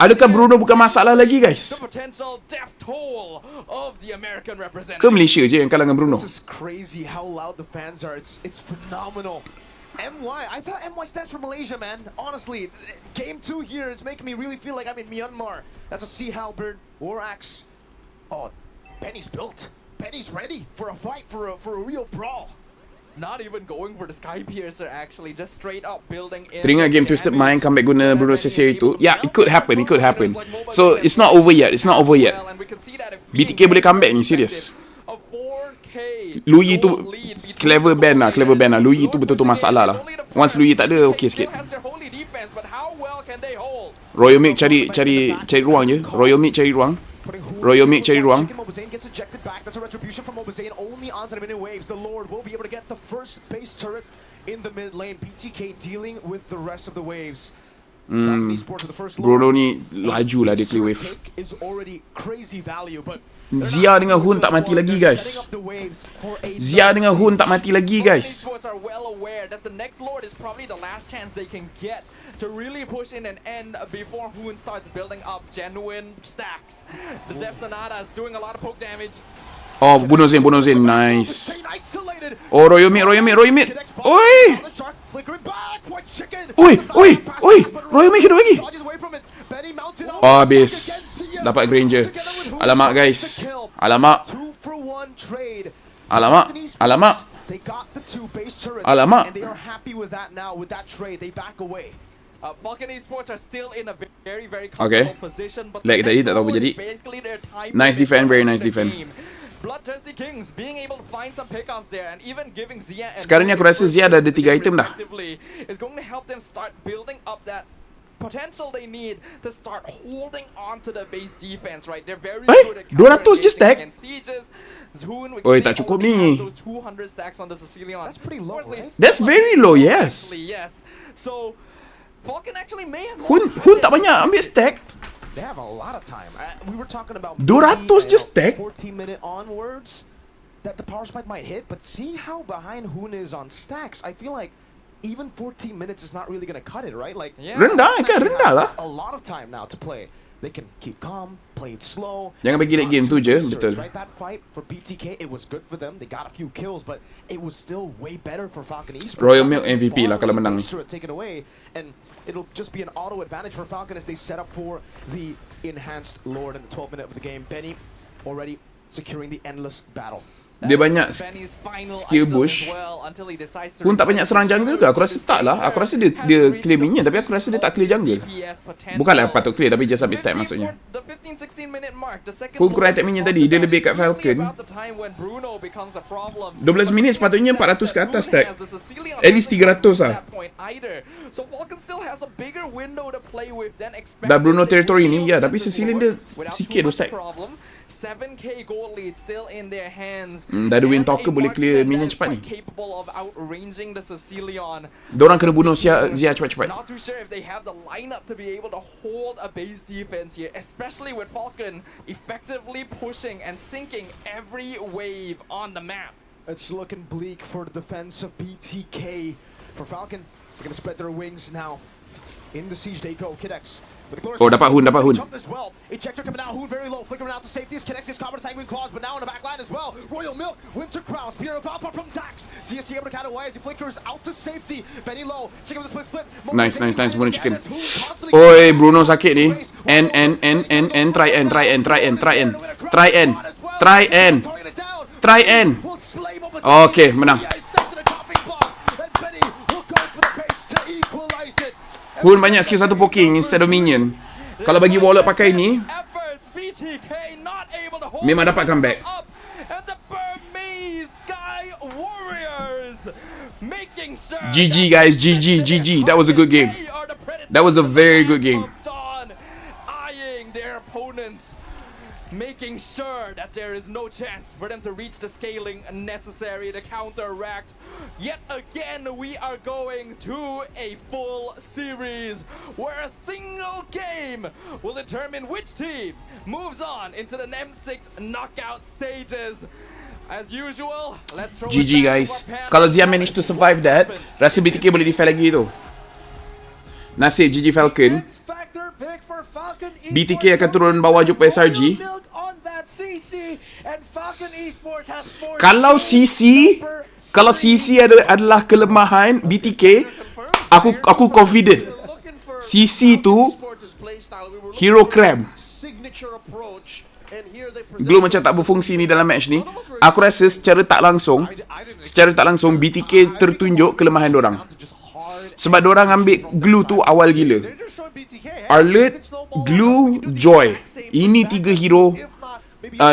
Adakah Bruno bukan masalah lagi, guys? Ke Malaysia je yang kalah dengan Bruno? This is crazy how loud the fans are. It's phenomenal. MY, I thought MY stands for Malaysia, man. Honestly, game 2 here is making me really feel like I'm in Myanmar. That's a Sea Halberd, War Axe. Oh, Benny's built. Benny's ready for a fight, for a real brawl. Not even going for the Sky Piercer, actually, just straight up building in. Teringat game Twisted Mind comeback guna Bruno Cesare itu? Yeah, it could happen, So, it's not over yet, BTK boleh comeback ni, serious. Luyi tu clever ban lah. Luyi tu betul-betul masalah lah. Once Luyi tak ada, okay sikit. Royal Milk cari ruang je. Royal Milk cari ruang. Gets ejected back. That's a retribution from Obazane only onto the mini waves. The Lord will be able to get the first base turret in the mid lane. BTK dealing with the rest of the waves. Bruno ni laju lah dia clear wave. Is already crazy value, but Zia dengan Hun tak mati lagi, guys. Are well aware that the next Lord is probably the last chance they can get to really push in and end before Hoon starts building up genuine stacks. The Death Sonata is doing a lot of poke damage. Oh, bunuh Zayn, nice. Oh, Royal Mid. Oi! Royal Mid hidup lagi. Oh, habis. Dapat Granger. Alamak, guys. Alamak. They got the 2 base turrets, and they are happy with that now. With that trade, they back away. Falcon Esports are still in a very, very comfortable position, but like tadi tak tahu apa jadi. Nice defend, very nice defend. Bloodthirsty Kings being able to find some pickups there and even giving Zia. Sekarang ni aku rasa Zia dah ada 3 item dah. Is going to help them start building up that potential they need to start holding on to the base defense, right? They're very good at 200 je stack. Oi, tak cukup ni. That's pretty low, right? That's very low, yes. So Falcon actually may have Hun tak banyak ambil stack. They have a lot of time. We were talking about 200 just stack. 14-minute onwards that the power spike might hit, but seeing how behind Hoon is on stacks, I feel like even 14 minutes is not really going to cut it, right? Like rendah lah. A lot of time now to play. They can keep calm, play it slow. Jangan bagi late game tu je, betul. Right, that fight for BTK, it was good for them. They got a few kills, but it was still way better for Falcon Esports. Royal Milk MVP lah kalau menang. Taken away, and it'll just be an auto advantage for Falcon as they set up for the enhanced Lord in the 12th minute of the game. Benny already securing the endless battle. Dia banyak skill bush. Hun tak banyak serang jungle ke? Aku rasa tak lah. Aku rasa dia clear minion, tapi aku rasa dia tak clear jungle. Bukanlah patut clear, tapi just habis stack maksudnya. Hun kurang attack minion tadi, dia lebih kat Falcon. 12 minit sepatutnya 400 ke atas stack. At least 300 lah. Dah Bruno territory ni, ya, tapi Sicilian dia sikit tu stack. 7k gold lead still in their hands. Dah ada Wind Talker boleh clear minion cepat ni. Capable of outranging the Cecilion. Diorang kena bunuh Zia cepat-cepat. Not too sure if they have the lineup to be able to hold a base defense here, especially with Falcon effectively pushing and sinking every wave on the map. It's looking bleak for the defense of BTK. For Falcon, they're gonna spread their wings now. In the siege they go. Kidex. Oh, dapat Hun, dapat Hun. As well. Ejector coming out, Hun very low, flickering out to safety. Kidex is covered Sanguine Claws, but now in the back line as well. Royal Milk, Winter Crown, Spear of Alpha from Dax. CSC able to cut away as he flickers out to safety. Benny low, chicken with the split. Nice. Bunuh chicken. Oi, Bruno sakit ni. N. Try N. Okay, menang. Hun banyak skill satu poking instead of minion. Kalau bagi wallet pakai ni, memang dapat comeback. GG guys, GG. That was a good game. That was a very good game. Eyeing their opponents, making sure that there is no chance for them to reach the scaling necessary to counteract. Yet again, we are going to a full series where a single game will determine which team moves on into the M6 knockout stages. As usual, let's throw GG guys. Kalau Zia manage to survive that, rasa BTK boleh defend lagi tu. Nasib GG Falcon. BTK akan turun bawah jumpa SRG. Kalau CC adalah kelemahan BTK, aku confident. CC tu hero crab. Glow macam tak berfungsi ni dalam match ni. Aku rasa secara tak langsung BTK tertunjuk kelemahan dorang. Sebab dorang ambil glue tu awal gila. Arlet, Glue, Joy. Ini 3 hero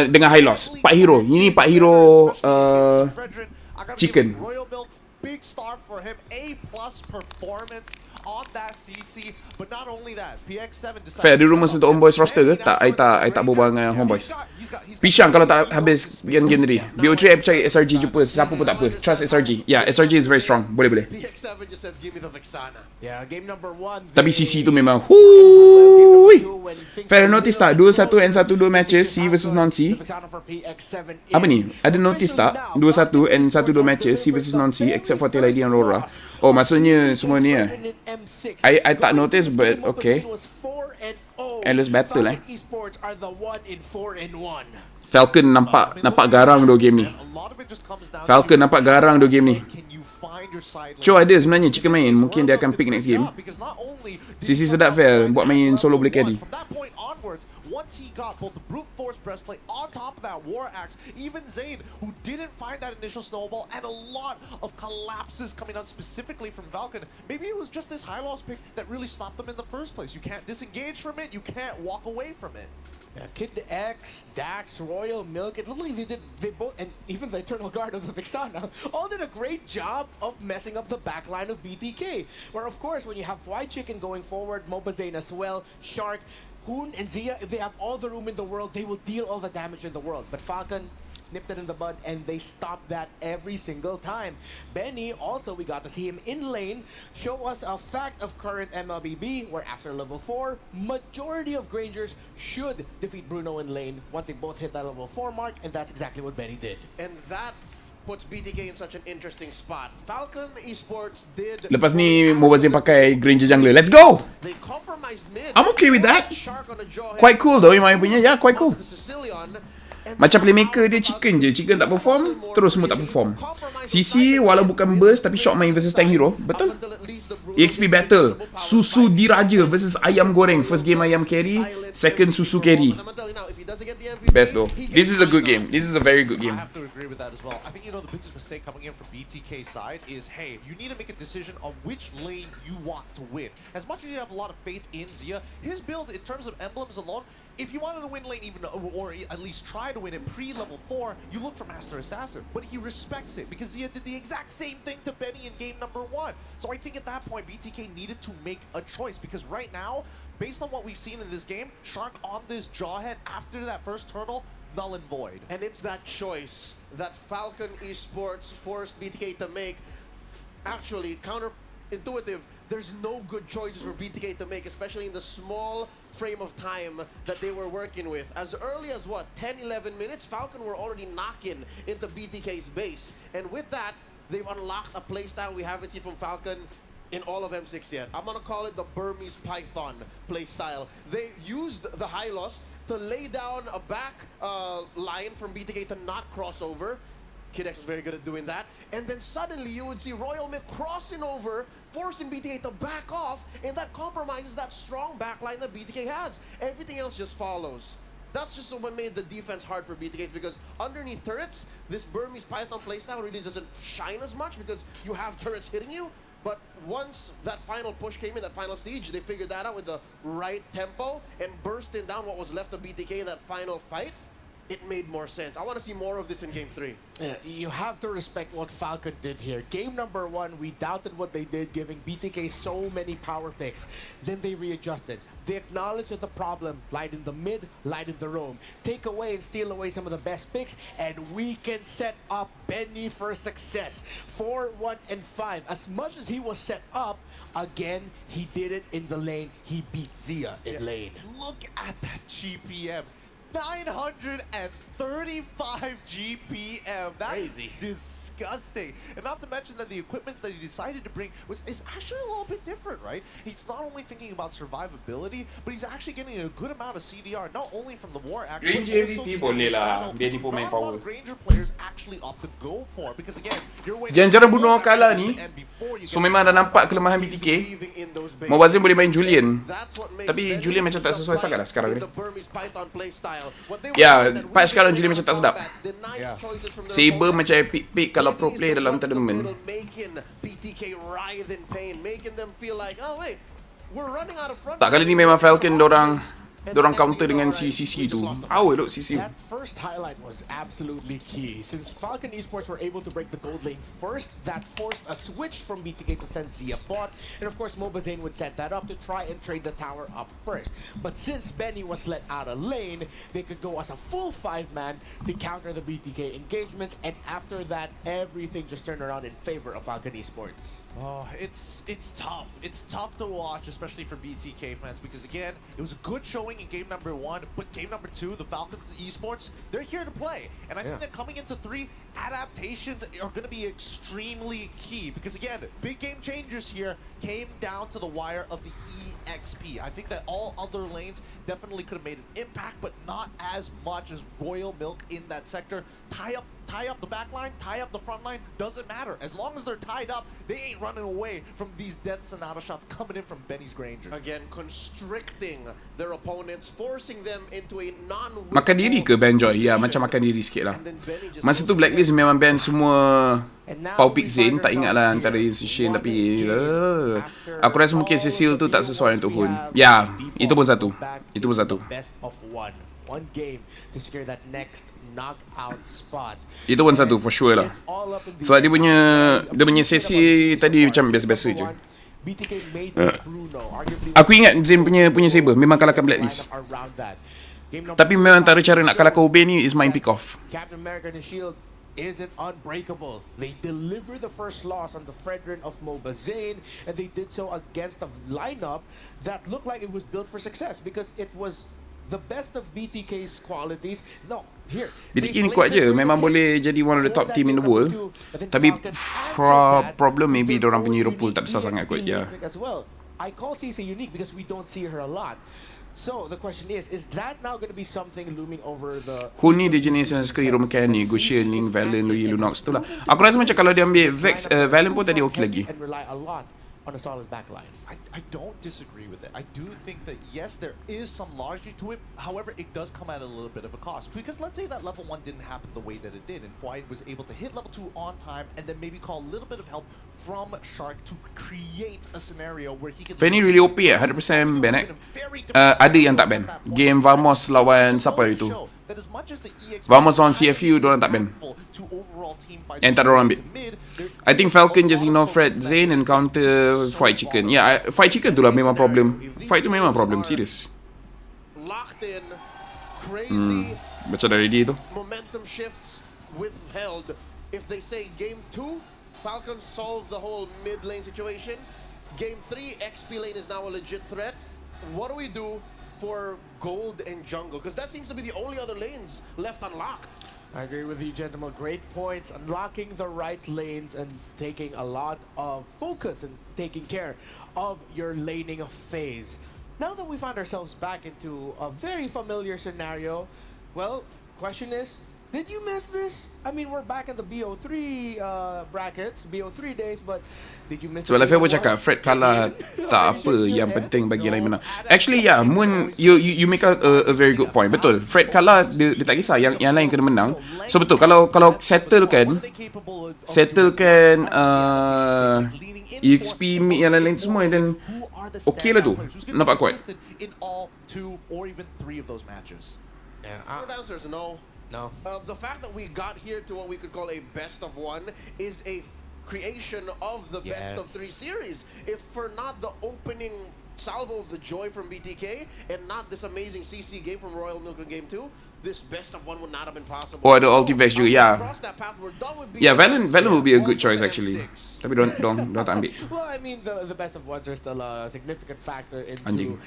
dengan high loss. 4 hero. Ini 4 hero chicken. Big start for him, A+ performance on that CC, but not only that, PX7 Fair, ada rumours untuk Homeboys roster ke? Tak, I tak berbual dengan Homeboys. Pisang kalau tak habis game tadi. BO3 I percaya SRG jumpa siapa pun tak apa. Trust SRG. Yeah, SRG is very strong. Boleh. Tapi CC tu memang Fair, notice tak? 2-1 and 1-2 matches, C versus non-C. Apa ni? Ada notice tak? 2-1 and 1-2 matches, C versus non-C, except for Tail ID and Aurora. Oh, maksudnya semua ni I tak notice, but okay. Endless battle Falcon nampak garang do game ni. Falcon nampak garang do game ni. Cho ada sebenarnya Chicken main, mungkin dia akan pick next game. Sisi sedap Vel buat main solo boleh carry. Once he got both the brute force breastplate on top of that war axe, even Zayn, who didn't find that initial snowball, and a lot of collapses coming out specifically from Falcon. Maybe it was just this high loss pick that really stopped them in the first place. You can't disengage from it, you can't walk away from it. Yeah, Kid X, Dax, Royal Milk, it looked like they both, and even the Eternal Guard of the Vixana, all did a great job of messing up the backline of BTK. Where of course, when you have White Chicken going forward, Mobazane as well, Shark, Hoon and Zia, if they have all the room in the world, they will deal all the damage in the world. But Falcon nipped it in the bud, and they stopped that every single time. Benny, also, we got to see him in lane, show us a fact of current MLBB, where after level 4, majority of Grangers should defeat Bruno in lane once they both hit that level 4 mark, and that's exactly what Benny did. And that puts BTK in such an interesting spot. Falcon Esports did. Lepas ni Mobazin pakai Granger Jungler. Let's go! I'm okay with that. Quite cool though in my opinion. Yeah, quite cool. Macam playmaker dia Chicken je. Chicken tak perform, terus semua tak perform. CC walau bukan burst tapi shot main versus tank hero. Betul? EXP battle. Susu diraja versus ayam goreng. First game ayam carry, second susu carry. Best though. This is a good game. This is a very good game. I have to agree with that as well. I think the biggest mistake coming in from BTK's side is, hey, you need to make a decision on which lane you want to win. As much as you have a lot of faith in Zia, his build in terms of emblems alone if you wanted to win lane even, or at least try to win it pre-level 4, you look for Master Assassin. But he respects it because Zia did the exact same thing to Benny in game number 1. So I think at that point, BTK needed to make a choice because right now, based on what we've seen in this game, Shark on this Jawhead after that first turtle, null and void. And it's that choice that Falcon Esports forced BTK to make. Actually, counterintuitive. There's no good choices for BTK to make, especially in the small frame of time that they were working with. As early as, what, 10, 11 minutes, Falcon were already knocking into BTK's base. And with that, they've unlocked a playstyle we haven't seen from Falcon in all of M6 yet. I'm gonna call it the Burmese Python playstyle. They used the Hylos to lay down a back line from BTK to not cross over. Kid X was very good at doing that. And then suddenly you would see Royal Milk crossing over, forcing BTK to back off, and that compromises that strong backline that BTK has. Everything else just follows. That's just what made the defense hard for BTK, because underneath turrets, this Burmese Python playstyle really doesn't shine as much because you have turrets hitting you. But once that final push came in, that final siege, they figured that out with the right tempo and bursting down what was left of BTK in that final fight. It made more sense. I want to see more of this in game 3. Yeah, you have to respect what Falcon did here. Game number 1, we doubted what they did, giving BTK so many power picks. Then they readjusted. They acknowledged that the problem lied in the mid, lied in the roam. Take away and steal away some of the best picks, and we can set up Benny for success. 4, 1, and 5. As much as he was set up, again, he did it in the lane. He beat Zia in lane. Look at that GPM. 935 GPM. That's crazy. Disgusting. And not to mention that the equipments that he decided to bring is actually a little bit different, right? He's not only thinking about survivability, but he's actually getting a good amount of CDR, not only from the War Axe, Range but also MVP the boleh lah. battle, Dia ni which pemain not a lot power. of Ranger players actually opt to go for, because again, you're waiting Jangan cara bunuh orang kalah ni. So memang dah nampak kelemahan BTK. Mawazin boleh main Julian. Tapi Julian macam tak sesuai sangat lah sekarang ni. Ya, patch sekarang Julian macam tak sedap. Saber macam epic pick kalau pro play dalam tournament. Tak, kali ni memang Falcon dorang counter dengan si CC tu. Power duk CC. That first highlight was absolutely key. Since Falcon Esports were able to break the gold lane first, that forced a switch from BTK to send Zia bot. And of course, Mobazane would set that up to try and trade the tower up first. But since Benny was let out of lane, they could go as a full 5-man to counter the BTK engagements. And after that, everything just turned around in favor of Falcon Esports. Oh, it's tough. It's tough to watch, especially for BTK fans, because again, it was a good showing in game number 1, but game number 2, the Falcons Esports, they're here to play. And I think that coming into 3, adaptations are going to be extremely key, because again, big game changers here came down to the wire of the EXP. I think that all other lanes definitely could have made an impact, but not as much as Royal Milk in that sector. Tie up the back line, tie up the front line, doesn't matter. As long as they're tied up, they ain't running away from these Death Sonata shots coming in from Benny's Granger. Again, constricting their opponents, forcing them into a non-win. Makan diri ke Banjoy? Ya, macam makan diri sikit lah. Masa tu Blacklist memang ban semua Pau Pick Zane, tak ingat lah antara Shane, tapi aku rasa mungkin Cecil tu tak sesuai untuk Hun. Ya, itu pun satu. Itu pun satu. Best of one game to secure that next knockout spot. Itu pun satu for sure lah. Sebab dia punya sesi tadi macam biasa-biasa je. Aku ingat Zane punya saber memang kalahkan Blacklist. Tapi memang antara cara nak kalahkan Obey ni is main pick off. Captain America and the Shield isn't unbreakable. They deliver the first loss on the Fredrin of Mobazane, and they did so against a lineup that looked like it was built for success because it was the best of BTK's qualities. No, here. BTK ni kuat je, memang boleh jadi one of the top team in the world. Tapi problem maybe dorang punya hero pool tak besar sangat kot. Yeah. I call CC unique because we don't see her a lot. So the question is that now going to be something looming over the... Hun ni dia jenis yang suka hero mechanic, Gusion, Link, Valen, Lunox tu lah. Aku rasa macam kalau dia ambil Vex, Valen pun tadi okey lagi. on a solid back line. I don't disagree with it. I do think that, yes, there is some logic to it. However, it does come at a little bit of a cost. Because let's say that level 1 didn't happen the way that it did, and Fwai was able to hit level 2 on time, and then maybe call a little bit of help from Shark to create a scenario where he can... Fanny really OP 100% ban ada yang tak ban. Game Vamos lawan siapa itu? Vamos lawan CFU, diorang tak ban. And tak ada orang ambil. I think Falcon just ignore Fred Zane and counter Fried Chicken. Yeah, Fried Chicken tu lah memang problem. Fight tu memang problem, serious. Locked in, crazy. Baca dari dia tu. Momentum shifts withheld. If they say game 2, Falcon solved the whole mid lane situation. Game 3, XP lane is now a legit threat. What do we do for gold and jungle? Because that seems to be the only other lanes left unlocked. I agree with you, gentlemen. Great points. Unlocking the right lanes and taking a lot of focus and taking care of your laning phase. Now that we find ourselves back into a very familiar scenario, well, question is, did you miss this? I mean, we're back in the BO3 brackets, BO3 days, but did you miss Sebab Laphel pun cakap Fred kalah tak apa, yang penting bagi lain menang. Actually, yeah, Moon, you make a very good point. Betul, Fred kalah, dia tak kisah, yang lain kena menang. So betul, kalau settlekan EXP yang lain semua, then okay lah tu, nampak kuat. Yeah, short answer is no. No. The fact that we got here to what we could call a best of 1 is a creation of the best of 3 series. If for not the opening salvo of the joy from BTK and not this amazing CC game from Royal Milk in game 2, this best of 1 would not have been possible. Or the Ultivex juga, yeah. Yeah, Valen will be a good choice actually. Tapi don't tak ambil. Well, I mean, the best of 1s are still a significant factor into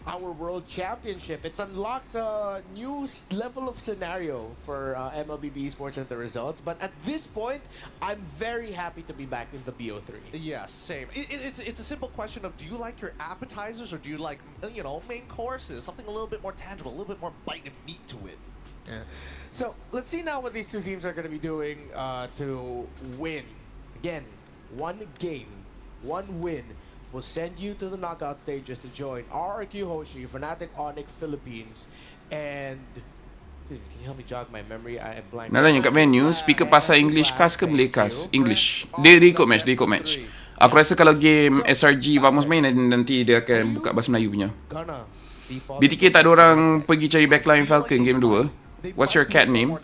our World Championship. It unlocked a new level of scenario for MLBB Esports and the results. But at this point, I'm very happy to be back in the BO3. Yeah, same. It's a simple question of, do you like your appetizers or do you like, main courses? Something a little bit more tangible, a little bit more bite and meat to it. Yeah. So let's see now what these two teams are going to be doing to win. Again, 1 game, 1 win will send you to the knockout stages to join RRQ Hoshi, Fnatic Onyx Philippines, and dude, can you help me jog my memory? I blanked. Nak tanya kat venue, speaker pasal English cast ke Malay cast? English. Dia ikut match, Aku rasa kalau game SRG Vamos main, nanti dia akan buka bahasa Melayu punya. BTK tak ada orang pergi cari backline Falcon game 2. What's your cat name?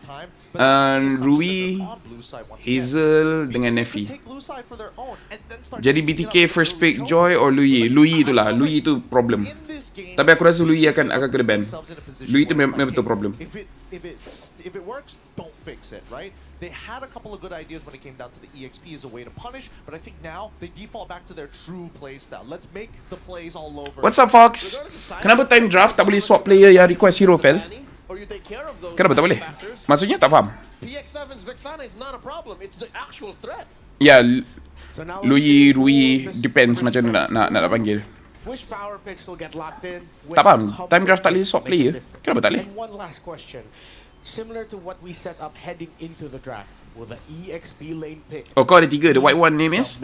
Rui, Hazel dengan Nefi. Jadi BTK first pick Joy or Lui? Lui itulah, Lui itu problem. Tapi aku rasa Lui akan kena ban. Lui itu memang betul problem. If it works, don't fix it, right? They had a couple of good ideas when it came down to the EXP as a way to punish, but I think now they default back to their true play style. Let's make the plays all over. What's up, Fox? Kenapa time draft tak boleh swap player yang request hero fail? Kenapa tak boleh? Maksudnya tak faham. PX7's Vexana is not a problem. It's the actual threat. Ya, Rui depends macam mana nak panggil. Which power picks will get locked in? Tak faham. Time draft tak boleh swap player. Kenapa tak boleh? And one last question. Similar to what we set up heading into the draft, will the EXP lane pick? Oh, kau ada 3. The white one name is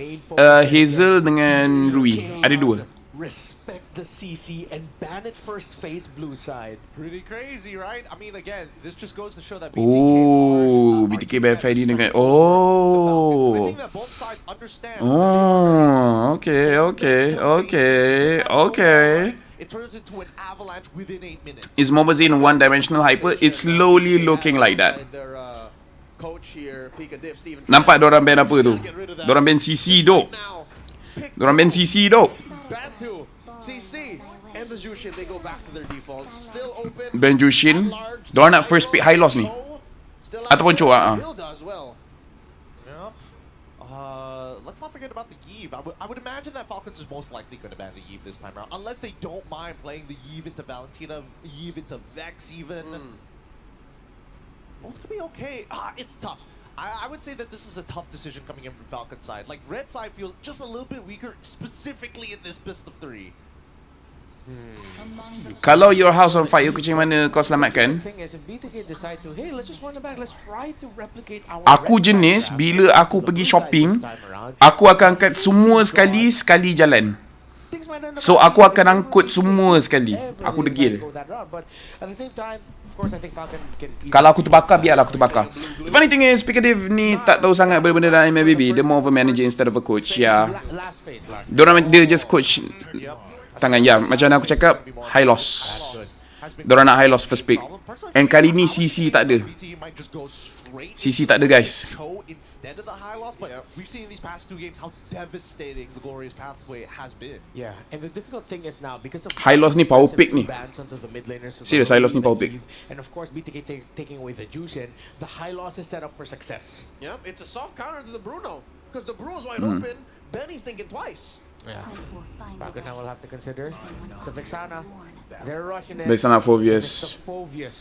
Hazel dengan Rui. Ada 2. Respect the CC and ban it first phase blue side. Pretty crazy, right? I mean, again, this just goes to show that BTK. Oh, BTK BFID dengan. Oh. I think that both sides understand. Oh, okay. It turns into an avalanche within 8 minutes. Is Mobile Zone one-dimensional hyper? It's slowly looking like that. Nampak dorang ban apa tu? Dorang ban CC dok. Bantu, CC, and the Jushin, they go back to their defaults. Still open. Ben Jushin, dorang nak first pick high loss ni. Ataupun Choa. Let's not forget about the Yve. I would imagine that Falcons is most likely going to ban the Yve this time around, unless they don't mind playing the Yve into Valentina, Yve into Vex even. Both could be okay. It's tough. I would say that this is a tough decision coming in from Falcon's side. Like, Red side feels just a little bit weaker, specifically in this best of 3. Kalau your house on fire, kucing mana kau selamatkan? Thing is, if BTK decide to, hey, let's just run it back. Let's try to replicate our. Aku red jenis side bila aku pergi shopping, this time around. aku akan angkat semua sekali jalan. Things might end up So aku akan angkut semua sekali. Aku degil. go that route, but at the same time, of course, I think Falcon can. Kalau aku terbakar, biarlah aku terbakar. The funny thing is, Picadiv ni tak tahu sangat benda-benda dalam MLBB. Dia more of a manager instead of a coach. Ya. Last phase. Dia just coach tangan. Ya, macam mana aku cakap, high loss. Diorang nak high loss first pick. And kali ni CC tak ada. CC tak ada, guys. Instead of the high loss, but we've seen in these past 2 games how devastating the glorious pathway has been. Yeah, and the difficult thing is now because of High loss ni power pick ni. bans onto the mid laners, Serious, high loss ni power pick. and of course BTK taking away the juice in, the high loss is set up for success. Yep, it's a soft counter to the Bruno. Because the Bruno's wide open, Benny's thinking twice. Yeah. Falcon now will have to consider. So Vexana, they're rushing in. Vexana It's Phoveus. the Phoveus.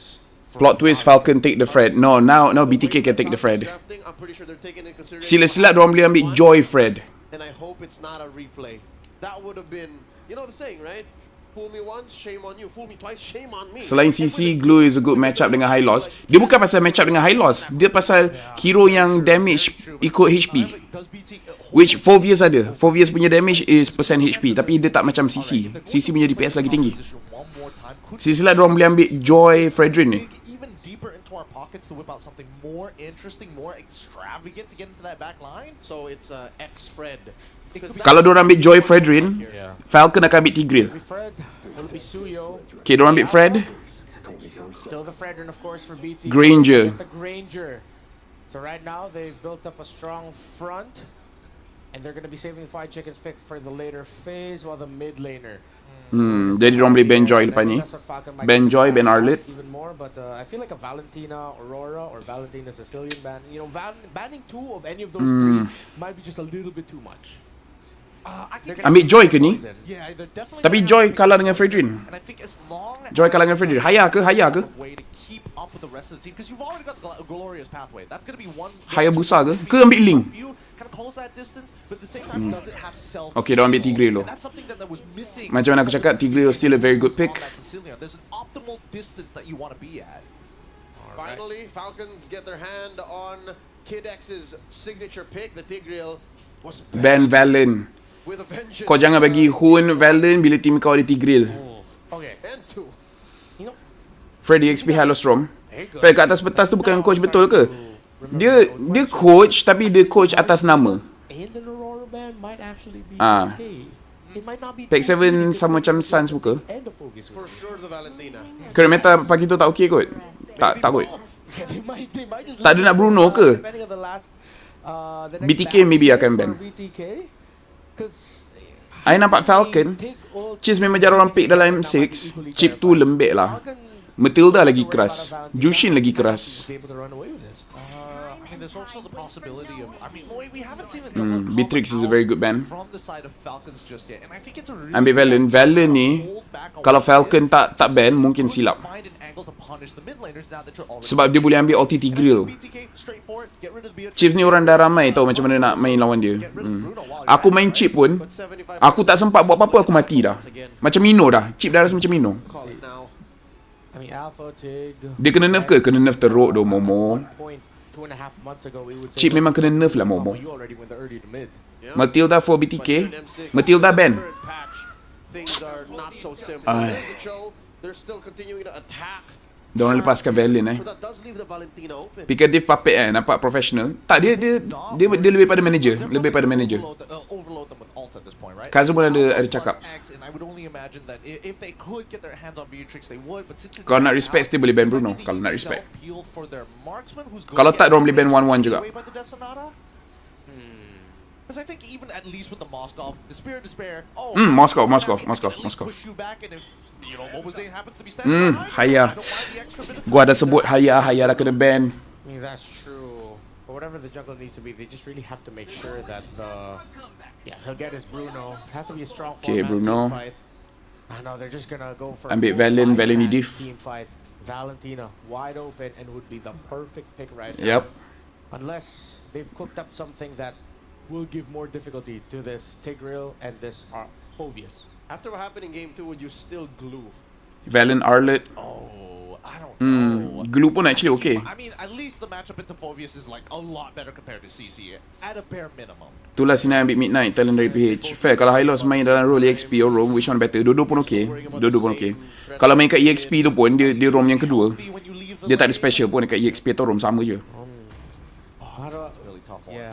Plot twist, Falcon take the Fred. No, now BTK can take the Fred. Drafting, I'm pretty sure they're taking into consideration. Sila-sila diorang boleh ambil Joy Fred. And I hope it's not a replay. That would have been, you know the saying, right? Fool me once, shame on you. Fool me twice, shame on me. Selain CC, Glue is a good matchup dengan high loss. Dia bukan pasal matchup dengan high loss. Dia pasal hero yang damage ikut HP. Which Phoveus ada. Phoveus punya damage is percent HP. Tapi dia tak macam CC. CC punya DPS lagi tinggi. Sila diorang boleh ambil Joy Fredrin ni. Even deeper into our pockets to whip out something more interesting, more extravagant to get into that back line. So it's X-Fred. Kalau diorang ambil Joy Fredrin, Falcon akan ambil Tigreal. Fred, will be Suyo. Okay, diorang ambil Fred. Still the Fredrin, of course, for BT. Granger. The Granger. So right now they've built up a strong front, and they're going to be saving the 5 chickens pick for the later phase, while the mid laner. Jadi diorang boleh ban Joy lepas ni. Ban Joy, ban Arlit. Even more, but I feel like a Valentina Aurora or Valentina Sicilian ban. You know, banning 2 of any of those 3 might be just a little bit too much. Ambil Joy ke ni? Tapi Joy kalah dengan Fredrin. Joy kalah dengan Fredrin. Haya ke? Hayabusa ke? Ke ambil Link? Okay, dia ambil Tigreal. Macam mana aku cakap, Tigreal still a very good pick. Finally, Falcons get their hand on Kid X's signature pick, the Tigreal. Was Ban Valen. with a vengeance. Kau jangan bagi Hun Valen bila team kau ada Tigreal. Okay. And 2. Freddy XP Halostrom. Fred, kat atas petas tu bukan coach betul ke? Dia coach tapi dia coach atas nama. And the Aurora ban might actually be Ah. okay. It might not be Pack 7 sama macam Suns muka. and the Phoveus. For sure the Valentina. Kerana meta pagi tu tak okey kot. Tak kot. They might just Tak ada nak Bruno ke? depending on the last, the next BTK batch maybe here akan for ban. BTK, 'cause I nampak Falcon. Cheese memang jarang orang pick dalam M6. Chip tu lembek lah. Matilda lagi keras. Jushin lagi keras. be able to run away with this. There's also the possibility of, we haven't seen the double Beatrix is a very good ban. from the side of Falcons just yet, and I think it's a really Ambil Valen. Valen ni, kalau Falcon tak ban, mungkin silap. find an angle to punish the mid laners now that you're already Sebab dia boleh ambil ulti Tigreal. BTK straightforward, get rid of the Beatrix. Chiefs ni orang dah ramai tahu macam mana nak main lawan dia. Aku main chip pun, aku tak sempat buat apa-apa, aku mati dah. Macam Mino dah. Chip dah rasa macam Mino. Call it now. I mean, Alpha Tig. Dia kena nerf ke? Kena nerf teruk doh, Momo. 2.5 months ago, we would say. Chip memang kena nerf lah, Momo. You already went the early to mid. Matilda for BTK. Matilda ban. Current patch, things are not so simple. There's the show. They're still continuing to attack. Diorang lepaskan Valen So that does leave the Valentina open. Picadiv puppet nampak professional. Tak, dia lebih pada manager. Lebih pada manager. Overload them with ults at this point, right? Kazu pun ada cakap. X, and I would only imagine that if they could get their hands on Beatrix, they would. But since it's Kalau nak respect, dia boleh ban Bruno. Kalau nak respect. self-heal for their marksman who's going Kalau to tak, get diorang boleh ban 1-1 juga. away by the Death Sonata? Because I think even at least with the Moskov, the Spirit of Despair, Moskov. push you back, and if you know what was saying happens to be standing behind, Haya. I don't mind the extra bit of Gua ada sebut Haya dah kena ban. I mean, that's true. But whatever the jungle needs to be, they just really have to make sure that he'll get his Bruno. It has to be a strong Okay, four-man Bruno. team fight. I know they're just gonna go for a Ambil full Valen, five-man Valen ni diff. team fight. Valentina wide open and would be the perfect pick right Yep. now. Unless they've cooked up something that will give more difficulty to this Tigreal and this Phoveus. After what happened in game 2, would you still glue? Valen Arlet. Oh, I don't know. Glue pun actually okay. I mean, at least the matchup into Phobius is like a lot better compared to CC at a bare minimum. Itulah sini ambil Midnight, talent dari PH. Fair, kalau Hylos main dalam role EXP or Roam, which one better? Dua-dua pun okay. Dua-dua pun okay. Kalau main kat EXP tu pun, dia Roam yang kedua. Dia tak ada special pun dekat EXP atau Roam, sama je. Really tough one. Yeah.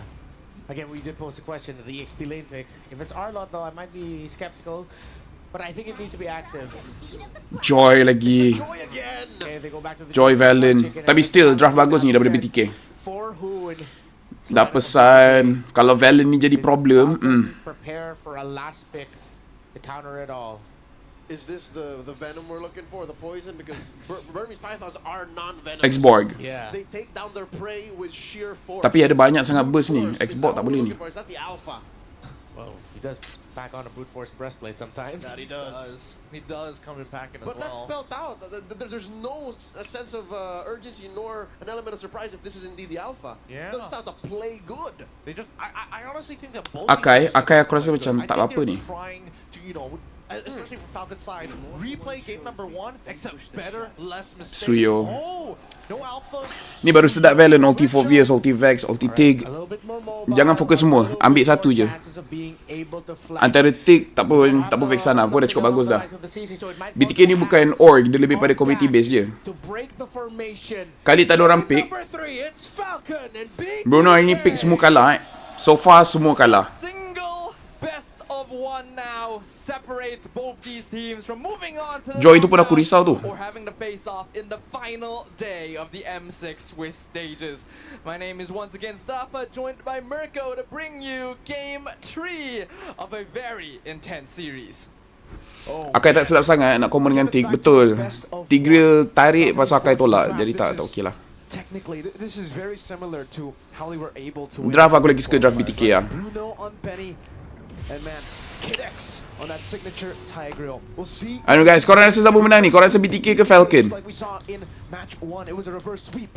Again, we did pose a question of the EXP lane pick. If it's Arlot though, I might be skeptical. But I think it needs to be active. Joy lagi. Okay, they go back to the Joy Valen. Tapi still, draft bagus ni daripada BTK. For Hoon. Dah pesan, kalau Valen ni jadi problem, Prepare for a last pick to counter it all. Is this the venom we're looking for, the poison? Because Burmese pythons are non-venomous. X-Borg. Yeah. They take down their prey with sheer force. Tapi ada banyak sangat burst ni. X-Borg tak boleh ni. Is that the alpha? Well, he does back on a brute force breastplate sometimes. That he does. He does come in packing as But well. that's spelled out. There's no sense of urgency nor an element of surprise if this is indeed the alpha. Yeah. They just have to play good. They just, I honestly think that both Akai teams aku rasa macam I tak think apa they're ni. trying to, you know, especially from Falcon's side, replay game number 1, except better, less mistakes. Suyo. Oh, no alpha. Ni baru sedap Valen, ulti 4Vs, ulti Vex, ulti Tig. Jangan fokus semua, ambil satu je. Antara Tig tak pun Vex sana, pun dah cukup bagus dah. BTK ni bukan org, dia lebih pada community base je. Kali tak ada orang pick, Bruno hari ni pick semua kalah So far semua kalah. Best of one now separates both these teams from moving on to the Joy tu pun aku risau tu. or having to face off in the final day of the M6 Swiss stages. My name is once again Staffa, joined by Mirko to bring you game 3 of a very intense series. Akai tak sedap sangat nak komen dengan Tig, betul. Tigreal tarik pasal Akai tolak, jadi tak okey lah. Technically, this is very similar to how they were able to Draft aku lagi suka draft BTK lah. Bruno on Benny. And man, Kid X on that signature Tigreal. We'll see. Anu guys, korang rasa siapa menang ni? Korang rasa BTK ke Falcon? Like we saw in match 1, it was a reverse sweep.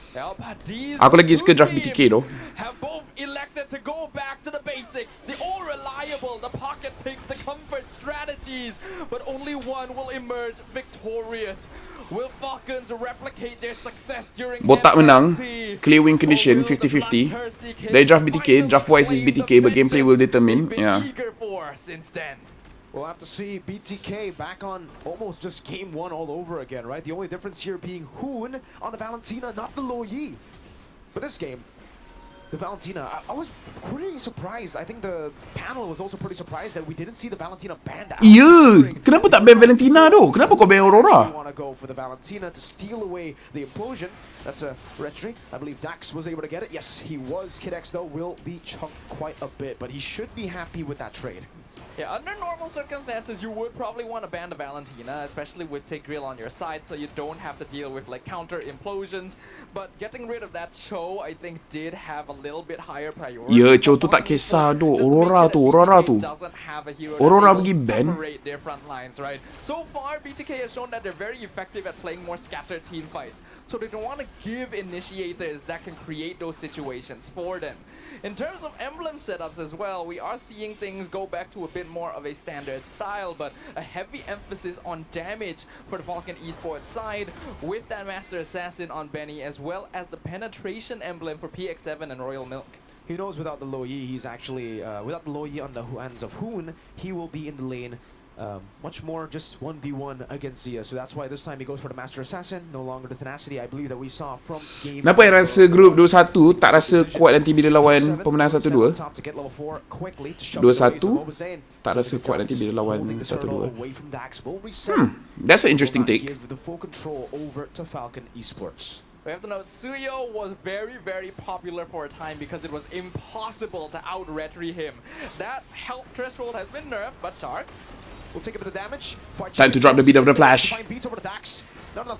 Aku lagi suka draft BTK though. Have both elected to go back to the basics, the all reliable, the pocket picks, the comfort strategies, but only one will emerge victorious. Will Falcons replicate their success during Botak menang, clear win condition 50-50. They draft BTK, draft wise is BTK, but gameplay will determine. Yeah. We'll have to see BTK back on almost just game 1 all over again, right? The only difference here being Hoon on the Valentina, not the Lo Yi. But this game, the Valentina, I was pretty surprised. I think the panel was also pretty surprised that we didn't see the Valentina banned out. Iya, kenapa tak ban Valentina tu? Kenapa kau ban Aurora? We want to go for the Valentina to steal away the implosion. That's a retry. I believe Dax was able to get it. Yes, he was. Kid X though will be chunked quite a bit, but he should be happy with that trade. Yeah, under normal circumstances, you would probably want to ban the Valentina, especially with Tigreal on your side, so you don't have to deal with like counter implosions. But getting rid of that Cho, I think, did have a little bit higher priority. Ya, Cho tu tak kisah tu. Aurora tu. Aurora pergi ban. Their front lines, right? So far, BTK has shown that they're very effective at playing more scattered team fights. So they don't want to give initiators that can create those situations for them. In terms of emblem setups as well, we are seeing things go back to a bit more of a standard style, but a heavy emphasis on damage for the Falcon Esports side, with that Master Assassin on Benny, as well as the penetration emblem for PX7 and Royal Milk. He knows without the Lo Yi, he's actually, without the Lo Yi on the hands of Hoon, he will be in the lane much more just 1v1 against Zia. So that's why this time he goes for the Master Assassin, no longer the tenacity I believe that we saw from game. Kenapa yang rasa group 2-1 tak rasa kuat nanti bila lawan pemenang 1-2? 2-1 tak rasa kuat nanti bila lawan 1-2. That's an interesting take. Give the full control over to Falcon Esports. We have to note, Suyo was very, very popular for a time because it was impossible to out-retry him. That health threshold has been nerfed, but Shark will take a bit of damage. Time to drop the beat of the flash.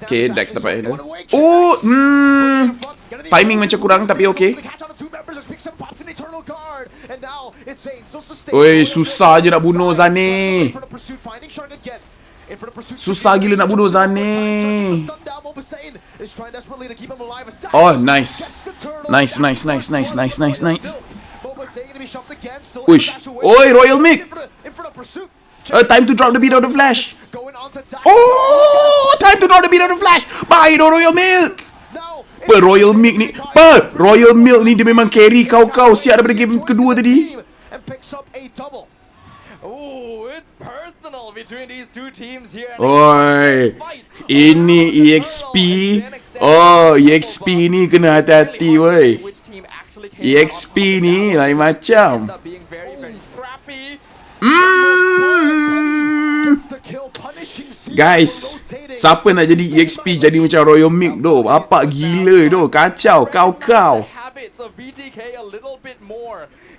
Okay, Dax dapat ini. Oh, timing macam kurang tapi okay. Oi, susah je nak bunuh Zane. Susah gila nak bunuh Zane. Oh, nice. Nice. Wish. Oi, Royal Mick. Time to drop the beat of the flash. Oh, time to drop the beat of the flash. Baik doh Royal Milk. Royal Milk ni, Royal Milk ni dia memang carry kau siap daripada game kedua tadi. Oh, it's personal between these two teams here. Oi, ini EXP. Oh, EXP ni kena hati-hati woi. EXP ni lain macam. Guys, siapa nak jadi EXP jadi macam Royal Milk doh? Bapak gila doh, kacau kau.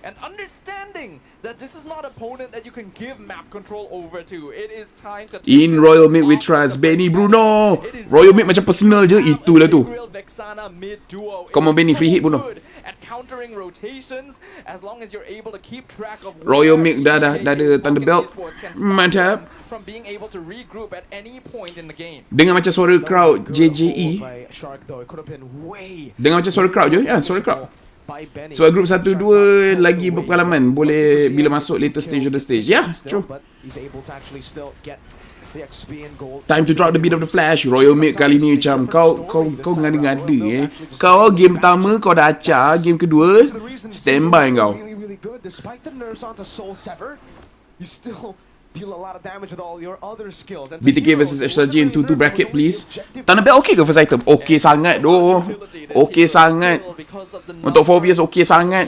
And understanding that this is not an opponent that you can give map control over to. It is time to In Royal Milk we trust Benny Bruno. Royal Milk macam personal je, itulah tu. Come on Benny, free hit Bruno. At countering rotations, as long as you're able to keep track of Royal Milk dah ada Thunder Belt. Mantap. From being able to regroup at any point in the game. Dengar macam suara crowd JJE. Dengar macam suara crowd je. Ya, suara crowd. Sebab group 1-2 lagi berpengalaman, boleh bila masuk later stage of the stage. Yeah, true. Time to drop the beat of the flash. Royal Milk kali ni macam kau ngada-ngada Kau game pertama kau dah acah, game kedua standby kau. Deal a lot of damage with all your other skills. BTK versus SRG in 2-2 bracket please. Thunder Belt okay ke first item? Okay sangat doh. Okay sangat. Untuk 4 years okay sangat.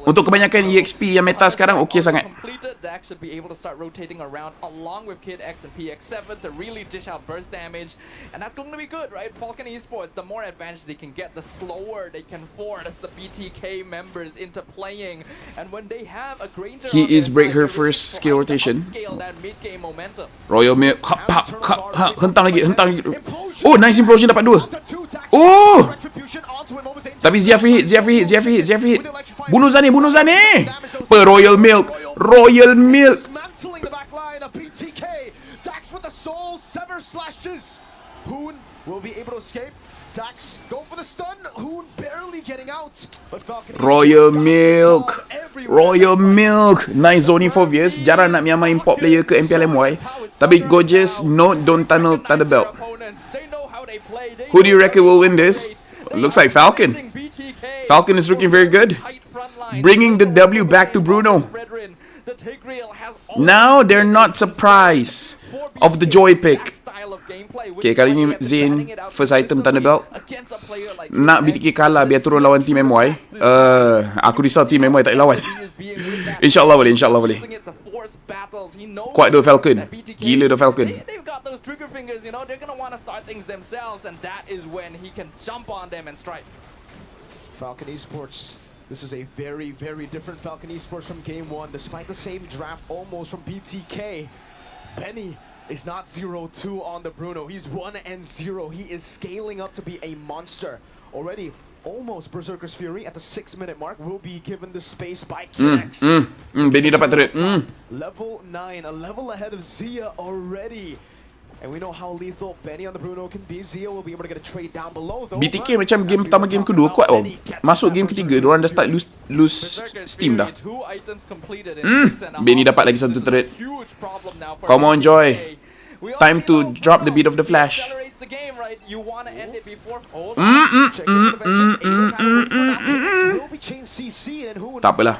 Untuk kebanyakan EXP yang meta sekarang okay sangat. Dax should be able to start rotating around along with Kid X and PX7 to really dish out burst damage, and that's going to be good, right? Falcon Esports, the more advantage they can get, the slower they can force the BTK members into playing, and when they have a Granger, he is break her first skill rotation. Royal Milk, hentang lagi. Oh, nice implosion dapat 2. Oh, tapi Zia free hit. Bunuh Zane. Royal Milk. Dismantling the back line of BTK. Dax with the soul sever slashes. Hoon will be able to escape. Dax go for the stun. Hoon barely getting out. But Falcon Royal Milk. Nice zoning for Vies. Jarang nak menyamai import player ke MPLMY. Tapi Gorgeous, no, don't tunnel Thunder Belt. Who do you reckon will win this? Looks like Falcon. Falcon is looking very good. Bringing the W back to Bruno. Now they're not surprised of the joy pick. Okay, kali ni Zain first item Thunder Belt. Nak BTK kalah biar turun lawan team MY. Aku risau team MY tak boleh lawan. InsyaAllah boleh. Kuat doh Falcon. Gila doh Falcon. They've got those trigger fingers, you know. They're gonna want to start things themselves, and that is when he can jump on them and strike. Falcon Esports. This is a very, very different Falcon Esports from game 1, despite the same draft almost from BTK. Benny is not 0-2 on the Bruno. He's 1-0. He is scaling up to be a monster. Already almost Berserker's Fury at the 6-minute mark will be given the space by Kinex. Benny dapat turret. Level 9, a level ahead of Zia already. And we know how lethal Benny on the Bruno can be. Zia will be able to get a trade down below though. BTK macam game pertama, game kedua kuat oh. Masuk game ketiga, diorang dah start lose steam dah. Benny dapat lagi satu turret. Come on Joy. Time to drop the beat of the flash. Tak apalah.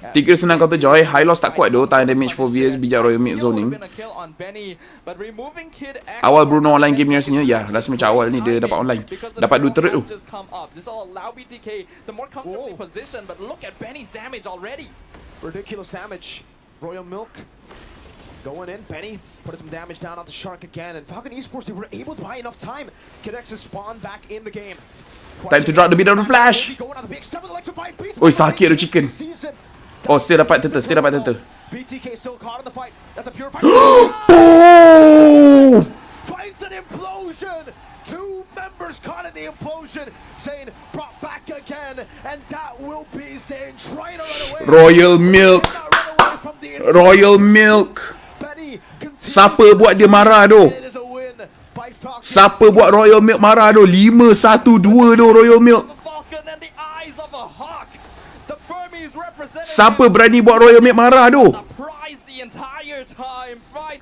3 senang counter Joy. High loss tak kuat doh. Tahan damage for VS bijak Royal Milk zoning. Awal Bruno online game ni rasanya. Ya, rasa macam awal ni dia dapat online. Dapat 2 turret tu. Ridiculous damage. Royal Milk going in. Benny put some damage down on the Shark again. And Falcon Esports, they were able to buy enough time. Kinex has spawned back in the game. Time to drop the beat of the flash. Oi, sakit tu chicken. Oh, still dapat turtle. BTK still caught in the fight. That's a pure fight. Finds an implosion. 2 members caught in the implosion. Zain brought back again, and that will be Zain trying to run away. Royal Milk. Siapa buat dia marah tu? Siapa buat Royal Milk marah tu? 5-1-2 tu Royal Milk. Siapa berani buat Royal Milk marah tu?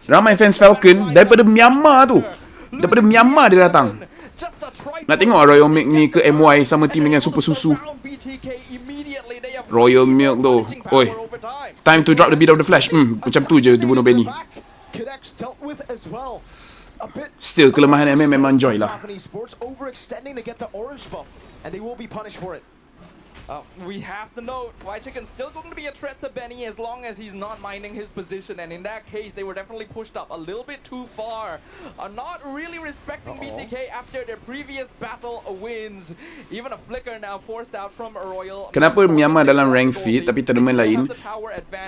Ramai fans Falcon daripada Myanmar tu. Daripada Myanmar dia datang. Nak tengok Royal Milk ni ke MY sama team dengan Super Susu. Royal Milk tu. Oi. Time to drop the beat of the flash. Macam tu je dia bunuh Benny. Still kelemahan MM memang Joy lah. We have to note, White Chicken still going to be a threat to Benny as long as he's not minding his position, and in that case, they were definitely pushed up a little bit too far. Not really respecting BTK after their previous battle wins. Even a flicker now forced out from a Royal. Kenapa Myanmar dalam rank fit tapi tournament lain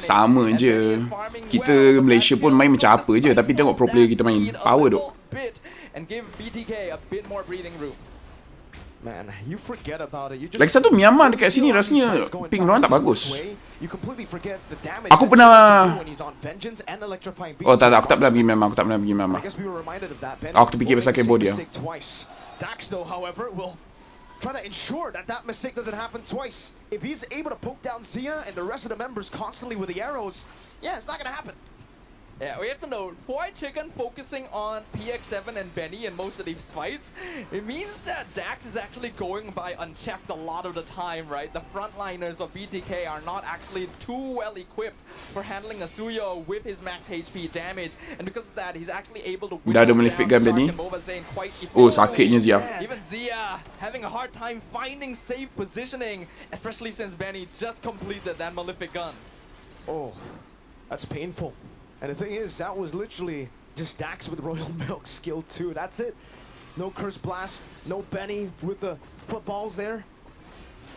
sama je. Kita Malaysia pun main macam apa je, tapi tengok pro player kita main power tu. And give BTK a bit more breathing room. Man, you forget about it. You just Lagi satu Myanmar dekat sini rasanya ping orang tak bagus. Aku pernah Oh tak, aku tak pernah pergi Myanmar, Aku terfikir pasal Cambodia. Dax though, however, will try to ensure that that mistake doesn't happen twice. If he's able to poke down Zia and the rest of the members constantly with the arrows, yeah, it's not gonna happen. Yeah, we have to note, White Chicken focusing on PX7 and Benny in most of these fights. It means that Dax is actually going by unchecked a lot of the time, right? The frontliners of BTK are not actually too well equipped for handling a Suyo with his max HP damage. And because of that, he's actually able to Dah ada Malefic gun Benny. Oh, sakitnya Zia. Even Zia having a hard time finding safe positioning, especially since Benny just completed that Malefic gun. Oh, that's painful. And the thing is, that was literally just Dax with Royal Milk skill 2. That's it. No Curse Blast, no Benny with the footballs there.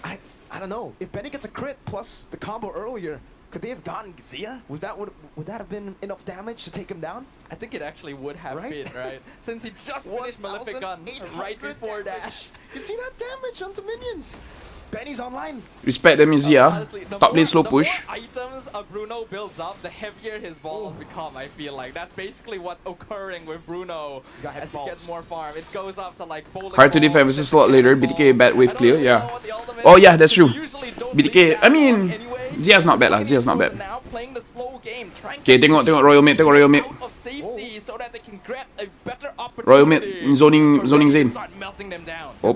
I don't know. If Benny gets a crit plus the combo earlier, could they have gotten Zia? Would that have been enough damage to take him down? I think it actually would have been, right? Since he just finished Malefic gun right before dash. You see that damage onto minions? Benny's online. Respect them in Zia. Top lane slow push. The more items Bruno builds up, the heavier his balls become, I feel like. That's basically what's occurring with Bruno as he gets more farm. It goes up to like bowling. Hard to defend versus slot later. BTK bad wave clear, yeah. Oh yeah, that's true. BTK, I mean, Zia's not bad lah. Zia's not bad. Okay, tengok Royal Mid, Royal Mid. Royal Mid, zoning Zane. Oh.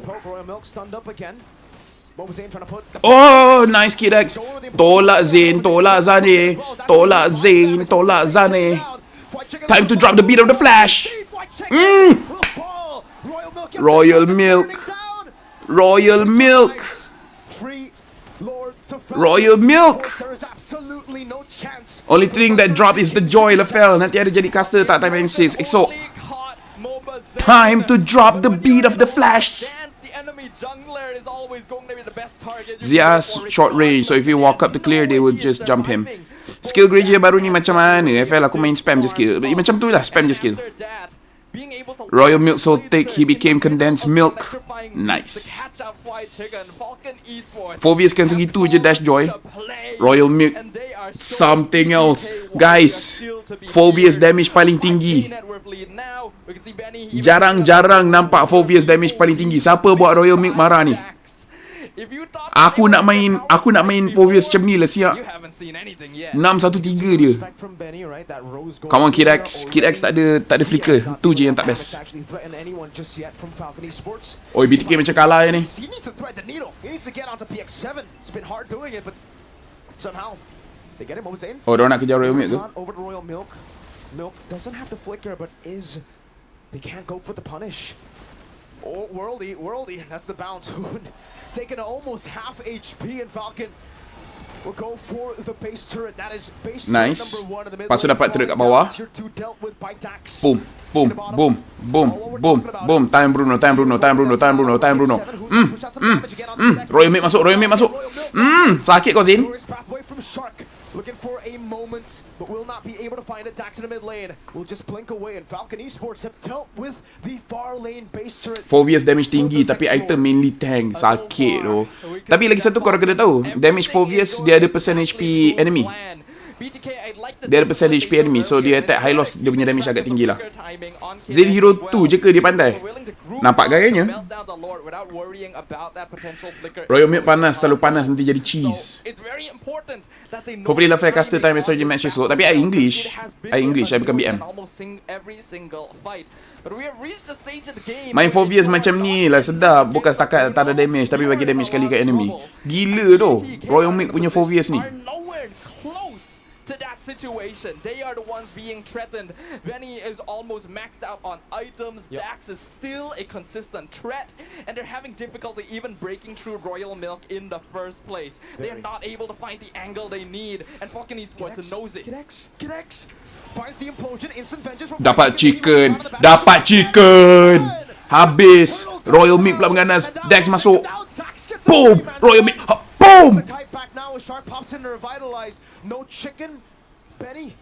Oh, nice Kid X. Tolak Zane, tolak Zane, tolak Zane, tolak Zane. Time to drop the beat of the flash. Royal Milk. Royal Milk. Royal Milk. Only thing that drop is the Joy Laphel. Nanti ada jadi caster tak time M6. EXO. Time to drop the beat of the flash. Zia's short range, so if you walk up to clear, they would just jump him. Skill Granger baru ni macam mana? FL aku main spam je skill. Macam tu lah, spam je skill. Royal Milk so thick, he became condensed milk. Nice. Fovius kan segitu je dash Joy. Royal Milk, something else. Guys, Fovius damage paling tinggi. Jarang-jarang nampak Fovius damage paling tinggi. Siapa buat Royal Milk marah ni? Aku nak main Fovius macam ni lah siap. 6-1-3 dia. Come on Kid X. Kid X tak ada flicker. Tu je yang tak best. Oi, BTK macam kalah ni. Oh, diorang nak kejar Royal Milk tu. Milk doesn't have to flicker, but they can't go for the punish. Oh, Worldy, that's the bounce. Taking almost half HP, and Falcon will go for the base turret. That is base turret number 1 in the middle. Lepas tu dapat turret kat bawah. Boom. Time Bruno. Royal Milk masuk. Sakit kau Zin. Looking for a moment, but will not be able to find it. Dax in the mid lane will just blink away, and Falcon Esports have dealt with the far lane base turret. Fovius damage tinggi, tapi item mainly tank. Sakit tu. Tapi lagi satu korang kena tahu, damage Fovius dia ada percent HP enemy. Dia ada percent HP enemy, so dia attack high loss, dia punya damage agak tinggi lah. Zane hero 2 je ke dia pandai? Nampak gayanya. melt down the Lord without worrying about that potential flicker. Royal Milk panas, terlalu panas nanti jadi cheese. So, it's very important that they know Hopefully Laphel caster time SRG match esok. Tapi I English. I bukan BM. Almost sing every single fight. But we have reached the stage of the game. Main Phobias macam ni lah sedap. Bukan setakat tak ada damage, tapi bagi damage sekali kat enemy. Gila tu. Royal Milk punya Phobias ni. Are nowhere close to that situation. They are the ones being threatened. Benny is almost maxed out on items. Dax is still a consistent threat, and they're having difficulty even breaking through Royal Milk in the first place. They're not able to find the angle they need, and Falcon Esports knows it. Kidex finds the implosion, instant vengeance from Dapat chicken. Dapat chicken. Habis. Royal Milk pula mengganas. Dax masuk. Boom. Royal Milk. Boom. The kite back now as Shark pops in to revitalize. No chicken. Benny.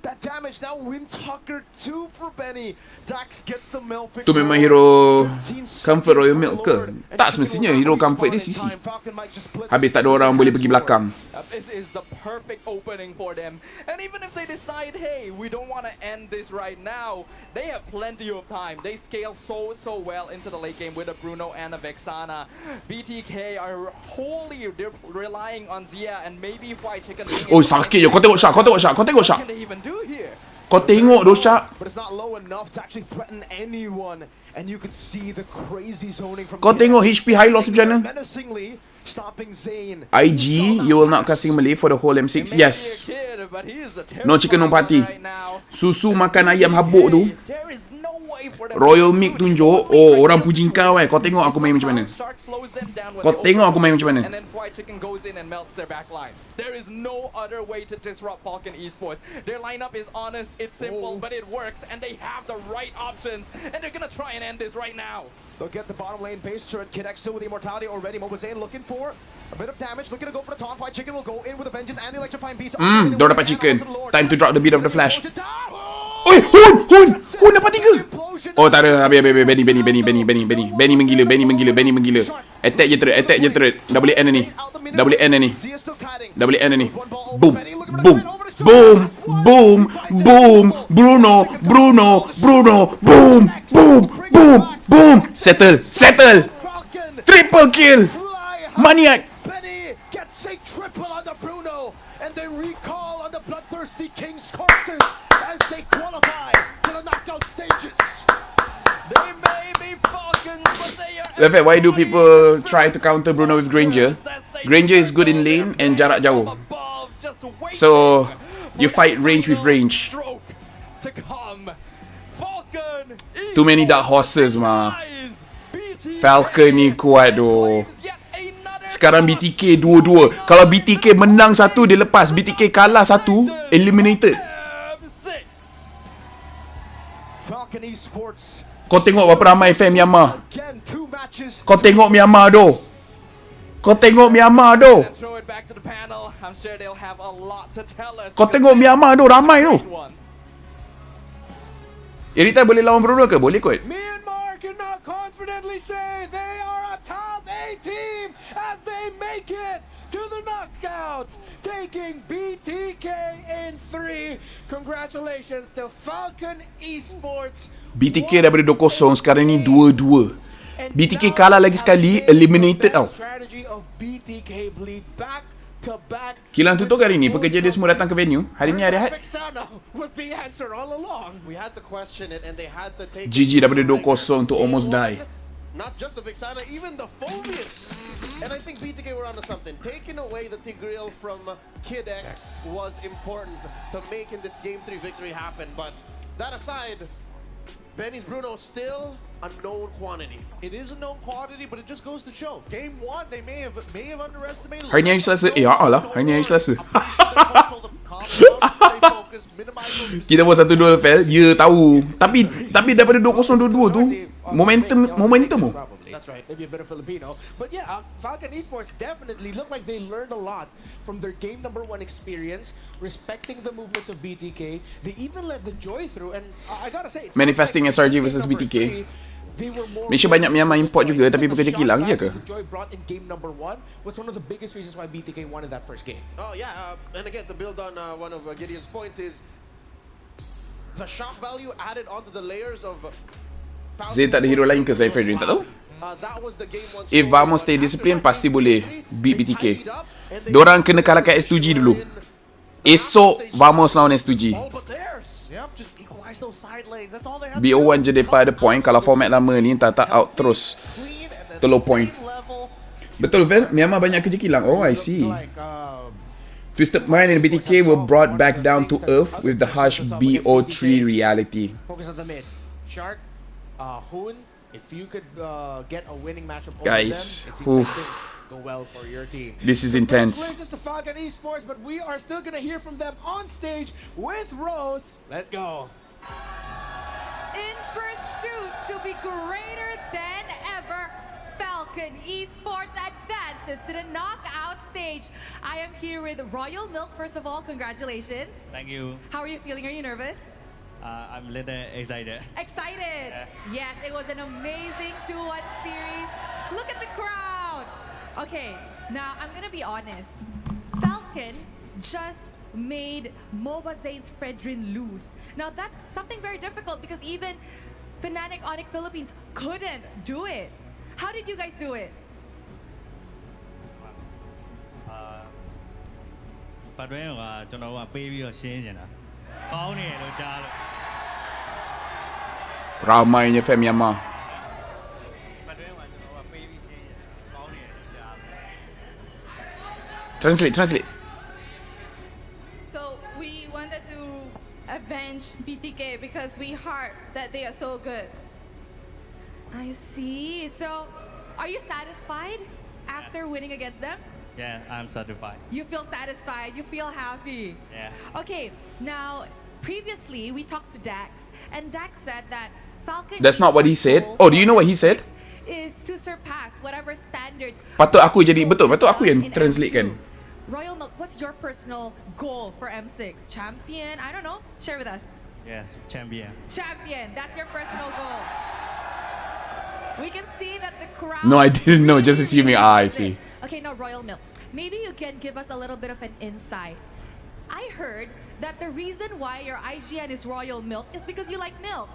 That damage now wins Tucker 2 for Benny. Dax gets the milk. Tu memang hero comfort Royal Milk ke? Tak semestinya hero comfort dia CC. Habis tak ada orang boleh pergi belakang. It is the perfect opening for them. And even if they decide, hey, we don't want to end this right now, they have plenty of time. They scale so well into the late game with a Bruno and a Vexana. BTK are they're relying on Zia and maybe White Chicken. Oh sakit je. Kau tengok Shark. What can they even do here? Kau tengok tu Shark. But it's not low enough to actually threaten anyone. And you can see the crazy zoning from Kau tengok HP high loss macam mana? menacingly stopping Zane. IG, you will not casting Malay for the whole M6. Yes. No chicken, no party. Susu makan ayam habuk tu. Royal Milk tunjuk. Oh, orang puji kau Kau tengok aku main macam mana. Kau tengok aku main macam mana. And then White Chicken goes in and melts their back line. There is no other way to disrupt Falcon Esports. Their lineup is honest, it's simple, but it works, and they have the right options, and they're gonna try and end this right now. They'll get the bottom lane base turret. Kidex still with the immortality already. Mobazane looking for a bit of damage. Looking to go for the taunt. White Chicken will go in with a vengeance and the electrifying beats. Diorang dapat chicken. Time to drop the beat of the flash. Oi, Hun dapat 3. Oh tak ada. Habis. Benny menggila. Attack je turret. Double N ni. Boom. Bruno. Boom. Settle. Triple kill. Maniac. Benny gets a triple on the Bruno, and they recall on the bloodthirsty King's corpses as they qualify to the knockout stages. They may be Falcons, but they are... Laphel, why do people try to counter Bruno with Granger? Granger is good in lane and jarak jauh. So, you fight range with range. Too many dark horses mah. Falcon ni kuat doh. Sekarang BTK 2-2. Kalau BTK menang satu, dia lepas. BTK kalah satu, eliminated. Kau tengok berapa ramai fan Myanmar. Kau tengok Myanmar doh. Kau tengok Myanmar doh, ramai doh. Irita boleh lawan Bruno ke? Boleh kot. Myanmar cannot confidently say they are a top 8 team as they make it to the knockouts, taking BTK in 3. Congratulations to Falcon Esports. BTK daripada 2-0, sekarang ni 2-2. BTK kalah lagi sekali, eliminated tau. Strategy of BTK bleed back to back. Kilang tutup hari ni, pekerja dia semua datang ke venue. Hari ni hari Ahad. Was the answer all along. We had to question it and they had to take GG daripada 2-0 to almost die. Not just the Vexana, even the Phobias. And I think BTK were onto something. Taking away the Tigreal from Kidex was important to making this Game 3 victory happen. But that aside, Benny's Bruno still a known quantity. It is a known quantity, but it just goes to show. Game 1, they may have underestimated. Hari ni hari Selasa. Alah, hari ni hari Selasa. Kita buat satu duel fail, dia tahu. Tapi daripada 2-0 2-2 tu, momentum tu. That's right, maybe a bit of Filipino. But yeah, Falcon Esports definitely look like they learned a lot from their game number 1 experience, respecting the movements of BTK. They even let the Joy through, and I gotta say, Manifesting SRG versus BTK. Malaysia banyak Myanmar import juga, tapi pekerja kilang je ke? Joy brought in game number 1 was one of the biggest reasons why BTK won in that first game. Oh yeah, and again to build on one of Gideon's points is the shock value added onto the layers of Zay tak ada hero lain ke selain Fredrin? Tak tahu. That was the game one If story. Vamos stay discipline, pasti boleh beat BTK. Diorang kena kalahkan S2G dulu. Esok Vamos lawan S2G. Yep, just equalize those side lanes. That's all they have. BO1 je depa ada point. Kalau format lama ni tak out terus. Telur point. Betul Vel, Myanmar banyak kerja kilang. Oh I see. Twisted Mind and BTK were brought back down to earth with the harsh BO3 reality. Focus on the mid. Shark, Hoon, if you could get a winning matchup over Guys, them, it seems like things go well for your team. This is intense. Congratulations to Falcon Esports, but we are still gonna hear from them on stage with Rose. Let's go. In pursuit to be greater than ever, Falcon Esports advances to the knockout stage. I am here with Royal Milk. First of all, congratulations. Thank you. How are you feeling? Are you nervous? I'm a little excited. Excited. Yes, it was an amazing 2-1 series. Look at the crowd. Okay, now I'm gonna be honest. Falcon just made MOBA Zane's Fredrin lose. Now that's something very difficult because even Fnatic Onyx Philippines couldn't do it. How did you guys do it? ပတ်တွင်းကကျွန်တော်ကပေးပြီးတော့ရှင်းနေတာကောင်းနေတယ်လို့ကြားလို့ Ramainya fan Myanmar. ပတ်တွင်းကကျွန်တော်ကပေးပြီးရှင်းနေတာကောင်းနေတယ်လို့ကြားလို့ Translate. So we wanted to avenge BTK because we heard that they are so good. I see. So, are you satisfied after winning against them? Yeah, I'm certified. You feel satisfied. You feel happy. Yeah. Okay, now previously we talked to Dax, and Dax said that Falcon. That's not what he said. Oh, do you know what he said? Is to surpass whatever standards. Patut aku jadi betul. Patut aku yang translate kan. Royal Milk, what's your personal goal for M6? Champion? I don't know. Share with us. Yes, champion. Champion. That's your personal goal. We can see that the crowd. No, I didn't know. Just assuming. I see. Okay, now Royal Milk. Maybe you can give us a little bit of an insight. I heard that the reason why your IGN is Royal Milk is because you like milk.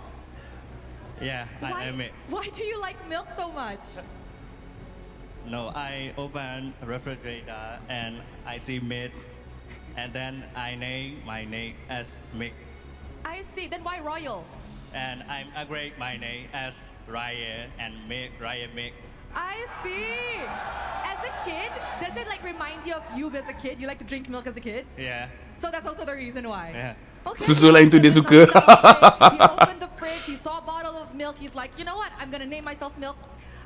Yeah, I am it. Why do you like milk so much? No, I open a refrigerator and I see meat, and then I name my name as Mick, I see. Then why Royal? and I'm upgrade my name as Ryan and Mick, Ryan Mick. I see. As a kid, does it like remind you of you as a kid? You like to drink milk as a kid? Yeah. So that's also the reason why. Yeah. Okay. Susu lain tu dia suka. He opened the fridge, he saw a bottle of milk, he's like, you know what? I'm gonna name myself Milk.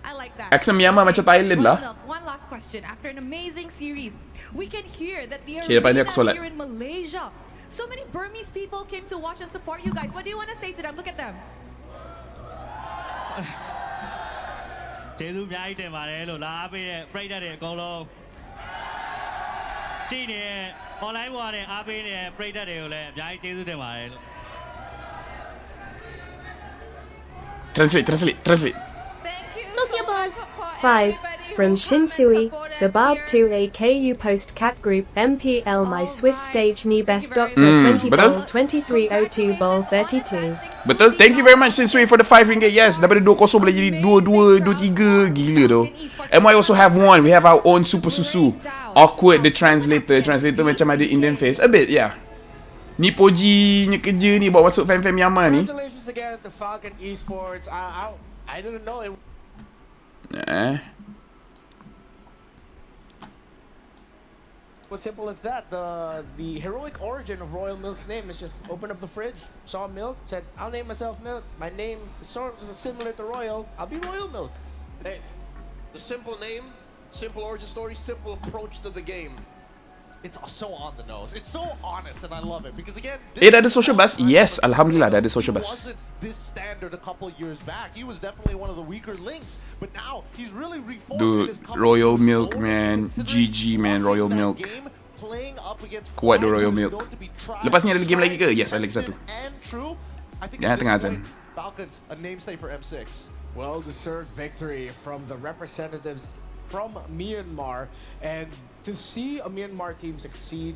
I like that. Accent Myanmar macam Thailand lah. Milk, one last question. After an amazing series, we can hear that the Okay, lepas ni arena aku solat. here in Malaysia. So many Burmese people came to watch and support you guys. What do you want to say to them? Look at them. ကျေးဇူးအများကြီးတင်ပါတယ်လို့လာအားပေးတဲ့ပရိသတ်တွေအကုန်လုံးကြည့်နေတဲ့ online ပေါ်ကနေအားပေးနေတဲ့ပရိသတ်တွေကိုလည်းအများကြီးကျေးဇူးတင်ပါတယ်လို့ Translate. Sociabuzz. 5. From Shinsui, Sabab to AKU post cat group MPL my Swiss stage ni best doctor 20 betul? bowl 2302 bowl 32. Betul. Thank you very much Sinsui for the RM5. Yes, daripada 2-0 boleh jadi 2-2, 2-3. Gila tu. And we also have one. We have our own Super Susu. Awkward the translator. Translator macam ada Indian face. A bit, yeah. Ni Poji-nya kerja ni bawa masuk fan-fan Myanmar ni. Congratulations again to Falcon Esports. I didn't know it. Was simple as that. The heroic origin of Royal Milk's name is just open up the fridge, saw milk, said, I'll name myself Milk. My name is sort of similar to Royal. I'll be Royal Milk. Hey, the simple name, simple origin story, simple approach to the game. It's so on the nose. It's so honest, and I love it because again. Dah ada social buzz? Yes, alhamdulillah dah ada social He buzz. wasn't this standard a couple years back. He was definitely one of the weaker links, but now he's really reformed. Dude, his company Royal to Milk, slowly man. considering GG, man. watching Royal that Milk. game, playing up against Kuat the Falcon, Royal who's Milk. going to be tried, Lepas ni ada game lagi ke? tried, Yes, ada lagi satu. tested, and true. I think Jangan at tengah this azan. point, Falcons a namesake for M6. Well-deserved victory from the representatives from Myanmar, and to see a Myanmar team succeed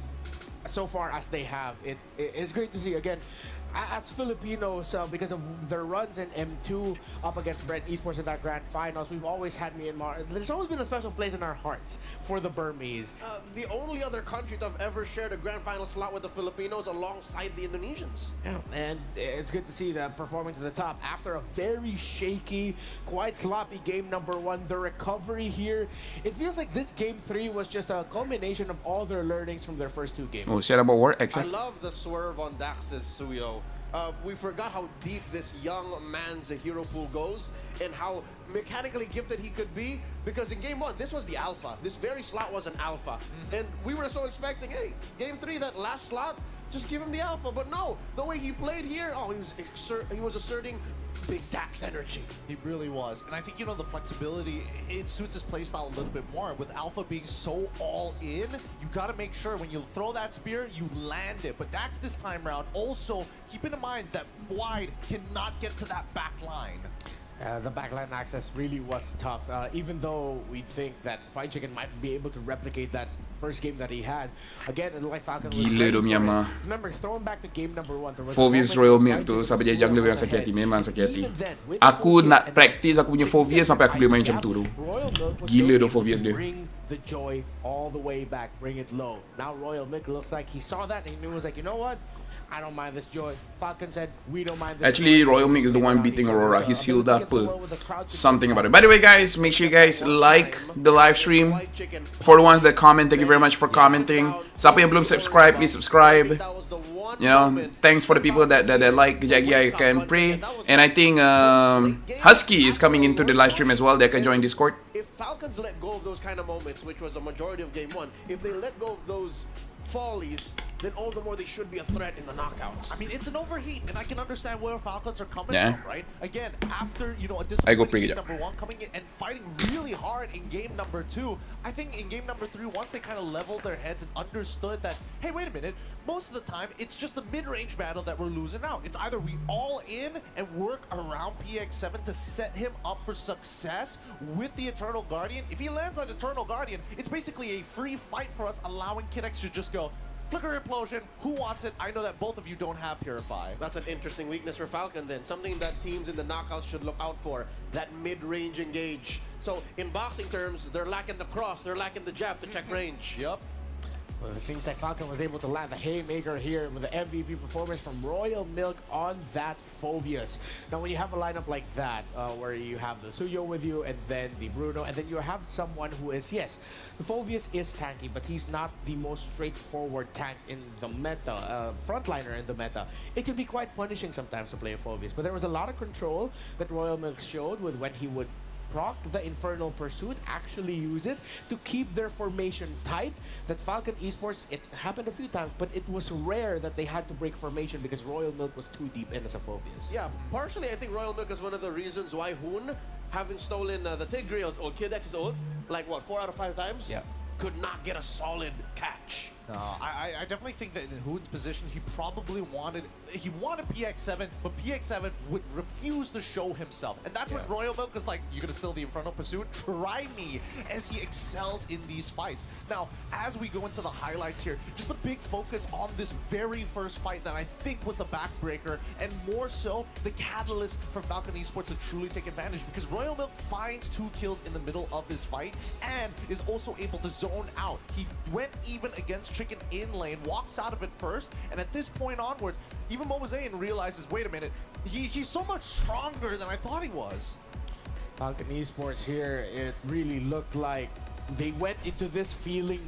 so far as they have, it is great to see. Again, as Filipinos, because of their runs in M2 up against Brent Esports in that grand finals, we've always had Myanmar. There's always been a special place in our hearts for the Burmese. The only other country to have ever shared a grand final slot with the Filipinos alongside the Indonesians. Yeah, and it's good to see them performing to the top after a very shaky, quite sloppy game number 1. The recovery here, it feels like this game 3 was just a culmination of all their learnings from their first 2 games. Oh, shit about war, I love the swerve on Dax's Suyo. We forgot how deep this young man's hero pool goes and how mechanically gifted he could be, because in game 1, this was the alpha. This very slot was an alpha. And we were so expecting, hey, game 3, that last slot, just give him the alpha. But no, the way he played here, he was asserting big Dax energy. He really was. And I think, the flexibility, it suits his playstyle a little bit more. With Alpha being so all in, you got to make sure when you throw that spear, you land it. But Dax this time around, also keeping in mind that Wide cannot get to that back line. The backline access really was tough. Even though we think that Fried Chicken might be able to replicate that first game that he had. Again, like Falcon was remember, throwing back to game number 1, there was Fovius Royal Milk tu sampai dia jungler yang sakit, memang sakit. Aku nak practice aku punya Fovius sampai aku boleh main macam tu. Gila tu Fovius dia. Bring the joy all the way back, bring it low. Now Royal Milk looks like he saw that and he knew, was like, you know what? I don't mind this joy. Falcon said, we don't mind this. Actually, Royal Milk is the one beating Aurora. He's healed up. Something about it. By the way, guys, make sure you guys like the live stream. For the ones that comment, thank you very much for commenting. Sa pa yung belum subscribe, please subscribe. Thanks for the people that like Jaggy and Pray. And I think Husky is coming into the live stream as well. They can join Discord. If Falcons let go of those kind of moments, which was a majority of game 1, if they let go of those follies, then all the more they should be a threat in the knockouts. I mean, it's an overheat, and I can understand where Falcons are coming from, right? Again, after, a disappointing game number 1, coming in and fighting really hard in game number 2, I think in game number 3, once they kind of leveled their heads and understood that, hey, wait a minute, most of the time, it's just the mid-range battle that we're losing out. It's either we all in and work around PX7 to set him up for success with the Eternal Guardian. If he lands on Eternal Guardian, it's basically a free fight for us, allowing Kinex to just go, Flicker Implosion, who wants it? I know that both of you don't have Purify. That's an interesting weakness for Falcon then. Something that teams in the knockouts should look out for. That mid-range engage. So in boxing terms, they're lacking the cross, they're lacking the jab to check range. Yep. Well, it seems like Falcon was able to land the haymaker here with the MVP performance from Royal Milk on that Phobius. Now, when you have a lineup like that, where you have the Suyo with you, and then the Bruno, and then you have someone who is, yes, the Phobius is tanky, but he's not the most straightforward tank in the meta, frontliner in the meta. It can be quite punishing sometimes to play a Phobius, but there was a lot of control that Royal Milk showed with when he would proc the Infernal Pursuit, actually use it to keep their formation tight. That Falcon Esports, it happened a few times, but it was rare that they had to break formation because Royal Milk was too deep in as a Phobius. Yeah, partially I think Royal Milk is one of the reasons why Hoon, having stolen the Tigreal's ult, Kidex's ult, like what, 4 out of 5 times? Yeah. Could not get a solid catch. No, I definitely think that in Hoon's position, he probably wanted PX7, but PX7 would refuse to show himself. And that's when Royal Milk is like, you're gonna steal the Infernal Pursuit? Try me, as he excels in these fights. Now, as we go into the highlights here, just a big focus on this very first fight that I think was the backbreaker, and more so, the catalyst for Falcon Esports to truly take advantage, because Royal Milk finds 2 kills in the middle of this fight, and is also able to zone out. He went even against Chicken in lane, walks out of it first, and at this point onwards, even Momozayan realizes, wait a minute, he's so much stronger than I thought he was. Falcon Esports here, it really looked like they went into this feeling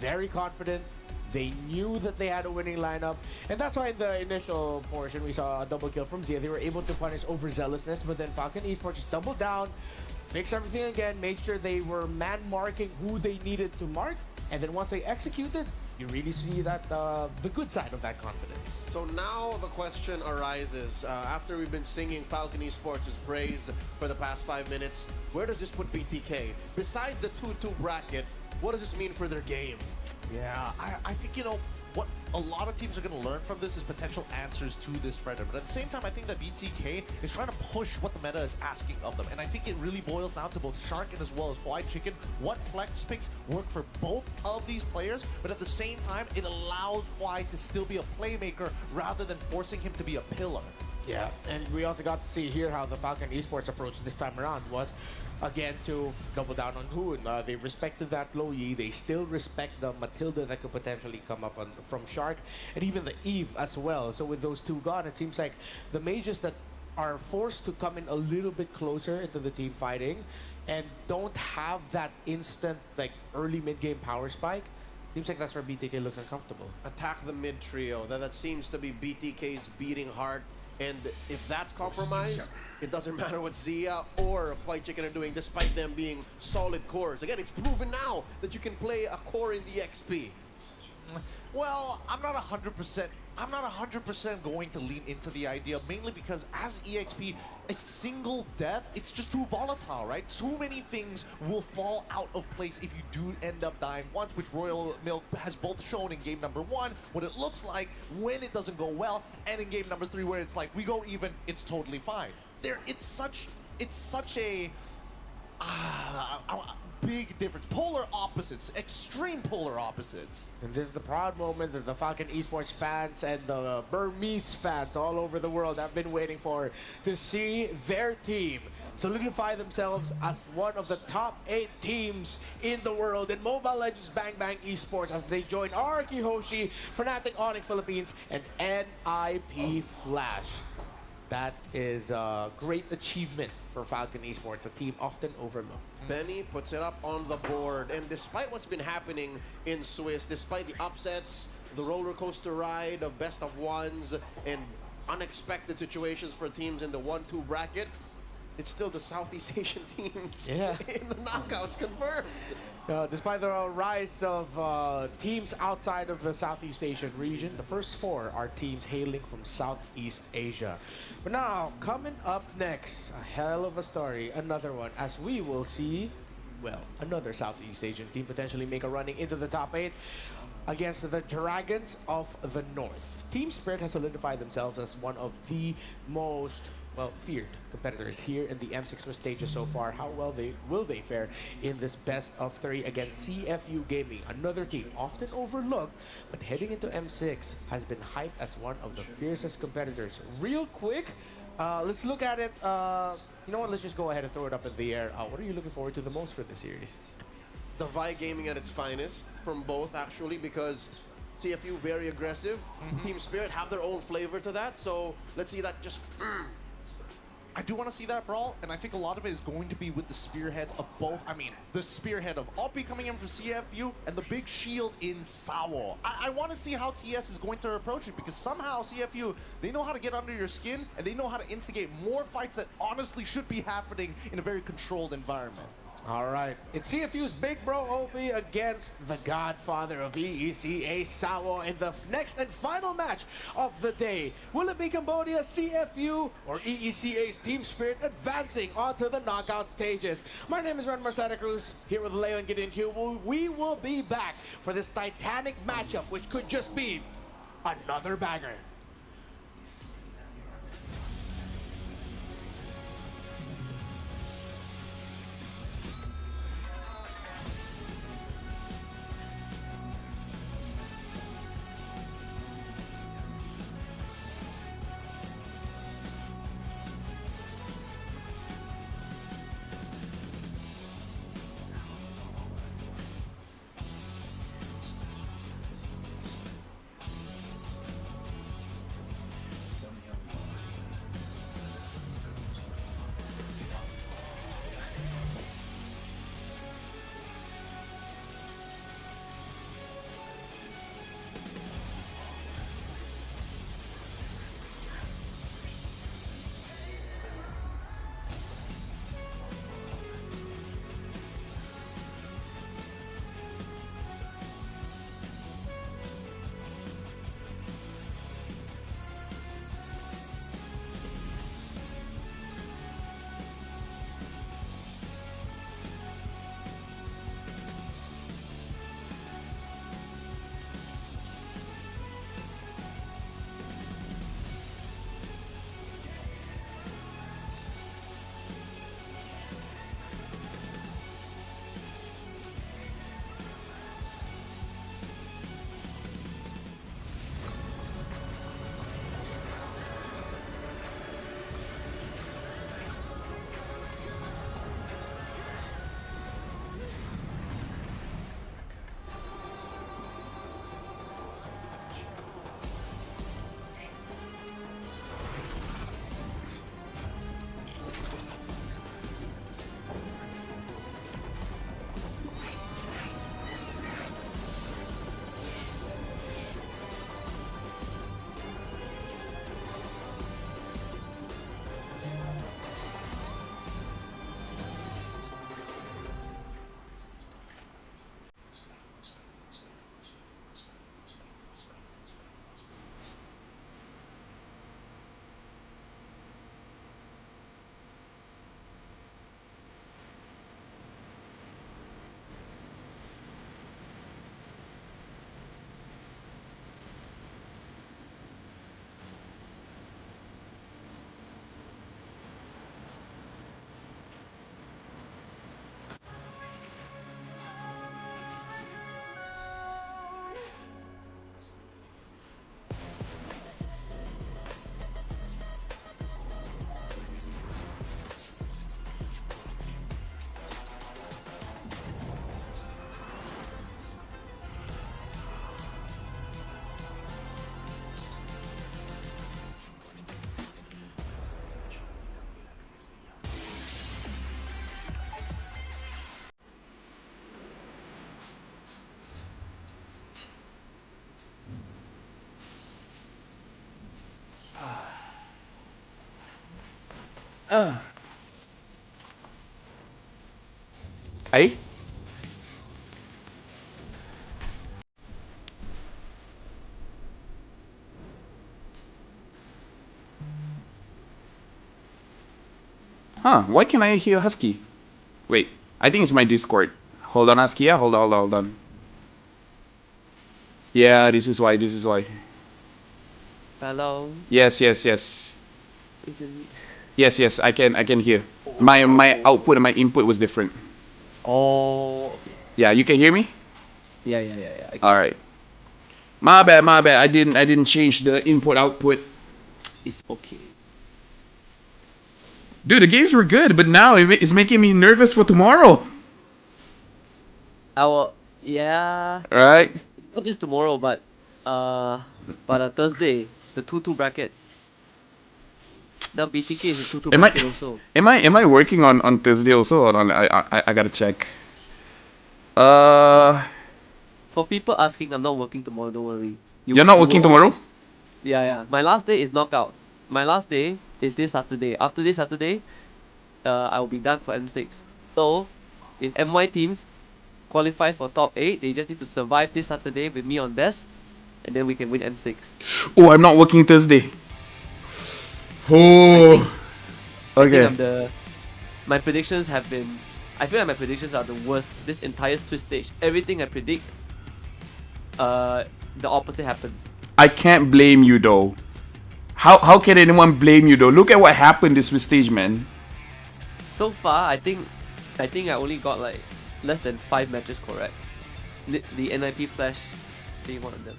very confident. They knew that they had a winning lineup, and that's why in the initial portion we saw a double kill from Zia. They were able to punish overzealousness, but then Falcon Esports just doubled down, fixed everything again, made sure they were man-marking who they needed to mark, and then once they executed, you really see that the good side of that confidence. So now the question arises, after we've been singing Falcon Esports' praise for the past 5 minutes, where does this put BTK? Besides the 2-2 bracket, what does this mean for their game? Yeah, I think, what a lot of teams are going to learn from this is potential answers to this threat. But at the same time, I think that BTK is trying to push what the meta is asking of them. And I think it really boils down to both Shark and as well as White Chicken. What flex picks work for both of these players, but at the same same time, it allows Y to still be a playmaker rather than forcing him to be a pillar. Yeah, and we also got to see here how the Falcon Esports approach this time around was, again, to double down on Hoon. They respected that low Yi. They still respect the Matilda that could potentially come up from Shark, and even the Eve as well. So with those two gone, it seems like the mages that are forced to come in a little bit closer into the team fighting and don't have that instant, like, early mid-game power spike, seems like that's where BTK looks uncomfortable. Attack the mid trio. That seems to be BTK's beating heart. And if that's compromised, it doesn't matter what Zia or Flight Chicken are doing, despite them being solid cores. Again, it's proven now that you can play a core in the XP. Well, I'm not 100% going to lean into the idea, mainly because as EXP, a single death, it's just too volatile, right? Too many things will fall out of place if you do end up dying once, which Royal Milk has both shown in game number 1, what it looks like when it doesn't go well, and in game number 3, where it's like, we go even, it's totally fine. It's such a big difference. Polar opposites, extreme polar opposites. And this is the proud moment that the Falcon Esports fans and the Burmese fans all over the world have been waiting for, to see their team solidify themselves as one of the top 8 teams in the world in Mobile Legends Bang Bang Esports as they join Araki Hoshi, Fnatic Onyx Philippines, and NIP Flash. That is a great achievement for Falcon Esports, a team often overlooked. Benny puts it up on the board, and despite what's been happening in Swiss, despite the upsets, the roller coaster ride of best of ones, and unexpected situations for teams in the 1-2 bracket, it's still the Southeast Asian teams in the knockouts confirmed. Despite the rise of teams outside of the Southeast Asian region, the first 4 are teams hailing from Southeast Asia. But now, coming up next, a hell of a story, another one, as we will see, well, another Southeast Asian team potentially make a running into the top 8 against the Dragons of the North. Team Spirit has solidified themselves as one of the most, well, feared competitors here in the M6 Swiss stages so far. How well will they fare in this best of 3 against CFU Gaming, another team often overlooked, but heading into M6 has been hyped as one of the fiercest competitors. Real quick, let's look at it. You know what? Let's just go ahead and throw it up in the air. What are you looking forward to the most for this series? The Vi Gaming at its finest from both, actually, because CFU very aggressive. Team Spirit have their own flavor to that, so let's see that just. I do want to see that brawl, and I think a lot of it is going to be with the spearheads of both. I mean, the spearhead of Oppie coming in from CFU and the big shield in Sawo. I want to see how TS is going to approach it, because somehow CFU, they know how to get under your skin, and they know how to instigate more fights that honestly should be happening in a very controlled environment. All right, it's CFU's Big Bro Opie against the godfather of EECA, Sawo, in the next and final match of the day. Will it be Cambodia, CFU, or EECA's Team Spirit advancing onto the knockout stages? My name is Ren Santa Cruz, here with Leo and Gideon Q. We will be back for this titanic matchup, which could just be another banger. Ay? Huh, why can I hear Husky? Wait, I think it's my Discord. Hold on, Husky, yeah? Hold on. Yeah, this is why. Hello. Yes. Yes, I can hear. My output and my input was different. Oh. Yeah, you can hear me? Yeah. All right. My bad. I didn't change the input output. It's okay. Dude, the games were good, but now it's making me nervous for tomorrow. Yeah. Right? Not just tomorrow, but Thursday, the 2-2 bracket. The BTK is a 2-2 bracket also. Am I working on Thursday also? Hold on, I gotta check. For people asking, I'm not working tomorrow. Don't worry. You're not working tomorrow? Yeah. My last day is knockout. My last day is this Saturday. After this Saturday, I will be done for M6. So, if MY teams qualifies for top 8, they just need to survive this Saturday with me on desk, and then we can win M6. Oh, I'm not working Thursday. Oh. Okay. My predictions have been. I feel like my predictions are the worst this entire Swiss stage. Everything I predict, the opposite happens. I can't blame you though. How can anyone blame you though? Look at what happened this Swiss stage, man. So far, I think I only got like less than 5 matches correct. The NIP Flash being one of them.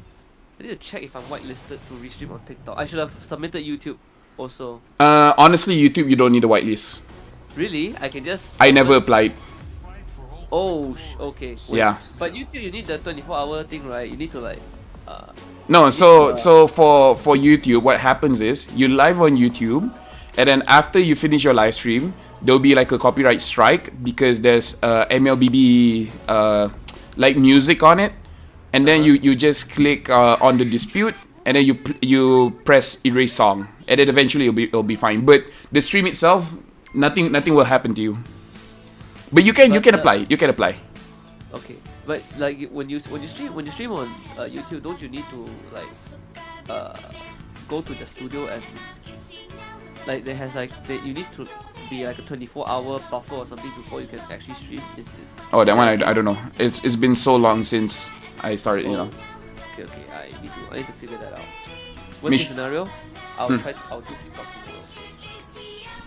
I need to check if I'm whitelisted to restream on TikTok. I should have submitted YouTube also. Honestly, YouTube, you don't need a whitelist. Really? I can just... I never applied. Oh, okay. Wait. Yeah. But YouTube, you need the 24-hour thing, right? You need to like... No, so for YouTube, what happens is you live on YouTube, and then after you finish your live stream, there'll be like a copyright strike because there's MLBB like music on it, and then you just click on the dispute, and then you press erase song, and then eventually it'll be fine. But the stream itself, nothing will happen to you. But you can apply. You can apply. Okay, but like when you stream on YouTube, don't you need to like go to the studio and like you need to be like a 24-hour buffer or something before you can actually stream? Oh, that one I don't know. It's been so long since I started, you know. Okay, I need to figure that out. Worst case scenario, I'll do TikTok tomorrow.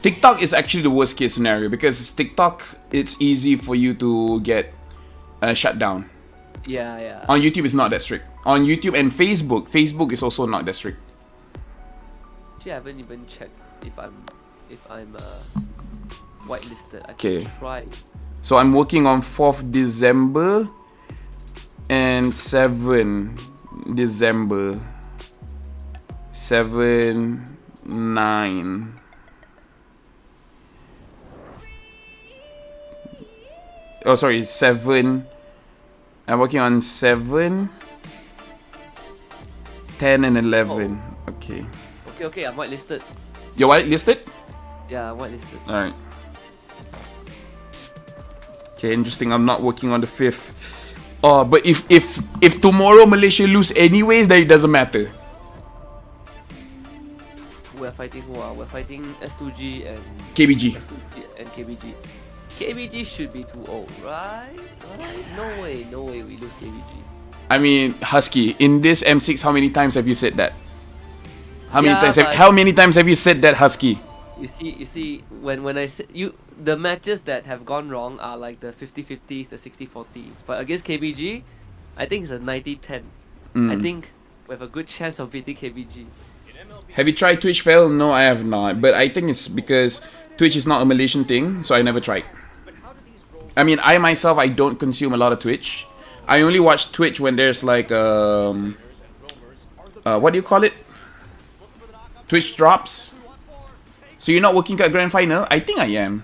TikTok is actually the worst case scenario because TikTok, it's easy for you to get shut down. Yeah. On YouTube, it's not that strict. On YouTube and Facebook is also not that strict. Actually, I haven't even checked if I'm whitelisted. I Okay. can try. So I'm working on 4th December and 7 December. 7, 9. Oh, sorry, 7. I'm working on 7, 10, and 11. Okay. Okay, I'm whitelisted. You're whitelisted? Yeah, I'm whitelisted. Alright. Okay, interesting. I'm not working on the 5th. Oh, but if tomorrow Malaysia lose anyways, then it doesn't matter. We're fighting who are? We're fighting S2G and KBG. S2G and KBG. KBG should be 2-0, right? No way we lose KBG. I mean, Husky, in this M6, how many times have you said that? How many times have you said that, Husky? You see, when I say the matches that have gone wrong are like the 50-50s, the 60-40s. But against KBG, I think it's a 90-10. I think we have a good chance of beating KBG. Have you tried Twitch Fail? No, I have not. But I think it's because Twitch is not a Malaysian thing, so I never tried. I mean, I myself, I don't consume a lot of Twitch. I only watch Twitch when there's like what do you call it? Twitch drops. So you're not working at Grand Final? I think I am.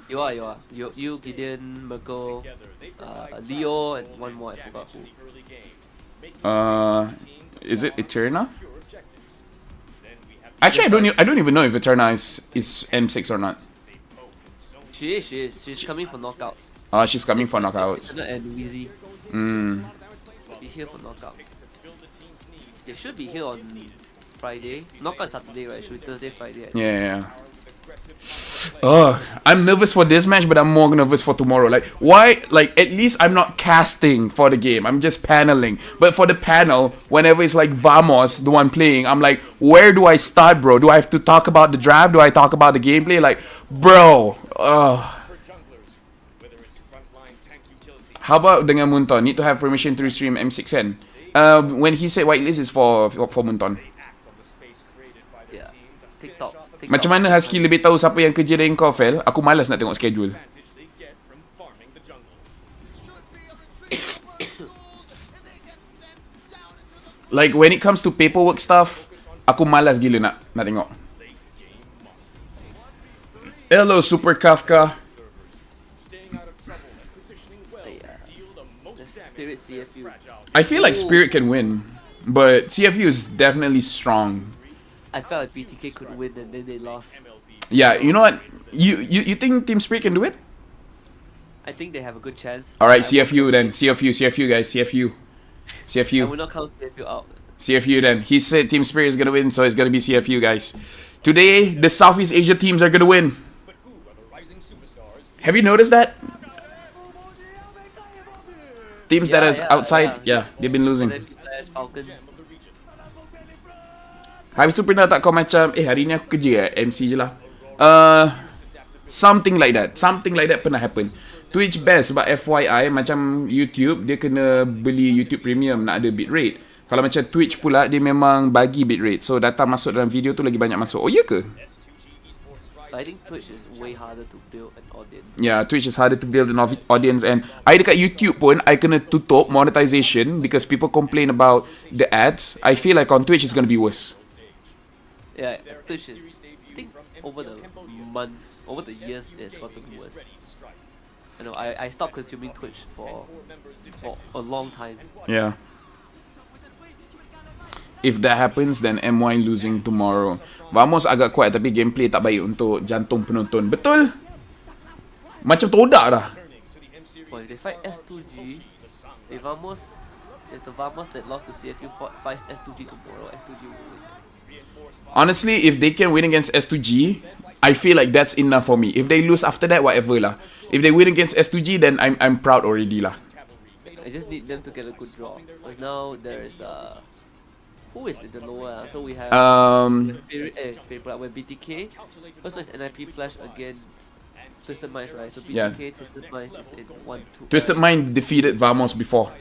You are. You, Gideon, Merkel, Leo, and one more, I forgot who. Is it Eterna? Actually, I don't even know if Eterna is M6 or not. She is. She's coming for knockouts. She's coming for knockouts. Eterna and Wheezy. Mm. Be here for knockouts. They should be here on Friday. Knockout Saturday, right? Should be Thursday, Friday. Yeah. I'm nervous for this match, but I'm more nervous for tomorrow. Like, why? Like, at least I'm not casting for the game. I'm just paneling. But for the panel, whenever it's like Vamos, the one playing, I'm like, where do I start, bro? Do I have to talk about the draft? Do I talk about the gameplay? Like, bro. How about dengan Munton? Need to have permission to restream M6N. When he said whitelist is for Munton. Yeah. TikTok. Macam mana Husky lebih tahu siapa yang kerja dengan kau, Fel? Aku malas nak tengok schedule. Like, when it comes to paperwork stuff, aku malas gila nak tengok. Hello, Super Kafka. Spirit CFU. I feel like Spirit can win, but CFU is definitely strong. I felt like BTK could win and then they lost. Yeah, you know what? You think Team Spirit can do it? I think they have a good chance. Alright, CFU then. CFU guys. CFU. I will not count CFU out. CFU then. He said Team Spirit is gonna win, so it's gonna be CFU guys. Today, the Southeast Asia teams are gonna win. Have you noticed that? Teams that is outside, they've been losing. Falcon. Habis tu pernah tak kau macam, hari ni aku kerja MC je lah. Something like that pernah happen. Twitch best sebab FYI, macam YouTube, dia kena beli YouTube Premium nak ada bitrate. Kalau macam Twitch pula, dia memang bagi bitrate. So data masuk dalam video tu lagi banyak masuk. Oh iya ke? I think Twitch is way harder to build an audience. Yeah, Twitch is harder to build an audience, and I dekat YouTube pun I kena tutup monetization because people complain about the ads. I feel like on Twitch it's gonna be worse. Yeah, Twitch is, I think over the months, over the years, it's gotten worse. You know, I stopped consuming Twitch for a long time. Yeah. If that happens, then MY losing tomorrow. Vamos agak kuat tapi gameplay tak baik untuk jantung penonton. Betul? Macam todak dah. Well, if they fight S2G, if the Vamos that lost to CFU fights S2G tomorrow, S2G will win. Honestly, if they can win against S2G, I feel like that's enough for me. If they lose after that, whatever lah. If they win against S2G, then I'm proud already lah. I just need them to get a good draw. Because now there is who is in the lower? So we have Spirit, with BTK. First one is NIP Flash against Twisted Minds, right? So BTK, Twisted Minds is in 1-2. Twisted Mind defeated Vamos before.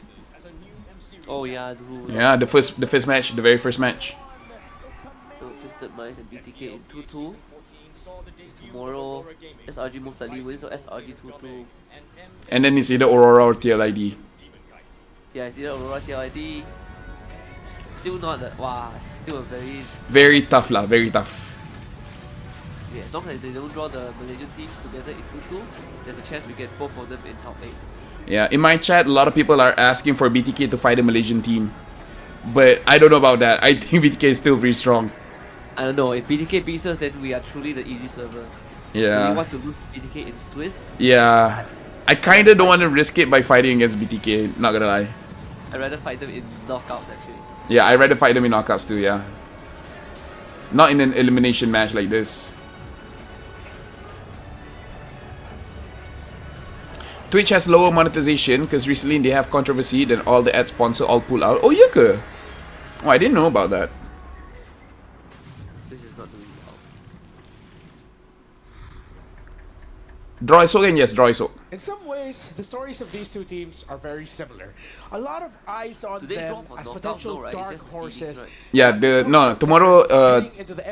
Oh yeah, yeah, the first match, the very first match. So Twisted Minds and BTK in 2-2. Tomorrow, SRG most likely wins, so SRG 2-2. And then it's either Aurora or TLID. Yeah, it's either Aurora TLID. Still not that. Wow, still a very tough lah, very tough. Yeah, as long as they don't draw the Malaysian teams together in 2-2, there's a chance we get both of them in top 8. Yeah, in my chat, a lot of people are asking for BTK to fight a Malaysian team. But I don't know about that. I think BTK is still very strong. I don't know, if BTK beats us, then we are truly the easy server. Yeah. Do you want to lose BTK in Swiss? Yeah. I kinda don't want to risk it by fighting against BTK, not gonna lie. I'd rather fight them in knockouts actually. Yeah, I'd rather fight them in knockouts too, yeah. Not in an elimination match like this. Twitch has lower monetization because recently they have controversy, then all the ad sponsor all pull out. Oh yeah ke? Oh, I didn't know about that. This is not doing well. Draw esok kan? Yes, draw esok. In some ways, the stories of these two teams are very similar. A lot of eyes on them as potential dark horses. Right? Yeah, tomorrow,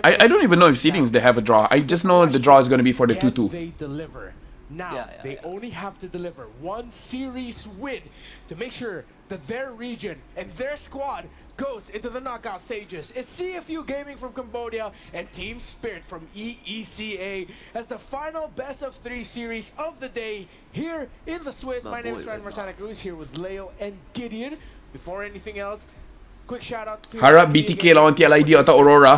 I don't even know if seedings they have a draw. I just know the draw is going to be for the 2-2. They deliver. Now, they only have to deliver one series win to make sure that their region and their squad goes into the knockout stages. It's CFU Gaming from Cambodia and Team Spirit from EECA as the final best of 3 series of the day here in the Swiss. My name is Ryan Marsana Cruz here with Leo and Gideon. Before anything else, quick shout out to Harap BTK lawan TLID atau Aurora.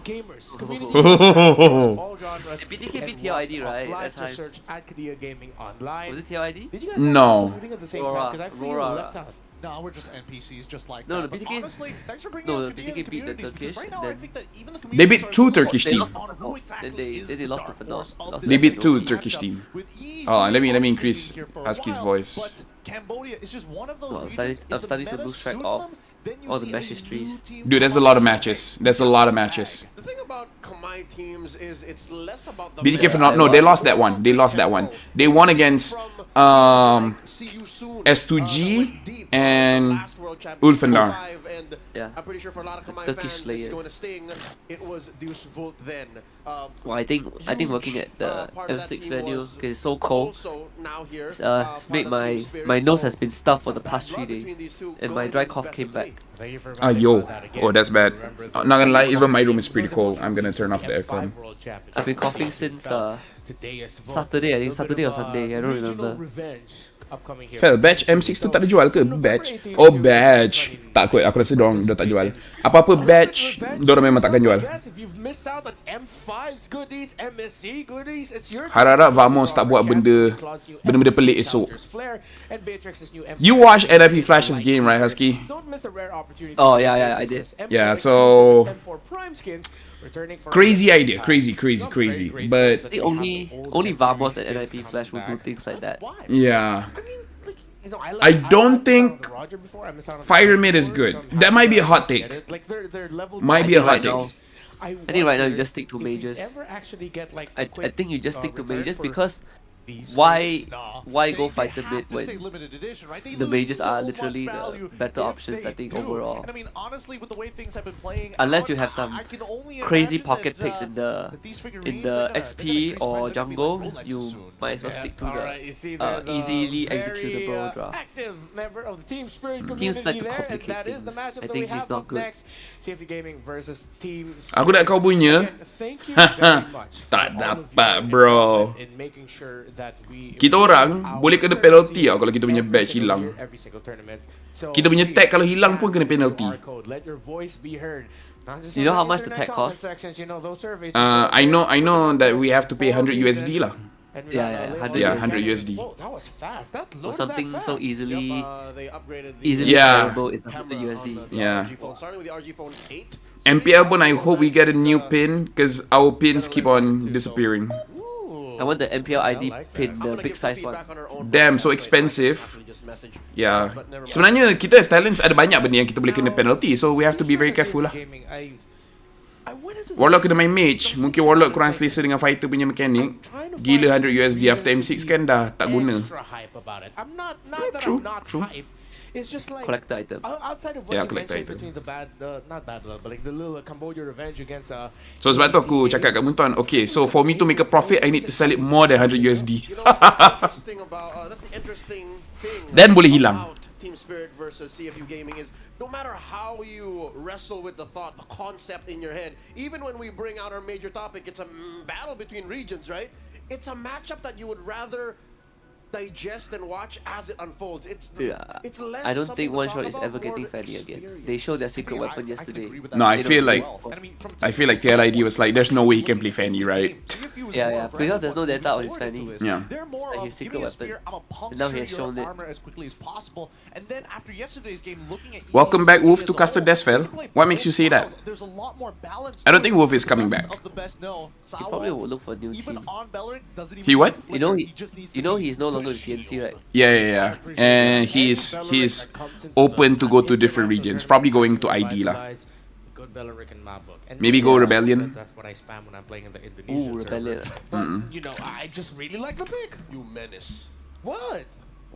gamers, all genres. BTK beat TLID, right? Live That time. to search at Kadia Gaming Online. Was it TLID? Did you guys No. have this at the same time? Because I feel you were left out. No, we're just NPCs, just like No, that. the But BTK is- honestly, thanks for bringing no, up the Canadian BTK beat the communities, because Turkish, right now I then- think that even the They communities beat are two so Turkish split team. on who exactly Then is they the lost dark to horse Fnatic. of Lost this They beat two matchup Turkish team. with easy Oh, let me odds increase being here for a Husky's while, voice. But Cambodia is just one of those Well, I'm regions, starting, if I'm the starting to meta lose track suits of them, then you all the see match a histories. new team Dude, there's a come lot out of and matches. There's a lot of matches. The thing about Kamai teams is it's less about the BTK meta. for not. No, they lost that one. They lost that one. They won against S2G and Ulfandar. Yeah. I'm pretty sure for a lot of Kamai Turkish fans, Slayers. this is going to sting. It was Deus Vult then. Well, I think working at the part of that M6 team venue was because it's so cold, also now here, it's part made of my Team Spirit, my nose so has been stuffed for it's the a past bad 3 blood between days, these two and my going dry into cough best came of back. three. Yo. Oh, that's bad. Not gonna lie, even my room is pretty cold. I'm gonna turn off the aircon. I've been coughing since Saturday, I think Saturday or Sunday, I don't remember. Fel, batch M6 tu tak ada jual ke? Batch? Oh, batch. Tak kot, aku rasa dorang dah tak jual. Apa-apa batch, dorang memang takkan jual. Yes, if you've missed out on M5's goodies, MSC goodies, it's your Harap-harap Vamos tak buat benda-benda pelik esok. You watched NIP Flash's game, right, Husky? Oh yeah, I did. Yeah, so crazy idea, crazy. But I think only Vamos and NIP Flash will do things like that. yeah, I don't think Fire Mid is good. That might be a hot take. Might be a hot take. I think right now you just stick to majors. I think you just stick to majors because why go fighter mid when the majors are literally the better options, I think, overall. And I mean, honestly, with the way things have been playing, Unless you have some I can only crazy imagine pocket that, picks in the these figurines are gonna XP increase or price jungle, like you soon. might as well stick to Alright, you see the there the easily very, executable draft. active member of the Team Spirit Teams community like to there, and complicate that is the things. matchup I that we think have it's not up good. next. CFU Gaming versus Team Aku nak kau punya. Again, thank you very much Tak for all of dapat, your bro. involvement in making sure that we Kita orang boleh kena penalty tau kalau kita punya batch hilang. every single tournament. So Kita punya please, tag kalau hilang pun kena penalty. QR code. Let your voice be heard. Not just You know on how much the internet tag comment costs? sections, you know, those surveys I know that we have to pay 100 USD lah. and we Yeah, got, 100 Yeah, USD. 100 USD. Whoa, that was fast. That Or loaded something that so fast. easily They upgraded the easily Yeah. terrible is camera 100 USD. on the Yeah. RG phone, starting with the RG phone 8. MPL pun I hope we get a new pin because our pins keep on disappearing. I want the MPL ID pin, the big size one. Damn, so expensive. Yeah. Sebenarnya kita as talents ada banyak benda yang kita boleh kena penalty, so we have to be very careful lah. Gaming, I went into Warlock kena main mage, mungkin Warlock kurang selesa dengan fighter punya mechanic. Gila 100 USD after M6 kan dah tak guna. extra hype about it. I'm not that True, I'm not true. hype. It's just like Collector item. outside of what Yeah, you collector mentioned item. between not bad blood, but like the little Cambodia revenge against So sebab tu aku cakap kat Muntuan, okay, so for me to make a profit, I need to sell it more than 100 USD. That's the interesting thing. Then boleh hilang. About Team Spirit versus CFU Gaming is no matter how you wrestle with the thought, the concept in your head, even when we bring out our major topic, it's a battle between regions, right? It's a matchup that you would rather digest and watch as it unfolds. It's less I don't something think to one talk shot is about, ever getting more Fanny again. experience. They showed their secret weapon yesterday. No, I feel like TLID was like, there's no way he can play Fanny, right? Yeah, because there's no data on his Fanny. Yeah. They're more Like of, his secret give me a weapon. spear, I'm gonna And now he puncture has your shown it. armor as quickly as possible. And then after yesterday's game, looking at Welcome back, EAC Wolf, as to a Caster whole, Desfell. they play What makes you say that? styles. There's a lot more balance I don't to think it. Wolf is The coming best back. of the best, no. He probably Sawa, will look for a new even team. on Beleric, doesn't even He what? You know flicker. just needs to be he's no longer with pushy. TNC, right? Yeah. And he's open to go to different regions. Probably going to ID lah. Good Beleric in my book. And Maybe go Rebellion. That's what I spam when I'm playing in the Indonesian Ooh, Rebellion. server. But you know, I just really like the pick. You menace. What?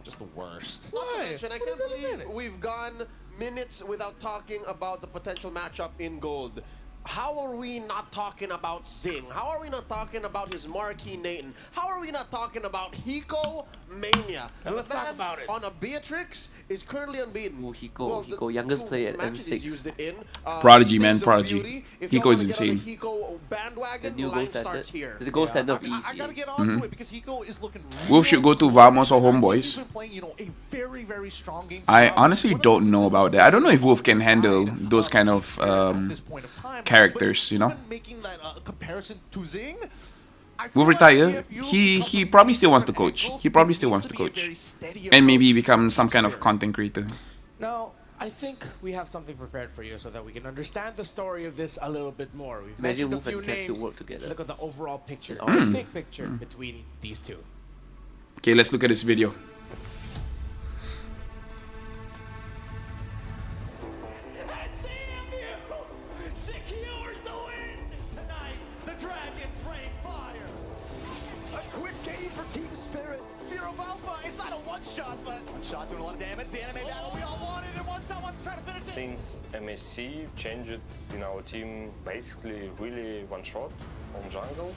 Just the worst. Not to Why? mention, I What can't is that believe minute? we've gone minutes without talking about the potential matchup in gold. How are we not talking about Zing? How are we not talking about his marquee Nathan? How are we not talking about Hiko Mania? And let's The talk man about it. On a Beatrix is currently unbeaten. Ooh, Hiko, Well, the Hiko, youngest two player at matches he's M6. used it in, Prodigy, Days man, of Prodigy. Beauty. If Hiko y'all is wanna get on the insane. Hiko The bandwagon, new line gold starts standard. here. The gold standard of I gotta EC. get on to it because Hiko is looking Wolf should go to Vamos or Homeboys. He's been playing, you know, a very, very strong game. I honestly don't know about that. I don't know if Wolf can handle those kind of characters, you know. Making that comparison to Zing, Will retire. He probably still wants to coach. He probably still wants to coach, and maybe become some kind of content creator. Now, I think we have something prepared for you so that we can understand the story of this a little bit more. We've Imagine mentioned a Wolf few and Cass names. could work together. Let's look at the overall picture, Mm. the big picture between these two. Okay, let's look at this video. Secures the win! Tonight, the Dragons rain fire! A quick game for Team Spirit. Fear of Alpha, it's not a one-shot, but one shot doing a lot of damage. The anime battle we all wanted, and one shot wants to try to finish it. Since MSC changed in our team basically really one shot on jungle,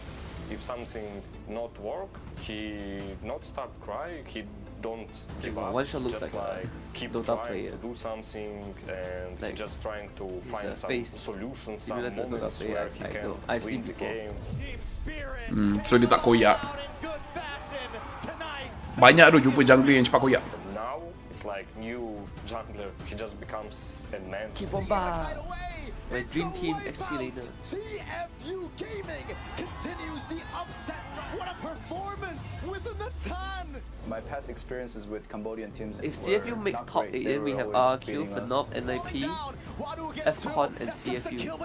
if something not work, he not start cry, he don't give up, one shot looks just like a keep Dota trying player. to do something and Like, just trying to find some face solutions, similar some to Dota moments player, where he I can know. I've win seen the before. game. So dia tak koyak. Banyak tu jumpa jungler yang cepat koyak. Now it's like new jungler, he just becomes a man. Keep on by. My dream team XP later. CFU Gaming continues the upset run. What a performance within the ton! My past experiences with Cambodian teams. If CFU makes top 8, then we have RQ, Phenop, NIP, FCon, and CFU.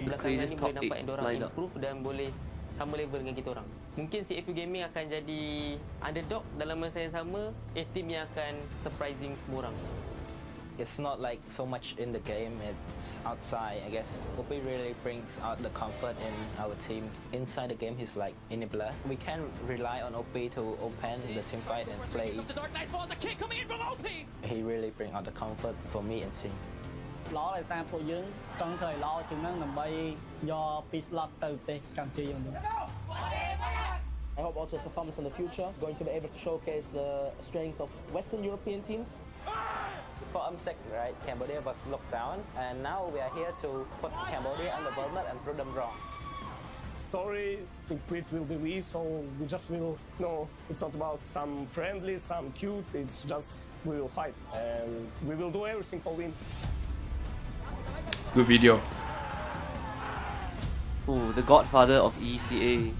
The craziest top 8 lineup. Dan boleh sama level dengan kita orang. Mungkin CFU Gaming akan jadi underdog dalam masa yang sama, team yang akan surprising semua orang. It's not like so much in the game, it's outside. I guess OP really brings out the comfort in our team. Inside the game, he's like enabler. We can rely on OP to open the team fight and play. The Dark Knight falls, a kick coming in from OP! He really brings out the comfort for me and team. ល្អដោយសារពួកយើងចង់ធ្វើឲ្យល្អជាងហ្នឹងដើម្បីយកពី slot ទៅប្រទេសកម្ពុជាយើង I hope also his performance in the future going to be able to showcase the strength of Western European teams. For MSEC, right, Cambodia was locked down, and now we are here to put Cambodia under Burma and prove them wrong. Sorry if it will be we, so we just will, no, it's not about some friendly, some cute, it's just we will fight, and we will do everything for win. Good video. Oh, the godfather of ECA.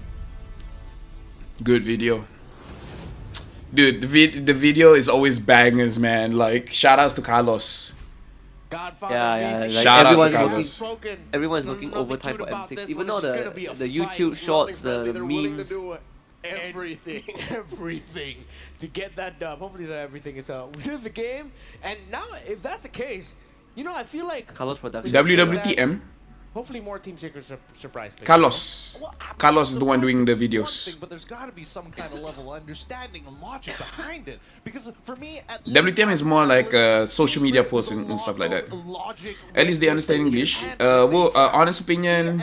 Good video. Dude, the video is always bangers, man. Like, shout outs to Carlos. Yeah, like shout out to Carlos. Everyone's working overtime for M6. Even though the YouTube shorts, the memes. Everything to get that dub. Hopefully that everything is within the game. And now, if that's the case, you know, I feel like Carlos production. WWTM. hopefully more teams here could surprise. Carlos. Carlos is the one doing the videos. But there's got to be some kind of level of understanding and logic behind it. Because for me, at WTM is more like social media posts and stuff like that. At least they understand English. Honest opinion,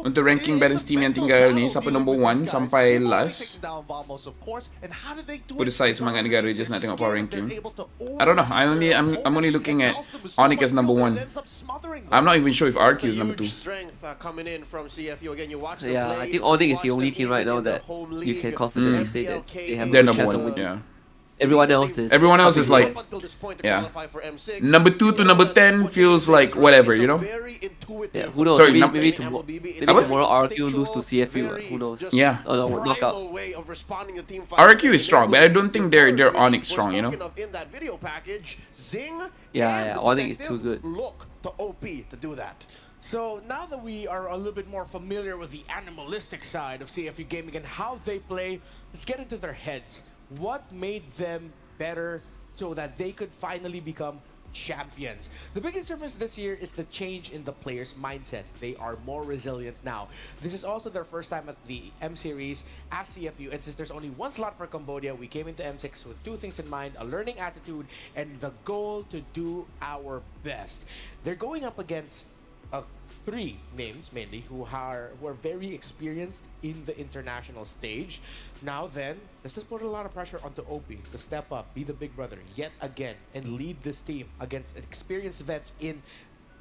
untuk ranking balance team yang tinggal ni, siapa number 1 sampai last. Put aside semangat negara, just nak tengok power ranking. I don't know. I'm only looking at Onyx as number 1. I'm not even sure if RQ is number 2. Strength coming in from CFU again. You watch them Yeah, play, I think Onyx is the only team right now that you can confidently say that they have no chance of winning. Yeah. Everyone else is. Everyone else is like, yeah. Number 2 to number 10 feels like whatever, you know. Yeah, who knows? Sorry, maybe tomorrow RQ lose to CFU. Who knows? Yeah. Oh no, knockouts. RQ is strong, but I don't think they're Onyx strong, you know. Yeah, Onyx is too good. Look to OP to do that. So now that we are a little bit more familiar with the animalistic side of CFU Gaming and how they play, let's get into their heads. What made them better so that they could finally become champions? The biggest difference this year is the change in the players' mindset. They are more resilient now. This is also their first time at the M Series as CFU, and since there's only one slot for Cambodia, we came into M6 with 2 things in mind: a learning attitude and the goal to do our best. They're going up against 3 names mainly who are very experienced in the international stage. Now then, this has put a lot of pressure onto OP to step up, be the big brother yet again, and lead this team against experienced vets in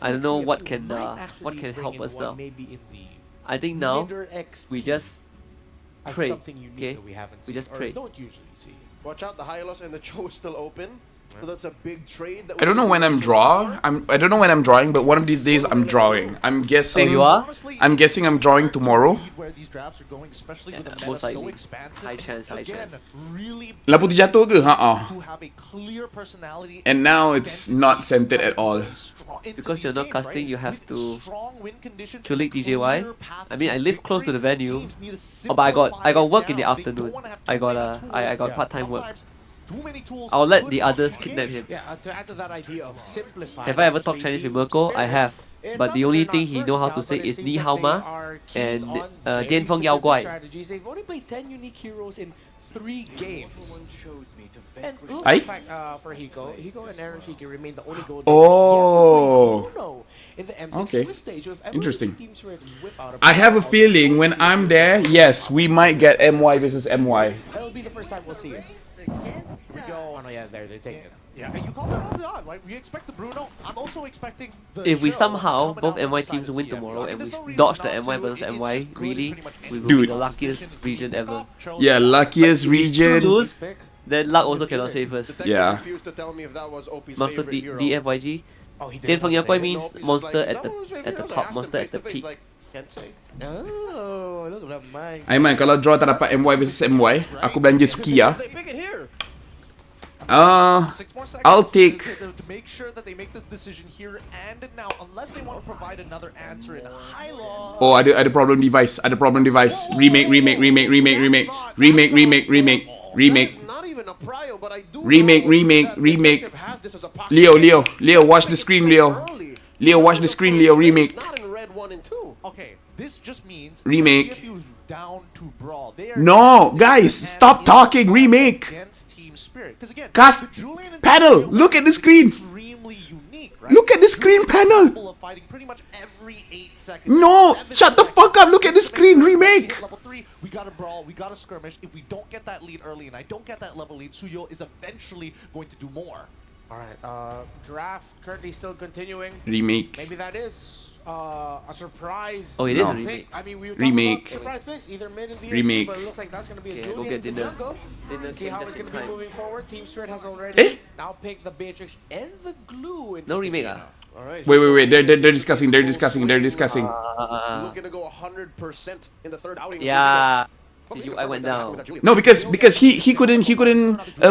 I don't know what can help us now. I think now we just as pray. something unique Okay, that we haven't we seen just or pray. don't usually see. Watch out, the Hylos and the Cho is still open. So that's a big trade. That I don't know when I'm I don't know when I'm drawing, but one of these days I'm drawing. I'm guessing. you are? I'm guessing I'm drawing tomorrow. Where these drafts are going, especially with the most meta so likely. expansive. High chance, high Again, chance. really Lampu tu jatuh ke? who have a clear personality And now it's not centered at all. Because you're not casting, you have to strong win conditions. Chulik DJY. I mean, I live close to the venue. Oh, but I got work in the afternoon. I got part-time work. I'll let the others kidnap him. Yeah, to add to that idea of simplifying. Have I ever talked Chinese with Mirko? I have. But the only thing he know how to say is Ni Hao Ma and Dian Feng Yao Guai. They've only played 10 unique heroes in 3 games. And look Aye? at the fact for Hiko and Aaron Shiki remain the only gold. Oh. In the M6 Okay. Swiss stage. So if ever Interesting. we see teams where whip out a I have a feeling when I'm there, yes, we might get MY versus MY. That'll be the first time we'll see it. We go. Oh no, yeah, there they take it. Yeah, and you called it on the odd, right? We expect the Bruno. I'm also expecting the If we Cho somehow, coming both out on MY the side teams of win CF. tomorrow and we there's no reason dodge the not MY to. versus It's MY, just good in really, pretty much we will Dude. be the luckiest region ever. Yeah, luckiest If we region. lose, then luck also cannot save us. Yeah. Refused to tell me if that was OP's Monster favorite hero. DFYG. Oh, he Dian Feng Yao Guai means Nope, he's monster like, "Is at that one of his the favorite heroes?" I top, asked him monster at face the to face, peak. like, can't say. Oh, look at that mind. Aiman, kalau draw tak dapat MY versus MY, aku belanja Sukiya. They pick it here. 6 more seconds I'll take. to make sure that they make this decision here and now, unless they want to provide another answer in high law. Oh, ada problem device. Remake. Not even a prio, but I do Remake. has this as a pocket. Leo, watch the screen, Leo. Leo, watch the screen, Leo. Remake. Not in red 1 and 2. Okay, this just means Remake. CFU's down to brawl. They are No, guys, stop talking. Remake. against Team Spirit. Because again, Cast the Julian and panel. Julio Look at the screen. extremely unique, right? Look at the screen panel. Capable of fighting pretty much every 8 seconds. No, 7 shut the seconds. fuck up. Look at the screen. Hit Remake. level 3, we gotta brawl, we gotta skirmish. If we don't get that lead early and I don't get that level lead, Suyo is eventually going to do more. Alright, draft currently still continuing. Remake. Maybe that is a surprise. Oh, it is a pick. remake. I mean, we were Remake. talking about surprise picks, either mid in the Remake. HP, but it looks like that's going to be a Okay, go Julian get in the dinner. jungle. Dinner See how came it's just going in to be time. moving forward. Team Spirit has already now picked the Beatrix and the Glue. No remake, All right. Wait. They're discussing. Looking to go 100% in the third outing. Yeah. The UI went down. No, because he couldn't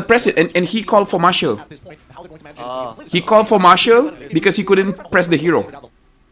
press it and he called for Marshall. Oh. He called for Marshall because he couldn't press the hero.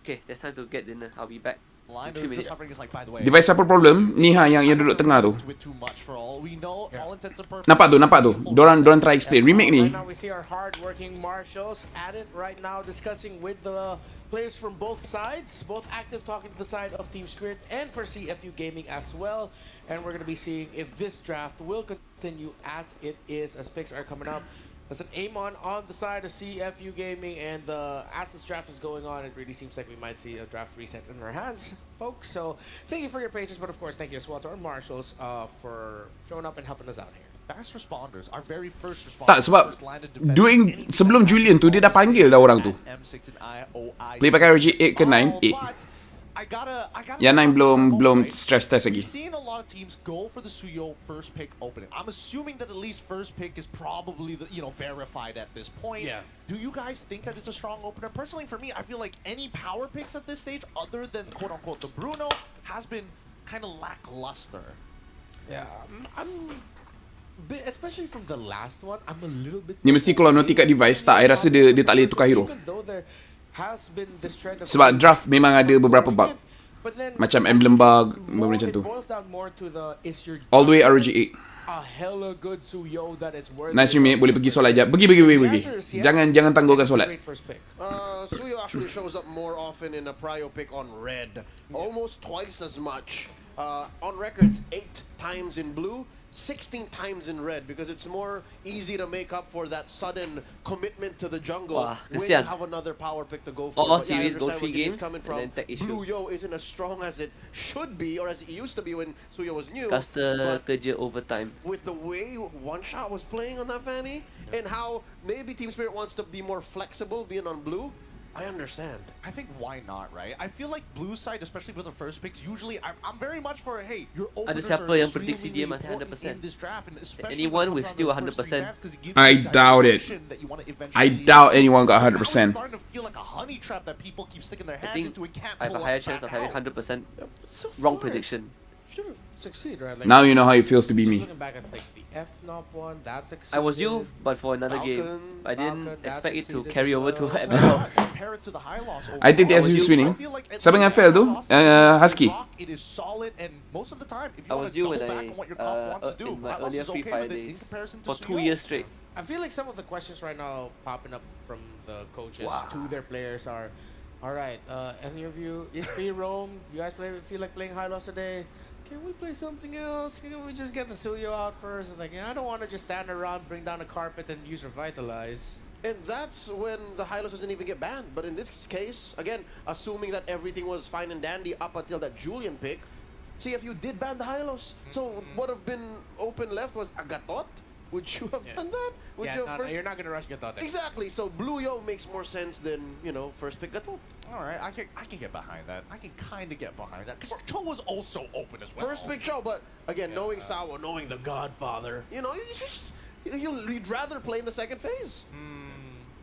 Okay, that's time to get dinner. I'll be back. Line in 3 of minutes. just hovering is like, by the way, Device apa problem? Ni yang duduk tengah tu. with too much for all we know, all intents and purposes. Nampak tu. Dorang try explain. Remake ni. Right now we see our hard-working marshals at it right now, discussing with the players from both sides, both active, talking to the side of Team Spirit and for CFU Gaming as well. And we're going to be seeing if this draft will continue as it is, as picks are coming up. There's an Amon on the side of CFU Gaming, and as this draft is going on, it really seems like we might see a draft reset in our hands, folks. So thank you for your patience, but of course, thank you as well to our marshals for showing up and helping us out here. Fast responders, our very first responders. Tak, sebab first line of defense. doing sebelum Julian tu dia dah panggil dah orang tu. M6 and IOI. Play pakai RG 8 ke 9? 8. I gotta Yang 9 belum stress test lagi. We've seen a lot of teams go for the Suyo first pick opening. I'm assuming that at least first pick is probably the verified at this point. Yeah. Do you guys think that it's a strong opener? Personally, for me, I feel like any power picks at this stage, other than quote unquote the Bruno, has been kind of lackluster. Yeah, especially from the last one, I'm a little bit. Ni mesti kalau Naughty kat device tak, I rasa dia tak boleh tukar hero. Even though there has been this trend of Sebab draft memang ada beberapa bug. Macam emblem bug, macam tu. It boils down more to the is your All the way RG 8. a hella good Suyo that is worth Nice it. remake, boleh pergi solat jap. Pergi. Jangan tangguhkan solat. Great first pick. Suyo actually shows up more often in a prio pick on red. Almost twice as much. On record, it's 8 times in blue, 16 times in red, because it's more easy to make up for that sudden commitment to the jungle when you have another power pick to go for. All But yeah, I series go understand 3 where Gabe's games coming and from. then tech issue. Blue Yo isn't as strong as it should be, or as it used to be when Suyo was new. Caster but kerja overtime. with the way One Shot was playing on that Fanny, and how maybe Team Spirit wants to be more flexible being on blue, I understand. I think why not, right? I feel like blue side, especially with the first picks, usually I'm very much for, hey, your Ada openers siapa are yang prediksi extremely dia masih important 100%? in this draft, and especially Anyone when with it comes still down to the first 100%? three bans, 'cause it gives I you doubt it. direction that you wanna I eventually doubt take. anyone got Now it's 100%. starting to feel like a honey trap that people keep sticking their I hands think into and can't I have a pull higher up chance of back having out. 100% So wrong far, prediction. Should succeed, right? Like, Now you know how it feels to be just me. Looking back at like the FNOP one, that succeeded. I was you, but for another game. Falcon, I didn't that expect it to succeeded carry as over to well. ML. Compare it to the high loss I think the I was SU is you. winning. I feel like at Siapa least dengan fail tu? high loss, Husky. it is solid, and most of the time, if you I want was to you double when back on what your comp wants to do, in my high loss earlier is Free okay Fire with it in days comparison to for 2 Suyo. years straight. I feel like some of the questions right now popping up from the coaches to their players are, all right, any of you, if we roam, you guys feel like playing high loss today? Can we play something else? Can we just get the Suyo out first? And like, yeah, I don't want to just stand around, bring down a carpet, and use Revitalize. And that's when the Hylos doesn't even get banned. But in this case, again, assuming that everything was fine and dandy up until that Julian pick, CFU did ban the Hylos. So what have been open left was Agatot. Would you have done that? Would you have you're not gonna rush Gatot. Exactly. So Blue Yo makes more sense than, you know, first pick Gatot. All right, I can get behind that. I can kind of get behind that because Cho was also open as well. First pick Cho, but again, knowing Sawa, knowing the Godfather, you know, you'd rather play in the second phase.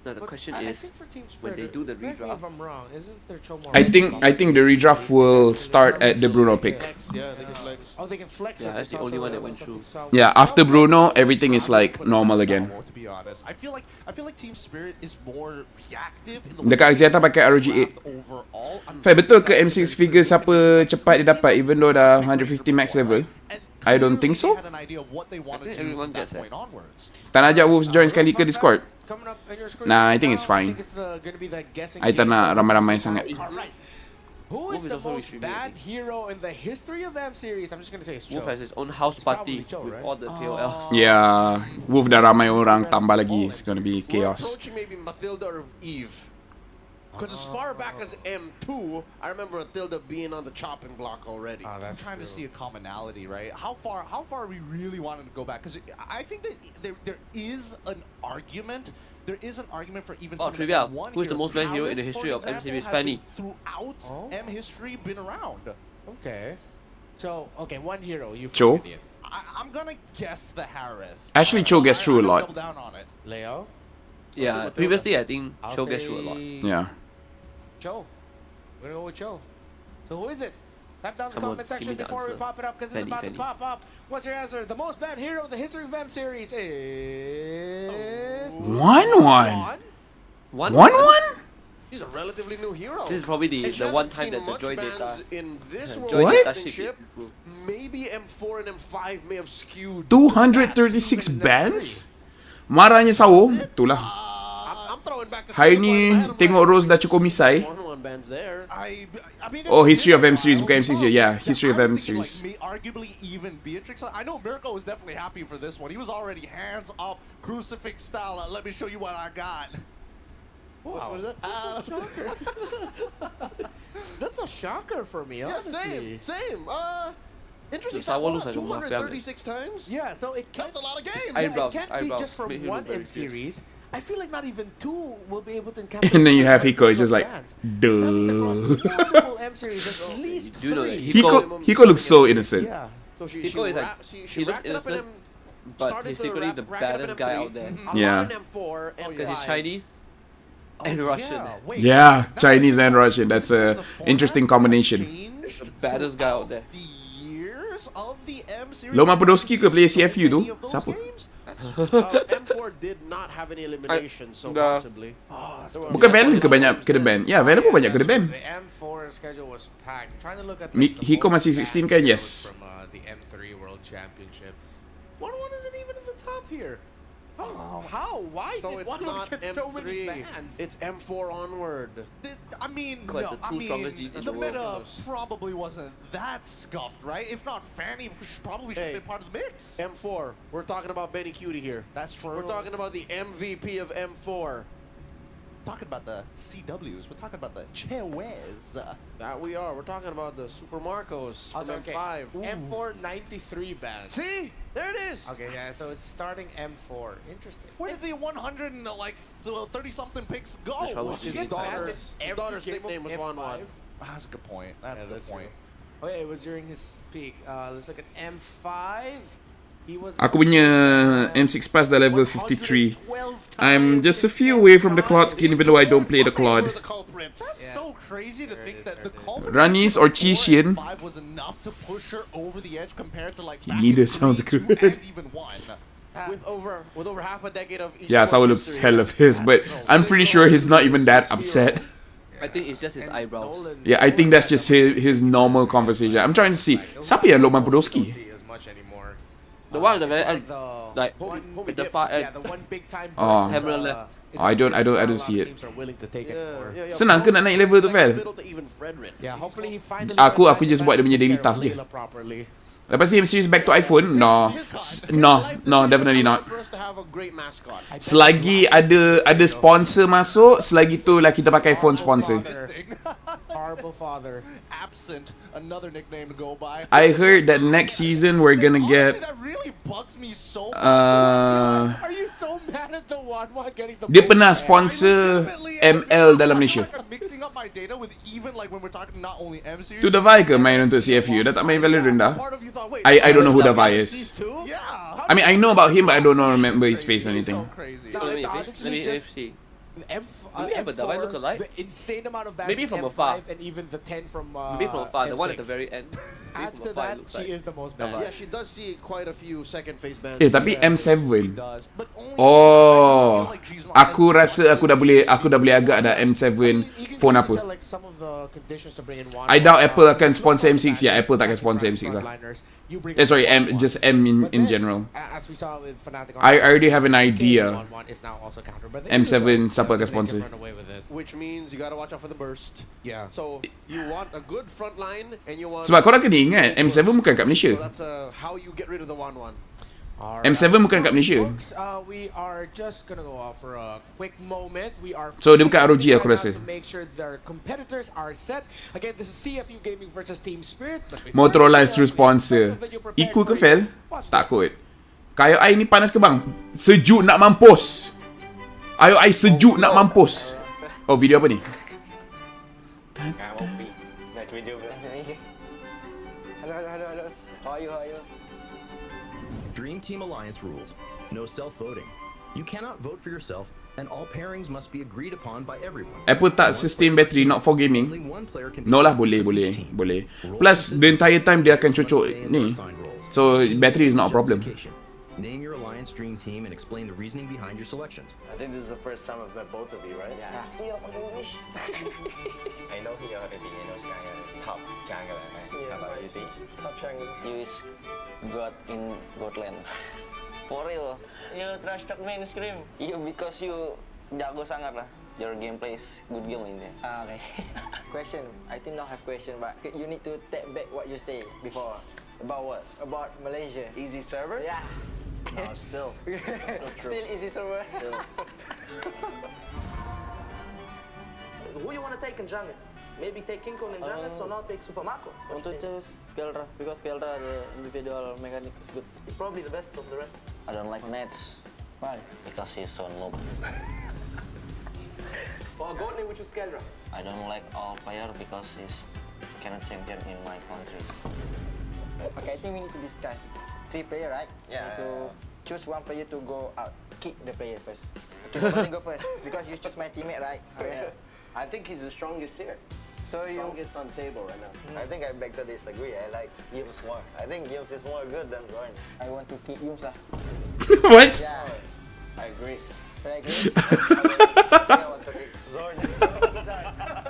Now the But question I is, think for Team when they Spirit, do the correct me redraft, if I'm wrong, isn't there Cho more I think the redraft will start at the Bruno pick. Yeah, they can flex. Oh, they can flex it. Yeah, that's the only one that went through. Yeah, after Bruno, everything is like normal again. To be honest, I feel like Team Spirit is more reactive in the Dekat Axiata pakai ROG 8. overall. Fai, betul ke M6 figure siapa cepat dia dapat even though dah 150 max level? I don't think so. Had an idea of what they want to think do everyone from that gets it. point onwards. Tak nak ajak Wolves join sekali ke Discord? Coming up on your screen Nah, I right think now, it's fine. I think it's gonna be the guessing I tak game. nak ramai-ramai sangat. All right. Who is Wolf is the also most extremely bad hero in the history of M series? I'm just gonna say it's Cho. Wolf has his own house party probably Cho, with right? all the KOL. Yeah, Wolf dah ramai orang tambah lagi. It's gonna be We're chaos. approaching maybe Matilda or Eve. Because as far back as M2, I remember Matilda being on the chopping block already. I'm trying to see a commonality, right? How far are we really wanting to go back? Because I think that there is an argument. There is an argument for even some trivia. of the M1 Who is the most banned hero in the Howard, history for of M example, series? has Fanny. been throughout M history been around. Okay. So, okay, one hero. You Cho? figured it. I'm gonna guess the Harith. Actually, Cho gets through a lot. Double down on it. Leo? Yeah, previously I think I'll Cho gets through a lot. say Yeah. Cho. We're gonna go with Cho. So who is it? Type down the Come on, comment give section me the before we answer. pop it up because it's Fanny, about Fanny. to pop up. What's your answer? The most banned hero in the history of M series is 1-1. 1-1? He's a relatively new hero. This is probably And she the hasn't one time seen that the much joy bans data in this joy World data Championship, shit. maybe M4 and M5 may have skewed. 236 bands? Marahnya Sawo, itulah. I'm throwing back the Hari silver ni button. I had him tengok Rose dah cukup misai. 1-1 bans there. I mean, Oh, it's history of been M series, a bukan M while. series. Yeah, history of I was M thinking, series. like, arguably even Beatrix. I know Mirko was definitely happy for this one. He was already hands up, crucifix style. Let me show you what I got. What was that? That's a shocker for me, Yeah, honestly. same. Interesting. The Sawa looks What, like a mafia. 236 times? Yeah, so it can't, That's a lot of games. Eyebrows, it can't be eyebrows. just from Make him one look very M fierce. series. I feel like not even two will be able to encapsulate. And then you have all Hiko, it's just those like, bands. duh. That means across multiple M series, there's at least You know that three. Hiko looks so innocent. Yeah. So she Hiko is like, she he looks racked it up in innocent, M, but started he's to secretly rack- the rack it up in baddest guy M3, out there. a Yeah. lot in M4, and Because he's five. Chinese and Russian. Yeah, Chinese and Russian. That's a interesting combination. The baddest guy out there. Years of the M series. Loma Podolski ke player CFU tu? Siapa? M4 did not have any elimination, so possibly. Bukan Valen ke banyak kena ban? Ya, Valen pun banyak kena ban. The M4 schedule was packed. Trying to look at Hiko masih 16 kan? Yes. from the M3 World Championship. 1-1 isn't even in the top here. How? Why So did it's 1-1 not get so many M3. bans? It's M4 onward. I mean, Quite no, the I two mean, strongest Gs in the the world. meta probably wasn't that scuffed, right? If not, Fanny probably should Hey. have been part of the mix. M4. We're talking about Benny Cutie here. That's true. We're talking about the MVP of M4. talking about the CWs. We're talking about the Chewes. That we are. We're talking about the Super Marcos from Okay. M5. M4 93 band. See? There it is. Okay, yeah, so it's starting M4. Interesting. Where did the 100 and 30-something picks go? His daughter's nickname was 1-1. That's a good point. That's a good point. Okay, it was during his peak. Let's look at M5. He was Aku punya M6 Pass dah level 53. I'm just a few away from the Claude skin even though I don't play the Claude. That's so crazy to think that the culprit Runnies or Chishian. 5 was enough to push her over the edge compared to like Neither sounds good. and even 1. With over half a decade of Yeah, Saul looks hella pissed, but I'm pretty sure he's not even that upset. I think it's just his eyebrows. Yeah, I think that's just his normal conversation. I'm trying to see. Siapa yang Lokman Podolski? The one at the very end, like with the far end. Yeah, the one big time. Oh. Camera left. I don't see it. Teams are willing to take it for. Senang ke nak naik level tu, Fel? Yeah, hopefully he finally. Aku just buat dia punya daily task je. Properly. Lepas ni series back to iPhone? No. No, definitely not. Selagi ada sponsor masuk, selagi tu lah kita pakai phone sponsor. Horrible father. Absent, another nickname to go by. I heard that next season we're gonna get That really bugs me so Are you so mad at the one getting the dia pernah sponsor ML dalam Malaysia. mixing up my data with even like when we're talking not only M series. Tu Davai ke main untuk CFU? Dah tak main Valorant dah? I don't know who Davai is. I mean I know about him but I don't remember his face or anything. Let me see. Do we have a Davai look alike? The insane amount of Maybe from afar. and even the 10 from Maybe from afar, the one at the M6. very end. Maybe Adds from to afar, that, it looks she like is the most bad. Yeah, she does see quite a few second phase bands. Tapi M7. Oh. Aku rasa aku dah boleh agak dah M7 phone apa. Like some of the conditions to bring in one. I doubt Apple akan sponsor M6 ya. Apple takkan sponsor M6 lah. Sorry, just M in general. As we saw with Fnatic, I already have an idea. is now also countered, but M7 siapa akan sponsor? Which means you gotta watch out for the burst. Yeah. So you want a good front line and you want. Sebab korang kena ingat M7 bukan kat Malaysia. So that's how you get rid of the 1-1. M7 bukan kat Malaysia. We are just gonna go off for a quick moment. We are So dia bukan ROG aku rasa. to make sure their competitors are set. Again, this is CFU Gaming versus Team Spirit. Motorola is true sponsor. Ikut ke Fel? Takut. Kayo ai ni panas ke bang? Sejuk nak mampus. Ayo ai sejuk nak mampus. Oh video apa ni? Hello. How are you? Dream Team Alliance rules. No self-voting. You cannot vote for yourself, and all pairings must be agreed upon by everyone. Apple tak sustain battery not for gaming. No lah, boleh. Plus the entire time dia akan cocok ni. So battery is not a problem. Name your alliance dream team and explain the reasoning behind your selections. I think this is the first time I've met both of you, right? Yeah. I know he already. I know Sky top jungle. How about you think? Top jungle. You is God in Godland. For real. You trash talk mainstream. You because you jago sangat lah. Your gameplay is good game in there. Okay. Question. I think not have question, but you need to take back what you say before. About what? About Malaysia. Easy server? Yeah. No, still. Still easy server. Who you want to take in jungle? Maybe take King Kong in jungle, so now take Super Marco. I want to choose Skeldra because Skeldra the individual mechanic is good. He's probably the best of the rest. I don't like Nets. Why? Because he's so noob. For a gold lane, we choose Skeldra. I don't like all player because he's cannot champion in my country. Okay, I think we need to discuss 3 player, right? Yeah. We need to choose one player to go out. Kick the player first. Okay, who go first? Because you choose my teammate, right? Yeah. I think he's the strongest here. So you strongest on table right now. I think I beg to disagree. I like Yums more. I think Yums is more good than Zorn. I want to kick Yums lah. What? Yeah. I agree. I agree. I want to pick Zorn.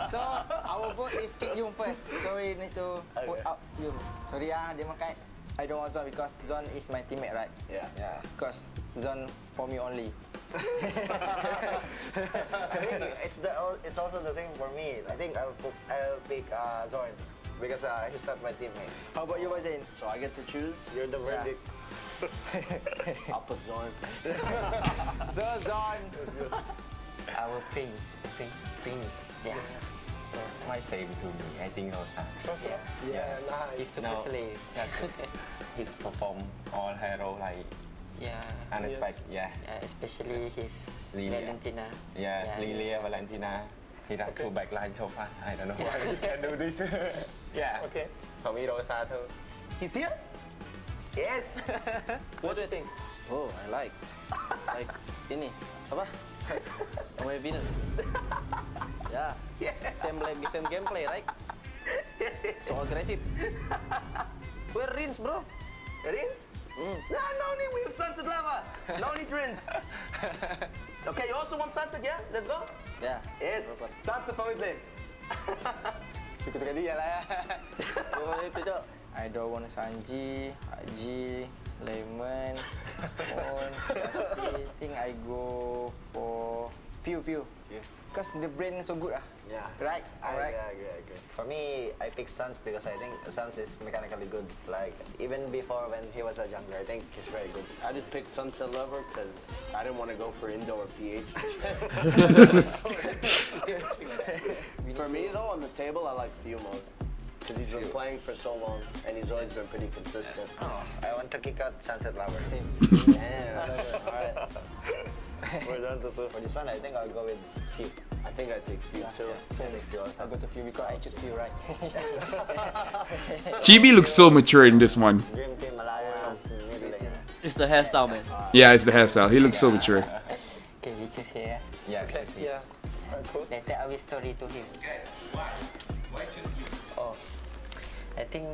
So our vote is kick Yums first. So we need to put out Yums. Sorry dia makai. I don't want Zon because Zon is my teammate, right? Yeah. Because Zon for me only. I think it's also the same for me. I think I'll pick Zorn because he's not my teammate. How about you, Wazin? So I get to choose. You're the verdict. I'll put Zorn. So Zon. Our prince. Yeah. Yes. Why say between me? I think Rosa. Yeah, nice. He's super slave. He's performed all hero like unexpected. Yeah. Especially his Lilia. Valentina. Yeah, Lilia, Valentina. He does two backline so fast. I don't know why he can do this. Yeah. Okay. For me, Rosa too. He's here? Yes! What do you think? Oh, I like ini apa? Oh my Venus. Yeah. Same gameplay, right? So aggressive. Where Rins, bro? Rins? Nah, no need. We have Sunset Lava. No need Rins. Okay, you also want Sunset, yeah? Let's go. Yeah. Yes. Sunset for mid lane. Suka-suka dia lah ya. Itu Cok. I draw one Sanji, Haji, Lemon, Moon. I think I go for Pew. Because the brain is so good Yeah. Right? Alright. I agree. For me, I pick Suns because I think Suns is mechanically good. Like, even before when he was a jungler, I think he's very good. I just picked Sunset Lover because I didn't want to go for Indo or PH. For me though, on the table, I like Few most. Because he's been playing for so long and he's always been pretty consistent. I want to kick out Sunset Lover. Damn. Alright. We're done to 2. For this one, I think I'll go with Few. I think I take Few too. I'll go to Few because I choose Few, right? Chibi looks so mature in this one. Dream Team Alliance, mid lane. It's the hairstyle, man. Yeah, it's the hairstyle. He looks so mature. Okay, we choose here. Yeah, Okay, yeah. Cool. Later I will story to him. Oh, I think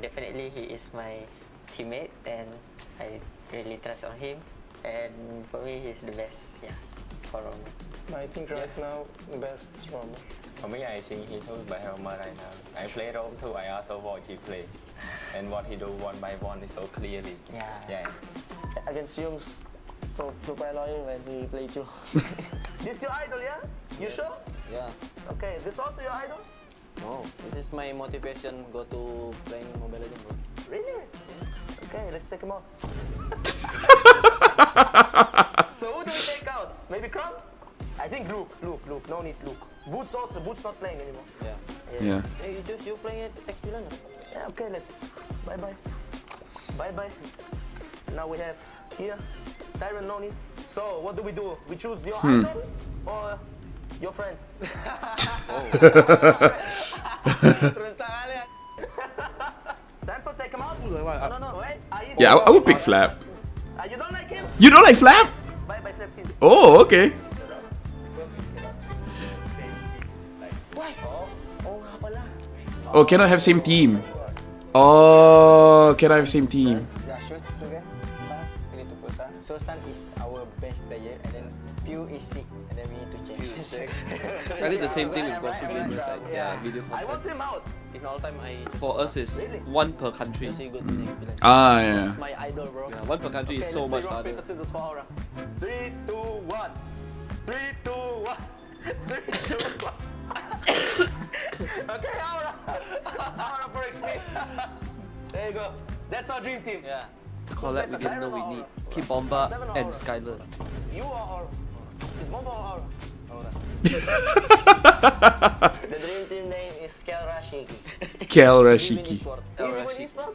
definitely he is my teammate and I really trust on him. And for me, he's the best. Yeah, for Roma. I think right now, the best is Roma. For me, I think he told by Roma right now. I play Rome too. I also watch he play, and what he do one by one is so clearly. Yeah. Against Jungs, so super loyal when he play you. This your idol, yeah? You sure? Yeah. Okay, this also your idol? No, this is my motivation. Go to playing Mobile Legends. Really? Okay, let's take him out. So who do we take out? Maybe Crump? I think Luke. No need Luke. Boots also. Boots not playing anymore. Yeah. Hey, you playing at X-Villain? Yeah, okay, let's. Bye. Now we have here. Tyron, no need. So what do? We choose your idol or your friend? Sanford, take him out? No, wait. Yeah, I would pick Flap. You don't like him? You don't like Flap? Bye, Flap team. Oh, okay. Oh, cannot have same team. Oh, cannot have same team. Yeah, sure. We need to put Sun. So Sun is our best player, and then Pew is sick, and then we need to change. Pew is sick. I did the same thing with Golf Gamers, like, video I content. want him out. In all time, For us, it's one per country. Ah, yeah. That's my idol, bro. Yeah, one per country is so much rock, harder. paper, scissors for Aura. 3, 2, 1. 3, 2, 1. 3, 2, 1. Okay, Aura. Aura for XP. There you go. That's our dream team. Yeah. Collab we didn't know we need. Keep Bomba and Skyler. You are Aura. Is Bomba or Aura? Aura. The dream team name is Kelrashiki. Kelrashiki. Easy win esport?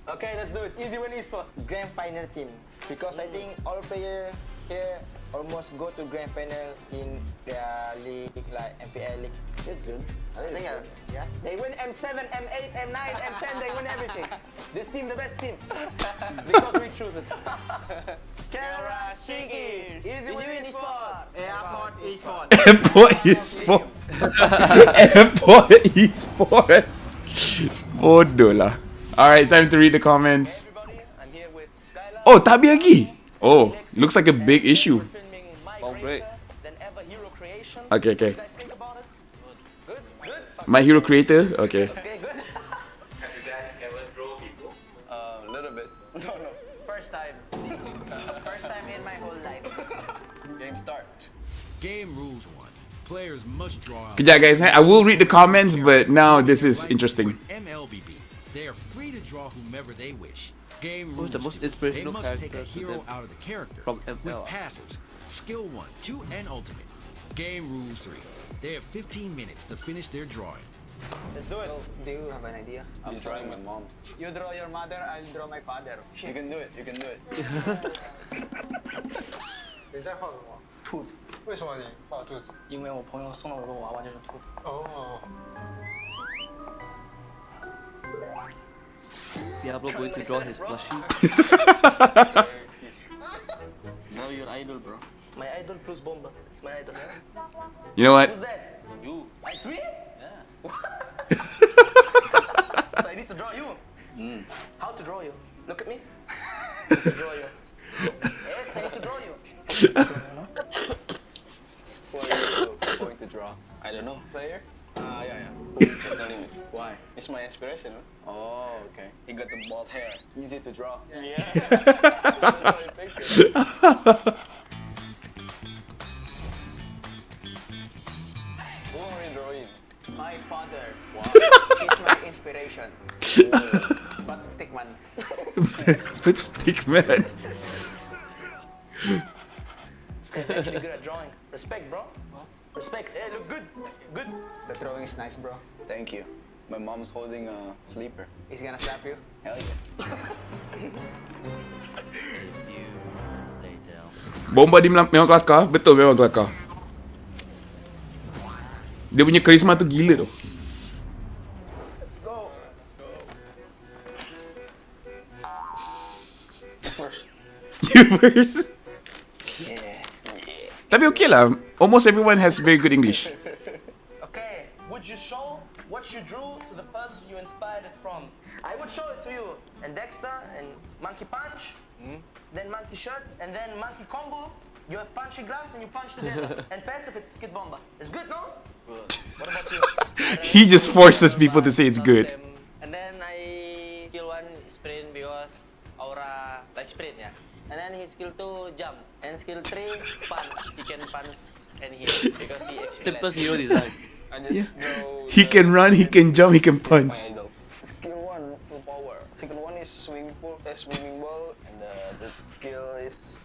Okay, let's do it. Easy win esport. Grand final team. Because I think all players here almost go to grand final in their league, like MPL league. It's good. I think yeah. They win M7, M8, M9, M10. They win everything. This team, the best team, because we choose it. Kelrashiki. Easy win esport. Airport esport. Airport Esport. Airport Esport. Bodoh lah. Alright, time to read the comments. Oh, tabi lagi. Oh, looks like a big issue. Oh, great. Okay. My Hero Creator? Okay. Have you guys ever draw people? A little bit. No. First time. First time in my whole life. Game start. Game rules 1. Players must draw out. Kejap guys, I will read the comments, but now this is interesting. MLBB. They are free to draw whomever they wish. Game Who's rules the most 2. They inspirational must take character a to hero them out of the character from with ML? passives. Skill 1, 2, and Ultimate. Game rules 3. They have 15 minutes to finish their drawing. Let's do it. Do you have an idea? I'm drawing my mom. You draw your mother, I'll draw my father. You can do it. You can do it. 你在画什么？兔子。为什么你画兔子？因为我朋友送了我个娃娃，就是兔子。哦。Diablo going to draw his plushie. Now you're idol, bro. My idol plus Bomba. It's my idol. You know what? Who's that? You. It's me? Yeah. So I need to draw you? How to draw you? Look at me. To draw you. Yes, I need to draw you. Who are you going to draw? I don't know. Player? Yeah. It's not limit. Why? It's my inspiration. Huh? Oh, okay. He got the bald hair. Easy to draw. Yeah. Who are you drawing? My father. Wow. He's my inspiration. But stickman. But stickman. This guy's actually good at drawing. Respect, bro. Respect. Hey, looks good. Good. The drawing is nice, bro. Thank you. My mom's holding a sleeper. He's gonna slap you. Hell yeah. Bomba dia memang kelakar. Betul memang kelakar. Dia punya karisma tu gila tu. Let's go. You first. Tapi okay lah. Almost everyone has very good English. Okay, would you show what you drew to the person you inspired it from? I would show it to you. And Dexter, and Monkey Punch, then Monkey Shot, and then Monkey Combo. You have punchy gloves and you punch together. And passive, it's Kid Bomba. It's good, no? Good. What about you? He just forces people to say it's good. And then I skill 1 sprint because aura like sprint, yeah. And then his skill 2 jump. And skill 3 punch. He can punch and hit because he Simplest hero design. I just draw He can run, he can jump, he can punch. Skill 1 full power. Skill 1 is swimming ball, and the skill is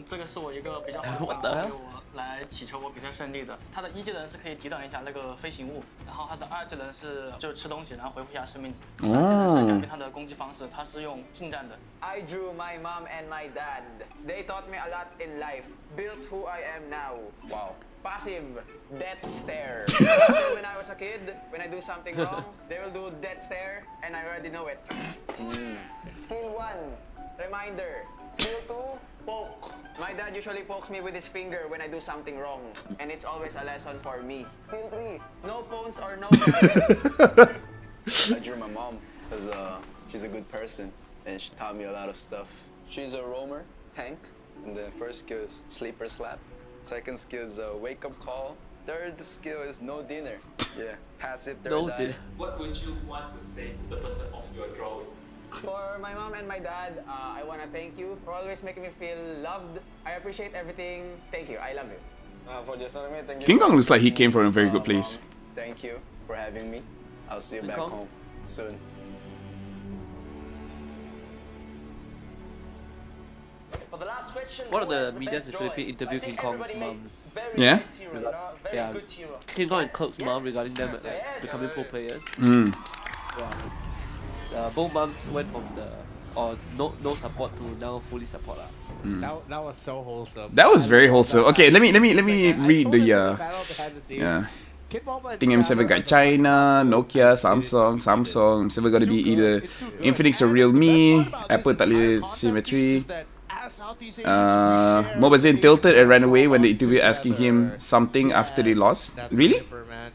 这个是我一个比较好的 What 办 the 法， hell？ 为我来祈求我比赛胜利的。他的一技能是可以抵挡一下那个飞行物，然后他的二技能是就是吃东西，然后恢复一下生命值。三技能是改变他的攻击方式，他是用近战的。 I drew my mom and my dad. They taught me a lot in life. Built who I am now. Wow. Passive, death stare. When I was a kid, when I do something wrong, they will do death stare, and I already know it. Skill 1, reminder. Skill 2, poke. My dad usually pokes me with his finger when I do something wrong, and it's always a lesson for me. Skill 3, no phones or no gadgets. I drew my mom because she's a good person and she taught me a lot of stuff. She's a roamer, tank, and the first skill is sleeper slap. Second skill is a wake up call. Third skill is no dinner. Yeah, passive third No die. dinner. What would you want to say to the person of your drawing? For my mom and my dad, I want to thank you for always making me feel loved. I appreciate everything. Thank you. I love you. For just me, thank you. King Kong looks like he came from a very good place. Thank you for having me. I'll see you King back Kong? home soon. For the last question, One of who the has medias in best drawing? Philippines interviewed I think King Kong's everybody mom. made very Yeah? nice hero, you know? Very Yeah. good hero. King Kong and Kirk's mom regarding them like becoming pro players. Both moms went from the no support to now fully support lah. That was so wholesome. That was very wholesome. Okay, let me read the yeah. I think M7 got China, Nokia, Samsung. M7 gotta be either Infinix or Realme. Apple tak boleh symmetry. Mobazin tilted and ran away when the interviewer asking him something after they lost. Really?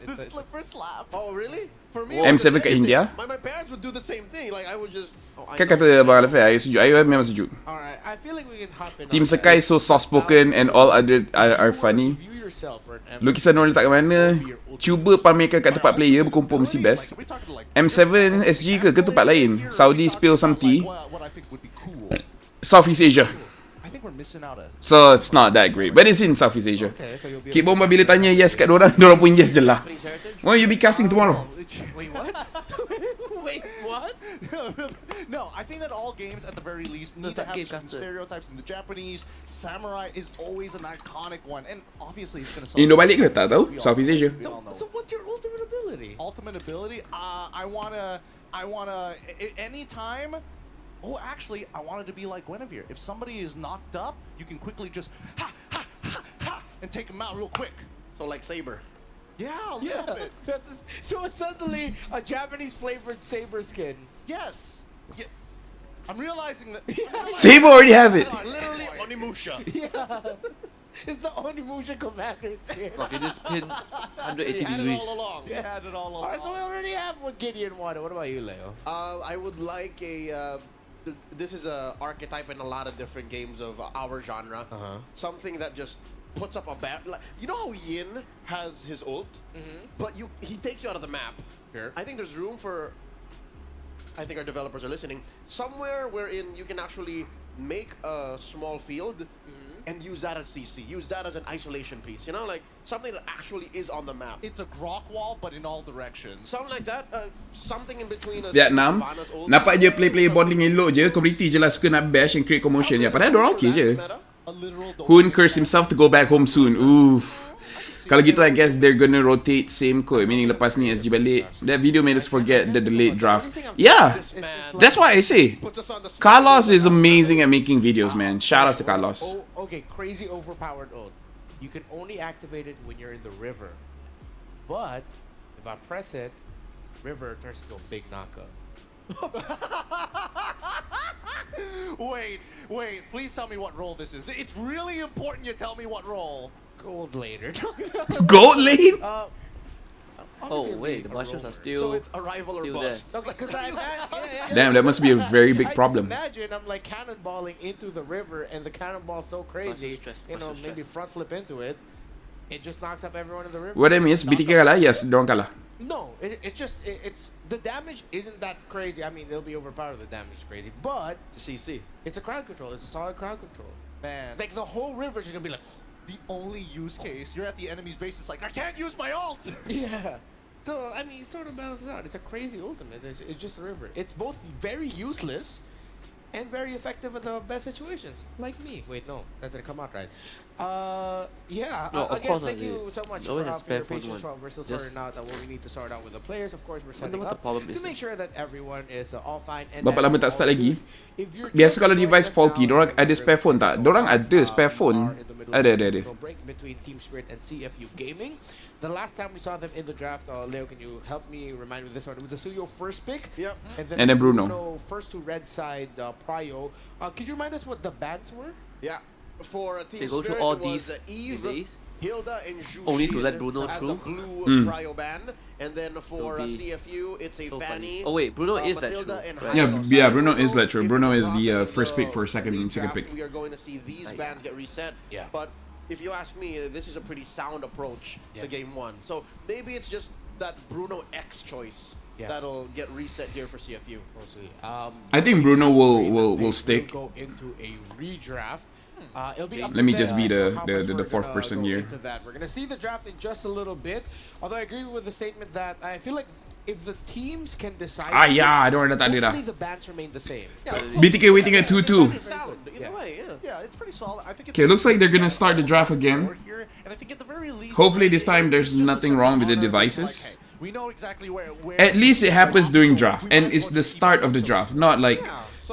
The slipper slap. Oh, really? For me, M7 kat India. My parents would do the same thing. Like I would just. Kan kata Abang Laphel, I setuju. I memang setuju. Alright, I feel like we can hop in. Team Sakai so soft-spoken and all other are funny. Lukisan orang letak kat mana, cuba pamerkan kat tempat player, berkumpul mesti best. M7 SG ke tempat lain? Saudi spill some tea. Southeast Asia. So it's not that great, but it's in Southeast Asia. Kid Bomba bila tanya yes kat dorang pun yes je lah. Well, you be casting tomorrow. Wait, what? Wait, what? No, I think that all games, at the very least, need to have certain stereotypes. In the Japanese, samurai is always an iconic one, and obviously it's gonna. Indo balik ke? Tak tahu. Southeast Asia. So what's your ultimate ability? Ultimate ability? I wanna, anytime. Oh, actually, I wanted to be like Guinevere. If somebody is knocked up, you can quickly just ha ha ha ha and take them out real quick. So like Saber. Yeah, a little bit. So essentially a Japanese flavored Saber skin. Yes. Yeah. I'm realizing that. Saber already has it. Literally Onimusha. Yeah. It's the Onimusha commander skin. Okay, just pin 180 He had degrees. it all along. He had it all along. Alright, so we already have what Gideon wanted. What about you, Leo? I would like a. This is a archetype in a lot of different games of our genre. Something that just puts up a like, you know how Yin has his ult, but he takes you out of the map. Sure. I think there's room for. I think our developers are listening. Somewhere wherein you can actually make a small field and use that as CC. Use that as an isolation piece. You know, like something that actually is on the map. It's a grok wall, but in all directions. Something like that. Something in between. Vietnam, nampak je play bonding elok je. Community je lah suka nak bash and create commotion je. Padahal dorang okay je. Hoon cursed himself to go back home soon. Oof. Kalau gitu, I guess they're gonna rotate same kot. Meaning lepas ni SG balik. That video made us forget the delayed draft. Yeah, that's why I say Carlos is amazing at making videos, man. Shout outs to Carlos. Oh, okay, crazy overpowered ult. You can only activate it when you're in the river. But if I press it, river turns into a big knockup. Wait, please tell me what role this is. It's really important you tell me what role. Gold later. Gold lane? Oh wait, the mushrooms are still. So it's arrival or bust. Because Damn, that must be a very big problem. Imagine I'm like cannonballing into the river, and the cannonball's so crazy, maybe front flip into it. It just knocks up everyone in the river. What I mean is, BTK kalah, yes, dorang kalah. No, it's the damage isn't that crazy. I mean, they'll be overpowered. The damage is crazy, but CC. It's a crowd control. It's a solid crowd control. Man, like the whole river's gonna be like. The only use case, you're at the enemy's base, it's like, I can't use my ult! Yeah. So, I mean, it sort of balances out. It's a crazy ultimate. It's just a river. It's both very useless and very effective in the best situations. Like me. Wait, no. That didn't come out right. Yeah. No, again, thank you so much for your phone patience. We're still sorting out what we need to sort out with the players. Of course, we're setting up to make sure that everyone is all fine. And Bapak lama tak start lagi. Biasa kalau device faulty, dorang ada spare phone tak? Dorang ada spare phone. Ada. Break between Team Spirit and CFU Gaming. The last time we saw them in the draft, Leo, can you help me remind me of this one? It was a Suyo first pick. Yep. And then Bruno. First to red side, Prio. Could you remind us what the bans were? Yeah. For a Team they go Spirit, through all it was these Eve, Hilda, and Zhu only to let Bruno as through. a blue Prio band. And then for CFU, it's a Fanny. Oh wait, Bruno is that true. Right? Yeah, Bruno is that true. Bruno is the first pick for second pick. We are going to see these bands get reset. Yeah. But if you ask me, this is a pretty sound approach to game one. So maybe it's just that Bruno X choice that'll get reset here for CFU. We'll see. I think Bruno will stick. Go into a redraft. It'll be Let me just be the fourth person here. We're gonna see the draft in just a little bit. Although I agree with the statement that I feel like if the teams can decide, hopefully the bans remain the same. BTK waiting at 2-2. Yeah, it's pretty solid. I think Okay, looks like they're gonna start the draft again. And I think at the very least, Hopefully this time there's nothing wrong with the devices. We know exactly where At least it happens during draft, and it's the start of the draft, not like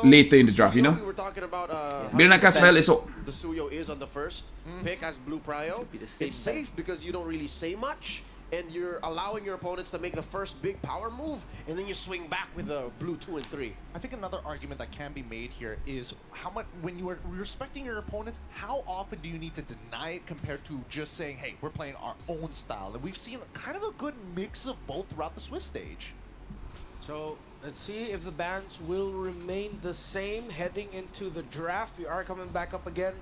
later in the draft, you know? We were talking about Bila nak cast file, so the Suyo is on the first pick as Blue Prio. It's safe because you don't really say much, and you're allowing your opponents to make the first big power move, and then you swing back with the Blue 2 and 3. I think another argument that can be made here is how much, when you are respecting your opponents, how often do you need to deny it compared to just saying, hey, we're playing our own style? And we've seen kind of a good mix of both throughout the Swiss stage. So let's see if the bans will remain the same heading into the draft. We are coming back up again.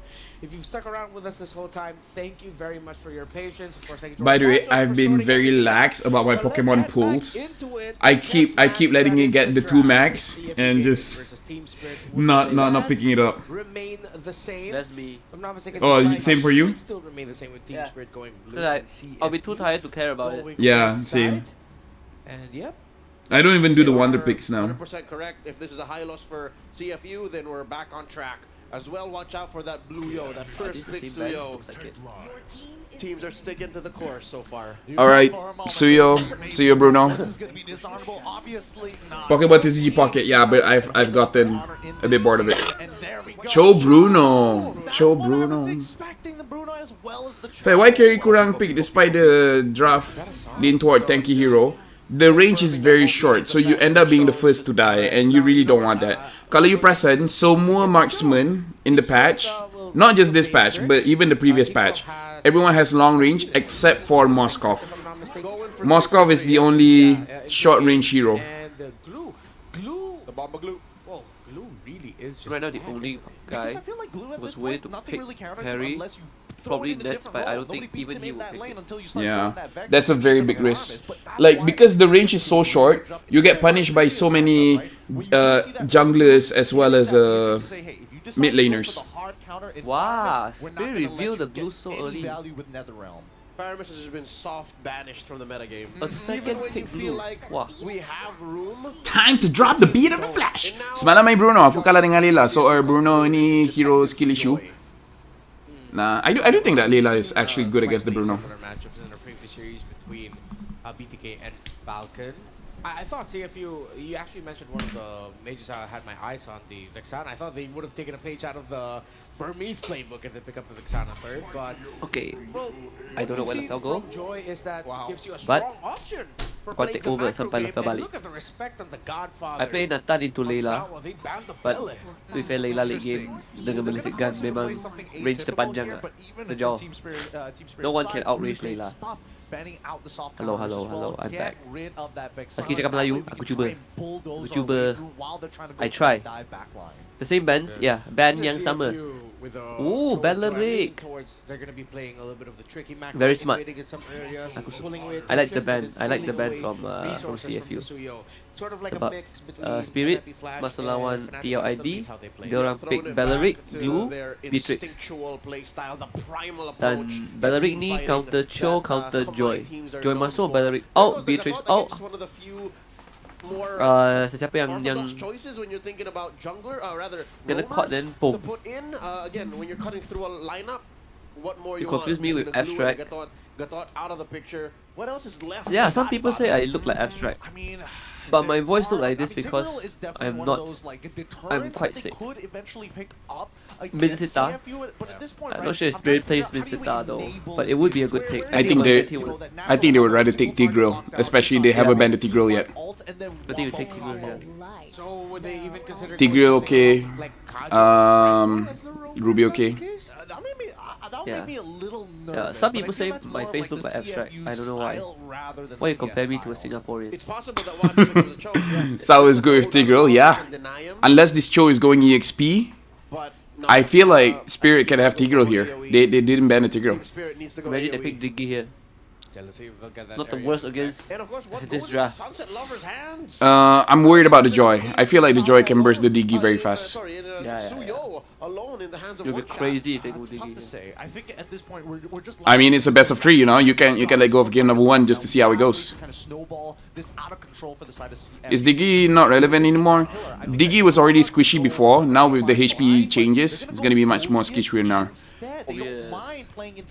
If you've stuck around with us this whole time, thank you very much for your patience. Of course, thank you. By the way, I've been very lax about my Pokemon pulls. I keep letting it get the 2 max and just not picking it up. Remain the same. That's me. I'm not mistaken. Oh, same for you? Still remain the same with Team Spirit going blue. I'll be too tired to care about it. Yeah, same. And yep. I don't even do the wonder picks now. 100% correct. If this is a high loss for CFU, then we're back on track. As well, watch out for that blue yo, that first pick Suyo. Teams are sticking to the course so far. Alright, Suyo, Bruno. Pokeball TCG Pocket, yeah, but I've gotten a bit bored of it. Cho Bruno. Why carry kurang pick despite the draft lean toward tanky hero? The range is very short, so you end up being the first to die, and you really don't want that. Kalau you present, semua marksman in the patch, not just this patch, but even the previous patch, everyone has long range except for Moskov. Moskov is the only short range hero. The bomba glue. Well, glue really is just right now the only guy was willing to pick Harry. Probably Nets, but I don't think even he will pick it. Yeah, that's a very big risk. Like, because the range is so short, you get punished by so many junglers as well as mid laners. Wow, Spirit revealed the glue so early. Pyramus has been soft banished from the metagame. A second pick glue. Wow. We have room. Time to drop the beat of the flash. Semalam main Bruno, aku kalah dengan Layla. So Bruno ini hero skill issue. Nah, I do think that Layla is actually good against the Bruno. Matchups in the previous series between BTK and Falcon. I thought CFU, you actually mentioned one of the mages I had my eyes on, the Vexana. I thought they would have taken a page out of the Burmese playbook and then pick up the Vexana third, but... Okay, I don't know where Laphel go, Joy is that gives you a but strong option for kau take over sampai Laphel balik. Look at the respect on the Godfather. I play Nathan into Layla, but with a Layla late game dengan Malefic Gun memang range terpanjang lah, terjauh. No one can outrange Layla. Hello, I'm back. Meski cakap Melayu, aku cuba. I try. The same bands, yeah, band yang sama. Ooh, Belleric. Very smart. I like the band. I like the band from CFU. Sebab Spirit masa lawan TLID, dia orang pick Belleric, Glue, Beatrix. Dan Belleric ni counter Cho, counter Joy. Joy masuk, Belleric out, Beatrix out. Sesiapa yang kena caught then boom. You confuse me with Abstract. Yeah, some people say I look like Abstract. But my voice look like this because I'm quite sick. Minsita. I'm not sure if Spirit plays Minsita though, but it would be a good pick. I think they would rather take Tigreal, especially they haven't banned the Tigreal yet. I think we take Tigreal here. So would they even consider Tigreal okay, Ruby okay. Yeah, some people say my face looks like Abstract. I don't know why. Why you compare me to a Singaporean? Sao is good with Tigreal, yeah. Unless this Cho is going EXP, I feel like Spirit can have Tigreal here. They didn't ban the Tigreal. Imagine I pick Diggy here. Not the worst against this draft. I'm worried about the Joy. I feel like the Joy can burst the Diggy very fast. It'll be crazy if they go Diggy. I think at this point we're just. I mean, it's a best of 3, you know. You can let go of game number 1 just to see how it goes. Is Diggy not relevant anymore? Diggy was already squishy before. Now with the HP changes, it's gonna be much more skishier now.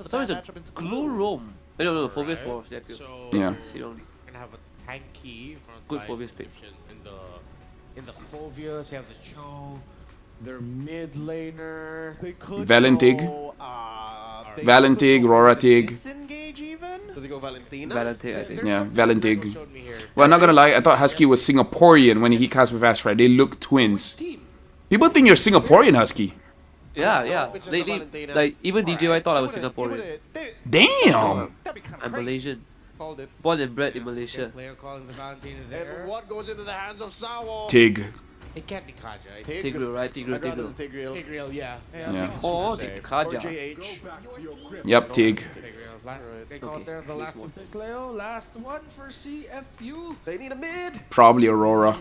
So it's a Glue Roam. No, Phobius for CFU. So yeah. You're gonna have a tanky good Phobius pick. In the Phobius, you have the Cho, their mid laner. Valentig, Roratig. Do they go Valentina? Valentig, I think. Yeah, Valentig. Well, I'm not gonna lie, I thought Husky was Singaporean when he cast with Astrid. They look twins. People think you're Singaporean, Husky. Yeah. Like even DJ, I thought I was Singaporean. Damn. I'm Malaysian. Born and bred in Malaysia. And what goes into the hands of Sawo? Tig. It can't be Kaja. Tigreal, right? Tigreal, yeah. Oh, Kaja. Yep, Tig. They call there the last one. Leo, last one for CFU. They need a mid. Probably Aurora.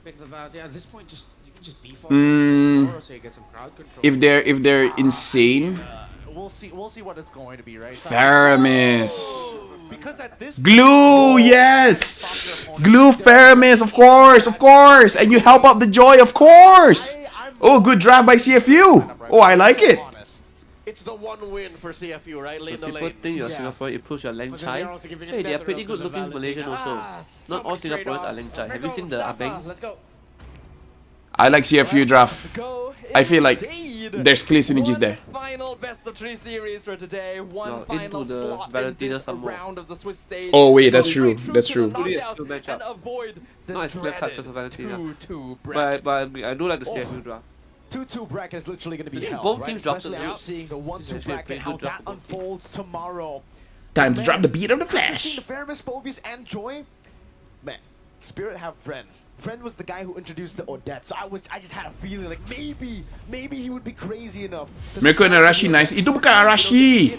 Pick the valve. Yeah, at this point, just default Aurora so you get some crowd control. If they're insane. We'll see what it's going to be, right? Theramis. Because at this Glue, yes! Glue Faramis, of course! And you help out the Joy, of course! Oh, good draft by CFU! Oh, I like it! It's the one win for CFU, right? Lane to People lane. think you're Singaporean, improves your lane chai. Hey, they are pretty good looking Malaysian also. Not all Singaporeans are lane chai. Have you seen the Abeng? Let's go. I like CFU draft. I feel like there's clear synergies there. Final best of 3 series for today. One No, final into the slot in Valentina this some more. round of the Swiss stage. Oh wait, that's Go true. straight That's through true. to the knockout Two matchup. and avoid the Not as clear cut dreaded as Valentina. 2-2 But bracket. I do like the CFU draft. 2-2 bracket is literally going to be I think hell, both right? teams dropped Especially it. after seeing the 1-2 Actually, a bracket, pretty how good that draft for both teams. unfolds tomorrow. Time to Man, drop the beat of the after flash. seeing the Faramis, Phobius, and Joy, man, Spirit have Friend. Friend was the guy who introduced the Odette, so I just had a feeling like maybe he would be crazy enough. Mereka and Arashi nice. Itu bukan Arashi.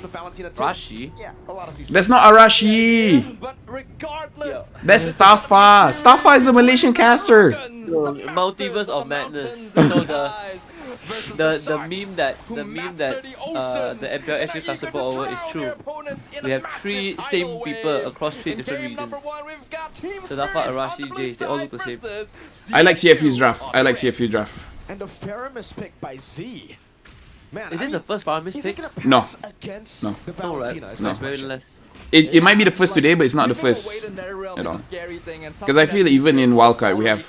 Rashi? Yeah, a lot of seasons. That's not Arashi. But regardless, That's Staffa. Staffa is a Malaysian caster. Multiverse of Madness. So the meme that the MPL actually festival over is true. We have 3 same people across 3 different regions. Sadafa, Arashi, Jace, they all look the same. I like CFU's draft. I like CFU draft. And the Faramis pick by Z. Man, Is this the first Faramis pick? No. Against No. the No, right? Valentina. No. It's very less. It might be the first today, but it's not the first at all. Because I feel that even in Wildcard we have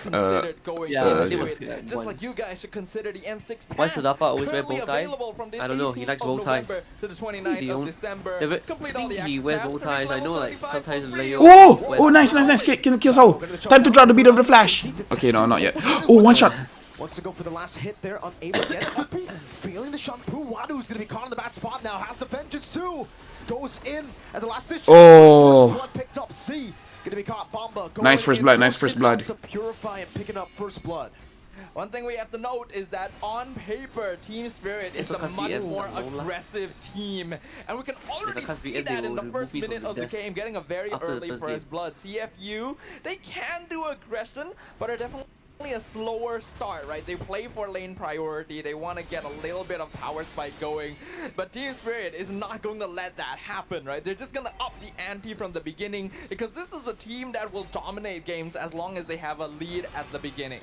just like you guys should consider the M6 Why pass should Dafa always wear currently bow tie? available from the I don't know, he 18th likes of bow tie. November to the 29th He of don't- December. I Complete all the think he access wears tabs bow to ties. reach I know, level like 75 sometimes for Leo. Oh! Oh, nice. Can kill so. Time to drop the beat of the flash. Okay, no, not yet. Oh, one shot. Wants to go for the last hit there, unable to get it. Uppy feeling the shampoo. Wadu's going to be caught in the bad spot now. Has the vengeance too. Goes in as the last ditch. Oh. First blood picked up. C going to be caught. Bomba. Nice first blood, nice first blood. To purify and picking up first blood. One thing we have to note is that on paper, Team Spirit is the much more aggressive team. And we can already see that in the first minute of the game, getting a very early first blood. CFU, they can do aggression, but are definitely a slower start, right? They play for lane priority. They want to get a little bit of power spike going, but Team Spirit is not going to let that happen, right? They're just going to up the ante from the beginning because this is a team that will dominate games as long as they have a lead at the beginning.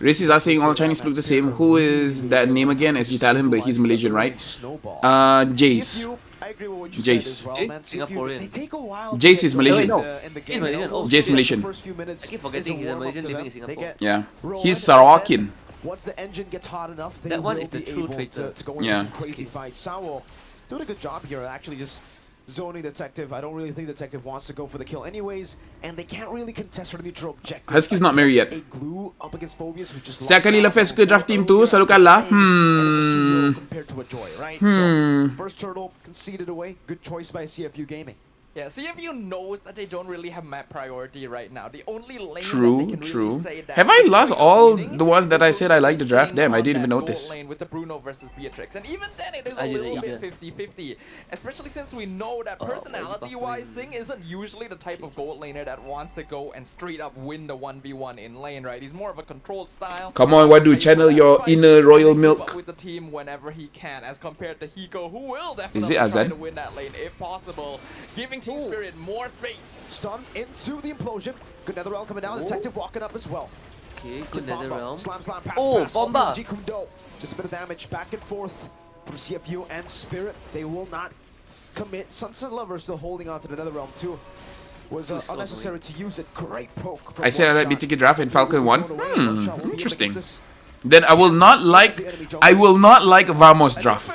Races are saying all Chinese look the same. Who is that name again? SG Talent, but he's Malaysian, right? Jace. I agree with what you Jace. said as well, man. Singaporean. They take a while Jace to is get Malaysian. going in the game. He's Malaysian. Oh, Jace Malaysian. The first few minutes I keep is forgetting a he's a warm-up Malaysian to living them. in They Singapore. get Yeah. rolling, He's and then Sarawakian. Once the engine gets hot enough, they That one will is the be true able traitor. to go into Yeah. some crazy fights. Sawo doing a good job here, actually just zoning Detective. I don't really think Detective wants to go for the kill anyways, and they can't really contest for the neutral objective. Husky's not married yet. A glue up against Phobius, who just Setiap lost kali out Laphel suka before draft team tu, earlier selalu in the kalah. game, and it's a 2-0 compared to a Joy, right? So, first turtle conceded away. Good choice by CFU Gaming. Yeah, CFU knows that they don't really have map priority right now. The only lane True, that they can true. really say that Have I is lost straight up all winning the ones that I is said I like the draft? Sing Damn, I on didn't even that gold notice. lane with the Bruno versus Beatrix. And even then it is I a didn't little bit either. 50-50. Especially since we know that personality-wise, Sing isn't usually the type of gold laner that wants to go and straight up win the 1v1 in lane, right? He's more of a controlled style. Come on, Wadu, channel your inner royal milk. With the team whenever he can, as compared to Hiko, who will Is definitely it try Azan? to win that lane if possible, giving Team Spirit more space. Stun into the implosion. Good nether realm coming down. Detective walking up as well. Okay, good nether realm. Slam, pass, Oh, pass. Bomba! Jikundo. Just a bit of damage back and forth from CFU and Spirit. They will not commit. Sunset Lover still holding on to the nether realm too. Was unnecessary to use it. Great poke. From I said I like One Shot. BTK draft in Falcon 1. One Shot will be able to Interesting. get this. Then I will not like Vamos draft.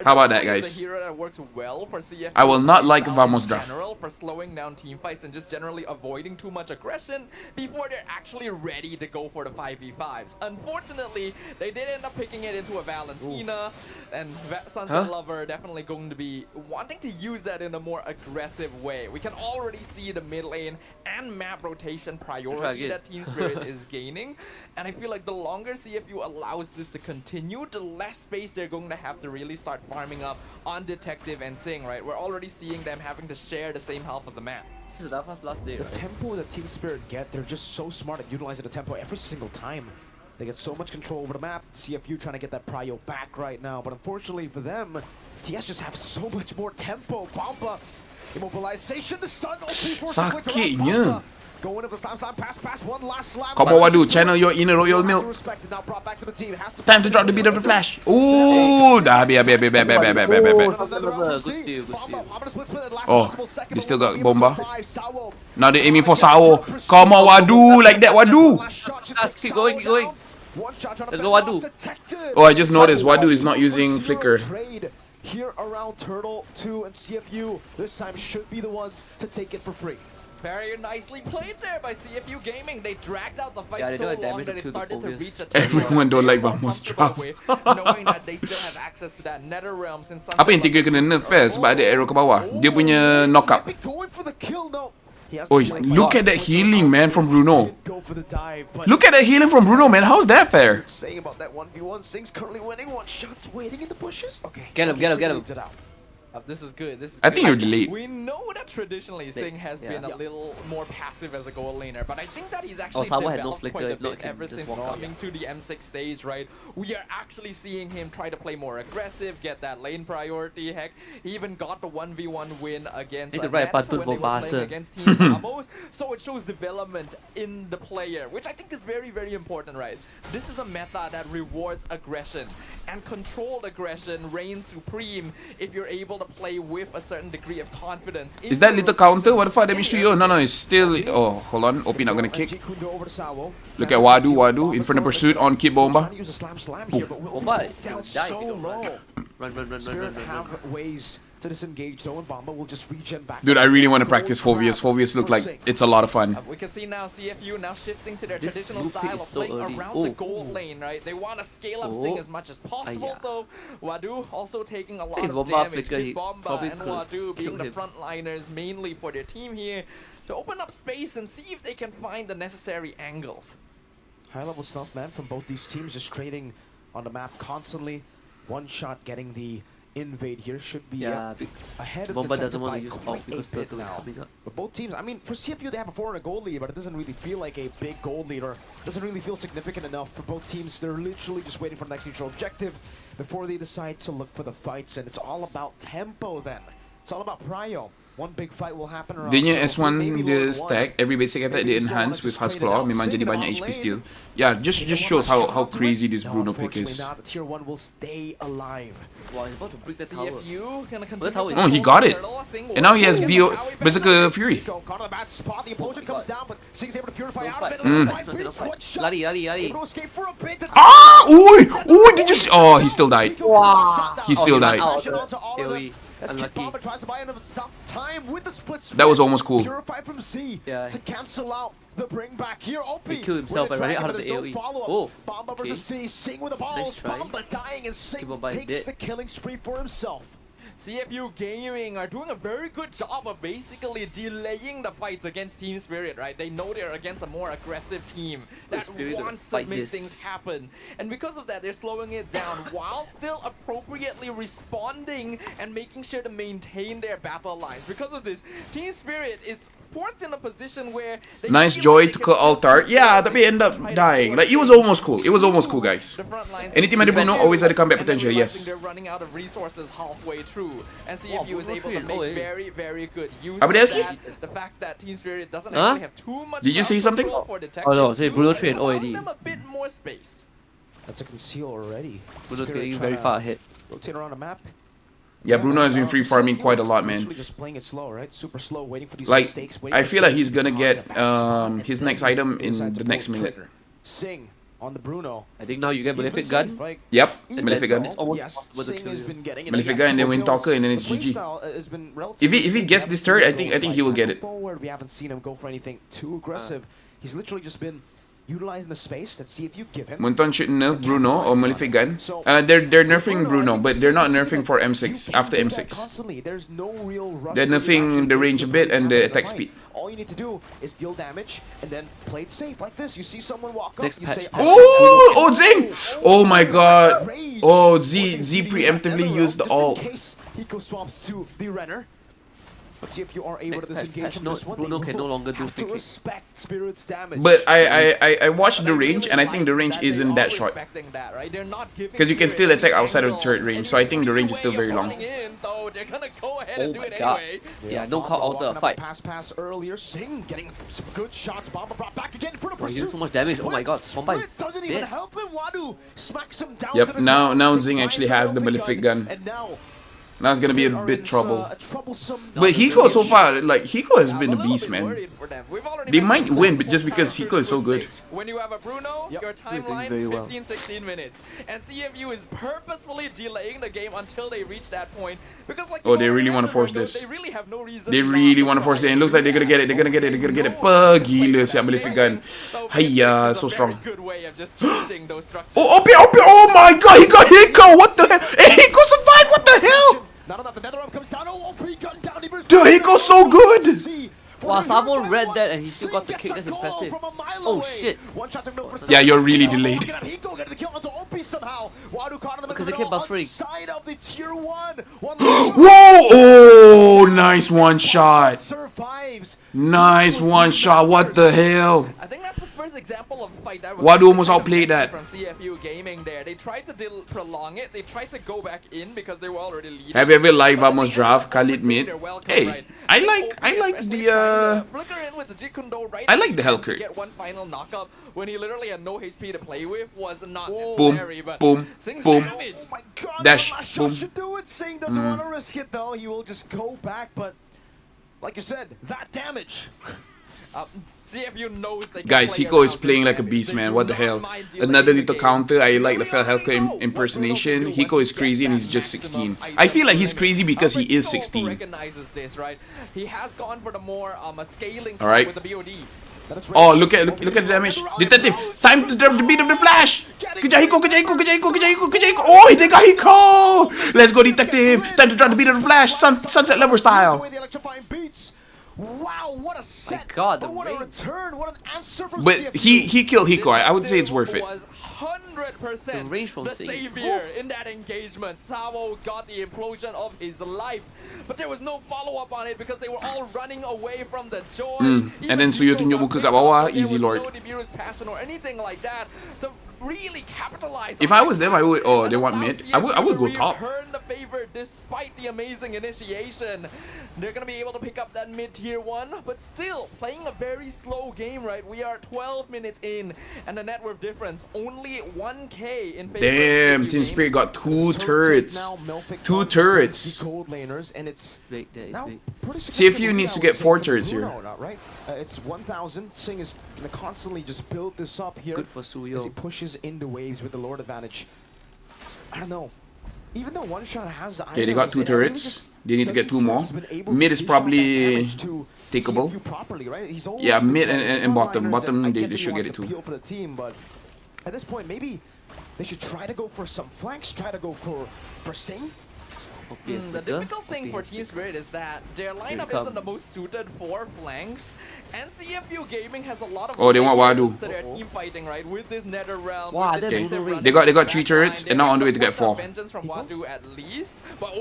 How about that, guys? It's a hero that works well for CFU. I will not like style Vamos in draft. general for slowing down team fights and just generally avoiding too much aggression before they're actually ready to go for the 5v5s. Unfortunately, they did end up picking it into a Valentina, and Sunset Lover definitely going to be wanting to use that in a more aggressive way. We can already see the mid lane and map rotation priority that Team Spirit is gaining, and I feel like the longer CFU allows this to continue, the less space they're going to have to really start farming up on Detective and Sing, right? We're already seeing them having to share the same half of the map. This is Dafa's last day, The right? tempo that Team Spirit get, they're just so smart at utilizing the tempo every single time. They get so much control over the map. CFU trying to get that prio back right now, but unfortunately for them, TS just have so much more tempo. Bomba Immobilization, the stun. Sakitnya. Going of the slam, pass, one last slam. Come on, Wadu, channel your inner royal milk. Time to drop the beat of the flash. Ooh, dah habis. Oh, they still got Bomba. Now they're aiming for Sao. Come on, Wadu, like that, Wadu. Keep going. Let's go, Wadu. Oh, I just noticed Wadu is not using Flicker. Here around Turtle 2 and CFU this time should be the ones to take it for free. Very nicely played there by CFU Gaming. They dragged out the fight Yeah, so long that it started to reach a Everyone don't like Vamos Draft. knowing that they still have access to that nether realm since Apa yang Tiger kena nerf first sebab ada arrow ke bawah. Dia punya knockup. Oh, look at that healing, man, from Bruno. Look at that healing from Bruno, man. How's that fair? Saying about that 1v1, Sing's currently winning. One shot's waiting in the bushes. Okay. Get him. This is good. I think you're delayed. We know that traditionally Sing has been a little more passive as a goal laner, but I think that he's actually developed quite a bit ever since coming to the M6 stage, right? We are actually seeing him try to play more aggressive, get that lane priority. Heck, he even got the 1v1 win against Nets when they were playing against Team Ramos. So it shows development in the player, which I think is very, very important, right? This is a meta that rewards aggression, and controlled aggression reigns supreme if you're able to play with a certain degree of confidence. Is that little counter? What the fuck damage to you? No, it's still... Oh, hold on. OP not gonna kick. Look at Wadu in front of pursuit on Kid Bomba. Bomba so low. Run. Have ways to disengage though, and Bomba will just regen back. Dude, I really want to practice Fovius. Fovius look like it's a lot of fun. We can see now CFU now shifting to their traditional style of playing around the gold lane, right? They want to scale up Sing as much as possible though. Wadu also taking a lot of damage. Bomba and Wadu being the frontliners mainly for their team here to open up space and see if they can find the necessary angles. High level stuff, man, from both these teams, just trading on the map constantly. One shot getting the invade here should be ahead of Bomba the doesn't want to use quite a bit now. But both teams, I mean, for CFU they have a 400 goal lead, but it doesn't really feel like a big goal lead, or doesn't really feel significant enough for both teams. They're literally just waiting for the next neutral objective before they decide to look for the fights, and it's all about tempo then. It's all about prio. One big fight will happen around. Dia nya S1 dia stack, every basic attack dia enhance with Husklaw, memang jadi banyak HP steal. Yeah, just shows how crazy this Bruno pick is. Tier 1 will stay alive. Wow, he's about to break the tower. Oh, he got it. And now he has Berserker Fury. Lari. Ah! Ooh, did you see? Oh, he still died. Wow. He still died. Unlucky. That was almost cool. Yeah. To cancel out the bring back here. He killed himself by running out of the AoE. Oh, Bomba versus C, Sing with the balls. Bomba dying, and Sing takes the killing spree for himself. CFU Gaming are doing a very good job of basically delaying the fights against Team Spirit, right? They know they're against a more aggressive team that wants to make things happen. And because of that, they're slowing it down while still appropriately responding and making sure to maintain their battle lines. Because of this, Team Spirit is forced in a position where they nice Joy to kill Altar. Yeah, tapi end up dying. Like, it was almost cool. It was almost cool, guys. Anytime ada Bruno, always ada comeback potential, yes. They're running out of resources halfway through, and CFU is able to make very good use of that. The fact that Team Spirit doesn't actually have too much. Did you say something? Oh no, say Bruno train already. Them a bit more space. That's a conceal already. Bruno's getting very far ahead. Rotate around the map. Yeah, Bruno has been free farming quite a lot, man. Just playing it slow, right? Super slow, waiting for these like, mistakes. I feel like he's gonna get his next item in the next minute. Sing on the Bruno. I think now you get Malefic Gun. Yep, Malefic Gun. Malefic Gun and then Wind Talker and then it's GG. If he gets this turret, I think he will get it. We haven't seen him go for anything too aggressive. He's literally just been utilizing the space. Let's see if you give him. Munton should nerf Bruno or Malefic Gun. They're nerfing Bruno, but they're not nerfing for M6 after M6. There's no real rush. They're nerfing the range a bit and the attack speed. All you need to do is deal damage and then play it safe like this. You see someone walk up, you say, oh, Zing! Oh my god. Oh, Z preemptively used the ult. Eco swaps to the Renner. Let's see if you are able to disengage from this one. Bruno can no longer do have to free kick. respect Spirit's damage. But I watched the range, and I think the range isn't that short. Because you can still attack outside of the turret range, so I think the range is still very long. Oh my god. Yeah, don't call out the fight. Pass earlier. Sing getting some good shots. Bomber brought back again for the Oh, he's doing pursuit. so much damage. Oh my god. Bomba is Doesn't even dead. help him. Wadu smacks him down. Yep, now Zing actually has the Malefic gun. And now Now it's gonna be a bit trouble. But Hiko so far, like, Hiko has been a beast, man. They might win, but just because Hiko is so good. When you have a Bruno, your timeline very well. 15-16 minutes. And CFU is purposefully delaying the game until they reach that point. Because like Oh, they really want to force this. They really have no reason. They really want to force it. And it looks like they're gonna get it. They're gonna get it. They're gonna get it. Gila siap Malefic gun. Hiya, so strong. Good way of just cheating those structures. Oh my god, he got Hiko! What the hell? Hey, Hiko survived! What the hell? not enough. The nether up comes down. Oh, gun down. Dude, Hiko's so good! Wow, Sabo read that and he still got the kick. That's impressive. Oh shit. Yeah, you're really delayed. Because they kept buffering. Whoa! Oh, nice one shot. Nice one shot. What the hell? I think that's the first example of a fight that was Wadu almost outplayed that. From CFU Gaming there. They tried to prolong it. They tried to go back in because they were already leading. Have you ever live Vamos draft Khalid mid? Hey, I like the I like the Hellcurt. Get one final knockup when he literally had no HP to play with was not Boom, necessary. But boom, Sing's boom. damage. Oh my god, Dash, boom. should do it. Sing doesn't want to risk it though. He will just go back, but like you said, that damage. CFU knows they can Guys, play Hiko is around playing this like a game. beast, They man. do What the not hell? mind delaying Another the little game. counter. I like the Hellcurt impersonation. Hiko is crazy and he's just 16. I feel like he's crazy because he is 16. Recognizes this, right? He has gone for the more scaling Alright. with the BOD. Oh, look at the damage. Detective, time to drop the beat of the flash. Kejar Hiko, kejar Hiko, kejar Hiko, kejar Hiko, kejar Hiko. Oh, they got Hiko. Let's go, detective. Time to drop the beat of the flash. Sunset Lover style. Wow, what a set! My god, what a return! What an answer from But CFU. he killed Hiko. I would say it's worth it. Was 100% The range from the Sing. savior in that engagement. Savo got the implosion of his life, but there was no follow-up on it because they were all running away from the joy. And then Suyo tunjuk muka kat bawah, easy lord. No Nibiru's passion or anything like that to really capitalize. If I was them, I would. Oh, they want mid. I would go top. Return the favor despite the amazing initiation. They're gonna be able to pick up that mid-tier one, but still playing a very slow game, right? We are 12 minutes in, and the net worth difference only 1K in favor. Damn, of Team CFU Spirit got 2 turrets. 2 turrets. Gold laners, and it's Big, that is now big. pretty CFU needs to get 4 turrets here. Right? It's 1,000. Sing is gonna constantly just build this up here. Good for Suyo. As he pushes into waves with the Lord advantage. I don't know. Even though One Shot has the Okay, they got items, 2 it really turrets. just They need to get 2 doesn't seem more. he's been able Mid to is dish out that probably damage to takeable. CFU properly, right? He's only Yeah, looking mid for and bottom. one-liners, Bottom, and I they get that he should get wants it to too. appeal for the team, but at this point, maybe they should try to go for some flanks, try to go for Sing. The difficult thing for Team Spirit is that their lineup isn't the most suited for flanks, and CFU Gaming has a lot of Oh, they want layers Wadu. to their team fighting, right? With this Nether Realm, Wow, with the that's Detective brutal. running They got in the 3 back turrets line, and now on the way to they get have 4. Vengeance from Wadu at least, but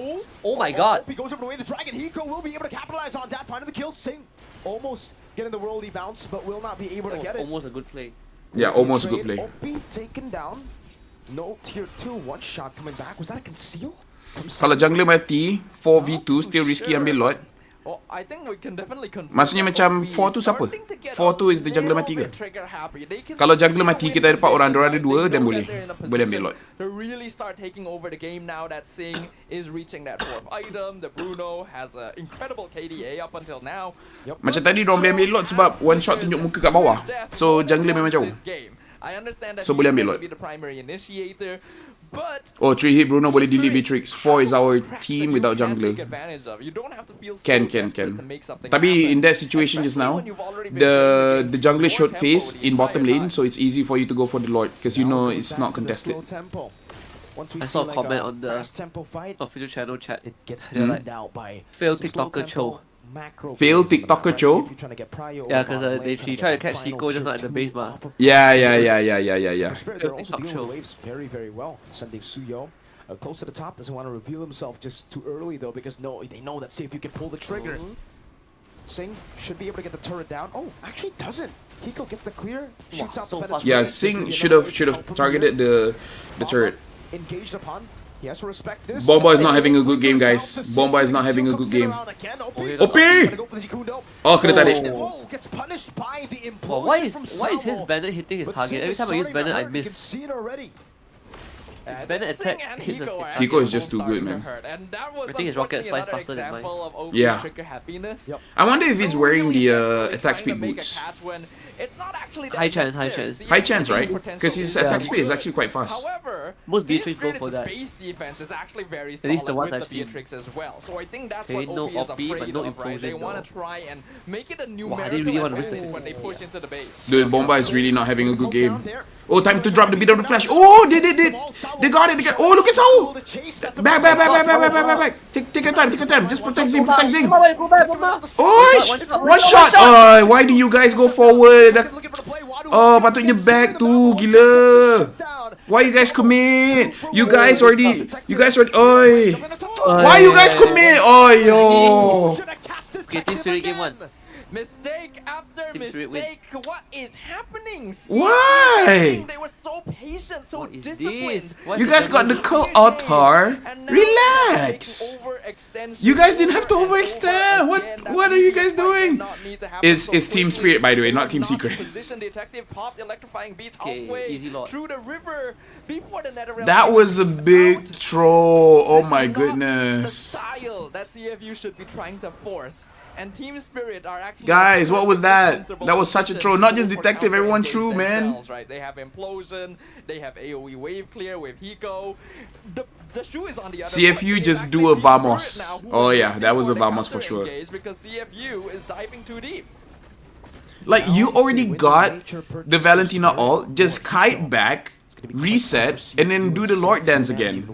Oh my god. He goes over the way of the dragon. Hiko will be able to capitalize on that. Finding the kill. Sing almost getting the worldy bounce, but will not be able to get it. Almost a good play. Yeah, almost a good play. Opie taken down. No tier 2 one shot coming back. Was that a conceal? Kalau jungler mati, 4v2 still risky ambil lot. well, I think we can definitely confirm Maksudnya that macam OP 4 tu siapa? starting to get 4 tu a is the jungler little mati ke? bit trigger happy. They can Kalau see jungler the mati, win kita dapat orang, condition, dorang ada right? 2, They then know boleh. that they're in a Boleh ambil position lot. to really start taking over the game now that Sing is reaching that 4th item. The Bruno has an incredible KDA up until now. Macam tadi dorang boleh ambil lot sebab one shot tunjuk muka kat bawah. So jungler memang jauh. I understand that So he's boleh ambil going lot. to be the primary initiator, but Oh, 3 hit Bruno boleh delete Beatrix. 4 is our team without jungler. take advantage of. You don't have to feel so Can. desperate to make something Tapi happen. in that situation just now, the jungler showed face in bottom lane, so it's easy for you to go for the lord because you know it's not contested. I saw a comment on the official channel chat. They're like, fail TikToker Cho. Fail TikToker Cho? Yeah, because she tried to catch Hiko just not in the base, ma. Yeah. They're also dealing with waves very, very well. Sending Suyo close to the top. Doesn't want to reveal himself just too early though, because they know that see if you can pull the trigger. Sing should be able to get the turret down. Oh, actually doesn't. Hiko gets the clear, shoots out the Menace. Yeah, Sing should have targeted the turret. Engaged upon. He has to respect this. Bomba is not having a good game, guys. Bomba is not having a good game. OP! Oh, kena tarik. Oh, gets punished by the implosion Well, why is his Bennett hitting his target? Every time I use Bennett, I miss. See it already. His Bennett attack hits his target. Hiko is just too good, man. I think his rocket flies faster than mine. Yeah. I wonder if he's wearing the attack speed boots. High chance, High chance, right? Because his attack speed is actually quite fast. However, most Beatrix go for that. Base defense is actually very At least the solid ones with I've the seen. Beatrix as well. So I think that's Okay, what no OP is OP, afraid but no of, right? They implosion, want though. to try and make it a Wow, numerical they really want to advantage risk it. when they push into the base. Dude, Bomba is really not having a good game. Oh, time to drop the beat of the flash. Oh, they did. They got it. Oh, look at Sao. Back. Take your time. Just protect Zing. Oh, one shot. Why do you guys go forward? Oh, patutnya back tu, gila. Why you guys commit? You guys already. Oi. Why you guys commit? Oh, yo. Okay, Team Spirit game 1. Mistake after mistake. What is happening? Why? They were so patient, so disciplined. You guys got the Cult Altar. Relax. You guys didn't have to overextend. What are you guys doing? It's Team Spirit, by the way, not Team Secret. Position detective popped electrifying beats halfway through the river before the nether realm. That was a big troll. Oh my goodness. Style that CFU should be trying to force. And Team Spirit are actually guys, what was that? That was such a troll. Not just detective, everyone true, man. Right? They have implosion, they have AoE wave clear with Hiko. The shoe is on the other CFU side. just do a Vamos. Oh yeah, that was a Vamos for sure. Because CFU is diving too deep. Like, you already got the Valentina ult, just kite back, reset, and then do the Lord Dance again.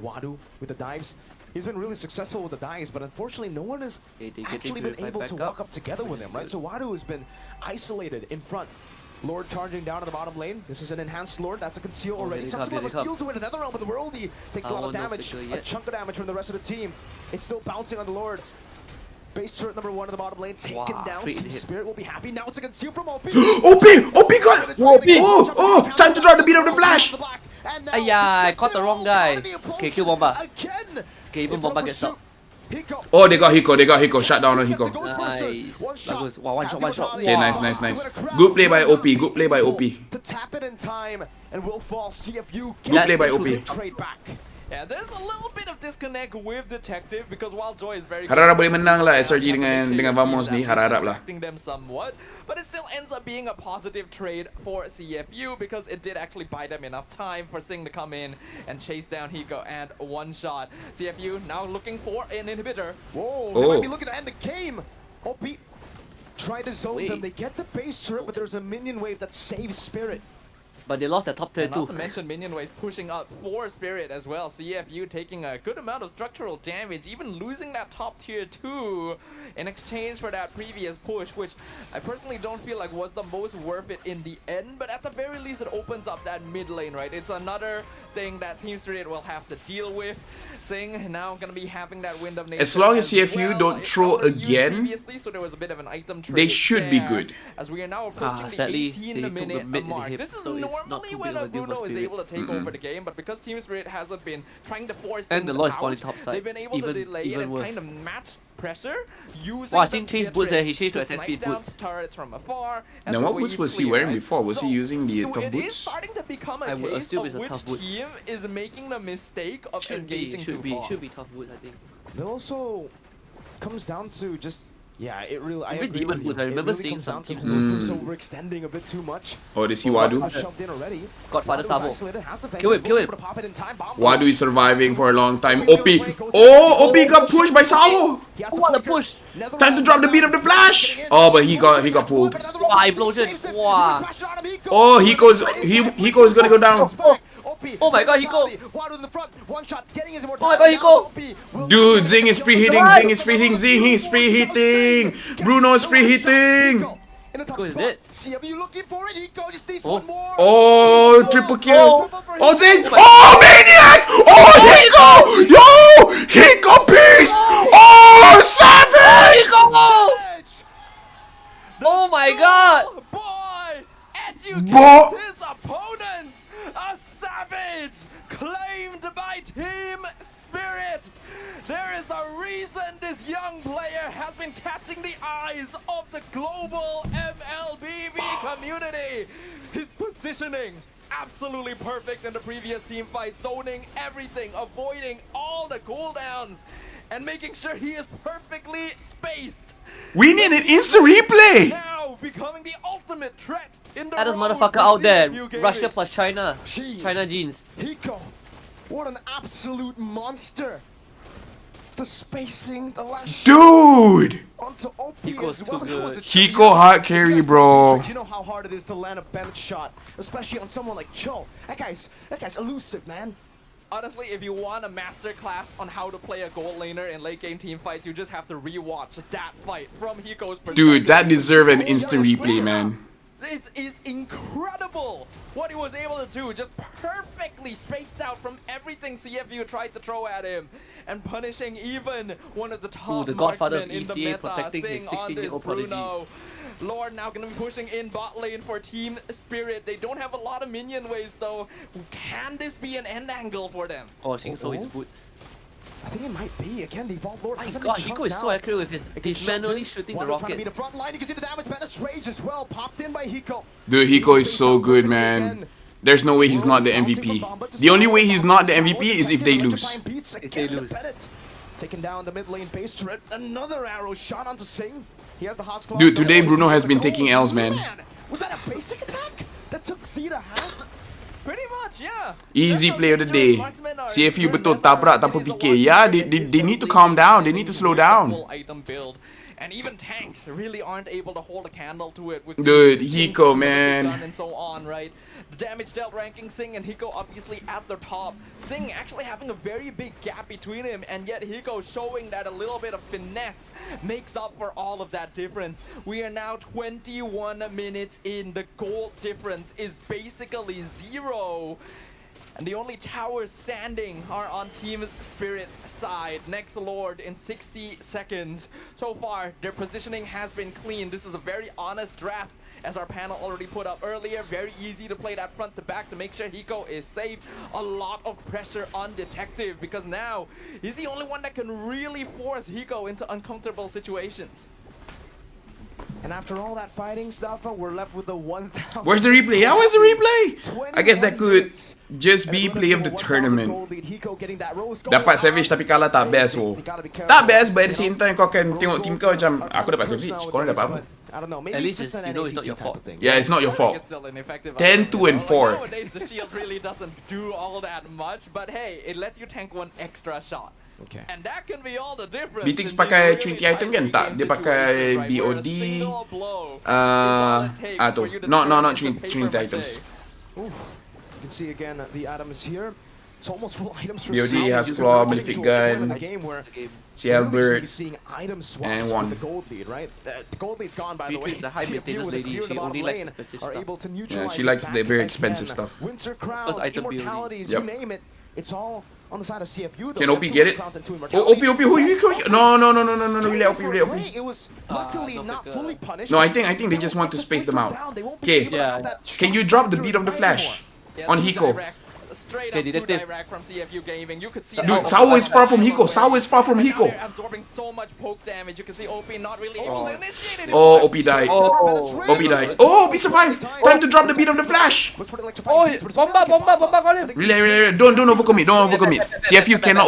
With the dives. He's been really successful with the dives, but unfortunately no one has actually been able to walk up together with him, right? So Wadu has been isolated in front. Lord charging down to the bottom lane. This is an enhanced Lord. That's a conceal already. Subsequently steals away to the other realm of the world. He takes a lot of damage. A chunk of damage from the rest of the team. It's still bouncing on the Lord. Base turret number 1 in the bottom lane taken down. Team Spirit will be happy. Now it's a conceal from OP. OP got it! Oh, time to drop the beat of the flash! Ayah, I caught the wrong guy. Okay, kill Bomba. Okay, even Bomba gets up. Oh, they got Hiko. Shut down on Hiko. Nice. Bagus. Wow, one shot. Okay, nice. Good play by OP. To tap it in time and will fall. CFU. Good play by OP. Trade back. Yeah, there's a little bit of disconnect with Detective because while Joy is very harap boleh menang lah SRG dengan Vamos ni, harap lah. Them somewhat, but it still ends up being a positive trade for CFU because it did actually buy them enough time for Sing to come in and chase down Hiko and one shot. CFU now looking for an inhibitor. Whoa, they might be looking to end the game. OP try to zone them. They get the base turret, but there's a minion wave that saves Spirit. But they lost their top tier too. Not to mention minion wave pushing up for Spirit as well. CFU taking a good amount of structural damage, even losing that top tier 2 in exchange for that previous push, which I personally don't feel like was the most worth it in the end. But at the very least, it opens up that mid lane, right? It's another thing that Team Spirit will have to deal with. Sing now gonna be having that wind of nature. As long as CFU don't troll again, so there was a bit of an item they should be good. As we are now approaching the 18-minute mark. This is normally when a Bruno is able to take over the game, but because Team Spirit hasn't been trying to force things out, they've been able to delay and kind of match pressure using I've seen Chase boots there. He changed to SSP boots. Turrets from afar. Now, what boots was he wearing before? Was he using the tough It is boots? starting to become a case of which team is making the mistake of engaging too far. Should be tough boots, I think. It also comes down to just it really. I agree with you. I remember seeing some teams so we're extending a bit too much. Oh, they see Wadu. Godfather Sabo. Kill him. Wadu is surviving for a long time. OP. Oh, OP got pushed by Sao. What a push! Time to drop the beat of the flash. Oh, but he got pulled. Wow, implosion. Wow. Oh, Hiko is gonna go down. Oh my god, Hiko! Oh my god, Hiko! Dude, Zing is free hitting. Bruno is free hitting. Oh, triple kill. Oh, Zing. Oh, Maniac. Oh, Hiko. Yo, Hiko piece. Oh, savage. Bo! His opponents, a savage, claimed by Team Spirit. There is a reason this young player has been catching the eyes of the global MLBB community. His positioning, absolutely perfect in the previous team fight, zoning everything, avoiding all the cooldowns, and making sure he is perfectly spaced. We need an instant replay! Now becoming the ultimate threat in the That is road motherfucker for out there. CFU gaming. Russia plus China. China jeans. Hiko, what an absolute monster. The spacing, the last Dude! onto OP Hiko's as well. too good. Hiko hot carry, bro. You know how hard it is to land a bench shot, especially on someone like Cho. That guy's elusive, man. Honestly, if you want a master class on how to play a gold laner in late game team fights, you just have to rewatch that fight from Hiko's perspective. Dude, that deserve an instant replay, man. It is incredible what he was able to do, just perfectly spaced out from everything CFU tried to throw at him, and punishing even one of the top the godfather marksmen of in the ECA meta, protecting his Sing on this 16-year-old prodigy. Bruno. Lord now going to be pushing in bot lane for Team Spirit. They don't have a lot of minion waves though. Can this be an end angle for them? Oh, Singso his boots. I think it might be. Again, the Evolved Lord. My hasn't god, been Hiko is chunked so down. accurate with his manually shooting the Water trying to be rockets. the front line. You can see the damage. Menace Rage as well. Popped in by Hiko. Dude, Hiko is so good, man. There's no way he's not the MVP. The only way he's not the MVP is if they lose. If they lose. Taking down the mid lane base turret. Another arrow shot onto Sing. He has the hot claw. Dude, today Bruno has been taking L's, man. Was that a basic attack? That took Z to half? Pretty much, yeah. Easy play of the day. CFU betul tabrak tanpa fikir. Yeah, they need to calm down. They need to slow down. Full item build. And even tanks really aren't able to hold a candle to it with Dude, the Hiko, tanks, man. gun and so on, right? The damage dealt ranking, Sing and Hiko obviously at the top. Sing actually having a very big gap between him, and yet Hiko showing that a little bit of finesse makes up for all of that difference. We are now 21 minutes in. The goal difference is basically 0. And the only towers standing are on Team Spirit's side. Next Lord in 60 seconds. So far, their positioning has been clean. This is a very honest draft, as our panel already put up earlier. Very easy to play that front to back to make sure Hiko is safe. A lot of pressure on Detective, because now he's the only one that can really force Hiko into uncomfortable situations. And after all that fighting stuff, we're left with the 1,000. Where's the replay? How is the replay? I guess that could just be play of the tournament. Dapat savage tapi kalah tak best, oh. Tak best, but at the same time kau akan tengok team kau macam aku dapat savage, kau dapat apa? I don't know, maybe At least it's just you know it's not your fault. Yeah, it's not your fault. 10, 2, and 4. Nowadays, the shield really doesn't do all that much, but hey, it lets you tank one extra shot. Okay. And that can be all the difference. Beatix pakai Trinity item kan? Tak, dia pakai BOD. Tu. Not Trinity items. You can see again the items here. It's almost full items for BOD has Claw, Malefic Gun, C. Albert, and one. The gold lead, right? The gold lead's gone, by the way. Beatrix, the high maintenance lady, she only likes expensive stuff. Yeah, she likes the very expensive stuff. Winter Crowns, Immortalities, you name it. It's all on the side of CFU. Can OP get it? Oh, OP, who you go? No, really OP. It was luckily not fully punished. No, I think they just want to space them out. Okay, can you drop the beat of the flash on Hiko? Straight up direct from CFU Gaming. You could see Dude, Sao is far from Hiko. Sao is far from Hiko. Absorbing so much poke damage. You can see OP not really able to initiate it. Oh, OP died. OP died. Oh, OP survived. Time to drop the beat of the flash. Oh, bomba, got him. Really. Don't overcommit. CFU cannot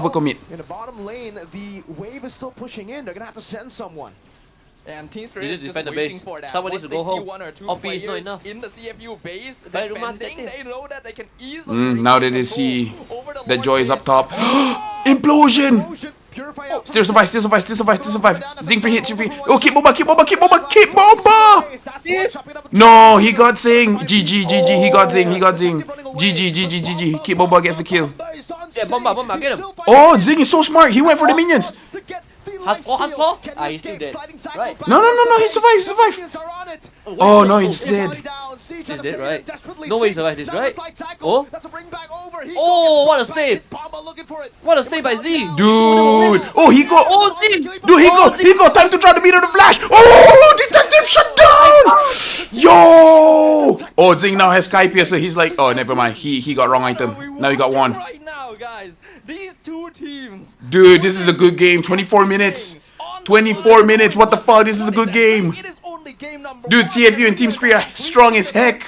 overcommit. In the bottom lane, the wave is still pushing in. They're gonna have to send someone. And Team Spirit is just waiting for that. Someone needs to go home. One or two OP is not enough. In the CFU base, defending, they know that they can easily now that they see that Joy is up top. Implosion! Still survive. Zing free hit. Oh, keep bomba! No, he got Zing. GG, he got Zing. GG. Keep bomba gets the kill. Yeah, bomba, get him. Oh, Zing is so smart. He went for the minions. Haspo? He's still dead. Right. No, he survived. Oh, no, he's dead. He's dead, right? No way he survived this, right? Oh, what a save. What a save by Z! Dude! Oh, he go! Oh, Z! Dude, he go! Time to try to beat on the flash! Oh, detective shut down! Yo! Oh, Zing now has Sky Piercer. He's like, oh, never mind. He got wrong item. Now he got one. Right now, guys, these two teams. Dude, this is a good game. 24 minutes. 24 minutes. What the fuck? This is a good game. Dude, CFU and Team Spirit are strong as heck.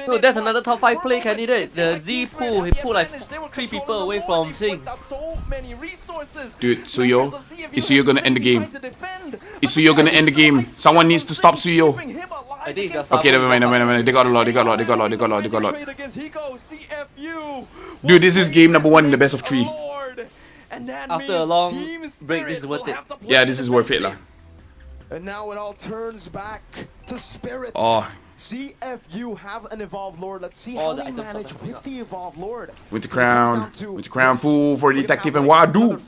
Dude, that's another top 5 play candidate. The Z pull, he pulled like 3 people away from Sing. Dude, Suyo. Is Suyo gonna end the game? Is Suyo gonna end the game? Someone needs to stop Suyo. I think Okay, never mind. They got a lot. Dude, this is game number 1 in the best of 3. After a long break, this is worth it. Yeah, this is worth it lah. And now it all turns back to Spirit. Oh. CFU have an Evolved Lord. Let's see how they manage with the Evolved Lord. With the crown pool for detective and Wadu.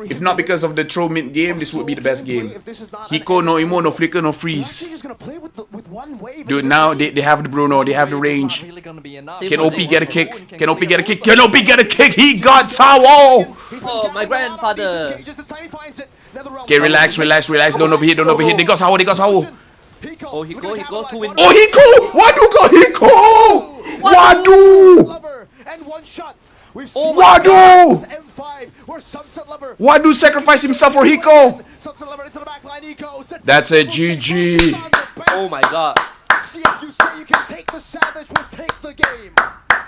If not because of the throw mid game, this would be the best game. Hiko, no Imo, no Flicker, no Freeze. Dude, now they have the Bruno, they have the range. Can OP get a kick? Can OP get a kick? Can OP get a kick? He got Tawo! Oh, my grandfather. Okay, relax. Don't overheat. They got Sawo. Oh, Hiko, 2 wins. Oh, Hiko! Wadu got Hiko! Wadu! And one shot. Wadu! Wadu sacrificed himself for Hiko. That's a GG. Oh my god. CFU say you can take the Savage, we'll take the game.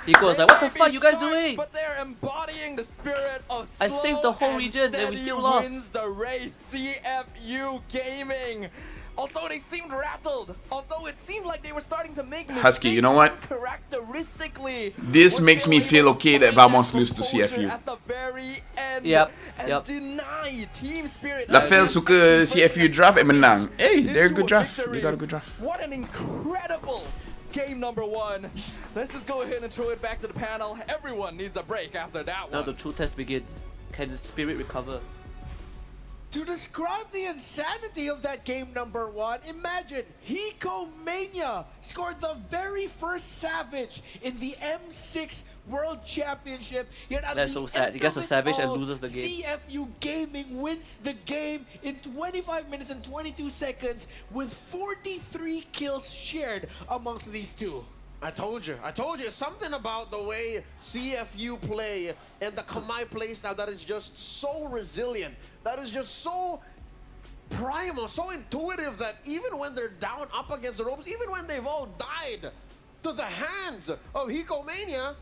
Hiko was like, what the fuck you guys doing? But they're embodying the spirit of I saved the whole region and we still lost. Wins the race. CFU Gaming. Although they seemed rattled, although it seemed like they were starting to make mistakes, Husky, you know what? Characteristically, this makes me feel okay that Vamos lose to CFU. At the very end, yep. Deny Team Spirit. Laphel suka CFU draft and menang. Hey, they're a good draft. They got a good draft. What an incredible game number 1. Let's just go ahead and throw it back to the panel. Everyone needs a break after that one. Now the true test begins. Can the Spirit recover? To describe the insanity of that game number 1, imagine Hiko Mania scored the very first Savage in the M6 World Championship. Yet at That's the so sad. end He gets a of it Savage and all, loses the game. CFU Gaming wins the game in 25 minutes and 22 seconds with 43 kills shared amongst these two. I told you, something about the way CFU play and the Kamai playstyle that is just so resilient, that is just so primal, so intuitive that even when they're down up against the ropes, even when they've all died to the hands of Hiko Mania,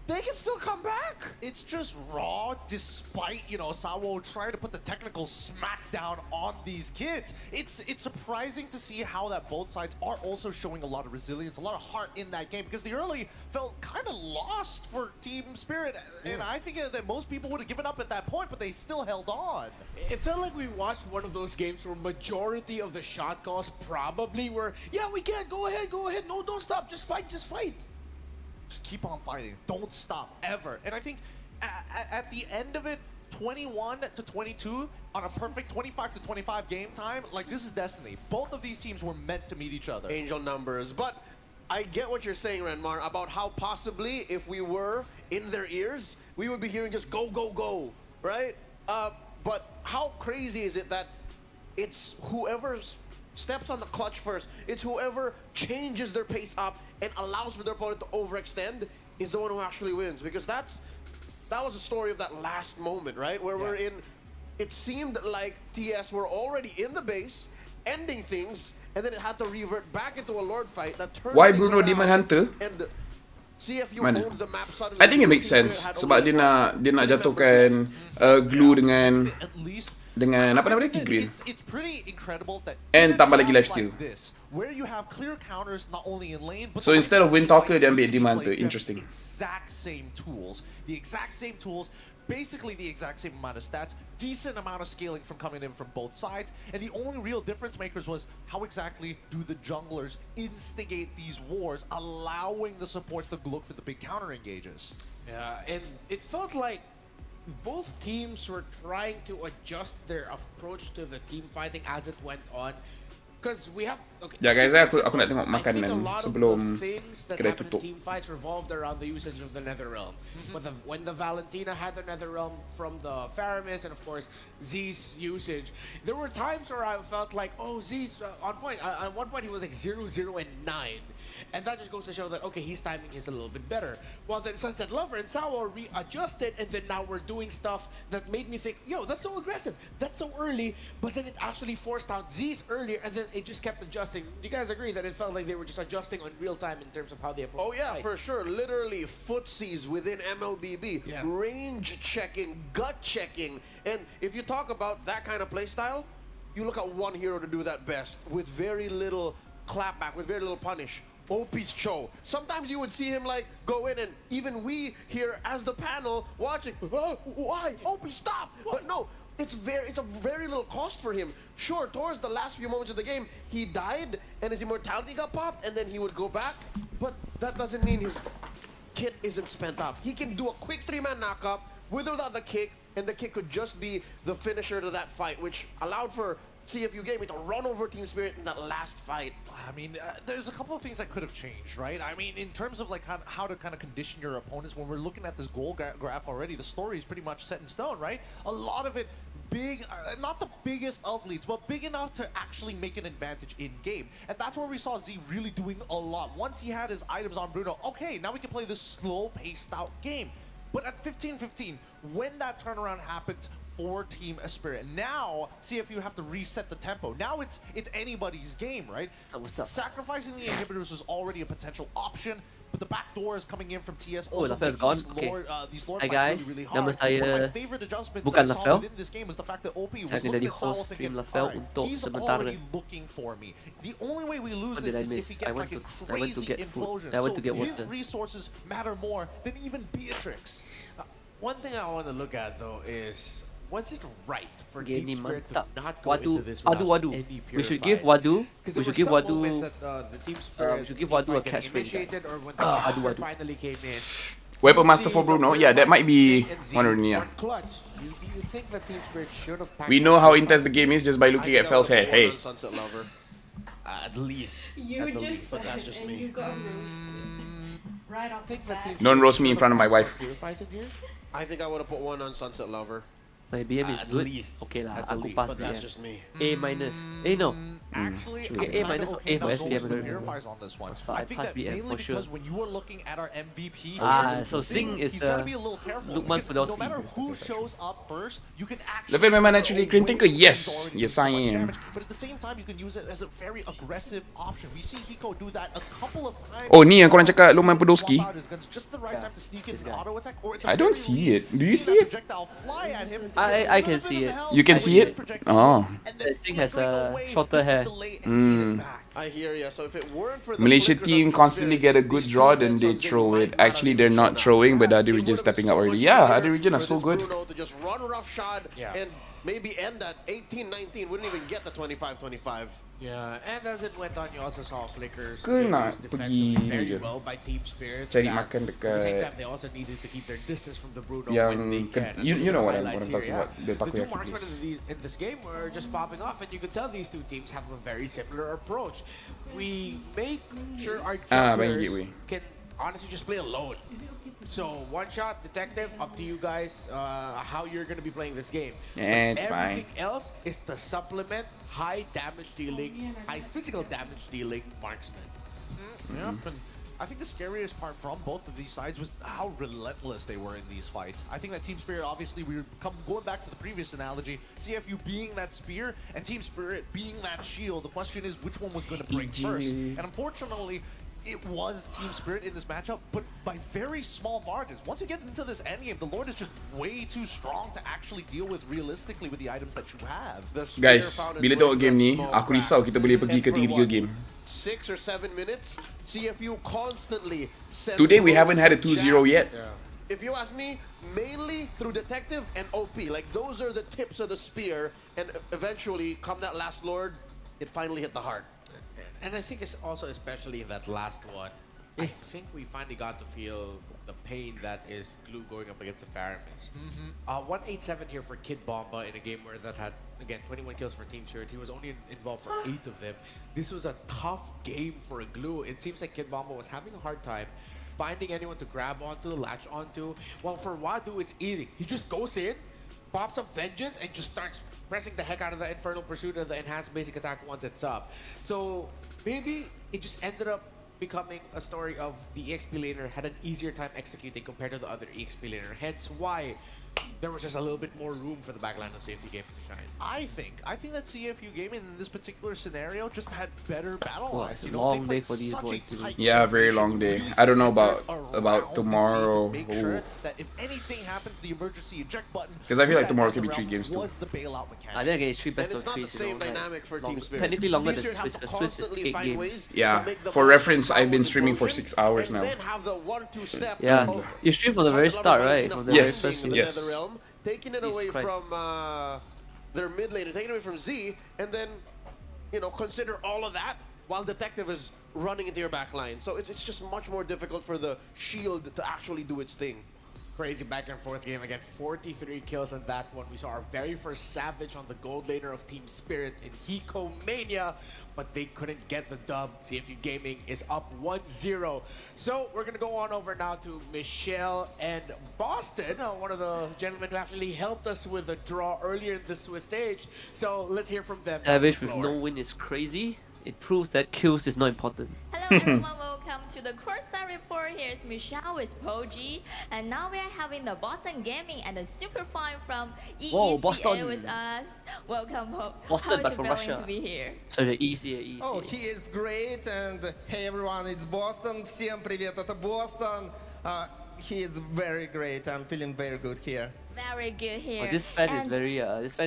they can still come back. It's just raw, despite, you know, Sawo trying to put the technical smackdown on these kids. It's surprising to see how that both sides are also showing a lot of resilience, a lot of heart in that game, because the early felt kind of lost for Team Spirit, and I think that most people would have given up at that point, but they still held on. It felt like we watched one of those games where majority of the shot calls probably were, yeah, we can, go ahead, no, don't stop, just fight. Just keep on fighting. Don't stop, ever. And I think at the end of it, 21-22 on a perfect 25-25 game time, like, this is destiny. Both of these teams were meant to meet each other. Angel numbers. But I get what you're saying, Renmar, about how possibly if we were in their ears, we would be hearing just go, go, go, right? But how crazy is it that it's whoever's steps on the clutch first, it's whoever changes their pace up and allows for their opponent to overextend is the one who actually wins, because that was the story of that last moment, right? Where we're in, it seemed like TS were already in the base, ending things, and then it had to revert back into a Lord fight that turned. Why Bruno Demon Hunter? And CFU owned the map suddenly. I think it makes sense sebab dia nak jatuhkan glue dengan apa nama dia, green. It's pretty incredible that and tambah lagi lifesteal. This, where you have clear counters not only in lane, but so instead of Wind Talker, dia ambil Demon Hunter. Interesting. The exact same tools, basically the exact same amount of stats, decent amount of scaling from coming in from both sides, and the only real difference makers was how exactly do the junglers instigate these wars, allowing the supports to look for the big counter engages. Yeah, and it felt like both teams were trying to adjust their approach to the team fighting as it went on. Because we have... Okay, ya guys, aku nak tengok makanan sebelum things that Kedai happen in tutup. team fights revolved around the usage of the Nether Realm. When the Valentina had the Nether Realm from the Faramis and of course Z's usage, there were times where I felt like, oh, Z's on point. At one point he was like 0, 0, and 9. And that just goes to show that, okay, his timing is a little bit better. While then Sunset Lover and Sawa readjusted, and then now we're doing stuff that made me think, yo, that's so aggressive. That's so early. But then it actually forced out Z's earlier, and then it just kept adjusting. Do you guys agree that it felt like they were just adjusting on real time in terms of how they approach? Oh yeah, for sure. Literally footsies within MLBB, range checking, gut checking. And if you talk about that kind of play style, you look at one hero to do that best with very little clapback, with very little punish. OP's Cho. Sometimes you would see him like go in, and even we here as the panel watching, why? OP, stop! But no, it's a very little cost for him. Sure, towards the last few moments of the game, he died and his immortality got popped, and then he would go back. But that doesn't mean his kit isn't spent up. He can do a quick 3-man knockup with or without the kick, and the kick could just be the finisher to that fight, which allowed for CFU Gaming to run over Team Spirit in that last fight. I mean, there's a couple of things that could have changed, right? I mean, in terms of like how to kind of condition your opponents, when we're looking at this goal graph already, the story is pretty much set in stone, right? A lot of it big, not the biggest of leads, but big enough to actually make an advantage in game. And that's where we saw Z really doing a lot. Once he had his items on Bruno, okay, now we can play this slow paced out game. But at 15-15, when that turnaround happens for Team Spirit, now CFU have to reset the tempo. Now it's anybody's game, right? Sacrificing the inhibitors was already a potential option, but the back door is coming in from TS. Oh, Laphel's gone. Okay. Hi guys, really nama saya bukan Laphel. Saya akan jadi host stream Laphel untuk sementara. The only way we lose What did I this is if miss? he gets like a crazy to get food. implosion. I went to get His water. resources matter more than even Beatrix. One thing I want to look at though is, was it right for Game Team ni Spirit to mantap. not go Wadu, into this without Wadu. any We should give purifiers? Wadu. 'Cause We there should were give some Wadu. moments that, the Team Spirit We should give Wadu a getting catchphrase. initiated, or when the Wadu, counter Wadu. finally came in. Weapon Master for Bruno. Yeah, that might be one of the Clutch. Do you think that Team Spirit should have packed We know how intense the game is just by looking at Fel's hair. Hey. Sunset Lover. At least. You At the just least, but that's said just and me. you got roasted. Right off the bat. Don't roast me in front of my wife. I think I would have put one on Sunset Lover. My BM is At good. least. Okay lah, At the aku least, pass but that's BM. just me. A minus. No. Actually, Okay, A minus or A for SPM. Verifies on this one. But I I think pass that BM mainly for sure. because when you are looking at our MVP, So Sing is he's got to be a little careful Lukman because Firdausi. no matter who shows up first, you can actually. Level memang naturally kerinting ke? Yes. Yes, I am. But at the same time, you can use it as a very aggressive option. We see Hiko do that a couple of times. Oh, ni yang korang cakap Lukman Firdausi? Swap out his guns just the right time to sneak in an auto attack, or at the I don't very see least, it. Do you see it? projectile fly at him. I can see it. You can see it? Oh. Sing has shorter hair. I hear ya. So if it weren't for the Malaysia flickers team of constantly get a good draw, then they throw it. Actually, they're not throwing, but the other region stepping up already. Yeah, other region are so good. Bruno to just run roughshod and maybe end at 18-19. Wouldn't even get the 25-25. Yeah, and as it went on, you also saw Flickers Ke nak used defensively pergi very je? well by Team Spirit. Cari That, makan At the same dekat time, they also needed to keep their distance from the Bruno yang when they can. you know what I'm Highlights talking here, about. The The two takoyaki marksmen place. in this game were just popping off, and you could tell these two teams have a very similar approach. We make sure our banyak junglers gateway. can honestly just play alone. So one shot, detective, up to you guys how you're gonna be playing this game. Yeah, But it's everything fine. else is to supplement high damage dealing, high physical damage dealing marksman. Yep, and I think the scariest part from both of these sides was how relentless they were in these fights. I think that Team Spirit, obviously, we were going back to the previous analogy, CFU being that spear and Team Spirit being that shield. The question is which one was going to break first. And unfortunately, it was Team Spirit in this matchup, but by very small margins. Once you get into this endgame, the Lord is just way too strong to actually deal with realistically with the items that you have. Guys, bila tengok game ni, aku risau kita boleh pergi ke 3-3 game. 6 or 7 minutes, CFU constantly sent Today we Bruno haven't had a from 2-0 yet. If you ask me, mainly through Detective and OP. Like, those are the tips of the spear, and eventually, come that last Lord, it finally hit the heart. And I think it's also especially in that last one, I think we finally got to feel the pain that is Glue going up against the Faramis. 187 here for Kid Bomba in a game where that had again, 21 kills for Team Spirit. He was only involved for 8 of them. This was a tough game for Glue. It seems like Kid Bomba was having a hard time finding anyone to grab onto, latch onto. Well, for Wadu, it's easy. He just goes in, pops up Vengeance, and just starts pressing the heck out of the Infernal Pursuit and the enhanced basic attack once it's up. So maybe it just ended up becoming a story of the EXP laner had an easier time executing compared to the other EXP laner. Hence why there was just a little bit more room for the backline of CFU Gaming to shine. I think that CFU Gaming in this particular scenario just had better battle Well, lines. it's a long day for these boys today. Yeah, very long day. I don't know about tomorrow. Make sure that if anything happens, the emergency eject button. Because I feel like tomorrow could be 3 games too. Was the bailout mechanic. I think it's 3 best And of it's not 3. the same dynamic for Team Spirit. Technically longer Team than Spirit have Swiss. to Swiss is constantly 8 find games. ways Yeah, to make the for most reference, I've been powerful streaming for implosion, 6 hours and now. then have the 1-2 step Yeah, of you stream from the very start, right? From the very Yes, first yes. Netherrealm, taking it Jesus away Christ. from their mid lane, taking it away from Z, and then, you know, consider all of that while Detective is running into your back line. So it's just much more difficult for the shield to actually do its thing. Crazy back and forth game again. 43 kills on that one. We saw our very first Savage on the gold laner of Team Spirit in Hiko Mania, but they couldn't get the dub. CFU Gaming is up 1-0. So we're gonna go on over now to Michelle and Boston, one of the gentlemen who actually helped us with the draw earlier in the Swiss stage. So let's hear from them. Savage with no win is crazy. It proves that kills is not important. Hello everyone, welcome to the Courtside Report. Here's Michelle with Poji, and now we are having the Boston Gaming and the Super Fine from EECA Whoa, Boston. with us. Welcome, Boston, how is but it from feeling Russia. to be here? So the easy. Oh, he is great, and hey everyone, it's Boston. Всем привет, это Boston. He is very great. I'm feeling very good here. Very good here. Oh, this fan And is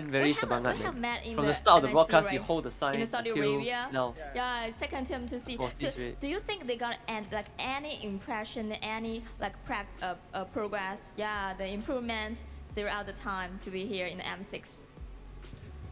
very semangat. we have met in From the the start of the MSC, broadcast, right? you hold the sign in Saudi until Arabia. now. Yeah, second time to see. Was So, this right? do you think they got any impression, any progress? Yeah, the improvement throughout the time to be here in the M6.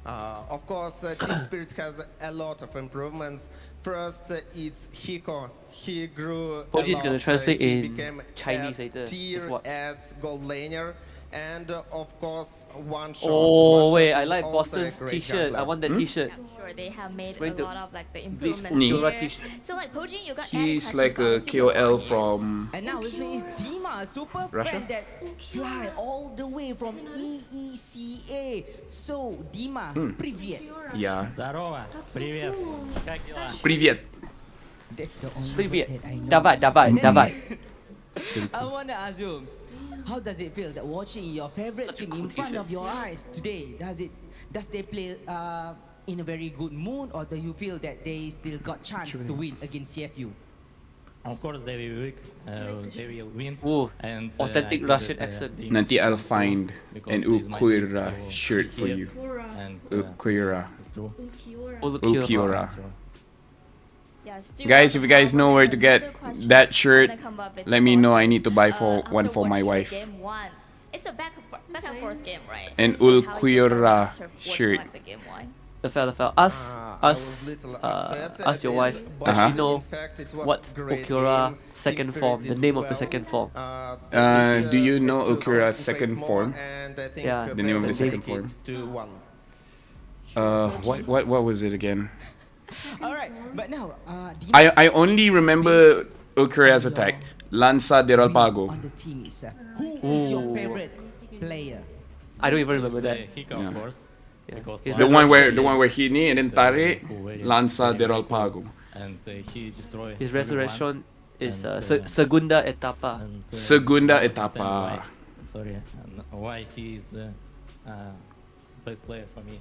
Of course, Team Spirit has a lot of improvements. First, it's Hiko. He grew a Poji is lot. gonna translate He in became Chinese a later. Guess tier what? as gold laner. And of course, one shot. Oh One wait, shot I is like also a Boston's great t-shirt. I jungler. want that t-shirt. I'm sure they have made Going a to lot of the bleach improvements Fiora here. t-shirt. So Poji, you got any He's question like from a Super KOL Fine? from And now with me is Dima, a super Russia? fan that fly all the way from EECA. So, Dima, привет. Yeah. Здорово. Привет. Как дела? Привет. That's the only Привет. word that I know. Давай. I want to ask you, how does it feel that watching your favorite team in front of your eyes today? Does they play in a very good mood, or do you feel that they still got chance to win against CFU? Of course, they will weak. They will win. Ooh, And authentic I think Russian that, accent. team Nanti I'll is strong find because an it's my team Ukuira to shirt be for here. you. And, Ukuira. it's true. Ukiura. Yeah, still Guys, if you guys know where to get that shirt, let me know. I need to buy one for my wife. Game one. It's a back and forth game, right? An Let's see how it's Ulquiorra after watching, shirt. like, the game one. Laphel, ask your wife. Does she know what's Okura second form? The name of the second form. Do you know Ukura's second form? Yeah, The name of the second form. What was it again? Alright, but now, Dima, I only remember Ukura's attack. Lanza de Rolpago. on the team itself, who is your favorite player? I don't even remember that. Hiko, Yeah. of course. Because The one where he knee and then tarik Lanza de Rolpago. And he destroyed His everyone. resurrection is And, segunda etapa. Segunda I understand etapa. Sorry, why he is best player for me.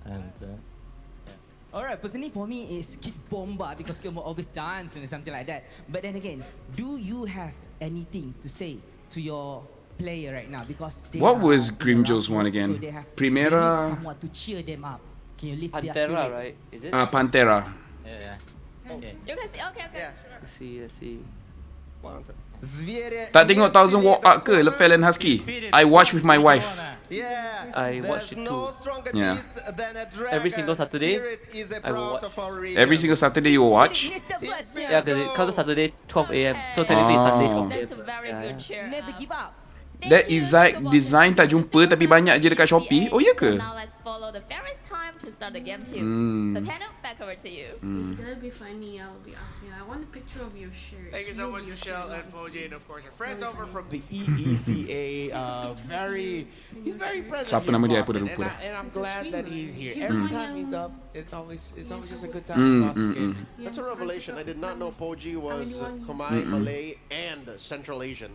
And Alright, personally for me it's Kid Bomba because Kid Bomba always dance and something like that. But then again, do you have anything to say to your player right now? Because they What are was in the Grimjo's rough one road, again? so they need Primera. someone to cheer them up. Can you lift their Pantera, spirit? right? Is it? Pantera. yeah. Okay. You can see, okay. Let's see. Tak tengok Thousand Walk Up ke Laphel and Husky? I watch with my wife. Yeah, I watched it too. Yeah. Every single Saturday, I will watch. Every single Saturday you will watch? Yeah, because it comes Saturday 12 a.m. So technically it's Sunday 12 a.m. That's a very good cheer. Never give up. That Izak design tak jumpa tapi banyak je dekat Shopee. Oh ya ke? Now let's follow the Ferris time to start the game too. The panel, back over to you. It's gonna be funny. I'll be asking. I want a picture of your shirt. Thank you so much, Michelle and Poji, and of course our friends over from the EECA. He's very present. Siapa nama dia? Aku dah here in lupa Boston, dah. and I'm glad that he's here. Every time he's up, it's always just a good time in Boston game. That's a revelation. I did not know Poji was Khmer, Malay, and Central Asian.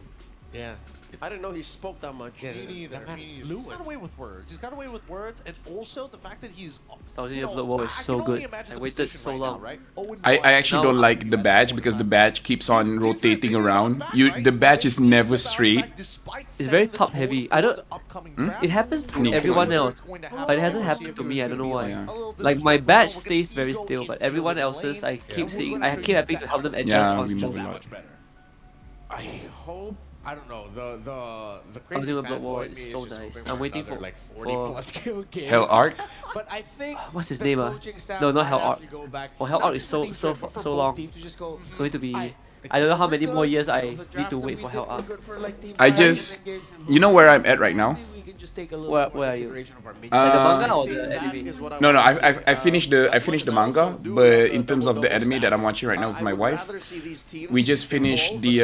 Yeah. I didn't know he spoke that much. Me neither. He's got away with words. He's got away with words, and also the fact that he's. Starting of the war is so good. I waited so long. I actually don't like the badge because the badge keeps on rotating around. The badge is never straight. It's very top heavy. I don't. It happens to everyone else, but it hasn't happened to me. I don't know why. Like my badge stays very still, but everyone else's I keep seeing. I keep having to help them adjust on screen. I hope. I don't know, the crazy Starting of the war fanboy in me is is so just nice. hoping I'm for waiting another, for like 40 plus kill game. Hell Arc? But I think What's his the name? coaching staff No, not might Hell Arc. actually go back- Oh, Hell not Arc is just so think so for so both long. teams to just go, Going to be. I don't know how many more years I need to wait for Hell Arc. I just, you know where I'm at right now? Where are you? Like the manga or the anime? No, I finished the manga, but in terms of the anime that I'm watching right now with my wife, we just finished the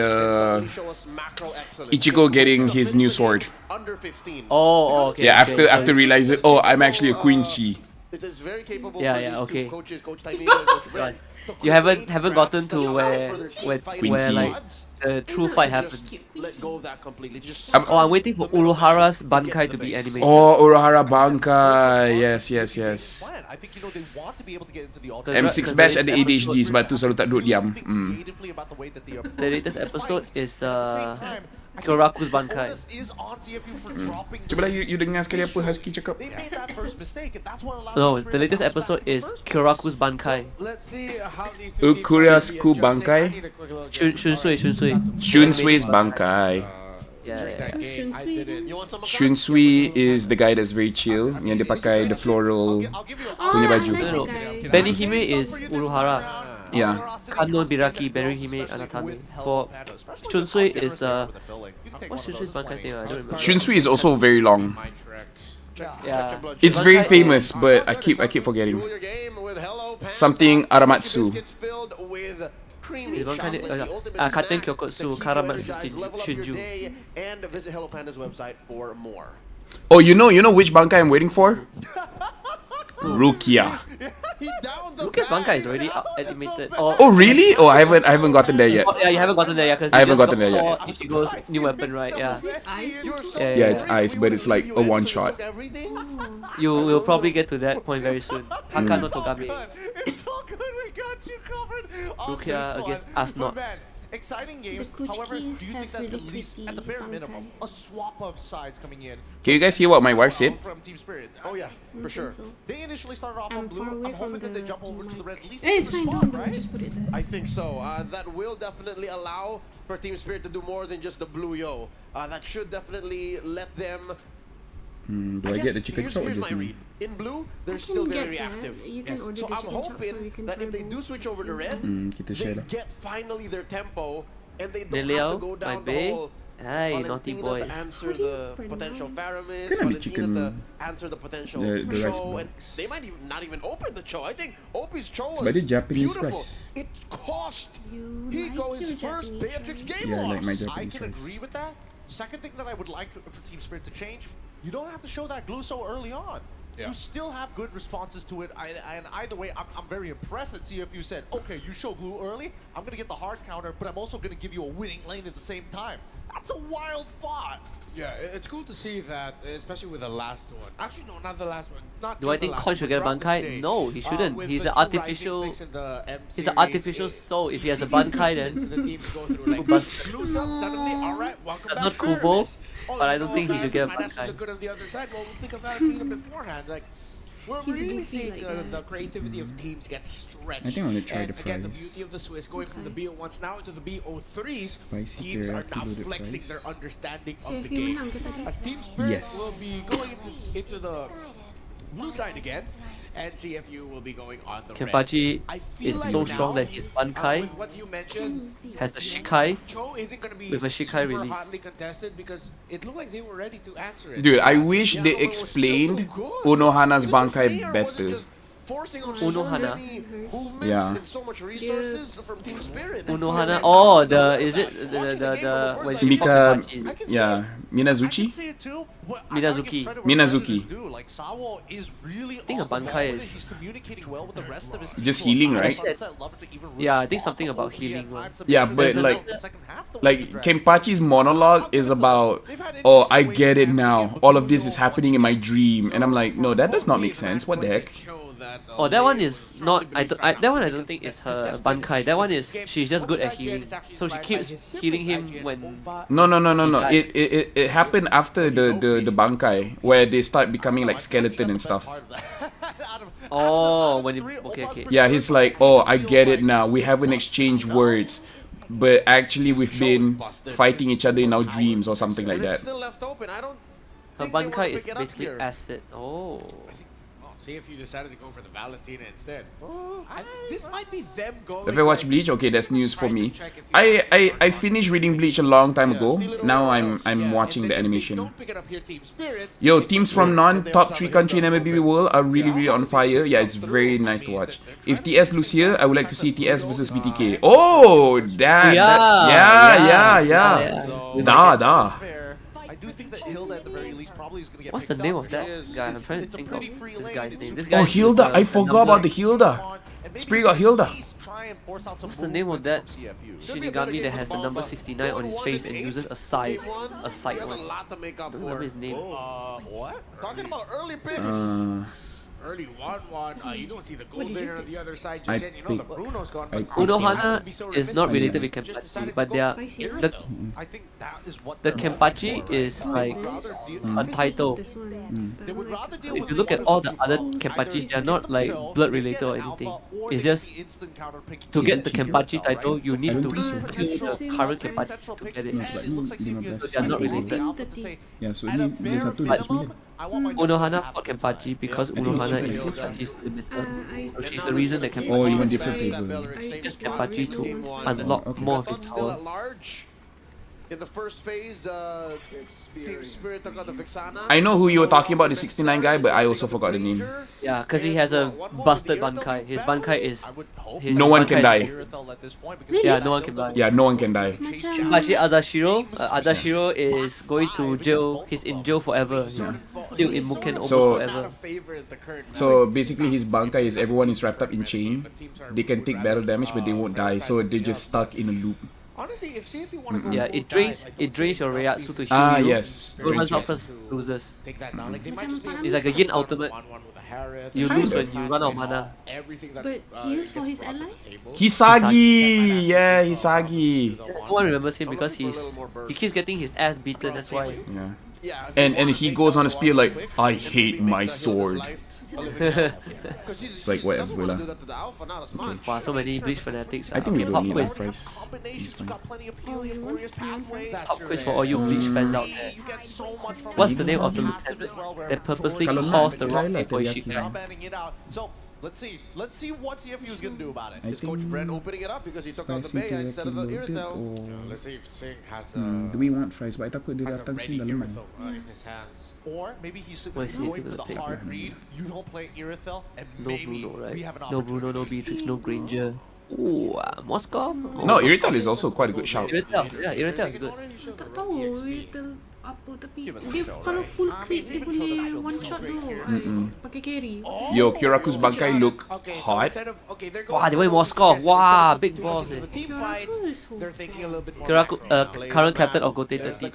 Ichigo getting his new sword. Oh, okay. Yeah, okay. after realizing, oh, I'm actually a Queen Chi. It is very capable Yeah, for yeah, these okay. two coaches, Coach Taimiro and Coach Red. You haven't gotten to where like the true fight happens. Let go of that completely. Just Oh, I'm waiting for Uruhara's Bankai to be animated. Oh, Uruhara Bankai. Yes. I think they want to be able to get into the M6 batch ada ADHD sebab tu selalu tak duduk diam. The latest episode is Kyoraku's Bankai. Cuba lah you dengar sekali apa Husky cakap. No, the latest episode is Kyoraku's Bankai. Let's see how these two teams Kuryaku Bankai. Shunsui's Bankai. Shunsui is the guy that's very chill, yang dia pakai the floral punya baju. No. Benihime is Uruhara. Yeah. Kano Biraki, Benihime Anatami. For Shunsui is what's Shunsui's Bankai's name? I don't remember. Shunsui is also very long. Yeah. It's very famous, but I keep forgetting. Something Aramatsu. Katen Kyokotsu, Karamatsu Shinju. And visit Hello Panda's website for more. Oh, you know which Bankai I'm waiting for? Rukia. Rukia's Bankai is already animated. Oh really? Oh, I haven't gotten there yet. Oh, yeah, you haven't gotten there yet because I haven't gotten there yet. Ichigo's new weapon, right? Yeah. Yeah, it's ice, but it's like a one shot. You will probably get to that point very soon. Haka no Togame. It's all good. We got you covered. Rukia against Asnot. Exciting games. However, do you think that at least, at the bare minimum, a swap of sides coming in? Can you guys hear what my wife said? From Team Spirit. Oh yeah, for sure. They initially started off on blue. I'm hoping that they jump over to the red. At least Hey, it's in fine. the spot, Don't right? just put it there. I think so. That will definitely allow for Team Spirit to do more than just the blue yo. That should definitely let them. Do I get the chicken chop or Here's just my me? read. In blue, they're still very reactive. So I'm hoping that if they do switch over to red, Kita they share lah. get finally their tempo and they don't Lelio, have to go down my the bae. whole Hi, naughty Valentina boy. to answer the potential Faramis, Can I be Valentina chicken? to answer the potential The rice Cho, box. and they might even not even open the Cho. I think Opie's Cho Sebab was dia Japanese beautiful. rice. It cost Hiko his first Beatrix game Yeah, I loss. like my I Japanese can rice. agree with that. Second thing that I would like for Team Spirit to change, you don't have to show that glue so early on. Yeah. You still have good responses to it, and either way, I'm very impressed at CFU said, okay, you show glue early, I'm going to get the hard counter, but I'm also going to give you a winning lane at the same time. That's a wild thought. Yeah, it's cool to see that, especially with the last one. Actually, no, not the last one. Not Do I just the think last Kon one, should get a throughout the Bankai? stage. No, he shouldn't. With He's the an two artificial. rising picks in the M He's an series, artificial soul. If he has a Bankai, then. the teams go through like glue some suddenly. All right, welcome back. Not Kubo, but I don't think he should get a Might actually Bankai. look good on the other side. Well, we'll think of Valentina beforehand. Like, we're really seeing the creativity of teams get stretched. I think I'm gonna try and the again, the fries. beauty of the Swiss going from the BO1s now into the BO3s, Spicy teams are teriyaki now loaded flexing fries. their understanding So of if the you game. menang, kita As Team Spirit Yes. will be going into the blue side again. and CFU will be going on the Kenpachi red. I feel is like so now, strong that his Bankai with what you mentioned, has a Shikai Cho isn't going to be with a Shikai super release. hotly contested because it looked like they were ready to answer it. Dude, I wish they explained Unohana's Bankai better. Unohana. Yeah. and so much resources from Team Spirit. Unohana. Oh, is it the when she Mika, fought Kenpachi? yeah, Minazuchi? Minazuki. Minazuki. Like Sawo is really I think a Bankai is he's communicating well with the rest of his team. Just healing, right? Yeah, I think something about healing. Yeah, but like Kenpachi's monologue is about, oh, I get it now. All of this is happening in my dream, and I'm like, no, that does not make sense. What the heck? Oh, that one is not. That one I don't think is her Bankai. That one is she's just good at healing, so she keeps healing him when. No. It happened after the Bankai where they start becoming like skeleton and stuff. Oh, when okay. Yeah, he's like, oh, I get it now. We haven't exchanged words, but actually we've been fighting each other in our dreams or something like that. Her Bankai is basically acid. Oh. See if you decided to go for the Valentina instead. I think this might be them going. If I watch Bleach, okay, that's news for me. I finished reading Bleach a long time ago. Now I'm watching the animation. Yo, teams from non-top 3 country in MLB world are really on fire. Yeah, it's very nice to watch. If TS lose here, I would like to see TS versus BTK. Oh, that. Yeah. Da. I do think that Hilda at the very least probably is going to get. What's the name of that guy? I'm trying to think of this guy's name. This guy Oh, Hilda! I forgot about the Hilda. Spirit got Hilda. What's the name of that Shinigami that has the number 69 on his face and uses a side one? I don't remember his name. What? Talking about early picks. Early 1-1, you don't see the golden on the other side just yet. You know the Bruno's gone. Unohana is not related with Kenpachi, but they are the Kenpachi is like a title. If you look at all the other Kenpachis, they are not like blood related or anything. It's just to get the Kenpachi title, you need to kill the current Kenpachi to get it. So they are not related. Yeah, so ini dia satu dia 9. Unohana fought Kenpachi because Unohana is Kenpachi's limiter. So she's the reason that Kenpachi. Oh, even different flavor. Just Kenpachi to unlock more of his power. In the first phase, Team Spirit took out the Vixana. I know who you were talking about, the 69 guy, but I also forgot the name. Yeah, because he has a busted Bankai. His Bankai is... No one can die. Yeah, no one can die. Yeah, no one can die. Actually, Azashiro is going to jail. He's in jail forever. He's still in Muken almost forever. So basically his Bankai is everyone is wrapped up in chain. They can take battle damage, but they won't die. So they're just stuck in a loop. Honestly, if you want to go yeah, it drains your Reiatsu to heal you. Yes. Who runs out first loses. Take that down. Like, they might just be It's like a Yin ultimate. You lose when you run out of mana. But he used for his ally? Hisagi! Yeah, Hisagi. No one remembers him because he keeps getting his ass beaten, that's why. Yeah. And he goes on a spiel like, I hate my sword. It's like whatever lah. Wow, so many Bleach fanatics. I think we don't need quiz. that price. Pop quiz for all you Bleach fans out there. What's the name of the lieutenant that purposely caused the rock before Ishika? Let's see what CFU is going to do about it. Is Coach Brent opening it up because he took out the Bea instead of the Irithel? Let's see if Singh has Do we want fries? But I takut dia datang sini dalam in his hands. Or maybe he's going for the hard read. You don't play Irithel, and maybe we have an opportunity. No Bruno, no Beatrix, no Granger. Ooh, Moskov? No, Irithel is also quite a good shout. Irithel, yeah, Irithel is good. Tak tahu Irithel apa tapi dia kalau full crit dia boleh one shot tu pakai carry. Yo, Kyuraku's Bankai look hot. Wow, they went Moskov. Wow, big balls. Kyuraku, current captain of Gote 30.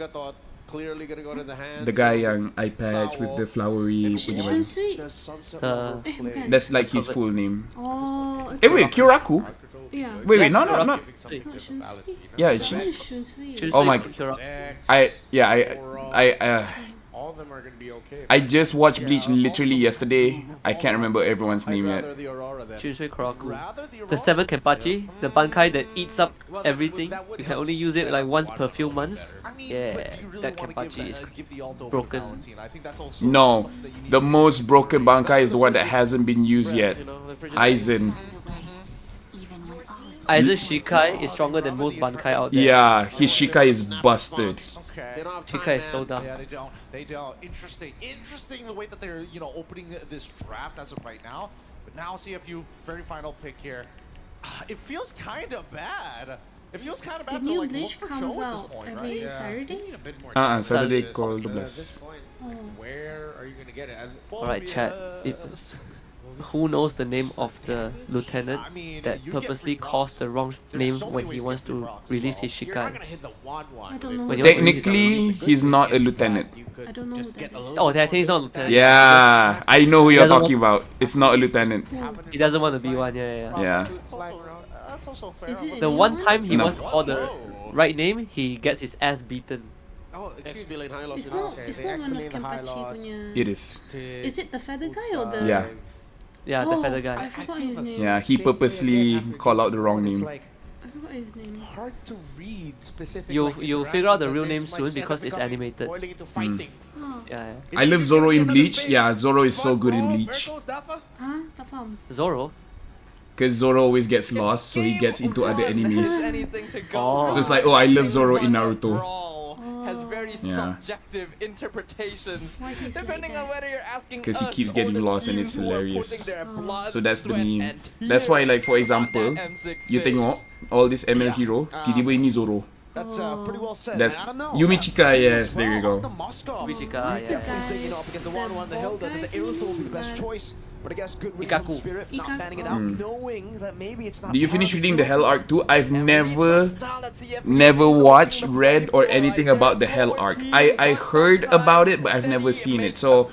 Clearly gonna go to the hand. The guy yang eye patch with the flowery punya baju. That's like his full name. Oh. Wait, Kyuraku? Yeah. Wait, not. Yeah, she's. Oh my. of them are going to be okay. I just watched Bleach literally yesterday. I can't remember everyone's name yet. Chinsui Kuraku. The 7 Kenpachi, the Bankai that eats up everything. You can only use it like once per few months. Yeah, that Kenpachi is broken. No, the most broken Bankai is the one that hasn't been used yet. Aizen. Aizen's Shikai is stronger than most Bankai out there. Yeah, his Shikai is busted. Shikai is so dumb. Yeah, they don't. Interesting the way that they're, opening this draft as of right now. But now CFU, very final pick here. It feels kind of bad. It feels kind of bad the to new look Bleach for comes Joe at out this point, every right? Saturday? Saturday called At Bless. this point, where are you going to get it? Alright, chat. Who knows the name of the lieutenant that purposely calls the wrong name when he wants to release his Shikai? I don't know. Technically, he's not a lieutenant. I don't know who that is. Oh, I think he's not a lieutenant. Yeah, I know who you're talking about. It's not a lieutenant. He doesn't want to be one, yeah. Yeah. The one time he wants to call the right name, he gets his ass beaten. Oh, It's not one of Kenpachi punya. It is. Is it the feather guy or the... Yeah. Yeah, the feather guy. I forgot his name. Yeah, he purposely called out the wrong name. I forgot his name. Hard to read specific. You'll figure out the real name soon because it's animated. Yeah. I love Zoro in Bleach. Yeah, Zoro is so good in Bleach. Huh? Tak faham. Zoro? Because Zoro always gets lost, so he gets into other enemies. Oh. So it's like, oh, I love Zoro in Naruto. Has very subjective interpretations depending on whether you're asking Because he us keeps or getting the lost and team it's who are hilarious. putting their blood, So that's the sweat, meme. and That's why, like, for tears example, on that M6 you tengok all this ML hero, tiba-tiba ini Zoro. That's pretty well said. That's I don't know. Yumichika, yes, there you go. Yumichika, yeah. Up against the 1-1, the Hilda, the Aerothol will be the best choice. But I guess good Ikaku. Spirit not fanning it out, knowing that maybe it's not. Did you finish reading the Hell arc too? I've never watched, read, or anything about the Hell arc. I heard about it, but I've never seen it. So,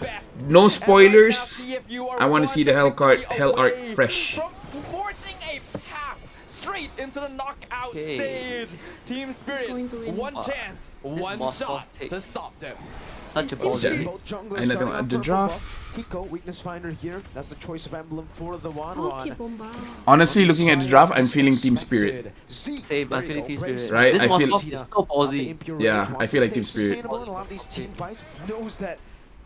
no spoilers. I want to see the Hell arc fresh. Forging a path straight into the knockout stage. Team Spirit, one chance, one shot to stop them. Such a baller. I know the draft. Hiko, weakness finder here. That's the choice of emblem for the 1-1. Honestly, looking at the draft, I'm feeling Team Spirit. Same, I'm feeling Team Spirit. Right? This I feel. Moskov is so ballsy. Yeah, I feel like Team Spirit. A lot of these team fights knows that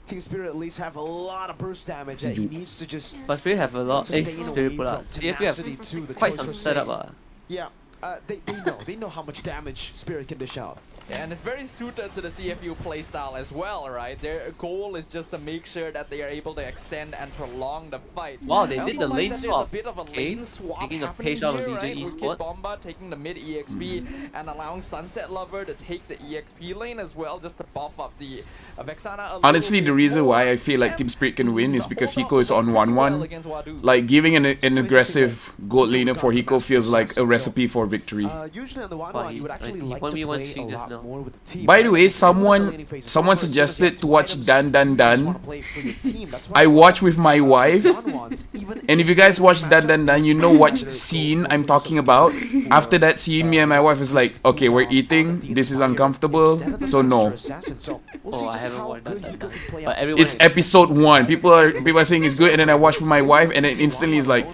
Team Spirit at least have a lot of burst damage that he needs to just. But Spirit have a lot. Spirit pula. CFU have quite some setup. Yeah, they know how much damage Spirit can dish out. Yeah, and it's very suited to the CFU playstyle as well, right? Their goal is just to make sure that they are able to extend and prolong the fights. Wow, they did the lane There's swap. a bit of a lane swap taking a happening page out of here, DJ right? With Kid Esports. Bomba taking the mid EXP and allowing Sunset Lover to take the EXP lane as well, just to buff up the Vexana a little Honestly, the bit reason more. why I feel like Team Spirit can win is because Hiko is on 1-1. Like, giving an aggressive gold laner for Hiko feels like a recipe for victory. Usually on the 1-1, you would actually like to play a lot more with the team. By the way, someone suggested to watch Dan Dan Dan. I watch with my wife, and if you guys watch Dan Dan Dan, you know what scene I'm talking about. After that scene, me and my wife is like, okay, we're eating. This is uncomfortable, so no. Oh, I haven't watched that. But everyone It's episode 1. People are saying it's good, and then I watch with my wife, and then instantly it's like,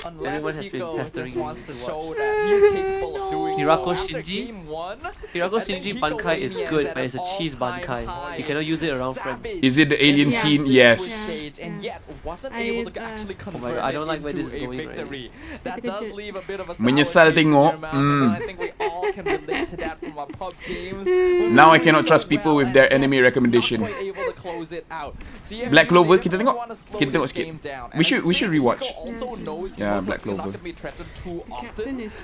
Unless Hiko just wants to show that he's capable of doing Hirako so. Shinji Bankai is good, but it's a cheese Bankai. You cannot use it around friends. Is it the alien scene? Yes. And yet wasn't able to actually convert I don't like where into this is a going victory. That does leave a bit of a Menyesal tengok. I think we all can relate to that from our pub games. Now I cannot trust people with their anime recommendation. Able to close it out. Black Clover, kita tengok sikit. We should rewatch. Yeah, Black Clover.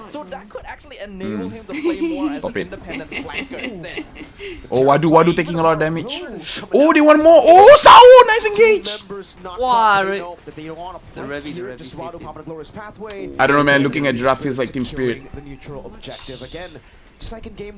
So that could actually enable him to play more as an independent flanker then. Oh, Wadu taking a lot of damage. Oh, they want more. Oh, Sao, nice engage. Wow, the Revi. I don't know, man. Looking at draft feels like Team Spirit. The neutral objective again. Just like in game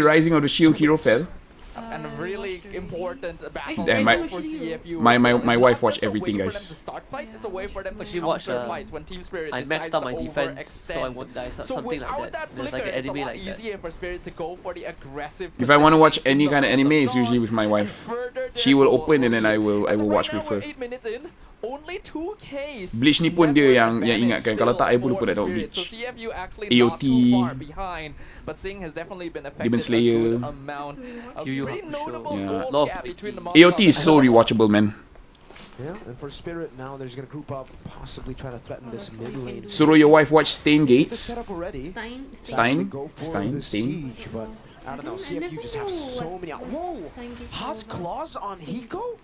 the Rising of the Shield hero fell. and a really important battle Damn, for CFU. my wife watched It's everything, a way for them guys. to start fights, it's a way for them to She watched, counter fights when Team Spirit I decides maxed out to my defense, so I overextend. won't die. So Something like without that. There's flicker, like an it's a anime lot like that. easier for Spirit to go for the aggressive If I want to watch positioning any in kind of the anime, middle it's of the usually zone with my wife. further She their will goal open and then I will As of watch right with now, we're her. 8 minutes in, only 2Ks. Bleach ni pun dia yang ingatkan. Kalau tak, I pun lupa dah tengok Spirit. So Bleach. CFU actually AOT. not too far behind, but Singh has definitely been affected Demon a Slayer. good amount. A Yu Yu pretty Hakusho. notable Yeah. goal Love gap between the AOT is Moscow so rewatchable, man. Yeah, and for Spirit now, they're just gonna group up, possibly try to threaten this mid lane. Suruh your wife watch Stain The Gates. setup already. Stein? Go for Stein? the Stein? siege, but I don't know. CFU just have so many. Whoa! Has claws on Hiko?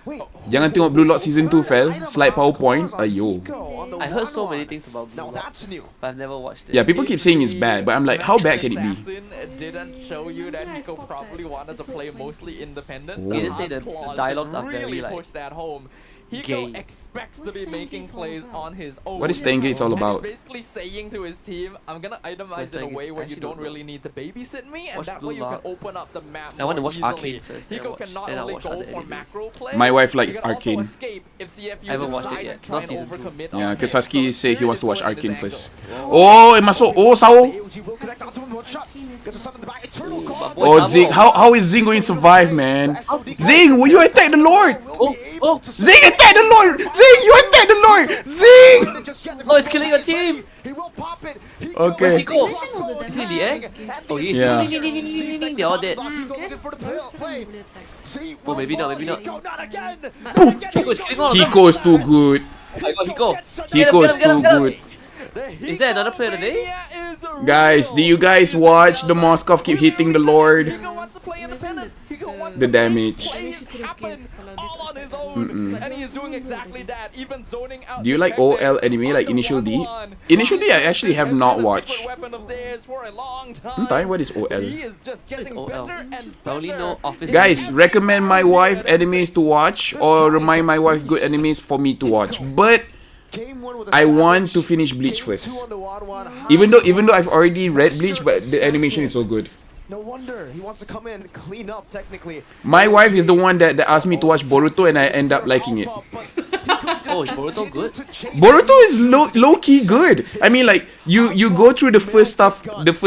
Wait. Jangan tengok Blue Lock Season 2, Fel. Slide PowerPoint. Ayo. I heard so many things about Blue Now Lock, that's new. but I've never watched it. Yeah, people keep saying it's bad, but I'm like, how bad can it be? Assassin didn't show you that Nico probably wanted to play mostly independent. Oh. The You just say last the clause dialogues are really very, like, pushed that home. Hiko gay. expects to be making plays on his own. What is Stain Gates all And about? he's basically saying to his team, I'm gonna itemize What's it in a Stain way Gates? where you Actually don't don't really need to babysit me, and Watch that Blue way you can Lock. open up the map I want to more watch easily. Arcane first, then Hiko watch- can not then I'll only watch go other for anime. macro play, My wife likes he can Arcane. also escape if CFU I haven't watched it decides yet, to try not and season two. overcommit Yeah, on because him. Husky So say he Spirit wants to is watch putting his Arcane angle. first. Oh, masuk. Oh, Sao. AOG will connect onto him in one shot. Gets a stun in the back. Eternal God. Oh, Zing. How is Zing going to survive, man? Zing, will you attack the Lord? Zing, attack the Lord! Zing, you attack the Lord! Zing! Oh, it's killing your team! Okay. Where's Hiko? Is he in the egg? Oh, he's Yeah. ding, ding, ding, ding, ding, ding, they're all dead. Oh, maybe not, maybe not. Hiko is killing all of them. Hiko is too good. I got Hiko. Hiko is too good. Is there another player today? Guys, do you guys watch the Moskov keep hitting the Lord? The damage. All on his own, and he is doing exactly that, even zoning out. Do you like OL anime like Initial D? Initial D I actually have not watched. Weapon of theirs for a long time. Entah, what is OL? He is just getting better and I only know Office. Guys, recommend my wife animes to watch or remind my wife good animes for me to watch. But I want to finish Bleach first. Even though I've already read Bleach, but the animation is so good. No wonder he wants to come in and clean up technically. My wife is the one that asked me to watch Boruto and I end up liking it. Oh, is Boruto good? Boruto is low key good. I mean, like you go through the first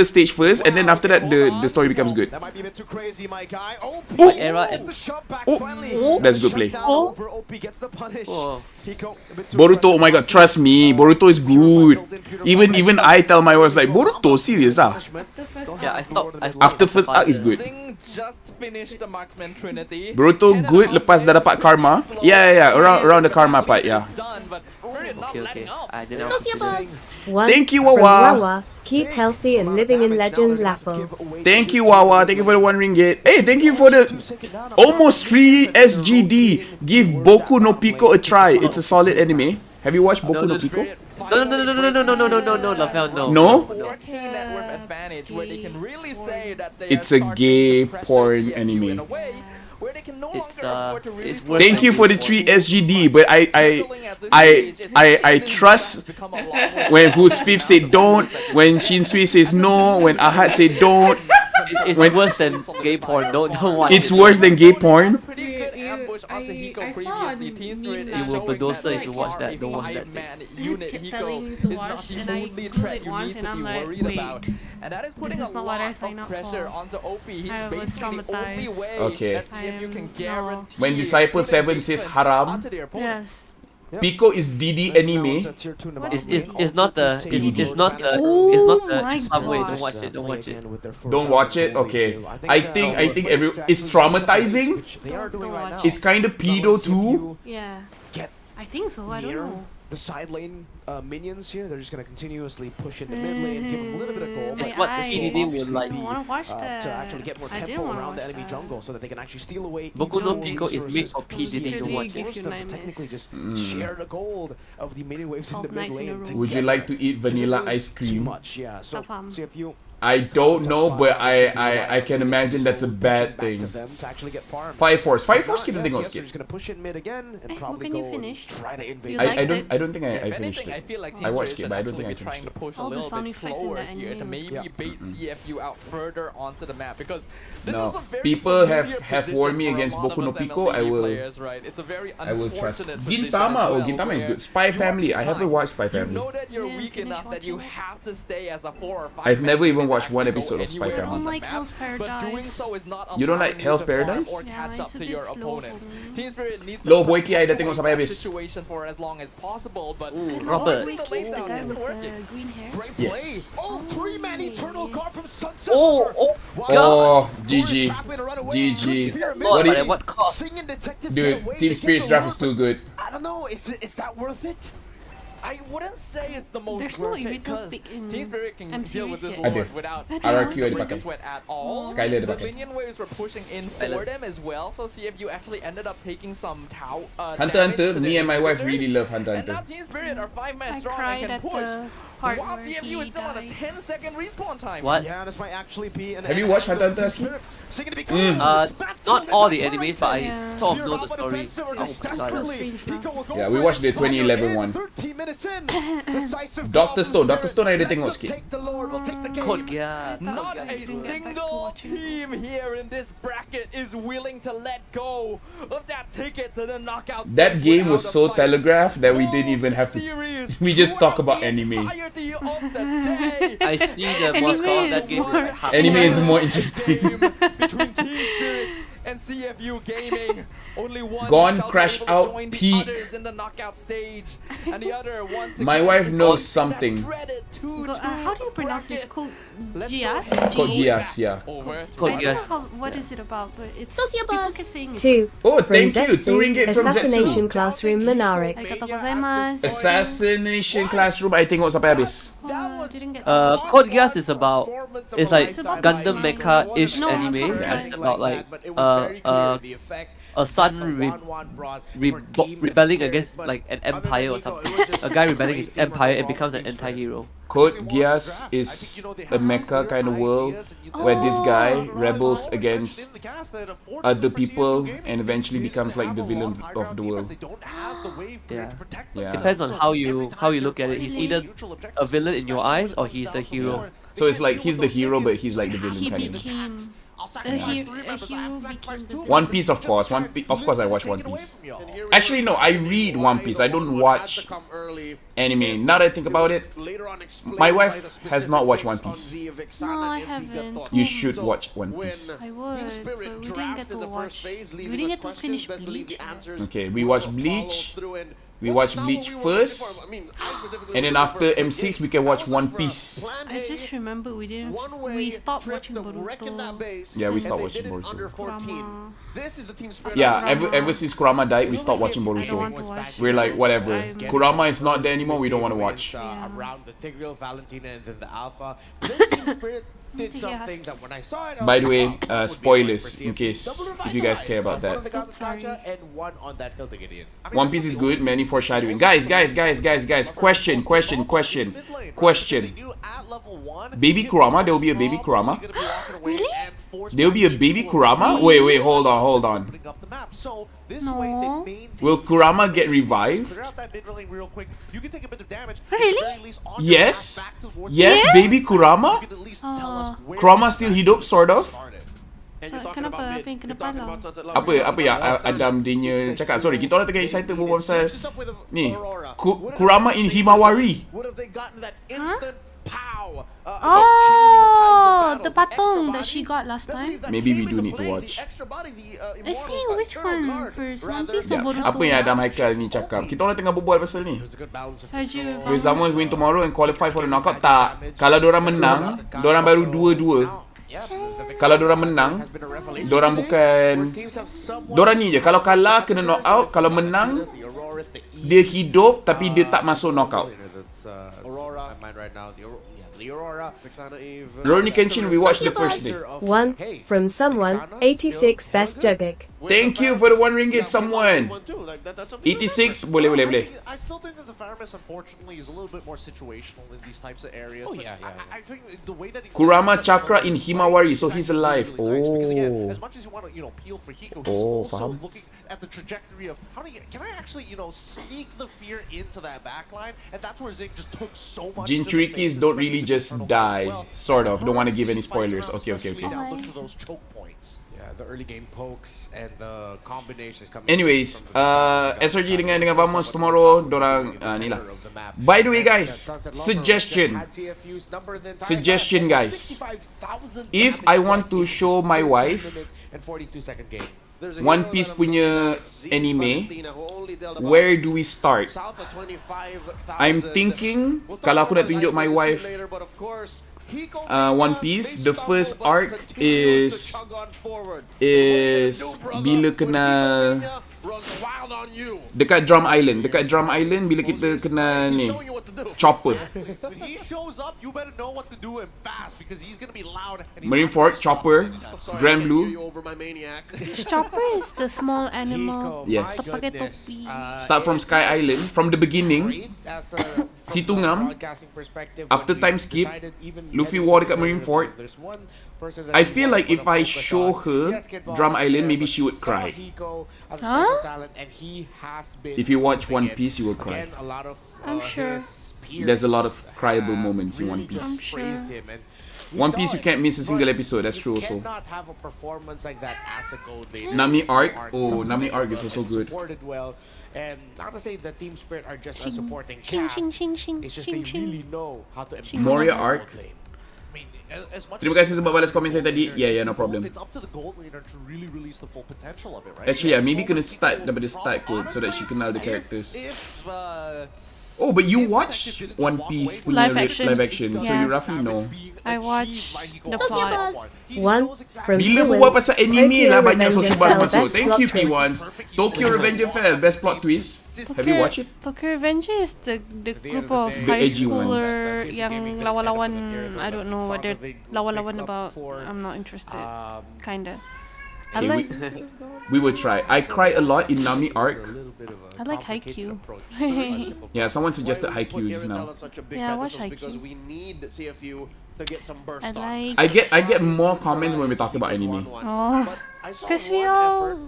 stage first, and then after that the story becomes good. That might be a bit too crazy, my guy. Oh, What era and That's good play. Over OP gets the punish. Oh. Hiko, a bit too Boruto, oh my god, trust me, Boruto is good. Even I tell my wife like Boruto, serious ah. Yeah, I stopped. After first arc is good. Singh just finished the Marksman Trinity. Boruto good lepas dah dapat karma. Yeah, around the karma part, yeah. Okay. I didn't. Sociabuzz. Thank you, From Wawa. Wawa. Keep healthy and living in legend, Laphel. Thank you, Wawa. Thank you for the 1 ringgit. Hey, thank you for the almost 3 SGD. Give Boku no Pico a try. It's a solid anime. Have you watched Boku no Pico? No, Laphel, no. No? 4K net worth advantage where they can really say that they It's are a starting gay to pressure porn CFU in anime. a way where they can no longer afford to really slow Thank you for the 3 SGD, but I trust when Who's Fifth say don't, when Shinsui says no, when Ahad say don't. It's worse than gay porn. Don't watch It's it. worse than gay porn. Pretty good ambush onto Hiko previously. Team Spirit is You will showing bulldozer that if you they watch are that. a Don't watch that. five-man unit. kept Hiko telling me is to not watch, the and I only played threat it you once, need to and I'm be like, worried wait, about. And that is putting this a is not what I lot signed of up pressure for. onto OP. He's I was basically the only traumatized. way Okay. that CFU can guarantee When Disciple 7 says haram, Yes. Pico is DD anime. It's not the subway. Don't watch it. Don't watch it. Don't watch it. Okay. I think it's traumatizing. It's kind of pedo too. Yeah. I think so. I don't know. The side lane minions here, they're just gonna continuously push into mid lane, give them a little bit of gold. It's what PDD would like. I want to watch that. To actually get more I didn't tempo wanna around the watch enemy that. jungle so that they can actually steal away. Boku no even Pico is made resources. for PDD. Don't watch Gives it. you Force them to nightmares. technically just share the gold of the mini waves in the 12 mid nights in a lane. row. Would you like to eat vanilla ice Too cream? much, yeah. So Faham. see if you I don't know, but I can imagine that's a bad thing. 5-4. 5-4 kita tengok sikit. Bukannya finish? I don't think I finished it. I feel like I watched it, but I don't actually think I trying finished to push a All the little sound bit effects in slower the here to anime maybe was bait CFU out further onto the map, because this No, is a very people have familiar warned me position against for a lot Boku no of us Pico. MLB players, right? It's a very I will trust. unfortunate position Gintama, as well, Gintama is where good. Spy Family, I haven't watched Spy you Family. know that you're weak enough that you have to stay as a 4 or 5. I've never even watched one episode of Spy I don't Family. like Hell's Paradise. But doing so is not You don't like allowing Hell's to farm Paradise? or catch up it's a to bit your slow opponents. for me. Team Spirit needs Loh, to Boy Ki, dah tengok sampai perpetuate habis. that situation for as long as possible, but Robert. Wait, he's the guy with the green hair. Yes. Oh, 3-man eternal guard from Sunset. Oh, GG. GG. Lord, What but at what cost? Dude, Team Spirit's draft is too good. I don't know. Is that worth it? I wouldn't say it's the most There's no worth it, irritant because pick in Team Spirit can M deal with series this yet. Lord Ada. without RRQ ada break a pakai. sweat at all. Skylar ada The pakai. minion waves were pushing in for them as well, so CFU actually ended up taking some Hunter damage Hunter, to me their and my wife inhibitors. really love Hunter And now Hunter. Team Spirit are 5-man I strong cried and at can push. the part While where CFU is he still on a died. 10-second respawn time. What? Yeah, this might actually be an. Have you watched Hunter Hunter, Aski? Not all the animes, but I sort of know the story. Yeah, we watched the 2011 one. Dr. Stone ada tengok sikit. Code Geass. Not a single team here in this bracket is willing to let go of that ticket to the knockout. That game was so telegraphed that we didn't even have to. We just talk about anime. I see the most score of that game. Anime is more interesting. Between Team Spirit and CFU Gaming, only one Gone, shall be crash able to out, join the peak. others in the knockout stage, and the other once My again wife is knows on something. that dreaded 2-2 How do you pronounce this? Code Geass? Code Geass, yeah. over. Code I don't Geass. know what is it about, but it's Sociabuzz. people keep saying it. 2. Oh, From thank you. 2 Zetsu, ringgit from Assassination Zetsu. Classroom Minarik. Arigatou gozaimasu. Assassination Classroom, I tengok sampai habis. Didn't get Code Geass is about, it's like about Gundam design. mecha-ish No, anime, something and it's like about like a son rebelling against like an empire or something. A guy rebelling his empire and becomes an anti-hero. Code Geass is a mecha kind of world where this guy rebels against other people and eventually becomes like the villain of the world. Yeah. Yeah. Depends on how you look at it. He's either a villain in your eyes or he's the hero. So it's like he's the hero, but he's like the villain He kind of. became a hero became the One Piece, of course. Of course, I watch One Piece. Actually, no, I read One Piece. I don't watch anime. Now that I think about it, my wife has not watched One Piece. No, I haven't. You should watch One Piece. I would, but we didn't get to watch. We didn't get to finish Bleach. Okay, we watch Bleach. We watch Bleach first, and then after M6 we can watch One Piece. I just remember we didn't. We stopped watching Boruto. Yeah, we stopped watching Boruto. Kurama. Yeah, ever since Kurama died, we stopped watching I don't want to Boruto. watch. We're like, whatever. Kurama is not there anymore. We don't want to watch. Around the Tigreal, Valentina, and then the Alpha. Did something that when I saw it, By the way, spoilers in case if you guys care about that. And one on that Hilda Gideon. One Piece is good, many foreshadowing. Guys. Question. Baby Kurama, there will be a baby Kurama. Really? There will be a baby Kurama? Wait, hold on. No. Will Kurama get revived? Really? Yes. Yes, baby Kurama? Kurama still hidup, sort of. Kenapa? Apa yang kena pala? Apa yang Adam Daniel cakap? Sorry, kita orang tengah excited berbual pasal ni Kurama in Himawari. Oh, the patung that she got last time. Maybe we do need to watch. Let's see which one first. One Piece or Ya, Boruto? apa yang Adam Haikal ni cakap? Kita orang tengah berbual pasal ni. Saja. Will someone win tomorrow and qualify for the knockout? Tak. Kalau diorang menang, diorang baru 2-2. Kalau diorang menang, diorang bukan... Diorang ni je, kalau kalah kena knockout, kalau menang, dia hidup tapi dia tak masuk knockout. Rurouni Kenshin, we watched the first day. 1. From someone, 86 Best Jugik. Thank you for the 1 ringgit, someone. 86, boleh. I still think that the Faramis, unfortunately, is a little bit more situational in these types of areas. Oh, but yeah. I think the way that he Kurama Chakra in Himawari, so he's alive. Because again, Oh. as much as you want to, peel for Hiko, he's also looking at the trajectory of can I actually, sneak the fear into that backline? And that's where Zing just took so much. Jinchurikis don't really just die, sort of. Don't want to give any spoilers. Okay. Down to those choke points. Yeah, the early game pokes and the combinations coming. Anyways, SRG dengan Vamos tomorrow, dorang ni lah. By the way, guys, suggestion guys. If I want to show my wife One Piece punya anime, where do we start? I'm thinking kalau aku nak tunjuk my wife One Piece, the first arc is bila kenal dekat Drum Island bila kita kenal ni Chopper. Marineford, Chopper, Grand Blue. Chopper is the small animal. Yes. Pakai topi. Start from Sky Island, from the beginning. Situ ngam. After time skip, Luffy war dekat Marineford. I feel like if I show her Drum Island, maybe she would cry. Huh? If you watch One Piece, you will cry. I'm sure. There's a lot of cryable moments in One Piece. I'm sure. One Piece, you can't miss a single episode. That's true also. Cannot have a performance like that as a gold leader. Nami arc. Oh, Nami arc is also good. Supported well, and not to say the team spirit are just a supporting Shing, cast. shing, shing, shing, It's just shing, they shing. really know how to Moria arc. Terima kasih sebab balas komen saya tadi. Yeah, no problem. It's up to the gold leader to really release the full potential of it, right? Actually, yeah, maybe kena start daripada start kot so that she kenal the characters. Oh, but you watched One Piece punya Live action. so you roughly know. I watch the plot. Sociabuzz. One from Bila Viewers, berbual pasal anime Tokyo lah banyak Revenger sociabuzz fell, masuk. best Thank plot you twist. P1s. Tokyo Revenger fell, best plot twist. Have you watched it? Tokyo Revenger is the group of The high edgy one. schooler yang lawan-lawan. I don't know what they're lawan-lawan about. I'm not interested. Kinda. I Okay, like we will try. I cry a lot in Nami arc. I like Haikyuu. Yeah, someone suggested Haikyuu just now. Yeah, watch Haikyuu. We need CFU to get some burst I like. I get more comments when we talk about anime. Oh, because we all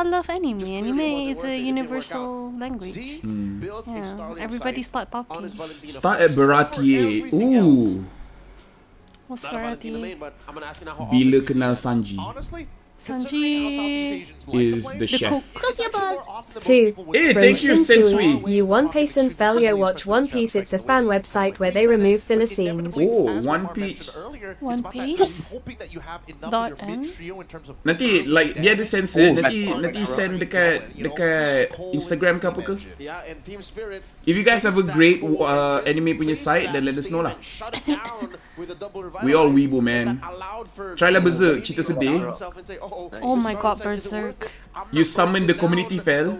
love anime. Anime is a universal language. Yeah, everybody start talking. Start at Baratier. Ooh. What's variety? Bila kenal Sanji. Sanji is the chef. Sociabuzz. 2. Hey, From thank you, Sensui. Shinsui, you One Piece and Felio watch One Piece. It's a fan website where they remove filler scenes. Oh, One Piece. One Piece. .n. Nanti like dia ada sensor. Nanti send dekat Instagram ke apa ke? If you guys have a great anime punya site, then let us know lah. We all weebu, man. Try lah Berserk, cerita sedih. Oh my god, Berserk. You summon the community fell.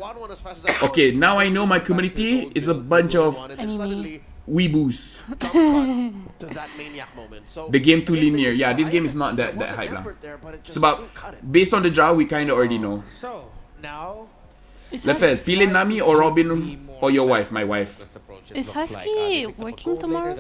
Okay, now I know my community is a bunch of Anime. weeboos. The game too linear. Yeah, this game is not that hype lah. Sebab based on the draw, we kind of already know. So now, Laphel, pilih Nami or Robin or your wife? My wife. Is Husky working tomorrow?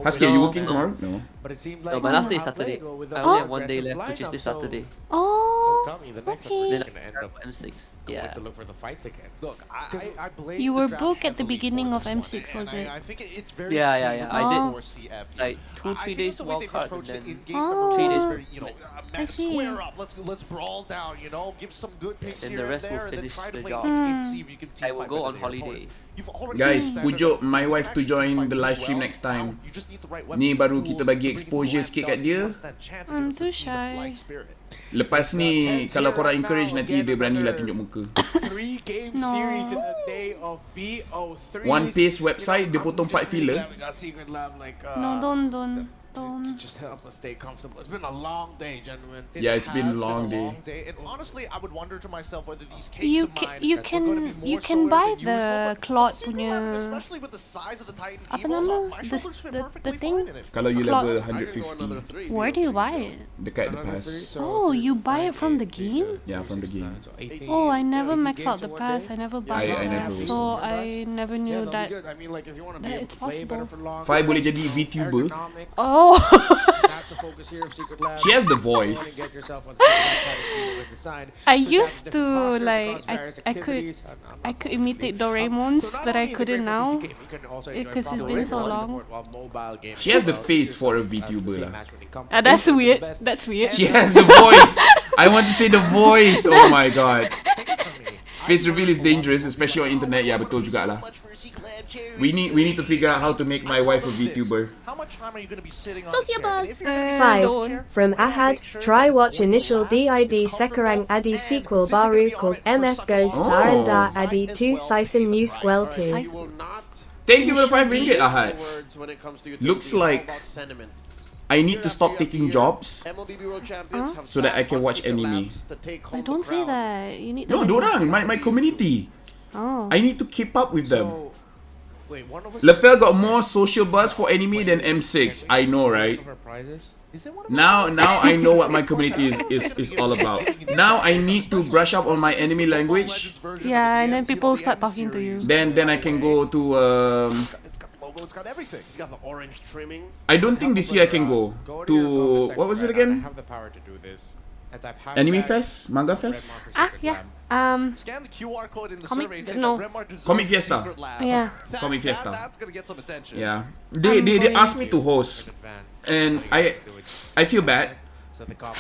Husky, are you working tomorrow? No. But it seems No, like my last day is Saturday. I only have 1 day left, which is this Saturday. Oh, Then okay. I'm M6. Yeah. to look for the fights again. Look, I blame You the were draft booked at the heavily beginning for of this one, M6, was and it? I think it's very Yeah. I did for CF. like 2-3 days the way wild they've cards and approached it then in-game 3 days. very, I see. square up. Let's brawl down. Give some good picks Then here the rest and will there, and then finish try to the play job. the game, see if you can I will team go fight on with your holiday. opponents. You've already Guys, seen pujuk standard my wife to actually join fight the really live stream well. next time. You just need the right weapons Ni and baru tools kita to bagi bring the exposure lamp sikit down. kat dia. What's that chance I'm against too a team of shy. like spirit? Lepas ni kalau korang encourage nanti dia berani lah tunjuk muka. 3-game No. series in a day of BO3. One Piece website dia potong part filler. No, don't. Just help us stay comfortable. It's been a long day, gentlemen. It's been a long day. And honestly, I would wonder to myself whether these cakes You of mine you were gonna be can more you can sore buy than usual, the but cloth single punya weapon, especially with the size of the Titan apa Evo, nama my the shoulders fit the perfectly thing. fine in it. Kalau you Clock. level 150 Where do you buy it? dekat the pass. Oh, you buy it from the game? Yeah, from the game. Oh, I never max out the pass. I never buy I it, never so I never knew that I mean, like, if you want to that it's possible. Fai boleh jadi VTuber. Oh. That's the focus here of Secret Lab. She has the You wanna voice. get yourself on Secret Lab category with the sign. I So that's used the to different like postures across various I could activities. I could imitate Doraemon's, So not but I only is it couldn't great for now PC game, you can also enjoy because it's proper been so Doraemon long. support while mobile games She has the as well. face for a The VTuber same lah. match when it comes Ah, to that's the weird. best. That's weird. She has the voice. I want to say the voice. Oh my god. Face reveal is dangerous, especially on internet. Yeah, betul juga lah. We need to figure out how to make my wife a VTuber. How much time are you going to be sitting on Sociabuzz. a chair? 5. From Ahad, try watch initial DID Sekarang Adi sequel baru called MF Goes Taranda Adi 2 Sison New Squel 2. Thank you for the ringgit, Ahad. Looks like I need to stop taking jobs so that I can watch anime. I don't say that. You need. No, dorang, my community. Oh. I need to keep up with them. Wait, one of us Laphel got more social buzz for anime than M6. I know, right? Now I know what my community is all about. Now I need to brush up on my anime language. Yeah, and then people start talking to you. Then I can go to It's got everything. It's got the orange trimming. I don't think this year I can go to what was it again? I have the power to do this. And type Anime hashtag Fest, Manga Fest. Ah, yeah. Scan the QR code in the Comic- survey saying no. that Remar deserves Comic Fiesta. Secret Lab. Yeah. Comic Fiesta. That's gonna get some attention. Yeah, they asked me to host, and I feel bad.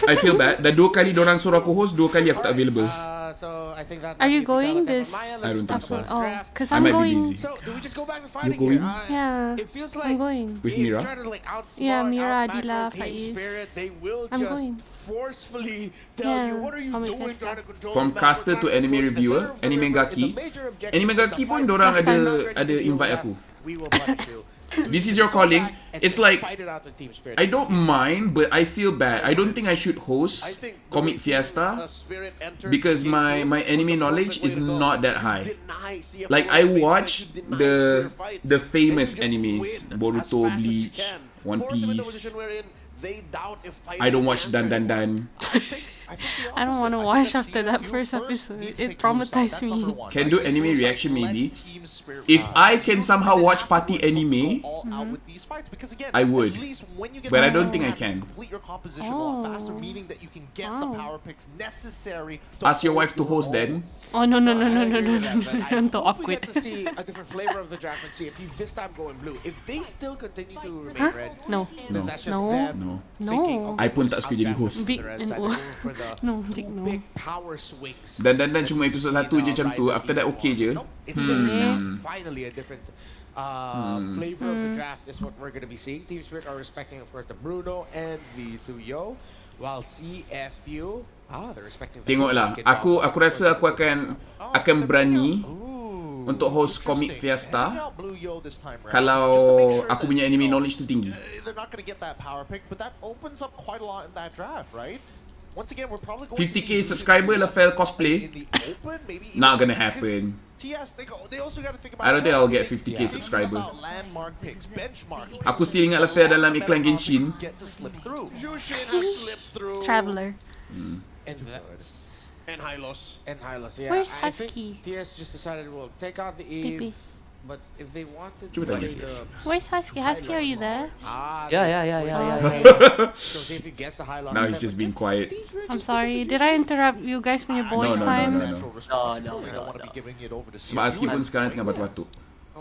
I feel bad. Dah 2 kali dorang suruh aku host, 2 kali aku tak available. So I think that Are you going this? I don't think so. Oh, because I I'm might be going. busy. So do we just go back to You fighting going? here? Yeah, It feels I'm like going. With if you Mira? try to like outsmart, Yeah, Mira, outmatch Adila, your team Faiz. spirit, they will I'm just going. forcefully tell Yeah, you what are you Comic doing Fiesta. trying to control From the map, caster we're to trying anime control the reviewer, center of the Anime river. Gaki. It's a major objective. Anime If the Gaki pun fight dorang is not ada ready to invite do aku. that, we will punish you. This is your calling. It's like Fight it out with team spirit. I don't mind, but I feel bad. I don't think I should host Comic Fiesta because my anime knowledge is not that high. Like I watch the famous animes, Boruto, Bleach, One Piece. I don't watch Dan Dan Dan. I don't want to watch after that first episode. It traumatized me. Can do anime reaction maybe. If I can somehow watch party anime, I would. But I don't think I can. Ask your wife to host then. Oh no. Untuk We awkward. get to see a different flavor of the draft and see if you this time going blue. If they still continue to remain Huh? red, No. then that's just No. them No. thinking, No. okay, I pun tak suka jadi host. Big the red and side, O. they're going for the No, big no. big power swings. Dan cuma episod 1 je macam tu. After that okay je. It's different. Finally, a different flavor of the draft is what we're going to be seeing. Team Spirit are respecting, of course, the Bruno and the Suyo, while CFU, they're respecting the Tengoklah. Aku rasa aku akan berani untuk host Comic Fiesta kalau aku punya anime knowledge tu tinggi. They're not going to get that power pick, but that opens up quite a lot in that draft, right? Once again, we're probably going 50k subscriber Laphel cosplay. Not gonna happen. TS, they also got to think about I don't think I'll get 50k subscriber. landmark picks, benchmark Aku still ingat Laphel dalam iklan Genshin. get to slip through. Traveler. And Hylos. Yeah. Where's I think Husky? TS just decided we'll take out the Pee-pee. Eve, but if they wanted to Cuba tanya play dia. the Where's Husky? Husky, are you there? So see if you guess the Hylos. Now he's just being quiet. I'm sorry. Did I interrupt you guys when your boys' no. time? Sebab Aski pun sekarang tengah batuk-batuk.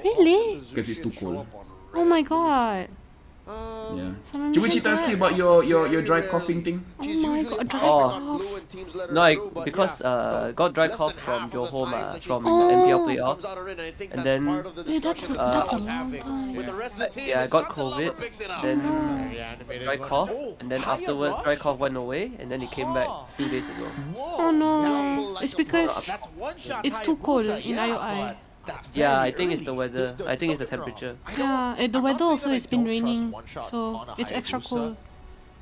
Really? Because it's too cold. Oh my god. Yeah. Someone Cuba mentioned cerita Aski that. about your dry coughing thing. Oh my god, dry Oh. cough. No, because got dry cough from Johor from the NPL playoff, and then Yeah, that's a long time. I got COVID, then dry cough, and then afterwards dry cough went away, and then it came back a few days ago. Oh no. It's because it's too cold in IOI. Yeah, I think it's the weather. I think it's the temperature. Yeah, the weather also has been raining, so it's extra cold.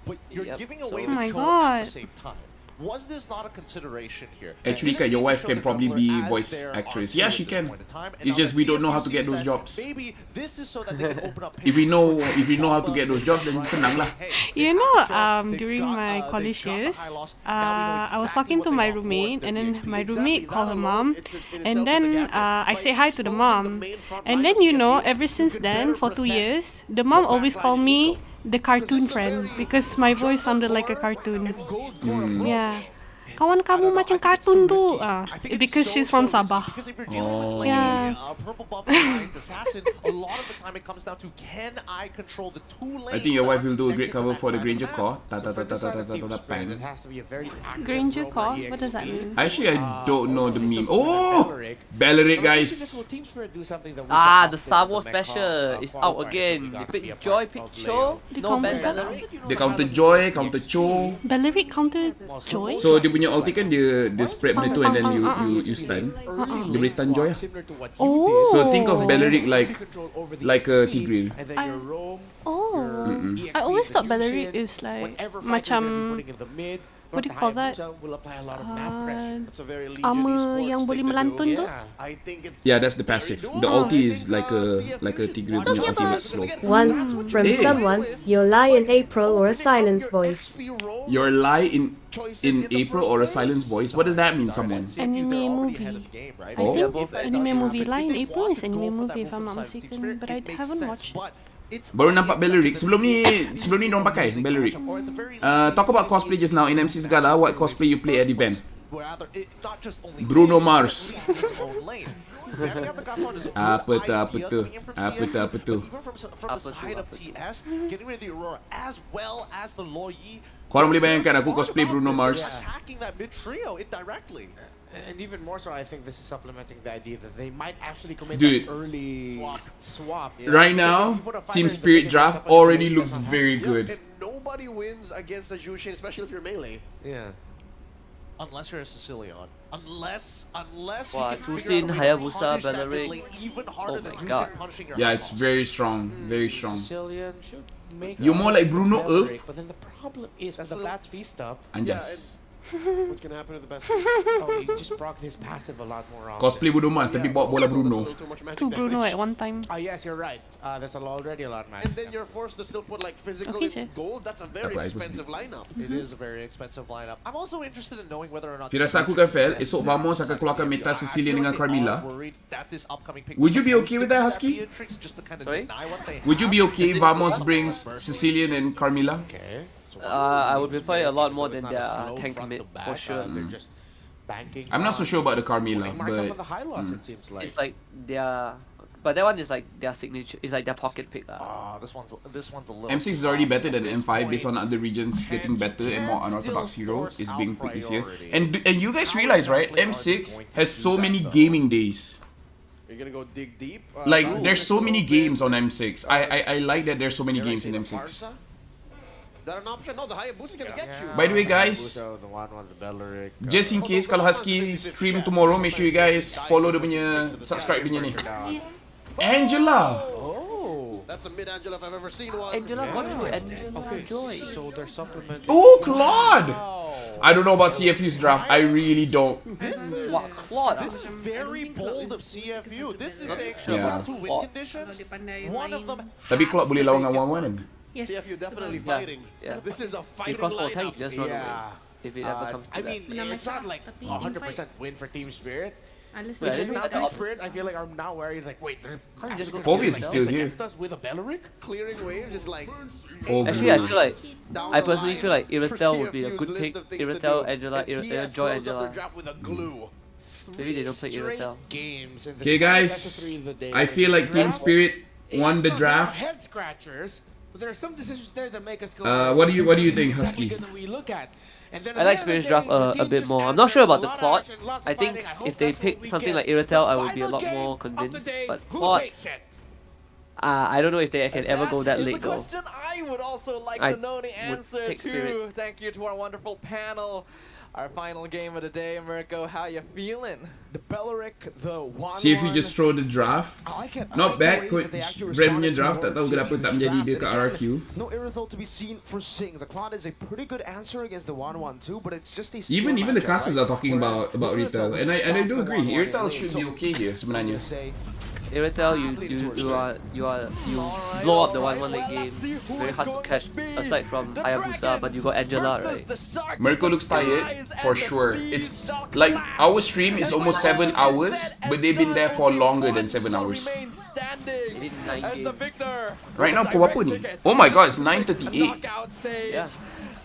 But you're giving away Oh my the god. at the same time. Was this not a consideration here? Actually, your wife can probably be voice actress. Yeah, she can. It's just we don't know how to get those jobs. Maybe this is so that they can open up. If we know how to get those jobs, then senang lah. You know, during my college years, I was talking to my roommate, and then my roommate called her mom, and then I say hi to the mom, and then ever since then, for 2 years, the mom always called me the cartoon friend because my voice sounded like a cartoon. Yeah. Kawan kamu macam kartun tu. Because she's from Sabah. Oh. Yeah. Purple buff blind assassin. A lot of the time it comes down to can I control the 2 lanes. I think your wife will do a great cover for the Granger core. Bang. Granger core? What does that mean? Actually, I don't know the meme. Oh! Belleric, guys. The Star Wars special is out again. The pick Joy, pick Cho. No ban Belleric. Dia counter Joy, counter Cho. Belleric counter Joy? So dia punya ulti kan dia spread benda tu and then you stun. Dia boleh stun Joy lah. Oh. So think of Belleric like a Tigreal. I always thought Belleric is like macam what do you call that? Armor yang boleh melantun tu? Yeah, that's the passive. The ulti is like a Tigreal punya ultimate slow. One from someone, your lie in April or a silence voice. Your lie in April or a silence voice? What does that mean, someone? Anime movie. I think anime movie lie in April is anime movie if I'm not mistaken, but I haven't watched. Baru nampak Belleric. Sebelum ni diorang pakai Belleric. Talk about cosplay just now in MC Segala. What cosplay you play at the event? Bruno Mars. Apa tu? Korang boleh bayangkan aku cosplay Bruno Mars. And even more so, I think this is supplementing the idea that they might actually commit Dude. an early swap. Right now, Team Spirit draft already looks very good. And nobody wins against a Jushin, especially if you're melee. Yeah. Unless you're a Sicilian. Unless Wow, you can Tusin, figure out a way to Hayabusa, punish that Belleric. mid lane even harder Oh than my Jushin god. punishing your Yeah, high it's loss. very strong. Very strong. Sicilian should make You're more like Bruno Belleric, Earth. but then the problem is with the Bats feast up. Anjas. What can happen to the best? You just proc his passive a lot more often. Cosplay Bruno Mars tapi bawa bola Bruno. Two Bruno at one time. Yes, you're right. There's already a lot of magic. And then you're forced to still put like physical Okay, in gold. That's a very expensive lineup. It is a very expensive lineup. I'm also interested in knowing whether or not. Firasa aku kan Fel, esok Vamos akan keluarkan meta Sicilian dengan Carmilla. Would Would you be okay with that, Husky? Sorry? Would you be okay if Vamos brings Sicilian and Carmilla? Okay. I would prefer it a lot more than their tank mid, for sure. I'm not so sure about the Carmilla, but It's like their... But that one is like their signature, it's like their pocket pick. This one's a little. M6 is already better than M5 based on other regions getting better and more unorthodox hero is being picked this year. And you guys realize, right? M6 has so many gaming days. You're gonna go dig deep. Like there's so many games on M6. I like that there's so many games in M6. Is that an option? No, the Hayabusa's gonna get you. By the way, guys, just in case kalau Husky stream tomorrow, make sure you guys follow dia punya, subscribe dia ni. Angela! Oh, that's a mid Angela if I've ever seen one. Angela, what do Angela Joy? So they're supplementing. Oh, Claude! I don't know about CFU's draft. I really don't. What, Claude? This is very bold of CFU. This is saying Yeah. two win conditions. One of them. Tapi Claude boleh lawan dengan one-one kan? Yes. CFU definitely fighting. Yeah. This is a fighting Because for lineup. tank, just run away. If it ever comes to I mean, that. it's not like 100% win for Team Spirit. It's Yeah, just I now think Team that's Spirit, I feel like I'm now worried. Like, wait, they're just go Phobius is still here. against us with a Belleric? Clearing waves is like. Actually, I feel like, I personally feel like Iratel would be a good pick. Iratel, Angela, Joy, Angela. Maybe they don't play Iratel. Okay, guys, I feel like Team Spirit won the draft. Head scratchers, but there are some decisions there that make us go. What do you think, Husky? I like Spirit's draft a bit more. I'm not sure about the plot. I think if they pick something like Iratel, I would be a lot more convinced. But plot, I don't know if they can ever go that late though. Question I would also like I to know the would answer take to. Spirit. Thank you to our wonderful panel. Our final game of the day, Mirko. How you feeling? The Belleric, the one. See if you just throw the draft. Not bad, coach. Brand punya draft, tak tahu kenapa tak menjadi dia ke RRQ. No Irithyll to be seen for Sing. The Claude is a pretty good answer against the 1-1-2, but it's just a Even the casters are talking about Irithyll, and I do agree. Irithyll should be okay here sebenarnya. Irithyll, you blow up the 1-1 late game. Very hard to catch aside from Hayabusa, but you got Angela, right? Mirko looks tired for sure. It's like our stream is almost 7 hours, but they've been there for longer than 7 hours. Right now, pukul apa ni? Oh my god, it's 9:38. Yeah.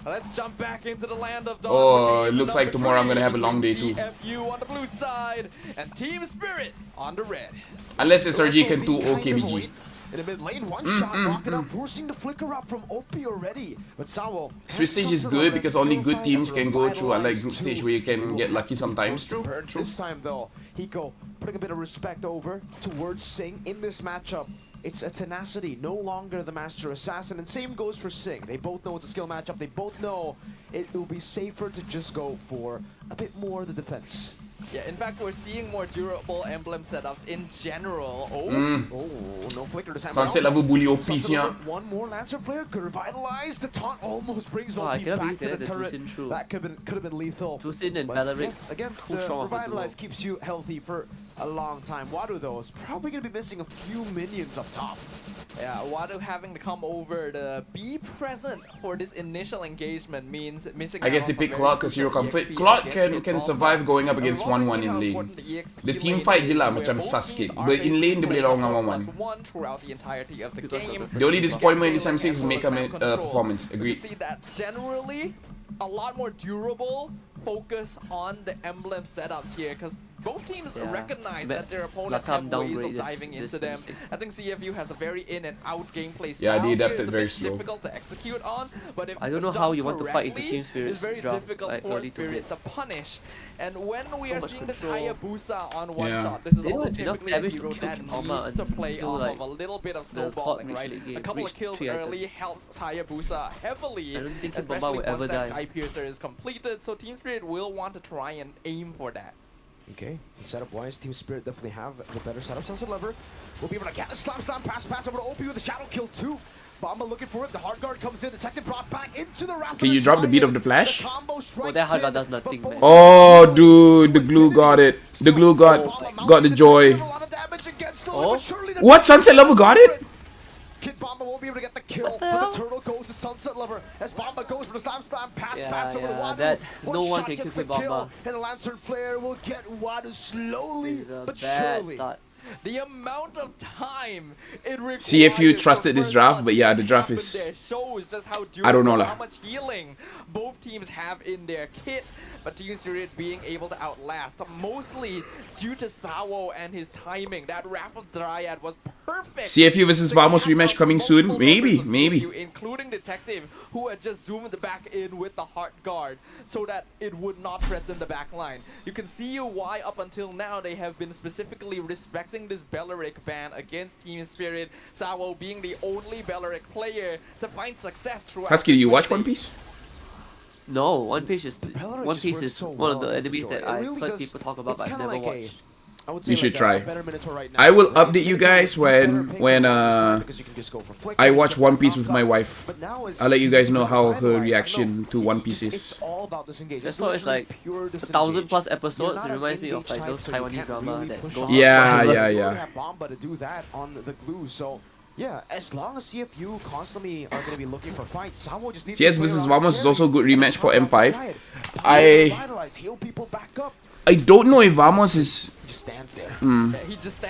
Let's jump back into the land of Dawn. Oh, it looks like tomorrow I'm gonna have a long day too. CFU on the blue side and Team Spirit on the red. Unless SRG can do OKBG. In the mid lane, one shot, locking up, forcing the flicker up from OP already. But Sawo. Swiss stage is good because only good teams can go through, unlike group stage where you can get lucky sometimes. This time though, Hiko putting a bit of respect over towards Sing in this matchup. It's a tenacity, no longer the master assassin, and same goes for Sing. They both know it's a skill matchup. They both know it will be safer to just go for a bit more of the defense. Yeah, in fact, we're seeing more durable emblem setups in general. Oh, no flicker to Sunset level bully OP siya. One more Lancer player could revitalize. The taunt almost brings OP back to the turret. That could have been lethal. Tusin and Belleric. Yeah, again, the revitalize keeps you healthy for a long time. Wadu though is probably gonna be missing a few minions up top. Yeah, Wadu having to come over to be present for this initial engagement means missing. I guess they pick Claude because Hero Comfort. Claude can survive going up against 1-1 in lane. The team fight je lah macam Sasuke, but in lane dia boleh lawan dengan 1-1. Throughout the entirety of the game. The only disappointment in this M6 is make performance. Agreed. You can see that generally a lot more durable focus on the emblem setups here because both teams recognize that their opponents have ways of diving into them. I think CFU has a very in and out gameplay style. Yeah, they adapted it's very a bit slow. Difficult to execute on, but if I don't know how you want to fight into Team it's Spirit's very draft, difficult like, for early to Spirit mid. to punish. And when we are seeing this control. Hayabusa on one Yeah. shot, this is They also don't have enough typically a damage hero to that kill Kama needs to and play do, off like, of a little bit of the top snowballing, mid right? late game, A couple of reach kills 3 items. early helps Hayabusa heavily, I don't think his Bomba especially will once ever that die. Sky Piercer is completed. So Team Spirit will want to try and aim for that. Okay, setup wise, Team Spirit definitely have the better setup. Sunset Lever will be able to get a slam, pass over to OP with the shadow kill too. Bomba looking for it. The hard guard comes in. Detective brought back into the Laphel. Can you drop the beat of the flash? Oh, that hard guard does nothing, man. Oh, dude, the glue got it. The glue got the joy. Oh, what? Sunset level got it? Kid Bomba won't be able to get the kill, but the turtle goes to Sunset Lover as Bomba goes for the slam, pass over to Wadu. that One no one shot can gets kill the Bomba. kill, and the Lantern player will get Wadu slowly but bad surely. start. The amount of time it requires. CFU trusted this draft, but yeah, the draft is. Shows just how I don't know durable, lah. how much healing both teams have in their kit, but Team Spirit being able to outlast, mostly due to Sawo and his timing. That Raffle Dryad was perfect. CFU versus Vamos rematch coming soon. Maybe. Including Detective, who had just zoomed back in with the Heart Guard so that it would not threaten the back line. You can see why up until now they have been specifically respecting this Belleric ban against Team Spirit. Sawo being the only Belleric player to find success throughout. Husky, do you watch One Piece? No, One Piece is one of the enemies that I've really heard people talk about, but I've never watched. You should try. I will update you guys when I watch One Piece with my wife. I'll let you guys know how her reaction to One Piece is. Just so it's like 1,000+ episodes. It reminds me of like those Taiwanese drama that goes. Yeah. Bomba to do that on the glue. So yeah, as long as CFU constantly are going to be looking for fights, Sawo just needs CS to versus play around Vamos is also a good rematch for M5. heal people back up. I don't know if Vamos is. Just stands there.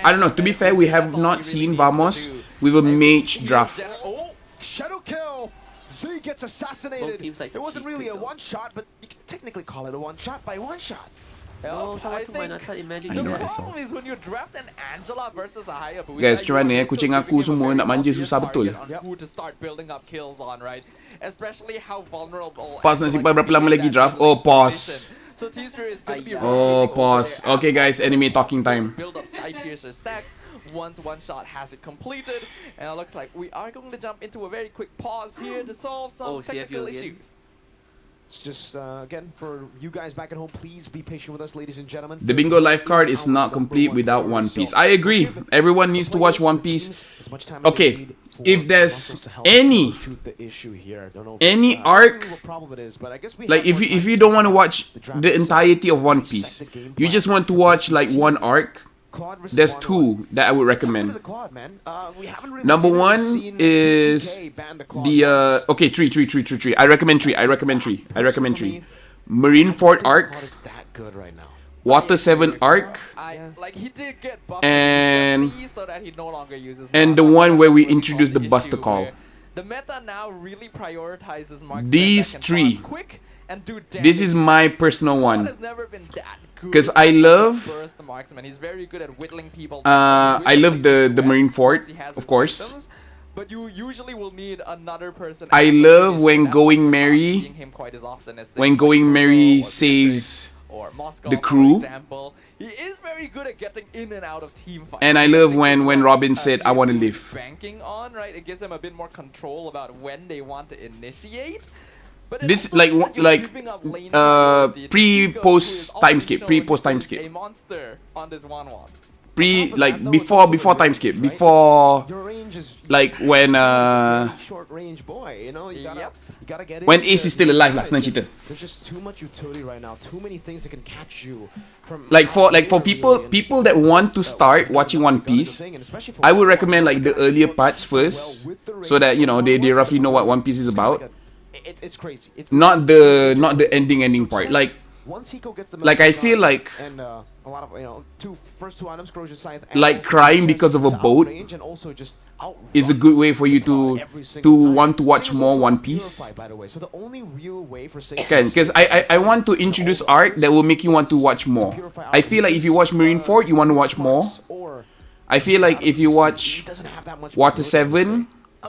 I don't know. To be fair, we have not seen Vamos with a mage draft. Oh, shadow kill. Z gets assassinated. Like it wasn't really a one shot, but you can technically call it a one shot by one shot. Oh, someone took my nuts. Imagine the that. problem is when you draft an Angela versus a Hayabusa. Guys, macam mana kucing aku semua nak manja susah betul. Who to start building up kills on, right? Especially how vulnerable. Pause nak simpan berapa lama lagi draft? Oh, pause. So Team Spirit is going to be Oh, pause. Okay, guys, enemy talking time. Build up Sky Piercer stacks once one shot has it completed, and it looks like we are going to jump into a very quick pause here to solve some technical issues. It's just, again, for you guys back at home, please be patient with us, ladies and gentlemen. The bingo life card is not complete without One Piece. I agree. Everyone needs to watch One Piece. Okay, if there's any arc, like if you don't want to watch the entirety of One Piece, you just want to watch like one arc, there's two that I would recommend. Number one is the okay, three. I recommend three. Marineford arc, Water 7 arc, and the one where we introduce the Buster Call. The meta now really prioritizes marksman These that can three. farm quick and do damage. This is my personal one. Has never been that good because I love burst the marksman. He's very good at whittling people. I love the Marineford, of course. Items, but you usually will need another person. I love when Going Merry saves the crew. He is very good at getting in and out of team fights. And I love when Robin said, I want to live. Banking on, right? It gives them a bit more control about when they want to initiate. But this pre-post time skip. A monster on this 1-1. Before time skip, before like when when Ace is still alive lah, senang cerita. There's just too much utility right now, too many things that can catch you from like for people that want to start watching One Piece, I would recommend like the earlier parts first, so that you know they roughly know what One Piece is about. It's crazy. It's not the ending part. Like I feel like a lot of first two items, corrosion scythe, like crying because of a boat is a good way for you to want to watch more One Piece. So the only real way for because I want to introduce art that will make you want to watch more. I feel like if you watch Marineford, you want to watch more. I feel like if you watch Water 7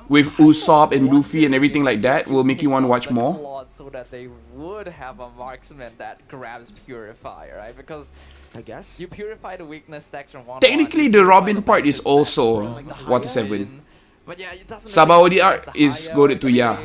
with Usopp and Luffy and everything like that, will make you want to watch more. So that they would have a marksman that grabs Purify, right? Because I guess you purify the weakness stacks from 1-1. Technically, the Robin part is also Water 7. But yeah, it doesn't Sabaody art is goaded to ya.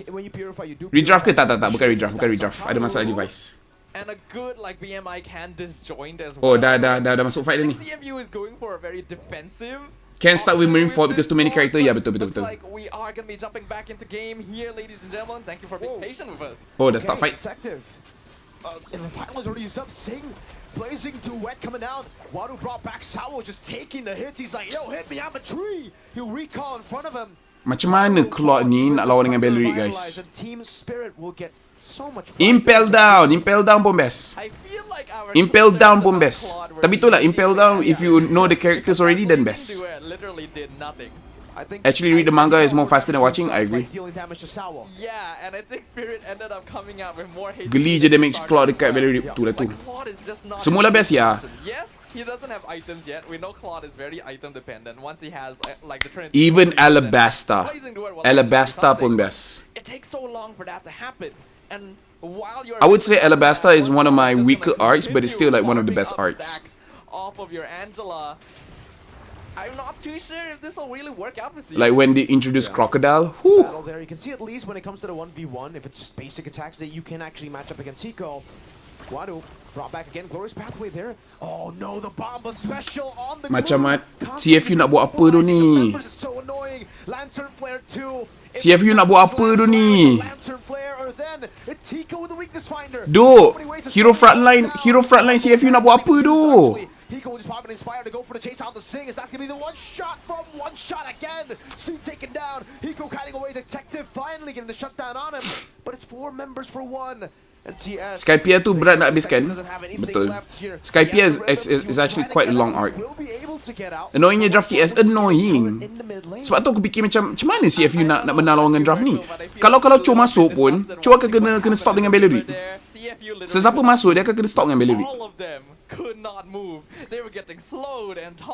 When you purify, you do Redraft ke? Tak. Bukan redraft. Ada masalah device. And a good like BMI can disjoint as Oh, well. dah masuk fight dah ni. CMU is going for a very defensive. Can't start with Marineford because too many characters. Yeah, betul. Like we are gonna be jumping back into game here, ladies and gentlemen. Thank you for being patient with us. Oh, dah start fight. Detective. And the final is already used up. Sing, blazing duet coming down. Wadu brought back Sawo, just taking the hits. He's like, yo, hit me, I'm a tree. He'll recall in front of him. Macam mana Claude ni nak lawan dengan Belleric, guys? Team spirit will get so much. Impel down pun best. Impel down pun best. Tapi itulah, Impel down, if you know the characters already, then best. Literally did nothing. Actually, read the manga is more faster than watching, I agree. Yeah, and I think Spirit ended up coming out with more hate. Geli je damage Claude dekat Belleric tu lah tu. Semula best ya. Yes, he doesn't have items yet. We know Claude is very item dependent. Once he has like the Trinity. Even Alabasta pun best. It takes so long for that to happen. And while you're I would say Alabasta is one of my weaker arcs, but it's still like one of the best arcs. Off of your Angela, I'm not too sure if this will really work out for you. Like when they introduce Crocodile. Battle there. You can see at least when it comes to the 1v1, if it's just basic attacks that you can actually match up against Hiko. Wadu brought back again, glorious pathway there. Oh no, the Bomba special on the Macam CFU nak buat apa tu ni? So annoying. Lantern Flare 2. CFU nak buat apa tu ni? Lantern Flare or then it's Hiko with the weakness finder. Duh, hero frontline CFU nak buat apa tu? Hiko will just pop and inspire to go for the chase out the Sing. Is that's gonna be the one shot from one shot again? Sing taken down. Hiko kiting away. Detective finally getting the shutdown on him. But it's 4 members for 1. And TS. Skypiea tu berat nak habiskan. Betul. Skypiea is actually quite a long arc. Annoyingnya draft TS annoying. Sebab tu aku fikir macam mana CFU nak menang lawan dengan draft ni. Kalau Cho masuk pun, Cho akan kena stop dengan Belleric. Sesiapa masuk dia akan kena stop dengan Belleric.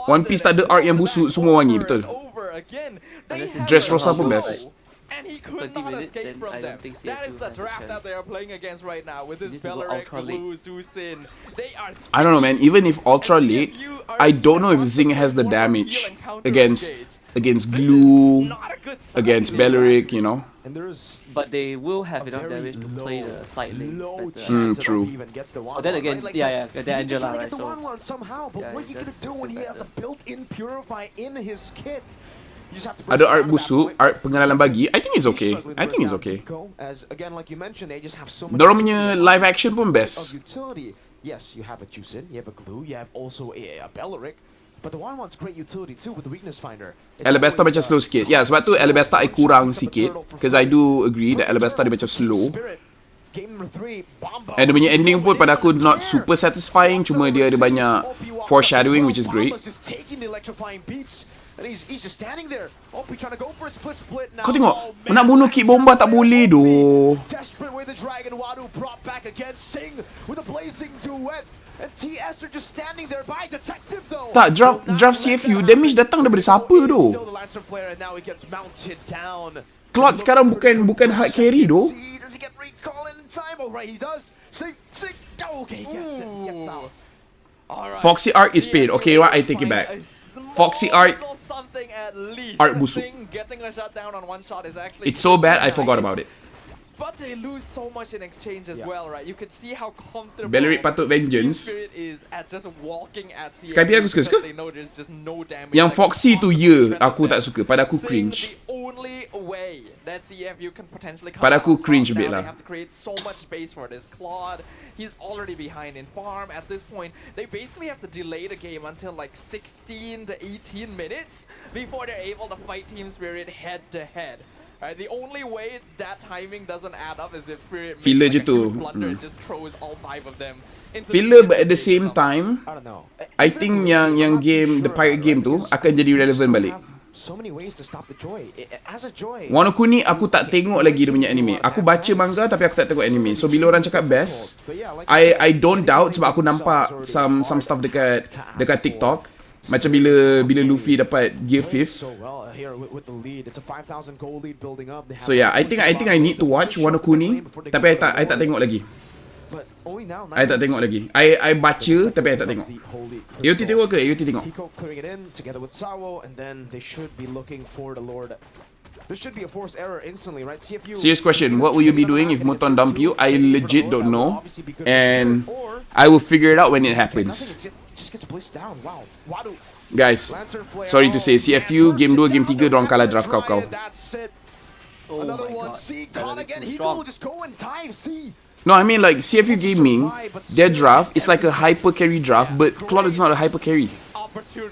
One Piece tak ada arc yang busuk, semua wangi, betul. Dressrosa pun best. And he could not escape from them. That is the draft that they are playing against right now with this Belleric, Blue, Zusin. They are. I don't know, man. Even if ultra late, I don't know if Zing has the damage against Glue, against Belleric, you know. And there's but they will have enough damage to play the side lanes True. Oh, then again, yeah, the Angela, right? The So, 1-1 somehow, but what are you gonna do when he has a built-in Purify in his kit? You just have to Ada art busuk, art pengalaman bagi. I think it's okay. I think it's okay. As again, like you mentioned, they just have so much. Dorang punya live action pun best. Utility. Yes, you have a Juicin, you have a Glue, you have also a Belleric. But the 1-1's great utility too with the Weakness Finder. Alabasta macam slow sikit. Ya, sebab tu Alabasta I kurang sikit. Because I do agree that Alabasta dia macam slow. And dia punya ending pun pada aku not super satisfying. Cuma dia ada banyak foreshadowing, which is great. Kau tengok, nak bunuh Kid Bomba tak boleh doh. Tak, draft CFU, damage datang daripada siapa tu? Claude sekarang bukan hard carry tu. Foxy Art is paid. Okay, what? I take it back. Foxy Art busuk. It's so bad, I forgot about it. But they lose so much in exchange as well, right? You can see how comfortable Belleric patut vengeance. Spirit is at just walking at CFU. Skype aku suka. They know there's just no damage. Yang Foxy tu aku tak suka. Pada aku cringe. The only way that CFU can potentially come pada aku cringe a bit lah. They have to create so much space for this. Claude, he's already behind in farm at this point. They basically have to delay the game until like 16 to 18 minutes before they're able to fight Team Spirit head to head. Right, the only way that timing doesn't add up is if Spirit filler makes je tu. Blunder and just throws all 5 of them into Filler, but at the same time, I think yang game, the pirate game tu akan jadi relevant balik. Wano Kuni aku tak tengok lagi dia punya anime. Aku baca manga tapi aku tak tengok anime. So bila orang cakap best, I don't doubt sebab aku nampak some stuff dekat TikTok. Macam bila Luffy dapat gear 5th. So yeah, I think I need to watch Wano Kuni, tapi I tak tengok lagi. I tak tengok lagi. I baca tapi I tak tengok. AOT tengok ke? AOT tengok. Serious question, what will you be doing if Muton dump you? I legit don't know. And I will figure it out when it happens. Guys, sorry to say, CFU game 2, game 3 dorang kalah draft kau. Oh my god, No, I mean like CFU Gaming, their draft is like a hyper carry draft, but Claude is not a hyper carry.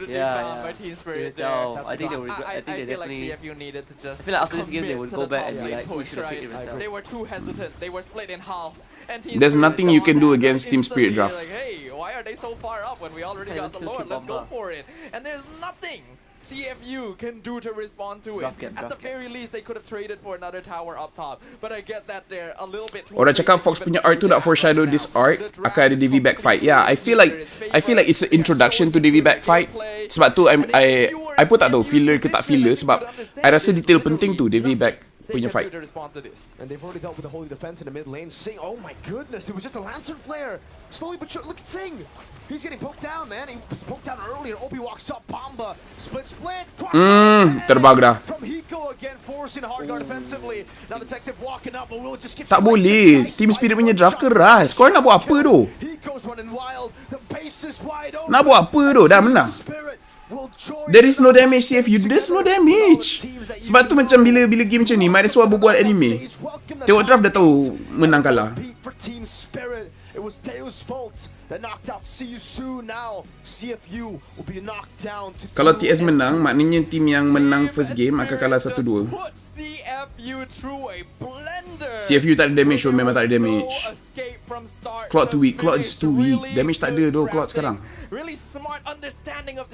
Yeah. By Team Spirit I think they will regret. I think they definitely. Like CFU needed to just I feel like after this game they will go back and be like, we should have picked it. They were too hesitant. They were split in half. And There's nothing you can do against Team Spirit draft. Like, hey, why are they so far up when we already got the Lord? Let's go for it. And there's nothing CFU can do to respond to it. At the very least, they could have traded for another tower up top. But I get that they're a little bit too. Orang cakap Fox punya art tu nak foreshadow this art akan ada DV back fight. Yeah, I feel like it's an introduction to DV back fight. Sebab tu I pun tak tahu filler ke tak filler sebab I rasa detail penting tu DV back punya fight. And they've already dealt with the holy defense in the mid lane. Sing, oh my goodness, it was just a lantern flare. Slowly but surely, look at Sing. He's getting poked down, man. He was poked down earlier. Obi walks up, Bomba, split. Terbang dah. From Hiko again, forcing hard guard defensively. Now Detective walking up, but Will just keeps. Tak boleh. Team Spirit punya draft keras. Kau nak buat apa tu? Hiko's running wild. The base is wide open. Nak buat apa tu? Dah menang. There is no damage CFU. There's no damage. Sebab tu macam bila game macam ni, might as well berbual anime. Tengok draft dah tahu menang kalah. It was Deo's fault that knocked out CSU. Now CFU will be knocked down to. Kalau TS menang, maknanya tim yang menang first game akan kalah 1-2. CFU tak ada damage, so memang tak ada damage. Claude too weak. Claude is too weak. Damage tak ada doh Claude sekarang.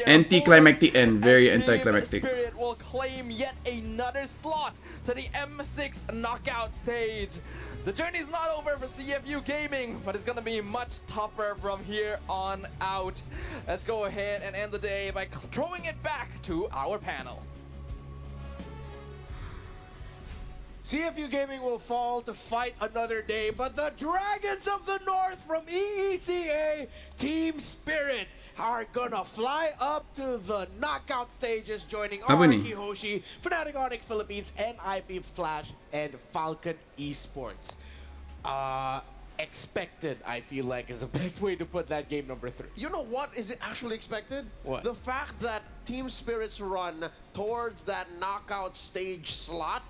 Anti-climactic end. Very anti-climactic. Spirit will claim yet another slot to the M6 knockout stage. The journey's not over for CFU Gaming, but it's gonna be much tougher from here on out. Let's go ahead and end the day by throwing it back to our panel. CFU Gaming will fall to fight another day, but the Dragons of the North from EECA, Team Spirit, are gonna fly up to the knockout stages, joining Apa ni? Araki Hoshi, Fnatic Onyx Philippines, NIP Flash, and Falcon Esports. Expected, I feel like, is the best way to put that game number 3. You know what is it actually expected? What? The fact that Team Spirit's run towards that knockout stage slot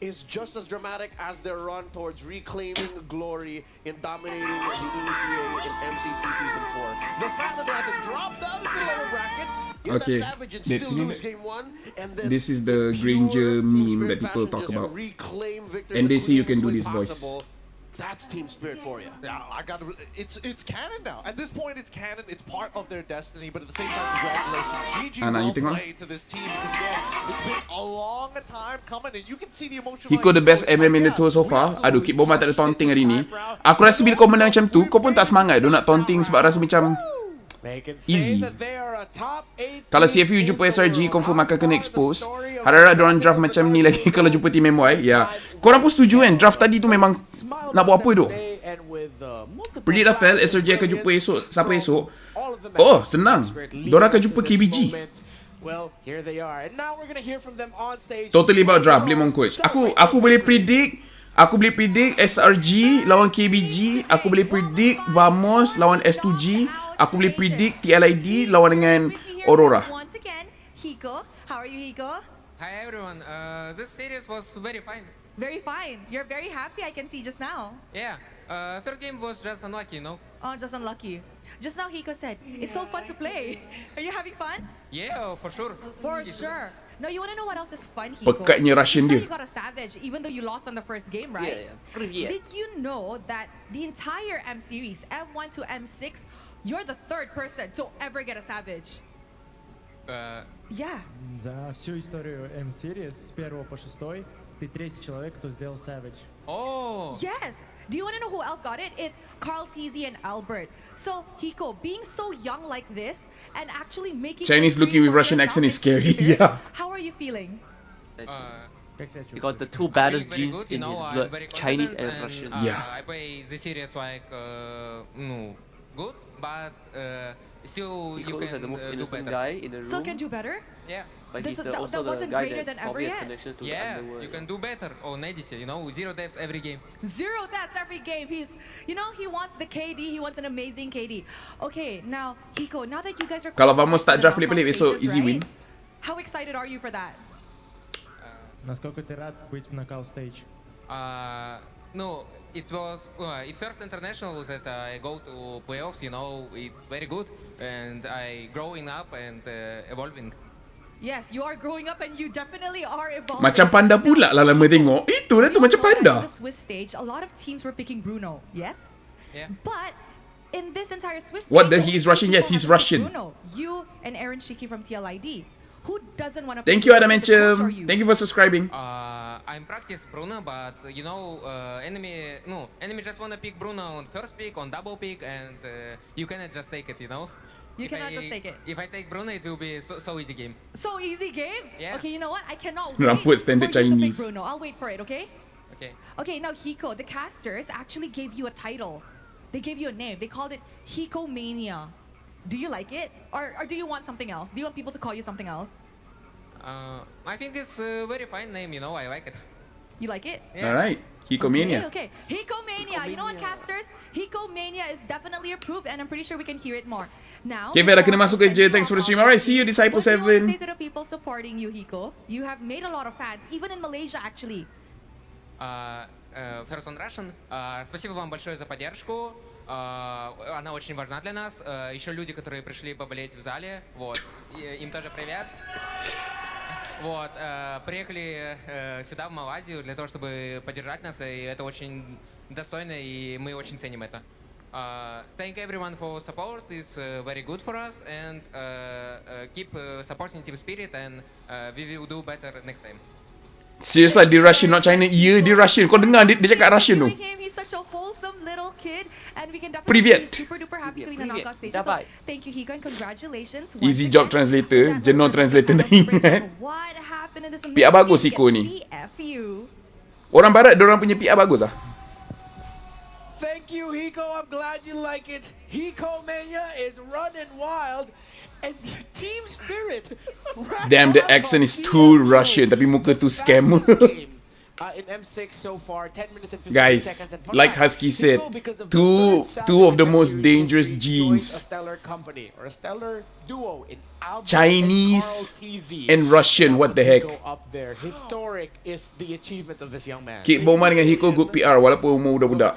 is just as dramatic as their run towards reclaiming glory in dominating the ECA in MCC Season 4. The fact that they had to drop down to the lower bracket, get Okay, that Savage and let's still see. lose Game 1, and then This is the Granger meme that people talk about. reclaim victory And the they say you can cleanest do way this voice. possible. That's Team Spirit for you. Yeah, it's canon now. At this point, it's canon. It's part of their destiny. But at the same time, congratulations, GG, well played to this team. Because again, it's been a long time coming, and you can see the emotion. Hiko the best MM in the tour so far. Aduh, Kid Bomba tak ada taunting hari ni. Aku rasa bila kau menang macam tu, kau pun tak semangat nak taunting sebab rasa macam easy. Kalau CFU jumpa SRG, confirm akan kena expose. Harap-harap diorang draft macam ni lagi kalau jumpa Team MY. Ya, korang pun setuju kan? Draft tadi tu memang nak buat apa tu? Predict Laphel, SRG akan jumpa esok. Siapa esok? Oh, senang. Diorang akan jumpa KBG. Well, here they are. And now we're gonna hear from them on stage. Totally about draft, blame on coach. Aku boleh predict. Aku boleh predict SRG lawan KBG. Aku boleh predict Vamos lawan S2G. Aku boleh predict TLID lawan dengan Aurora. Once again, Hiko. How are you, Hiko? Hi everyone. This series was very fine. Very fine. You're very happy, I can see just now. Yeah. First game was just unlucky, you know? Oh, just unlucky. Just now Hiko said, it's so fun to play. Are you having fun? Yeah, for sure. For sure. No, you want to know what else is fun, Hiko? Pekatnya Russian dia. You got a Savage, even though you lost on the first game, right? Yeah. Did you know that the entire M series, M1 to M6, you're the third person to ever get a Savage? Yeah. За всю историю M-Series с 1 по 6 ты третий человек, кто сделал Savage. Oh! Yes! Do you want to know who else got it? It's Carl TZ and Albert. So, Hiko, being so young like this and actually making Chinese looking with Russian accent is scary. Yeah. How are you feeling? He got the two baddest G's good, in his I'm blood, very Chinese confident and Russian. Yeah. I play the series like good, but still He you looks can like the most do innocent better. guy in the room. Still can do better? Yeah. But This- he's that- also that the wasn't guy greater that than ever probably has yet. connections to the Yeah, underworld. you can do better on Odyssey, you know, 0 deaths every game. 0 deaths every game. He's, you know, he wants the KD. He wants an amazing KD. Okay, now, Hiko, now that you guys are... Kalau Vamos tak draft qualified pelik-pelik for the besok, easy knockout win. stages, How excited are you for that? Насколько ты рад быть в нокаут стейдж? No, it was it first international that I go to playoffs, you know, it's very good, and I growing up and evolving. Yes, you are growing up and you definitely are evolving. Macam panda pula lah lama tengok. Itu dah tu macam panda. In the Swiss stage, a lot of teams were picking Bruno, yes? Yeah. But in this entire Swiss stage, What the only he is two Russian? people Yes, he's have picked Russian. Bruno. You and Aaron Shiki from TLID. Who doesn't want to Thank pick you, Adam Bruno? The coach or Enchem. you? Thank you for subscribing. I'm practice Bruno, but you know, enemy just wanna pick Bruno on first pick, on double pick, and you cannot just take it, you know. You cannot just take it. If I take Bruno, it will be so easy game. So easy game? Yeah. Okay, you know what? I cannot Rambut wait standard for you to pick Chinese. Bruno. I'll wait for it, okay? Okay. Okay, now Hiko, the casters actually gave you a title. They gave you a name. They called it Hiko Mania. Do you like it? Or do you want something else? Do you want people to call you something else? I think it's a very fine name, you know. I like it. You like it? Alright, Hikomania. Okay, Hiko Mania. You know what, casters? Hiko Mania is definitely approved, and I'm pretty sure we can hear it more. Now, Okay, dah kena masuk kerja. Thanks for the stream. Alright, see you, Disciple what do you want to 7. say to the people supporting you, Hiko? You have made a lot of fans, even in Malaysia, actually. First on Russian. Спасибо вам большое за поддержку. Она очень важна для нас. Еще люди, которые пришли поболеть в зале, вот, им тоже привет. Вот, приехали сюда, в Малайзию, для того, чтобы поддержать нас, и это очень достойно, и мы очень ценим это. Thank everyone for support. It's very good for us, and keep supporting Team Spirit, and we will do better next time. Serious lah, dia Russian, not China. Ya, dia Russian. Kau dengar dia cakap Russian tu. He's such a wholesome little kid, and we can definitely Привет. be super duper happy to be in the knockout stage. So, Давай. thank you, Hiko, and congratulations. Easy job translator. Jenuh translator nak ingat. What happened in this PR bagus amazing Hiko ni. CFU? Orang barat, diorang punya PR bagus lah. Thank Thank you, Hiko. I'm glad you like it. Hiko Mania is running wild. And Team Spirit. Damn, the accent is too Russian. Tapi muka too scam. In M6 so far, 10 minutes and 15 Guys, seconds. And like Husky said, two of the most dangerous genes. A stellar company or a stellar duo in Albert Chinese and Russian. What the heck? Go up there. Historic is the achievement of this young man. Kik Boma dengan Hiko good PR walaupun umur budak-budak.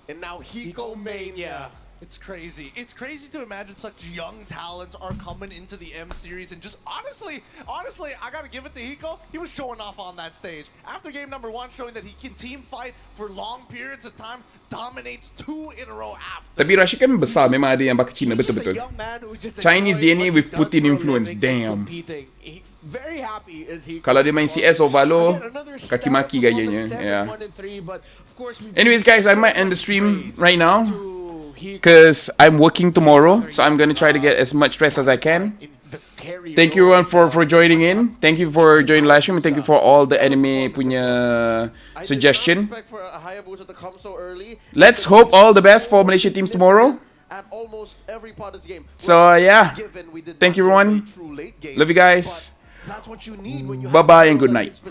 And now Hiko Mania. It's crazy. It's crazy to imagine such young talents are coming into the M series, and just honestly, I gotta give it to Hiko. He was showing off on that stage. After game number 1, showing that he can team fight for long periods of time, dominates 2 in a row after. Tapi Russia kan besar, memang ada yang bakal Cina, betul-betul. Chinese DNA with Putin influence, damn. Very happy is he. Kalau dia main CS or Valo, kaki maki gayanya. Yeah. Anyways guys, I might end the stream right now. Because I'm working tomorrow, so I'm gonna try to get as much rest as I can. Thank you everyone for joining in. Thank you for joining live stream, and thank you for all the anime punya suggestion. Let's hope all the best for Malaysia teams tomorrow. So yeah, thank you everyone. Love you guys. Bye bye and good night.